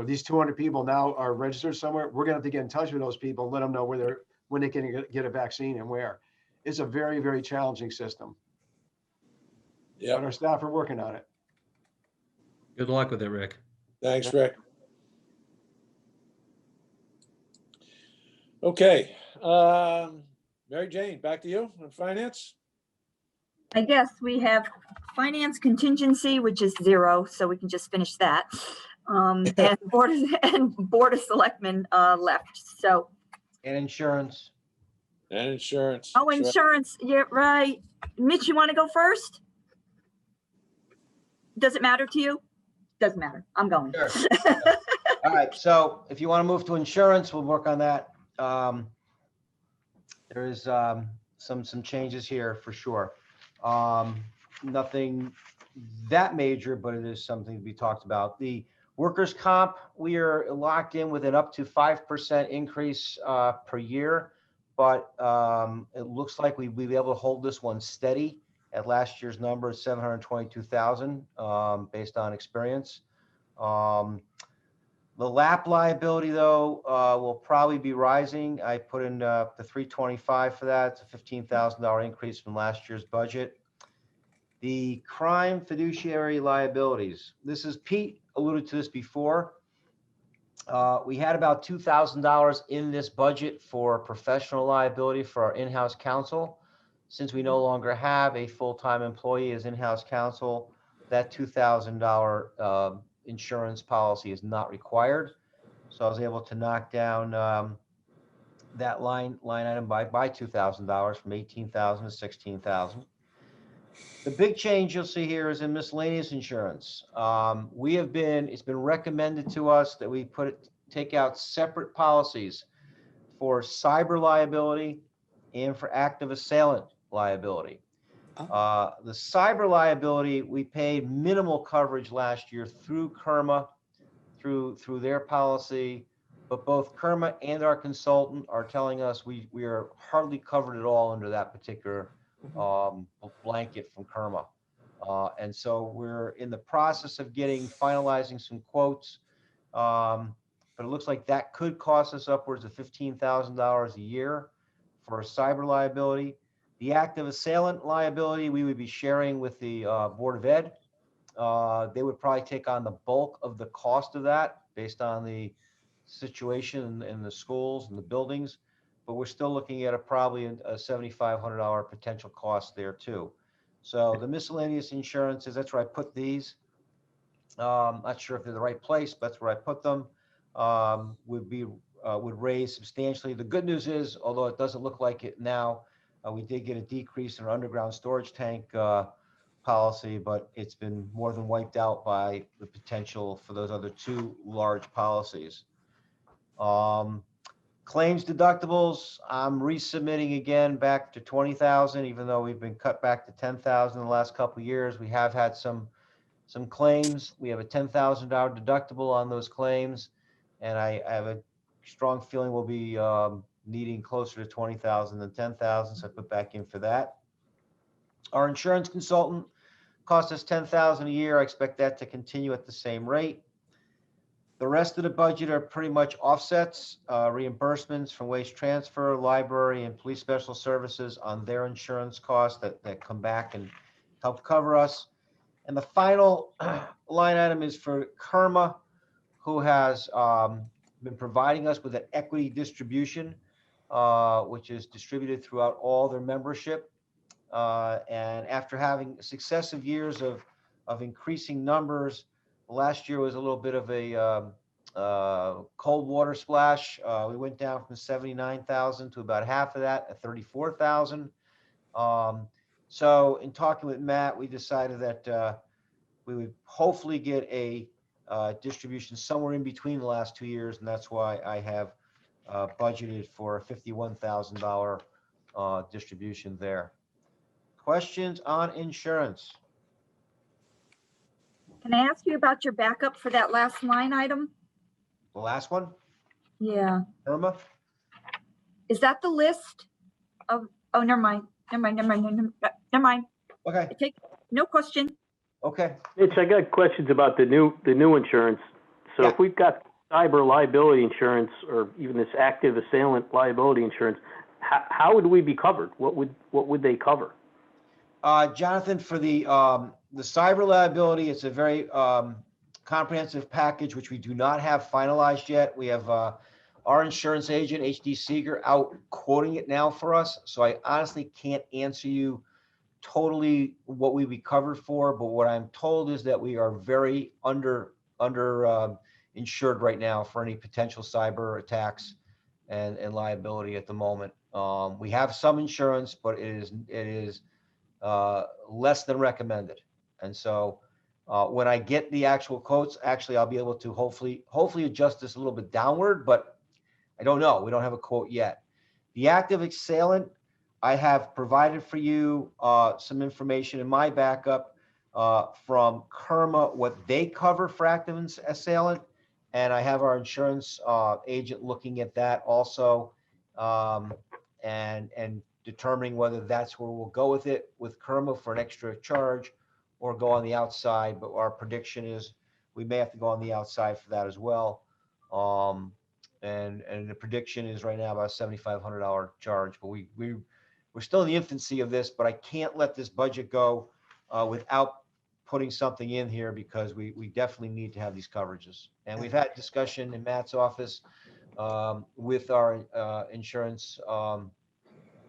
these 200 people now are registered somewhere. We're gonna have to get in touch with those people, let them know when they can get a vaccine and where. It's a very, very challenging system. Yeah, but our staff are working on it. Good luck with it, Rick. Thanks, Rick. Okay, Mary Jane, back to you on finance. I guess we have finance contingency, which is 0, so we can just finish that. And board of selectmen left. So. And insurance. And insurance. Oh, insurance. Yeah, right. Mitch, you want to go first? Does it matter to you? Doesn't matter. I'm going. Sure. All right. So if you want to move to insurance, we'll work on that. There is some changes here for sure. Nothing that major, but it is something to be talked about. The workers' comp, we are locked in with an up to 5% increase per year, but it looks like we'll be able to hold this one steady at last year's number of 722,000 based on experience. The lap liability, though, will probably be rising. I put in the 325 for that. It's a $15,000 increase from last year's budget. The crime fiduciary liabilities. This is Pete alluded to this before. We had about $2,000 in this budget for professional liability for our in-house counsel. Since we no longer have a full-time employee as in-house counsel, that $2,000 insurance policy is not required. So I was able to knock down that line item by $2,000 from $18,000 to $16,000. The big change you'll see here is in miscellaneous insurance. It's been recommended to us that we take out separate policies for cyber liability and for active assailant liability. The cyber liability, we paid minimal coverage last year through KERMA, through their policy, but both KERMA and our consultant are telling us we are hardly covered at all under that particular blanket from KERMA. And so we're in the process of finalizing some quotes, but it looks like that could cost us upwards of $15,000 a year for cyber liability. The active assailant liability, we would be sharing with the Board of Ed. They would probably take on the bulk of the cost of that based on the situation in the schools and the buildings, but we're still looking at probably a $7,500 potential cost there too. So the miscellaneous insurances, that's where I put these. Not sure if they're the right place, but that's where I put them. Would raise substantially. The good news is, although it doesn't look like it now, we did get a decrease in our underground storage tank policy, but it's been more than wiped out by the potential for those other 2 large policies. Claims deductibles, I'm resubmitting again back to 20,000, even though we've been cut back to 10,000 in the last couple of years. We have had some claims. We have a $10,000 deductible on those claims, and I have a strong feeling we'll be needing closer to 20,000 than 10,000, so I put back in for that. Our insurance consultant, cost us 10,000 a year. I expect that to continue at the same rate. The rest of the budget are pretty much offsets, reimbursements from waste transfer, library, and police special services on their insurance costs that come back and help cover us. And the final line item is for Kerma, who has been providing us with an equity distribution, which is distributed throughout all their membership. And after having successive years of increasing numbers, last year was a little bit of a cold water splash. We went down from 79,000 to about half of that at 34,000. So in talking with Matt, we decided that we would hopefully get a distribution somewhere in between the last 2 years, and that's why I have budgeted for a $51,000 distribution there. Questions on insurance? Can I ask you about your backup for that last line item? The last one, Yeah. Irma? Is that the list of, oh, never mind. Never mind. Okay. No question. Okay. Mitch, I got questions about the new insurance. So if we've got cyber liability insurance or even this active assailant liability insurance, how would we be covered? What would they cover? Jonathan, for the cyber liability, it's a very comprehensive package, which we do not have finalized yet. We have our insurance agent, HD Seeger, out quoting it now for us. So I honestly can't answer you totally what we'd be covered for, but what I'm told is that we are very under insured right now for any potential cyber attacks and liability at the moment. We have some insurance, but it is less than recommended. And so when I get the actual quotes, actually, I'll be able to hopefully adjust this a little bit downward, but I don't know. We don't have a quote yet. The active assailant, I have provided for you some information in my backup from Kerma, what they cover for active assailant. And I have our insurance agent looking at that also and determining whether that's where we'll go with it with Kerma for an extra charge or go on the outside. But our prediction is we may have to go on the outside for that as well. And the prediction is right now about a $7,500 charge. But we're still in the infancy of this, but I can't let this budget go without putting something in here because we definitely need to have these coverages. And we've had discussion in Matt's office with our insurance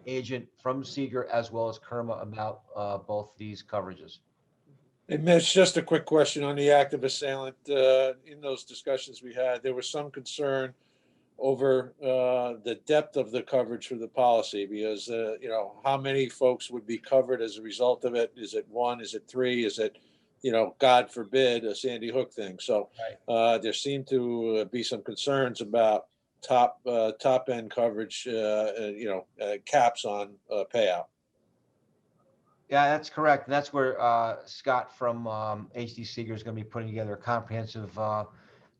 agent from Seeger as well as Kerma about both these coverages. Hey, Mitch, just a quick question on the active assailant. In those discussions we had, there was some concern over the depth of the coverage for the policy because, how many folks would be covered as a result of it? Is it one? Is it three? Is it, God forbid, a Sandy Hook thing? So there seemed to be some concerns about top end coverage, caps on payout. Yeah, that's correct. And that's where Scott from HD Seeger is going to be putting together a comprehensive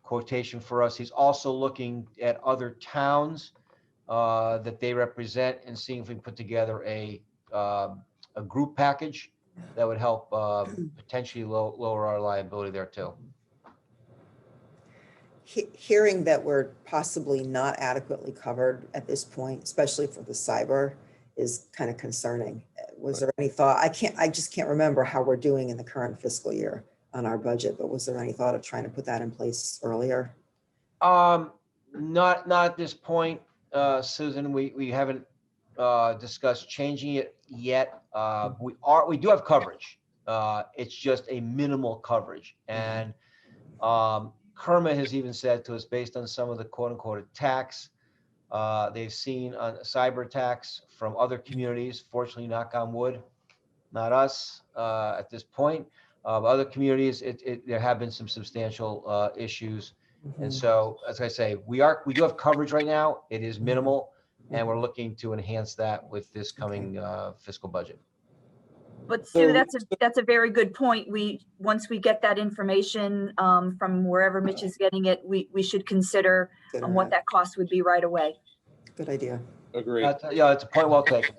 quotation for us. He's also looking at other towns that they represent and seeing if we can put together a group package that would help potentially lower our liability there too. Hearing that we're possibly not adequately covered at this point, especially for the cyber, is kind of concerning. Was there any thought? I just can't remember how we're doing in the current fiscal year on our budget, but was there any thought of trying to put that in place earlier? Not at this point, Susan. We haven't discussed changing it yet. We do have coverage. It's just a minimal coverage, and Kerma has even said to us, based on some of the quote unquote attacks they've seen on cyber attacks from other communities. Fortunately, knock on wood, not us at this point. Other communities, there have been some substantial issues. And so, as I say, we do have coverage right now. It is minimal, and we're looking to enhance that with this coming fiscal budget. But Sue, that's a very good point. Once we get that information from wherever Mitch is getting it, we should consider what that cost would be right away. Good idea. Agree. Yeah, it's a point well taken.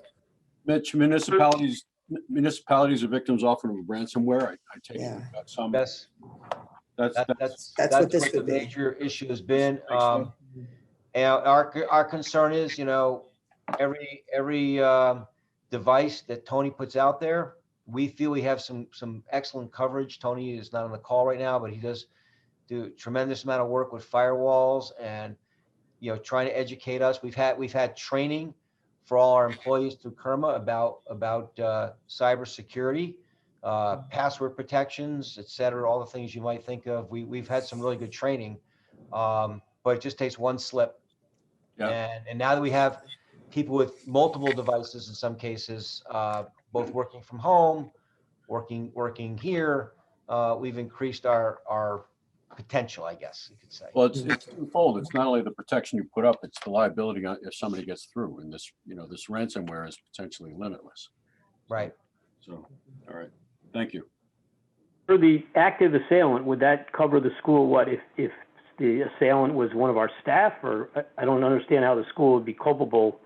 Mitch, municipalities municipalities are victims often of ransomware? I take it Yeah. we've got some. Yes, That's That's what this the would be. major issue has been. Thanks, Phil. And our concern is, every device that Tony puts out there, we feel we have some excellent coverage. Tony is not on the call right now, but he does do a tremendous amount of work with firewalls and, trying to educate us. We've had training for all our employees through Kerma about cybersecurity, password protections, et cetera, all the things you might think of. We've had some really good training, but it just takes one slip. Yeah. And now that we have people with multiple devices, in some cases, both working from home, working here, we've increased our potential, I guess you could say. Well, it's twofold. It's not only the protection you put up, it's the liability if somebody gets through. And this, this ransomware is potentially limitless. Right. So, all right. Thank you. For the active assailant, would that cover the school? What if the assailant was one of our staff? Or I don't understand how the school would be culpable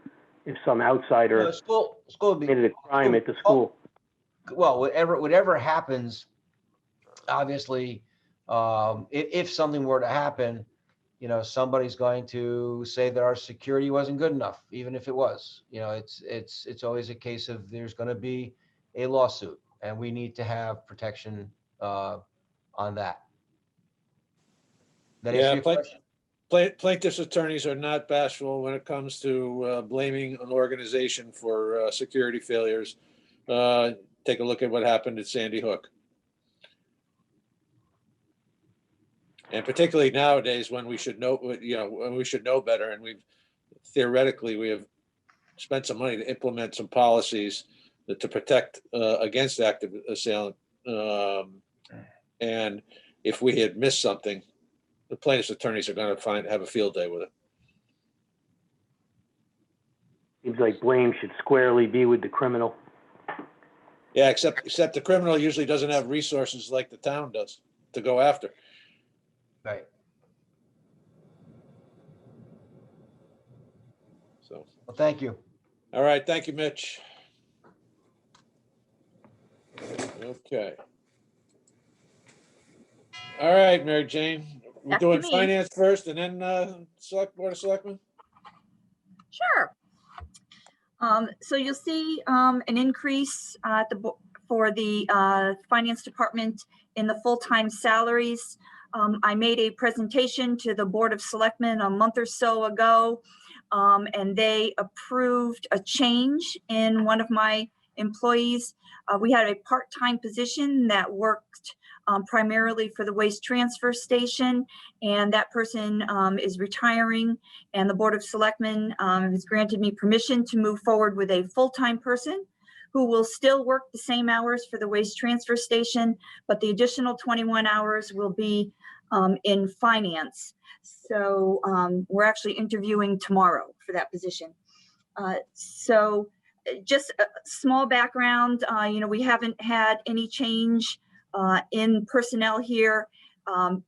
if some outsider School would be committed a crime at the school. Well, whatever happens, obviously, if something were to happen, somebody's going to say that our security wasn't good enough, even if it was. It's always a case of there's going to be a lawsuit, and we need to have protection on that. That answer your question? Plaintiff's attorneys are not bashful when it comes to blaming an organization for security failures. Take a look at what happened at Sandy Hook. And particularly nowadays when we should know, when we should know better, and we have spent some money to implement some policies to protect against active assailant. And if we had missed something, the plaintiff's attorneys are going to have a field day with it. Seems like blame should squarely be with the criminal. Yeah, except the criminal usually doesn't have resources like the town does to go after. Right. So. Well, thank you. All right, thank you, Mitch. Okay. All right, Mary Jane. We're Back to doing me. finance first and then Board of Selectmen? Sure. So you'll see an increase for the finance department in the full-time salaries. I made a presentation to the Board of Selectmen a month or so ago, and they approved a change in one of my employees. We had a part-time position that worked primarily for the waste transfer station, and that person is retiring, and the Board of Selectmen has granted me permission to move forward with a full-time person who will still work the same hours for the waste transfer station, but the additional 21 hours will be in finance. So we're actually interviewing tomorrow for that position. So just a small background, we haven't had any change in personnel here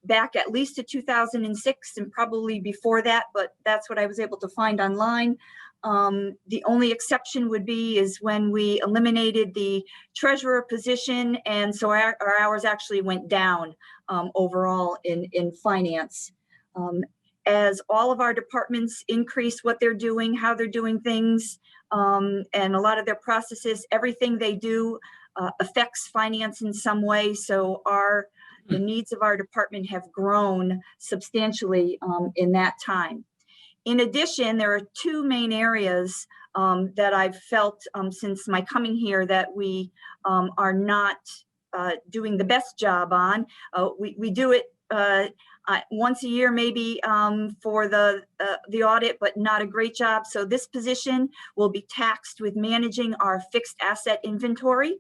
back at least to 2006 and probably before that, but that's what I was able to find online. The only exception would be is when we eliminated the treasurer position, and so our hours actually went down overall in finance. As all of our departments increase what they're doing, how they're doing things, and a lot of their processes, everything they do affects finance in some way. So the needs of our department have grown substantially in that time. In addition, there are two main areas that I've felt since my coming here that we are not doing the best job on. We do it once a year, maybe for the audit, but not a great job. So this position will be tasked with managing our fixed asset inventory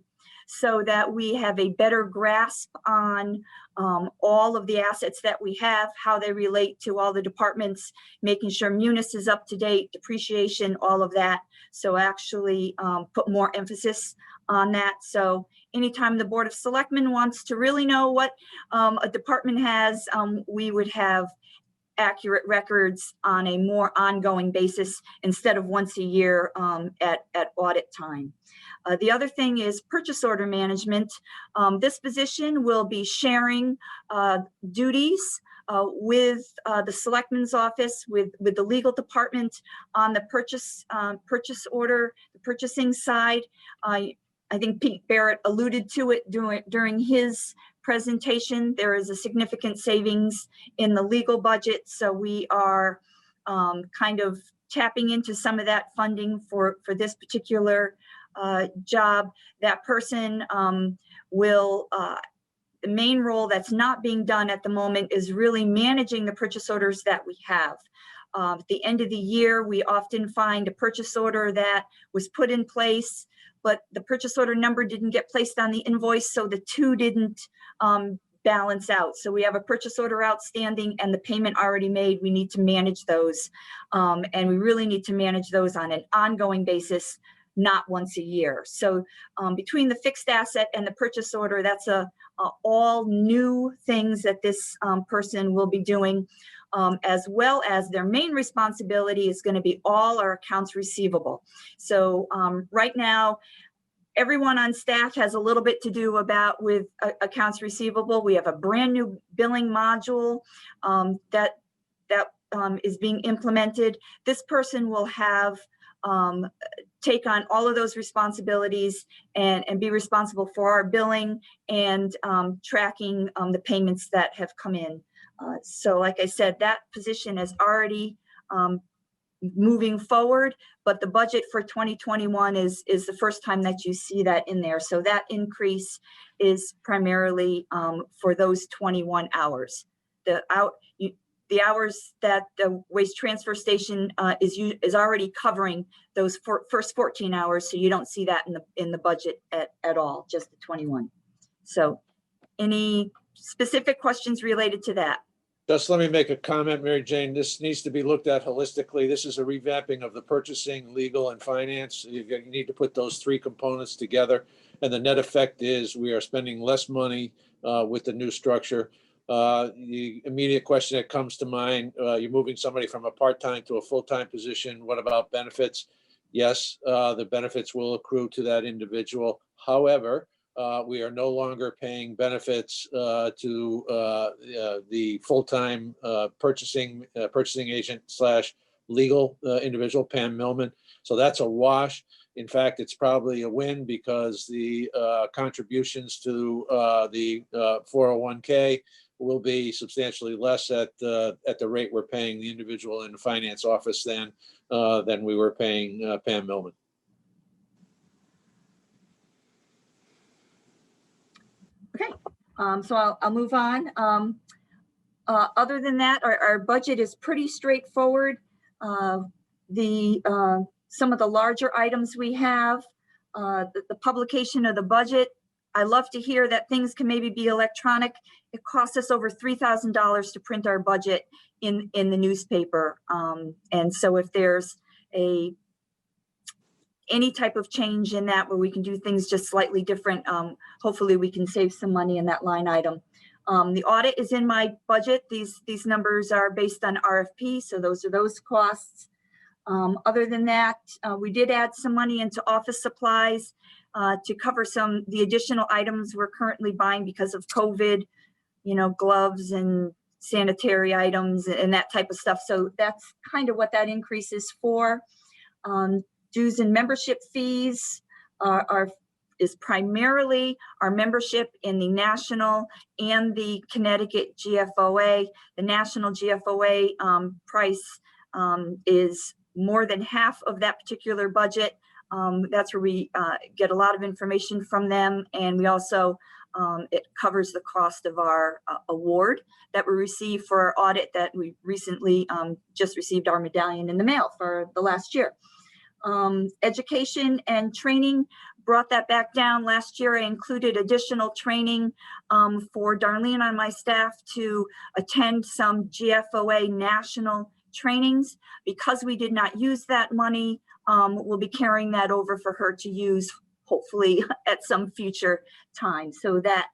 so that we have a better grasp on all of the assets that we have, how they relate to all the departments, making sure Munis is up to date, depreciation, all of that. So actually put more emphasis on that. So anytime the Board of Selectmen wants to really know what a department has, we would have accurate records on a more ongoing basis instead of once a year at audit time. The other thing is purchase order management. This position will be sharing duties with the Selectmen's office, with the legal department on the purchase order, the purchasing side. I think Pete Barrett alluded to it during his presentation. There is a significant savings in the legal budget, so we are kind of tapping into some of that funding for this particular job. That person will, the main role that's not being done at the moment is really managing the purchase orders that we have. At the end of the year, we often find a purchase order that was put in place, but the purchase order number didn't get placed on the invoice, so the two didn't balance out. So we have a purchase order outstanding and the payment already made. We need to manage those. And we really need to manage those on an ongoing basis, not once a year. So between the fixed asset and the purchase order, that's all new things that this person will be doing, as well as their main responsibility is going to be all our accounts receivable. So right now, everyone on staff has a little bit to do with accounts receivable. We have a brand new billing module that is being implemented. This person will have take on all of those responsibilities and be responsible for our billing and tracking the payments that have come in. So like I said, that position is already moving forward, but the budget for 2021 is the first time that you see that in there. So that increase is primarily for those 21 hours. The hours that the waste transfer station is already covering those first 14 hours, so you don't see that in the budget at all, just the 21. So any specific questions related to that? Just let me make a comment, Mary Jane. This needs to be looked at holistically. This is a revamping of the purchasing, legal, and finance. You need to put those three components together. And the net effect is we are spending less money with the new structure. The immediate question that comes to mind, you're moving somebody from a part-time to a full-time position. What about benefits? Yes, the benefits will accrue to that individual. However, we are no longer paying benefits to the full-time purchasing agent / legal individual, Pam Millman. So that's a wash. In fact, it's probably a win because the contributions to the 401k will be substantially less at the rate we're paying the individual in the finance office than we were paying Pam Millman. Okay, so I'll move on. Other than that, our budget is pretty straightforward. Some of the larger items we have, the publication of the budget. I love to hear that things can maybe be electronic. It costs us over $3,000 to print our budget in the newspaper. And so if there's any type of change in that where we can do things just slightly different, hopefully we can save some money in that line item. The audit is in my budget. These numbers are based on RFP, so those are those costs. Other than that, we did add some money into office supplies to cover the additional items we're currently buying because of COVID, gloves and sanitary items and that type of stuff. So that's kind of what that increase is for. Dues and membership fees is primarily our membership in the national and the Connecticut GFOA. The national GFOA price is more than half of that particular budget. That's where we get a lot of information from them. And we also, it covers the cost of our award that we received for our audit that we recently just received our medallion in the mail for the last year. Education and training brought that back down. Last year, I included additional training for Darlene on my staff to attend some GFOA national trainings. Because we did not use that money, we'll be carrying that over for her to use hopefully at some future time. So that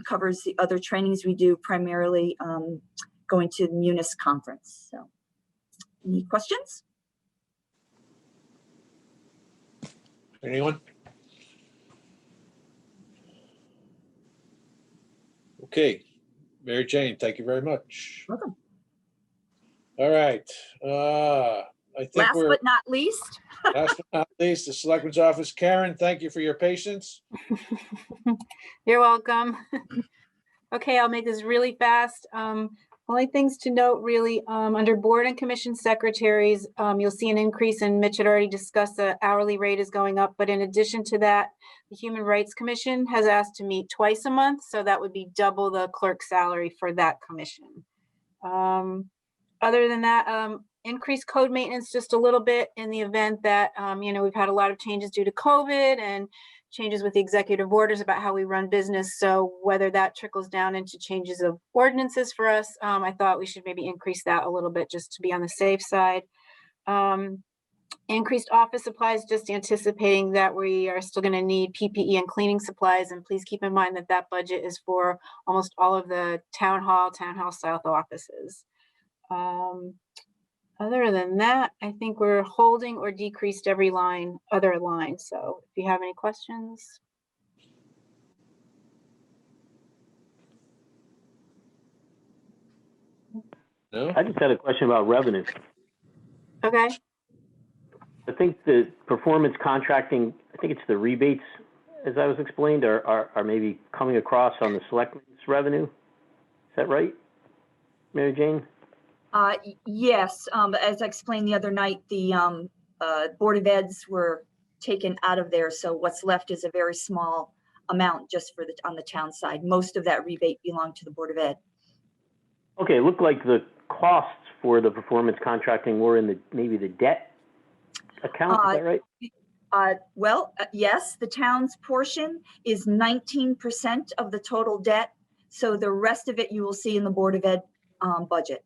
covers the other trainings we do, primarily going to the Munis conference. So any questions? Anyone? Okay, Mary Jane, thank you very much. Welcome. All right, I think Last we're, but not least. last but not least, the Selectmen's Office. Karen, thank you for your patience. You're welcome. Okay, I'll make this really fast. Only things to note really, under board and commission secretaries, you'll see an increase, and Mitch had already discussed the hourly rate is going up. But in addition to that, the Human Rights Commission has asked to meet twice a month. So that would be double the clerk's salary for that commission. Other than that, increased code maintenance just a little bit in the event that, we've had a lot of changes due to COVID and changes with the executive orders about how we run business. So whether that trickles down into changes of ordinances for us, I thought we should maybe increase that a little bit just to be on the safe side. Increased office supplies, just anticipating that we are still going to need PPE and cleaning supplies. And please keep in mind that that budget is for almost all of the town hall south offices. Other than that, I think we're holding or decreased every other line. So if you have any questions. No? I just had a question about revenue. Okay. I think the performance contracting, I think it's the rebates, as I was explained, are maybe coming across on the selectmen's revenue. Is that right, Mary Jane? Yes, but as I explained the other night, the Board of Eds were taken out of there. So what's left is a very small amount just for on the town side. Most of that rebate belonged to the Board of Ed. Okay, it looked like the costs for the performance contracting were in maybe the debt account, is that right? Yes, the town's portion is 19% of the total debt. So the rest of it you will see in the Board of Ed budget.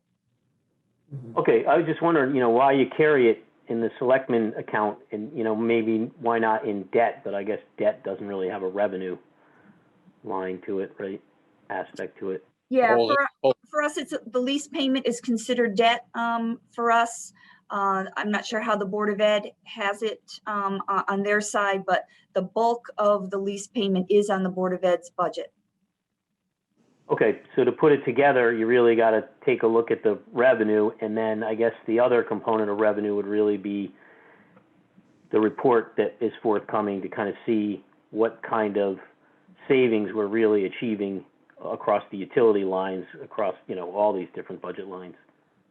Okay, I was just wondering, why you carry it in the selectmen account and, maybe why not in debt, but I guess debt doesn't really have a revenue line to it, right? Aspect to it. Yeah, for us, it's the lease payment is considered debt for us. I'm not sure how the Board of Ed has it on their side, but the bulk of the lease payment is on the Board of Ed's budget. Okay, so to put it together, you really got to take a look at the revenue, and then I guess the other component of revenue would really be the report that is forthcoming to kind of see what kind of savings we're really achieving across the utility lines, across, all these different budget lines.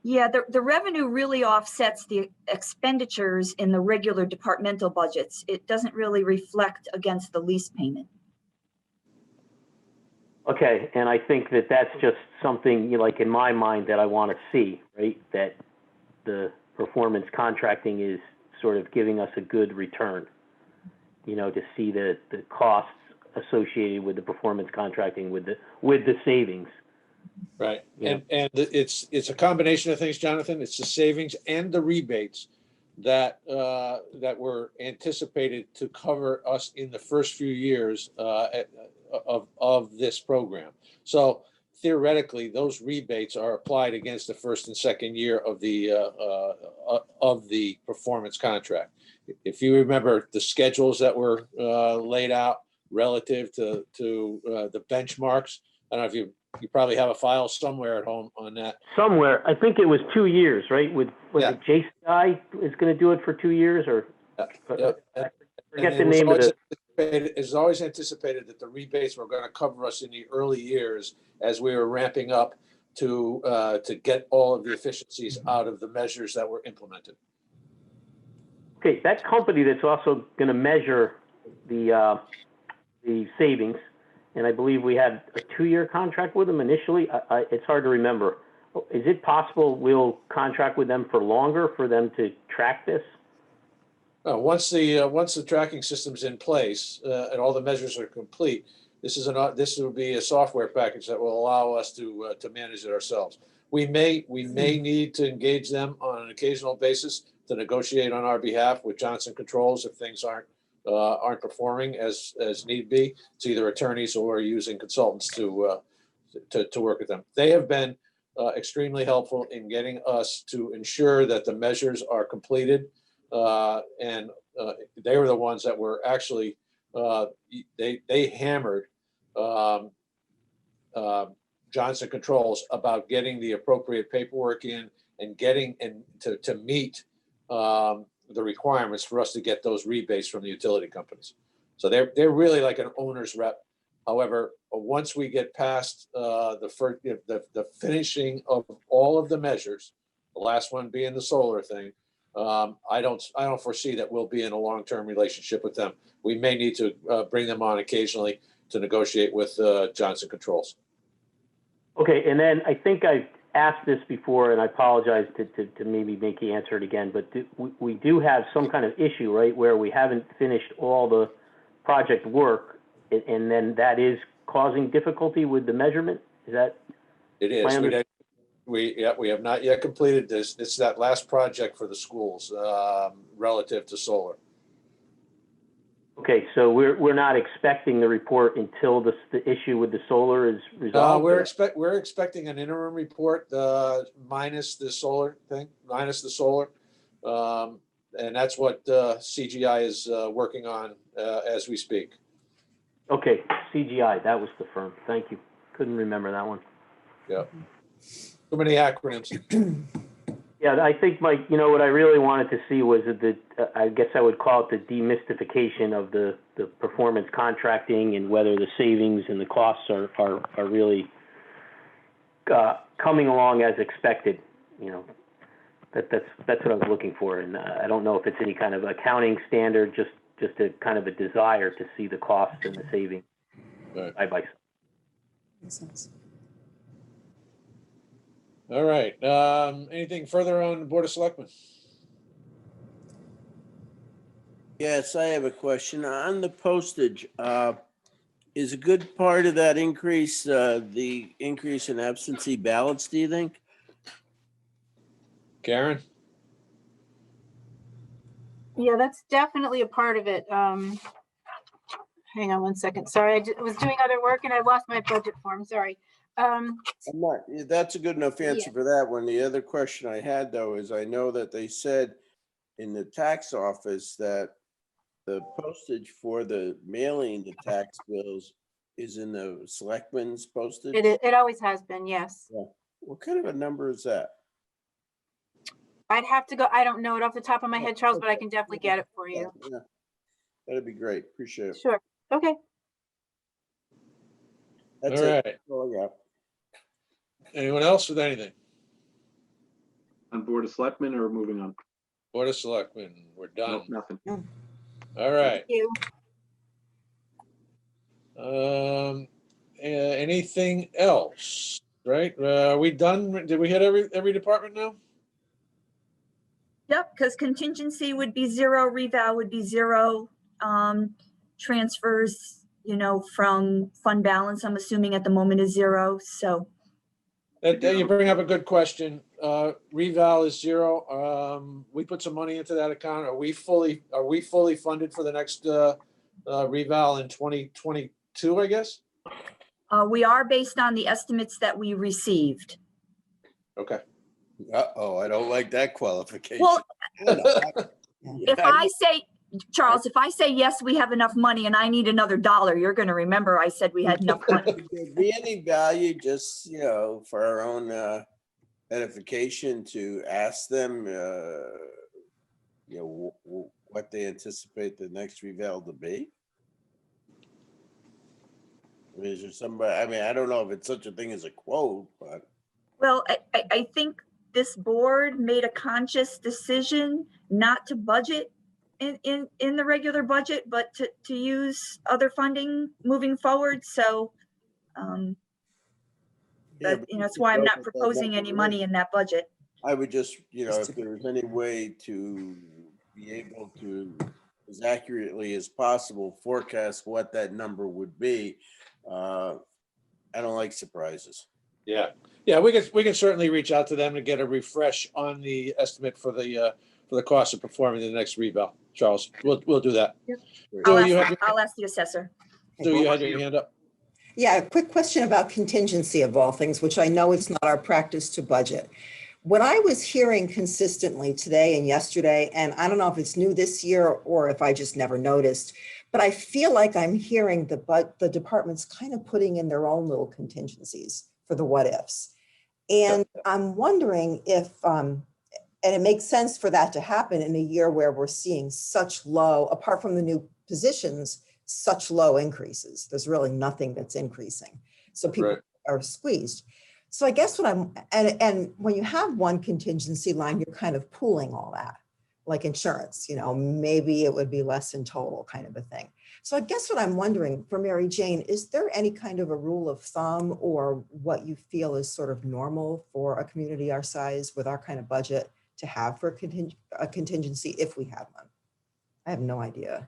Yeah, the revenue really offsets the expenditures in the regular departmental budgets. It doesn't really reflect against the lease payment. Okay, and I think that that's just something, like in my mind, that I want to see, right? That the performance contracting is sort of giving us a good return, to see the costs associated with the performance contracting with the savings. Right, Yeah. and it's a combination of things, Jonathan. It's the savings and the rebates that were anticipated to cover us in the first few years of this program. So theoretically, those rebates are applied against the first and second year of the performance contract. If you remember the schedules that were laid out relative to the benchmarks, I don't know if you probably have a file somewhere at home on that. Somewhere, I think it was 2 years, right? With the JCI is going to do it for 2 years, or I forget the name of it. It's always anticipated that the rebates were going to cover us in the early years as we were ramping up to get all of the efficiencies out of the measures that were implemented. Okay, that company that's also going to measure the savings, and I believe we had a 2-year contract with them initially. It's hard to remember. Is it possible we'll contract with them for longer for them to track this? Once the tracking system's in place and all the measures are complete, this will be a software package that will allow us to manage it ourselves. We may need to engage them on an occasional basis to negotiate on our behalf with Johnson Controls if things aren't performing as need be. It's either attorneys or using consultants to work with them. They have been extremely helpful in getting us to ensure that the measures are completed. And they were the ones that were actually they hammered Johnson Controls about getting the appropriate paperwork in and getting to meet the requirements for us to get those rebates from the utility companies. So they're really like an owner's rep. However, once we get past the finishing of all of the measures, the last one being the solar thing, I don't foresee that we'll be in a long-term relationship with them. We may need to bring them on occasionally to negotiate with Johnson Controls. Okay, and then I think I've asked this before, and I apologize to maybe make you answer it again, but we do have some kind of issue, right, where we haven't finished all the project work, and then that is causing difficulty with the measurement? Is that? It is. We have not yet completed this. It's that last project for the schools relative to solar. Okay, so we're not expecting the report until the issue with the solar is resolved? We're expecting an interim report minus the solar thing, and that's what CGI is working on as we speak. Okay, CGI, that was the firm. Thank you. Couldn't remember that one. Yeah. Too many acronyms. Yeah, I think, Mike, what I really wanted to see was I guess I would call it the demystification of the performance contracting and whether the savings and the costs are really coming along as expected. That's what I was looking for. And I don't know if it's any kind of accounting standard, just a kind of a desire to see the costs and the savings. Right. Side by side. Makes sense. All right. Anything further on the Board of Selectmen? Yes, I have a question on the postage. Is a good part of that increase the increase in absentee ballots, do you think? Karen? Yeah, that's definitely a part of it. Hang on one second. Sorry, I was doing other work and I lost my budget form. Sorry. That's a good enough answer Yeah. for that one. The other question I had, though, is I know that they said in the tax office that the postage for the mailing the tax bills is in the Selectmen's postage. It always has been, yes. Yeah. What kind of a number is that? I'd have to go, I don't know it off the top of my head, Charles, but I can definitely get it for you. Yeah. That'd be great. Appreciate it. Sure. Okay. That's All it. right. That's all I got. Anyone else with anything? On Board of Selectmen or moving on? Board of Selectmen, we're done. Nope, nothing. All right. Thank you. Anything else? Right? Are we done? Did we hit every department now? Yep, because contingency would be 0, reval would be 0, transfers, from fund balance, I'm assuming at the moment is 0, so. You bring up a good question. Reval is 0. We put some money into that account. Are we fully funded for the next reval in 2022, I guess? We are based on the estimates that we received. Okay. Uh-oh, I don't like that qualification. Well, if I say, Charles, if I say, yes, we have enough money and I need another $1, you're going to remember I said we had enough money. Would there be any value just, for our own edification to ask them, what they anticipate the next reval to be? I mean, is there somebody, I don't know if it's such a thing as a quote, but. Well, I think this board made a conscious decision not to budget in the regular budget, but to use other funding moving forward. So, that's why I'm not proposing any money in that budget. I would just, if there was any way to be able to, as accurately as possible, forecast what that number would be. I don't like surprises. Yeah. Yeah, we can certainly reach out to them to get a refresh on the estimate for the cost of performing the next reval. Charles, we'll do that. Yep. So I'll ask the assessor. So you had your hand up. Yeah, a quick question about contingency of all things, which I know it's not our practice to budget. What I was hearing consistently today and yesterday, and I don't know if it's new this year or if I just never noticed, But I feel like I'm hearing the departments kind of putting in their own little contingencies for the what ifs. And I'm wondering if, and it makes sense for that to happen in a year where we're seeing such low, apart from the new positions, such low increases. There's really nothing that's increasing. So people are squeezed. So I guess what and when you have one contingency line, you're kind of pooling all that, like insurance, maybe it would be less in total kind of a thing. So I guess what I'm wondering for Mary Jane, is there any kind of a rule of thumb or what you feel is sort of normal for a community our size with our kind of budget to have for a contingency if we have one? I have no idea.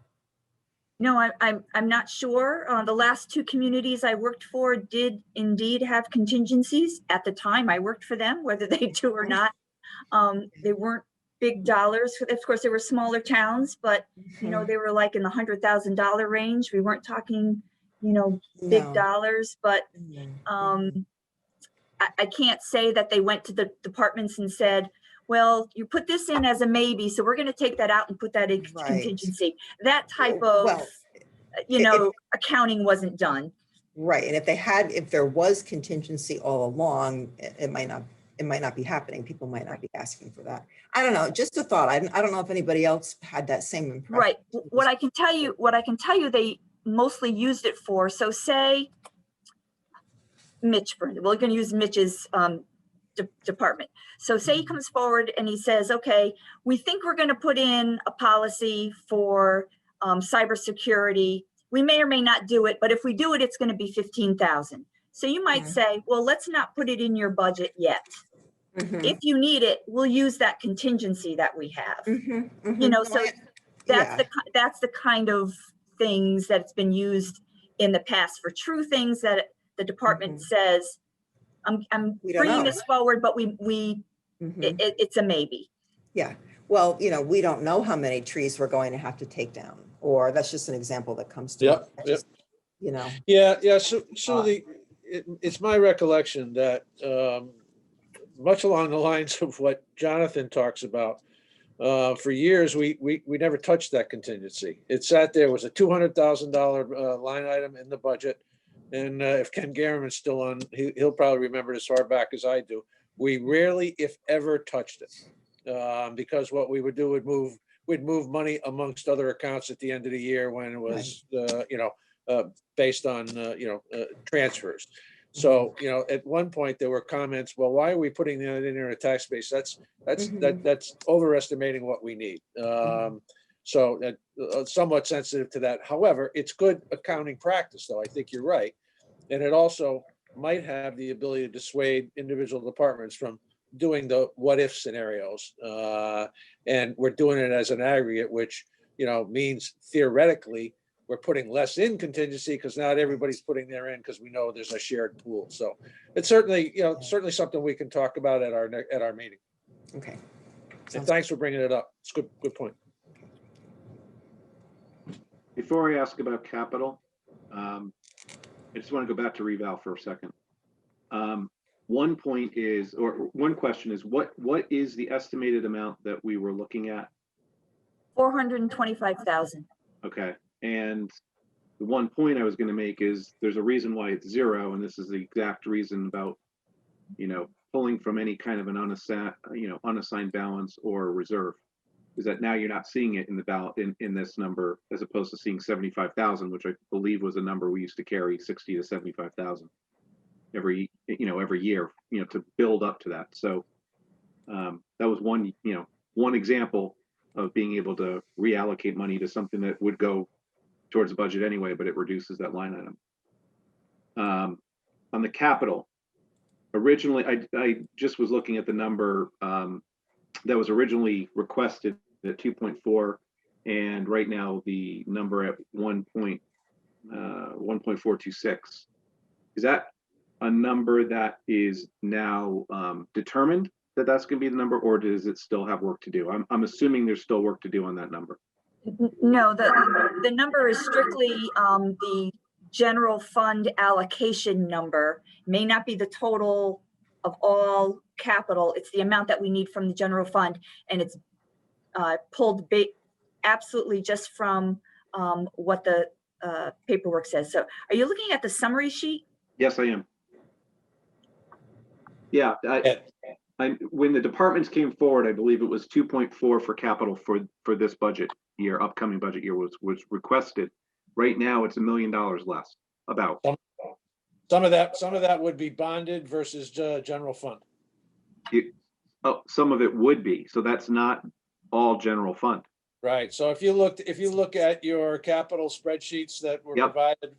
No, I'm not sure. The last two communities I worked for did indeed have contingencies at the time I worked for them, whether they do or not. They weren't big dollars. Of course, they were smaller towns, but they were like in the $100,000 range. We weren't talking, big dollars, but I can't say that they went to the departments and said, well, you put this in as a maybe, so we're going to take that out and put that in contingency. That type of, accounting wasn't done. Right. And if there was contingency all along, it might not be happening. People might not be asking for that. I don't know. Just a thought. I don't know if anybody else had that same impression. Right. What I can tell you, they mostly used it for. So say Mitch, we're going to use Mitch's department. So say he comes forward and he says, okay, we think we're going to put in a policy for cybersecurity. We may or may not do it, but if we do it, it's going to be 15,000. So you might say, well, let's not put it in your budget yet. If you need it, we'll use that contingency that we have. So that's the kind of things that's been used in the past for true things that the department says, I'm bringing this forward, but it's a maybe. Yeah. Well, we don't know how many trees we're going to have to take down, or that's just an example that comes to mind. Yeah. So it's my recollection that much along the lines of what Jonathan talks about, for years we never touched that contingency. It sat there, was a $200,000 line item in the budget. And if Ken Garriman's still on, he'll probably remember it as far back as I do. We rarely, if ever, touched it because what we would do we'd move money amongst other accounts at the end of the year when it was, based on transfers. So at one point there were comments, well, why are we putting that in a tax base? That's overestimating what we need. So somewhat sensitive to that. However, it's good accounting practice, though. I think you're right. And it also might have the ability to dissuade individual departments from doing the what if scenarios. And we're doing it as an aggregate, which, means theoretically we're putting less in contingency because not everybody's putting their in because we know there's a shared pool. So it's certainly something we can talk about at our meeting. Okay. And thanks for bringing it up. It's good point. Before I ask about capital, I just want to go back to reval for a second. One question is, what is the estimated amount that we were looking at? 425,000. Okay, and the one point I was going to make is there's a reason why it's zero, and this is the exact reason about pulling from any kind of an unassigned balance or reserve. Is that now you're not seeing it in the ballot in this number, as opposed to seeing 75,000, which I believe was a number we used to carry, 60 to 75,000 every year, to build up to that. So that was one example of being able to reallocate money to something that would go towards the budget anyway, but it reduces that line item. On the capital, originally, I just was looking at the number that was originally requested at 2.4, and right now the number at 1.426. Is that a number that is now determined that that's going to be the number, or does it still have work to do? I'm assuming there's still work to do on that number. No, the number is strictly the general fund allocation number. May not be the total of all capital. It's the amount that we need from the general fund, and it's pulled absolutely just from what the paperwork says. So are you looking at the summary sheet? Yes, I am. Yeah, when the departments came forward, I believe it was 2.4 for capital for this budget year, upcoming budget year was requested. Right now, it's $1 million less, about. Some of that would be bonded versus general fund. Some of it would be, so that's not all general fund. Right. So if you look at your capital spreadsheets that were provided,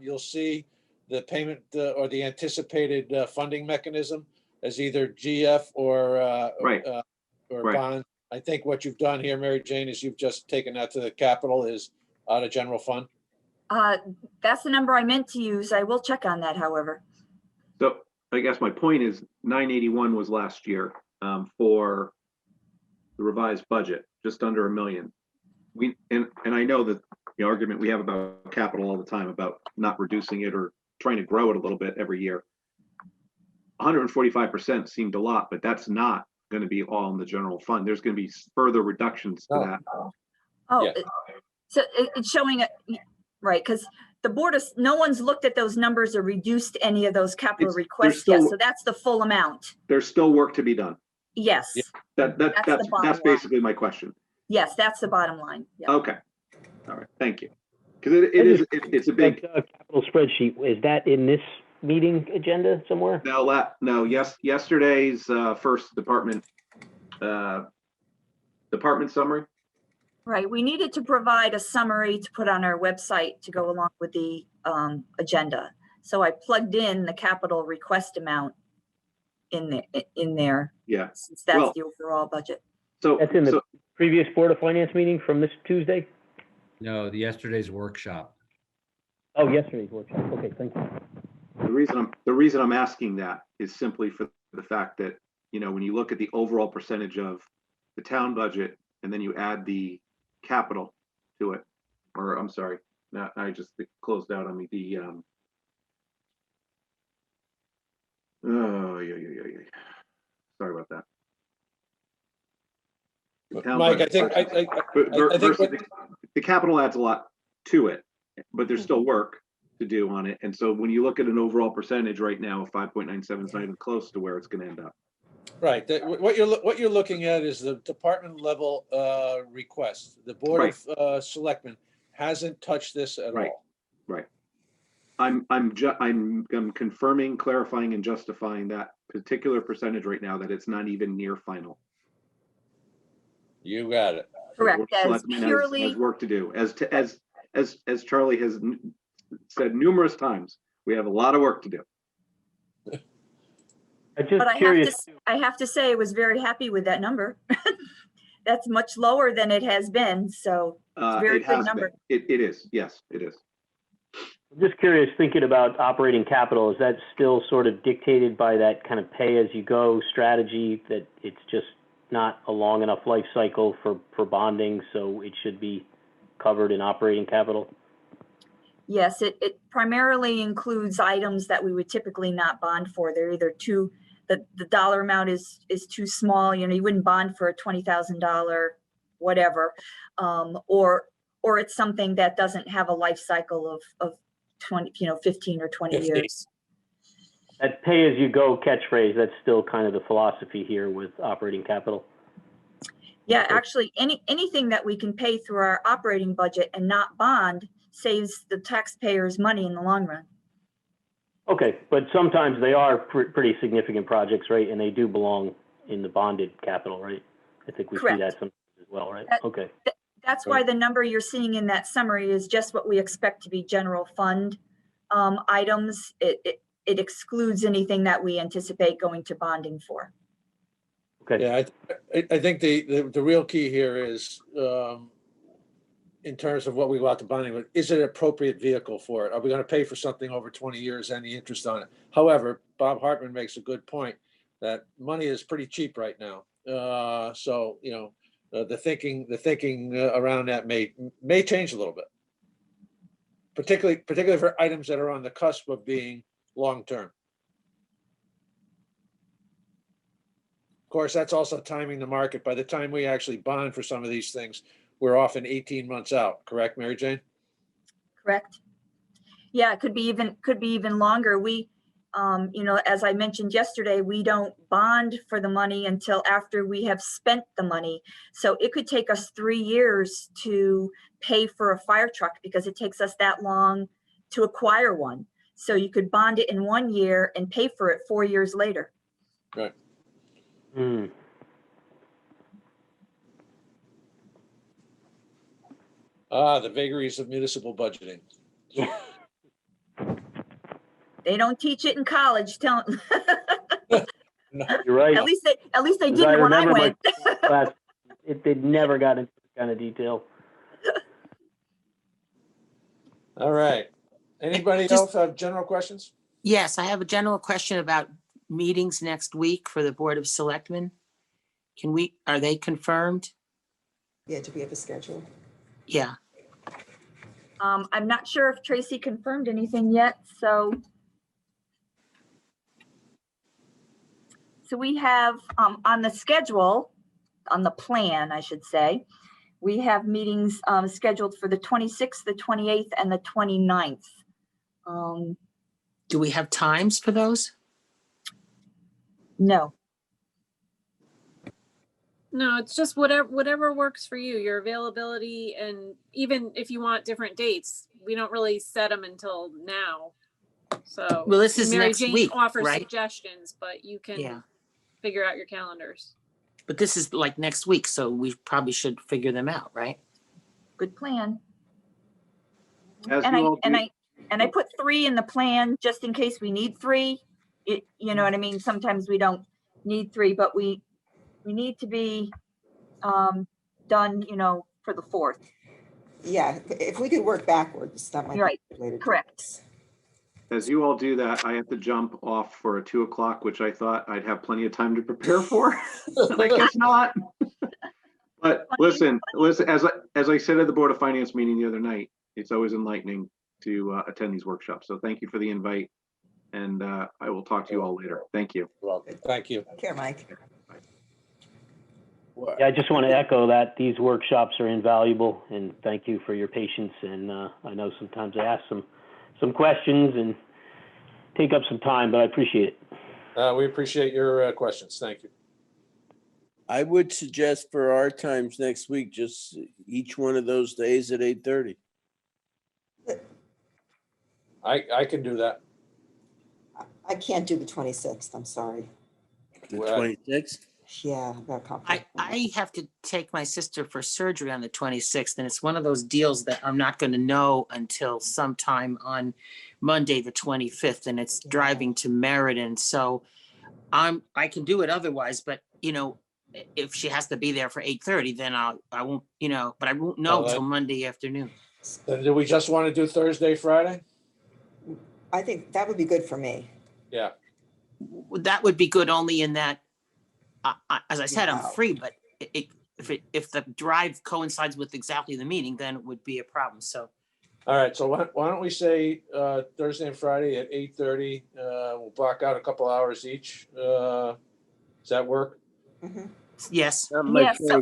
you'll see the payment or the anticipated funding mechanism as either GF or bond. I think what you've done here, Mary Jane, is you've just taken that to the capital is out of general fund. That's the number I meant to use. I will check on that, however. So I guess my point is 981 was last year for the revised budget, just under $1 million. And I know that the argument we have about capital all the time about not reducing it or trying to grow it a little bit every year. 145% seemed a lot, but that's not going to be all in the general fund. There's going to be further reductions to that. Oh, yeah. So it's showing right, because the board is, no one's looked at those numbers or reduced any of those capital requests yet. So that's the full amount. There's still work to be done. Yes. Yeah. That's basically my question. Yes, that's the bottom line. Yep. Okay. All right. Thank you. Because it's a big capital spreadsheet. Is that in this meeting agenda somewhere? No. Yesterday's first department summary. Right. We needed to provide a summary to put on our website to go along with the agenda. So I plugged in the capital request amount in there. Yeah. Since that's the overall budget. So that's in the previous Board of Finance meeting from this Tuesday? No, yesterday's workshop. Oh, yesterday's workshop. Okay, thank you. The reason I'm asking that is simply for the fact that, when you look at the overall percentage of the town budget and then you add the capital to it, or I'm sorry, I just closed out on me sorry about that. Mike, I think the capital adds a lot to it, but there's still work to do on it. And so when you look at an overall percentage right now of 5.97 is not even close to where it's going to end up. Right. What you're looking at is the department level request. The Board of Selectmen hasn't touched this at all. Right. I'm confirming, clarifying, and justifying that particular percentage right now that it's not even near final. You got it. Correct. As purely has work to do. As Charlie has said numerous times, we have a lot of work to do. But I have to say I was very happy with that number. That's much lower than it has been. So it's a very good number. It is. Yes, it is. I'm just curious, thinking about operating capital, is that still sort of dictated by that kind of pay as you go strategy, that it's just not a long enough life cycle for bonding, so it should be covered in operating capital? Yes, it primarily includes items that we would typically not bond for. They're either the dollar amount is too small. You wouldn't bond for a $20,000 whatever, or it's something that doesn't have a life cycle of 15 or 20 years. That pay as you go catchphrase, that's still kind of the philosophy here with operating capital. Yeah, actually anything that we can pay through our operating budget and not bond saves the taxpayers money in the long run. Okay, but sometimes they are pretty significant projects, right? And they do belong in the bonded capital, right? I think we see that sometimes as well, right? Okay. That's why the number you're seeing in that summary is just what we expect to be general fund items. It excludes anything that we anticipate going to bonding for. Okay. Yeah, I think the real key here is in terms of what we go out to bonding with, is it an appropriate vehicle for it? Are we going to pay for something over 20 years and the interest on it? However, Bob Hartman makes a good point that money is pretty cheap right now. So, the thinking around that may change a little bit, particularly for items that are on the cusp of being long-term. Of course, that's also timing the market. By the time we actually bond for some of these things, we're often 18 months out, correct, Mary Jane? Correct. Yeah, it could be even longer. We, as I mentioned yesterday, we don't bond for the money until after we have spent the money. So it could take us 3 years to pay for a fire truck because it takes us that long to acquire one. So you could bond it in 1 year and pay for it 4 years later. Right. The vagaries of municipal budgeting. They don't teach it in college. No, you're right. At least they As didn't I when I remember went. my class, they never got into this kind of detail. All right. Anybody else have general questions? Yes, I have a general question about meetings next week for the Board of Selectmen. Are they confirmed? Yeah, do we have a schedule? Yeah. I'm not sure if Tracy confirmed anything yet, so we have on the schedule, on the plan, I should say, we have meetings scheduled for the 26th, the 28th, and the 29th. Do we have times for those? No. No, it's just whatever works for you, your availability, and even if you want different dates, we don't really set them until now. So Well, this is Mary next Jane week, offers right? suggestions, but you can Yeah. figure out your calendars. But this is like next week, so we probably should figure them out, right? Good plan. As And you all do, I put 3 in the plan just in case we need 3. You know what I mean? Sometimes we don't need 3, but we need to be done, for the 4th. Yeah, if we could work backwards, that might be Right. a way to do Correct. this. as you all do that, I have to jump off for a 2 o'clock, which I thought I'd have plenty of time to prepare for. I guess not. But listen, as I said at the Board of Finance meeting the other night, it's always enlightening to attend these workshops. So thank you for the invite. And I will talk to you all later. Thank you. Well, thank you. Take care, Mike. Yeah, I just want to echo that these workshops are invaluable, and thank you for your patience. And I know sometimes I ask some questions and take up some time, but I appreciate it. We appreciate your questions. Thank you. I would suggest for our times next week, just each one of those days at 8:30. I can do that. I can't do the 26th, I'm sorry. The 26th? Yeah, I've got a conflict. I have to take my sister for surgery on the 26th, and it's one of those deals that I'm not going to know until sometime on Monday, the 25th, and it's driving to Meriden. So I can do it otherwise, but if she has to be there for 8:30, then I won't, but I won't know until Monday afternoon. Then do we just want to do Thursday, Friday? I think that would be good for me. Yeah. That would be good only in that, as I said, I'm Wow. free, but if the drive coincides with exactly the meeting, then it would be a problem. So, All right. So why don't we say Thursday and Friday at 8:30? We'll block out a couple hours each. Does that work? yes. Yes, so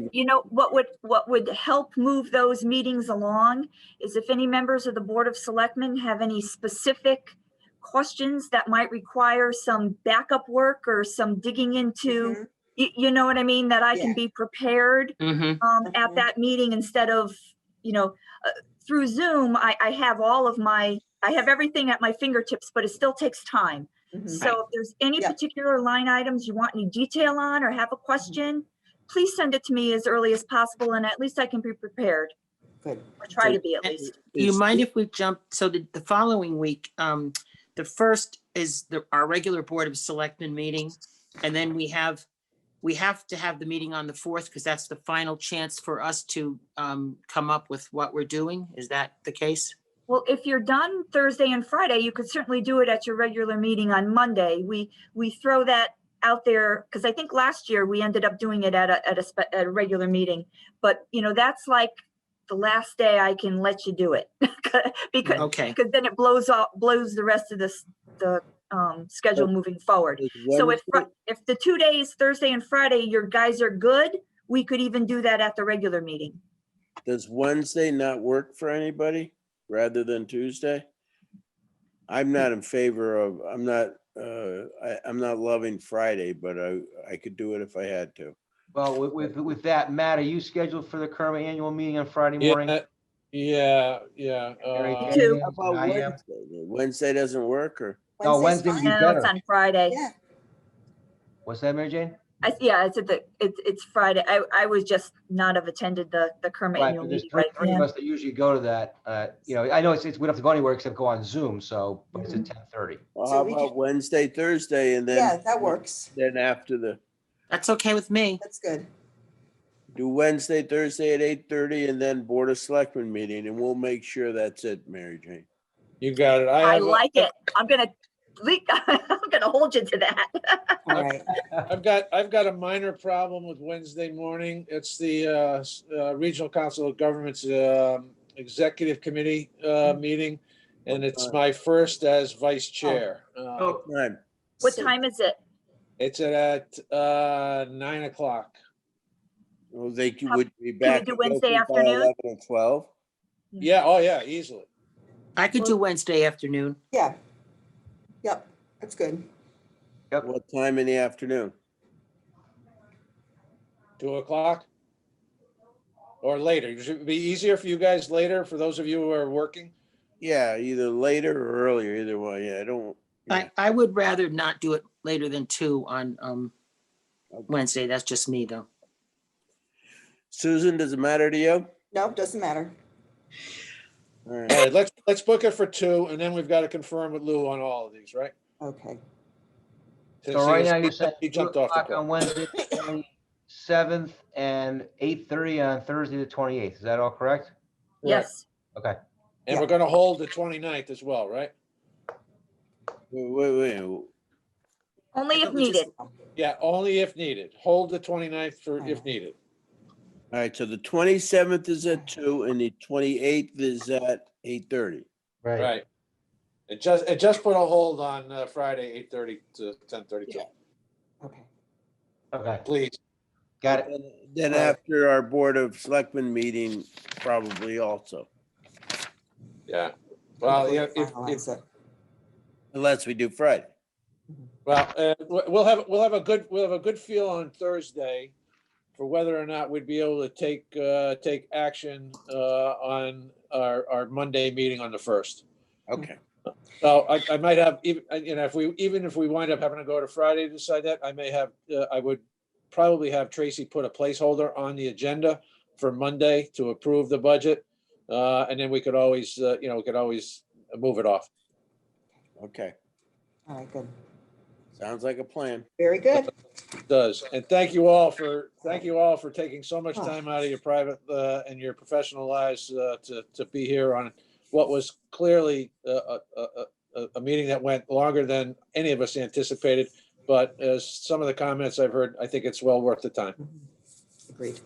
what would help move those meetings along is if any members of the Board of Selectmen have any specific questions that might require some backup work or some digging into, you know what I mean, that I can be prepared at that meeting instead of, through Zoom, I have I have everything at my fingertips, but it still takes time. So if there's any particular line items you want any detail on or have a question, please send it to me as early as possible, and at least I can be prepared. Good. Or try to be at least. Do you mind if we jump? So the following week, the first is our regular Board of Selectmen meeting, and then we have to have the meeting on the 4th because that's the final chance for us to come up with what we're doing. Is that the case? Well, if you're done Thursday and Friday, you could certainly do it at your regular meeting on Monday. We throw that out there because I think last year we ended up doing it at a regular meeting. But that's like the last day I can let you do it because then it blows the rest of the schedule moving forward. So if the 2 days, Thursday and Friday, your guys are good, we could even do that at the regular meeting. Does Wednesday not work for anybody rather than Tuesday? I'm not in favor of, I'm not loving Friday, but I could do it if I had to. Well, with that, Matt, are you scheduled for the Kerma annual meeting on Friday morning? Yeah. Mary Me Jane too. is, How and about I am. Wednesday? Wednesday doesn't work, or? No, Wednesday's Wednesday would be fine. No, it's better. on Friday. Yeah, What's that, Mary Jane? Yeah, it's Friday. I was just not have attended the Kerma Right, annual but there's meeting, three but of us that usually go to that. I know we don't have to go anywhere except go on Zoom, so, but it's at 10:30. Well, So how we about Wednesday, Thursday, and yeah, then, that works. then after That's okay with me. That's good. do Wednesday, Thursday at 8:30, and then Board of Selectmen meeting, and we'll make sure that's it, Mary Jane. You got it. I like it. I'm gonna hold you to that. All right. I've got a minor problem with Wednesday morning. It's the Regional Council of Governments Executive Committee meeting, and it's my first as vice chair. Time. What time is it? It's at 9 o'clock. Well, they How- would be we back. do and Wednesday open by afternoon? 11 and 12. Yeah, oh yeah, easily. I could do Wednesday afternoon. Yeah. Yep, that's good. What time in the afternoon? 2 o'clock or later. Should it be easier for you guys later, for those of you who are working? Yeah, either later or earlier, either way. Yeah, I don't. I would rather not do it later than 2 on Wednesday. That's just me, though. Susan, does it matter to you? No, doesn't matter. All All right. right, let's book it for 2, and then we've got to confirm with Lou on all of these, right? Okay. So right now you're saying He 2 jumped off the o'clock on call. Wednesday, the 27th, and 8:30 on Thursday, the 28th. Is that all correct? Yes. Okay. And we're going to hold the 29th as well, right? Wait. Only if needed. Yeah, only if needed. Hold the 29th for if needed. All right, so the 27th is at 2 and the 28th is at 8:30. Right. It just put a hold on Friday, 8:30 to 10:32. Okay. Okay. Please. Got it. Then All right. after our Board of Selectmen meeting, probably also, Yeah. Well, Before yeah, you finalize it. unless we do Friday. well, we'll have a good feel on Thursday for whether or not we'd be able to take action on our Monday meeting on the 1st. Okay. So I might have, even if we wind up having to go to Friday to decide that, I would probably have Tracy put a placeholder on the agenda for Monday to approve the budget. And then we could always move it off. Okay. All right, good. Sounds like a plan. Very good. It does. And thank you all for taking so much time out of your private and your professional lives to be here on what was clearly a meeting that went longer than any of us anticipated. But as some of the comments I've heard, I think it's well worth the time. Agreed.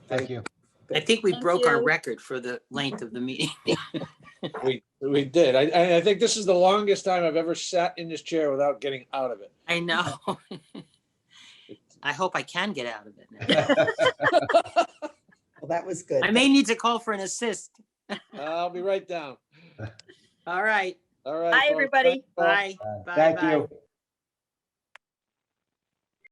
Thank you. I think we Thank broke our you. record for the length of the meeting. We did. I think this is the longest time I've ever sat in this chair without getting out of it. I know. I hope I can get out of it now. Well, that was good. I may need to call for an assist. I'll be right down. All right. All right. Bye, folks. everybody. Thanks, folks. Bye. Bye. Thank bye. you.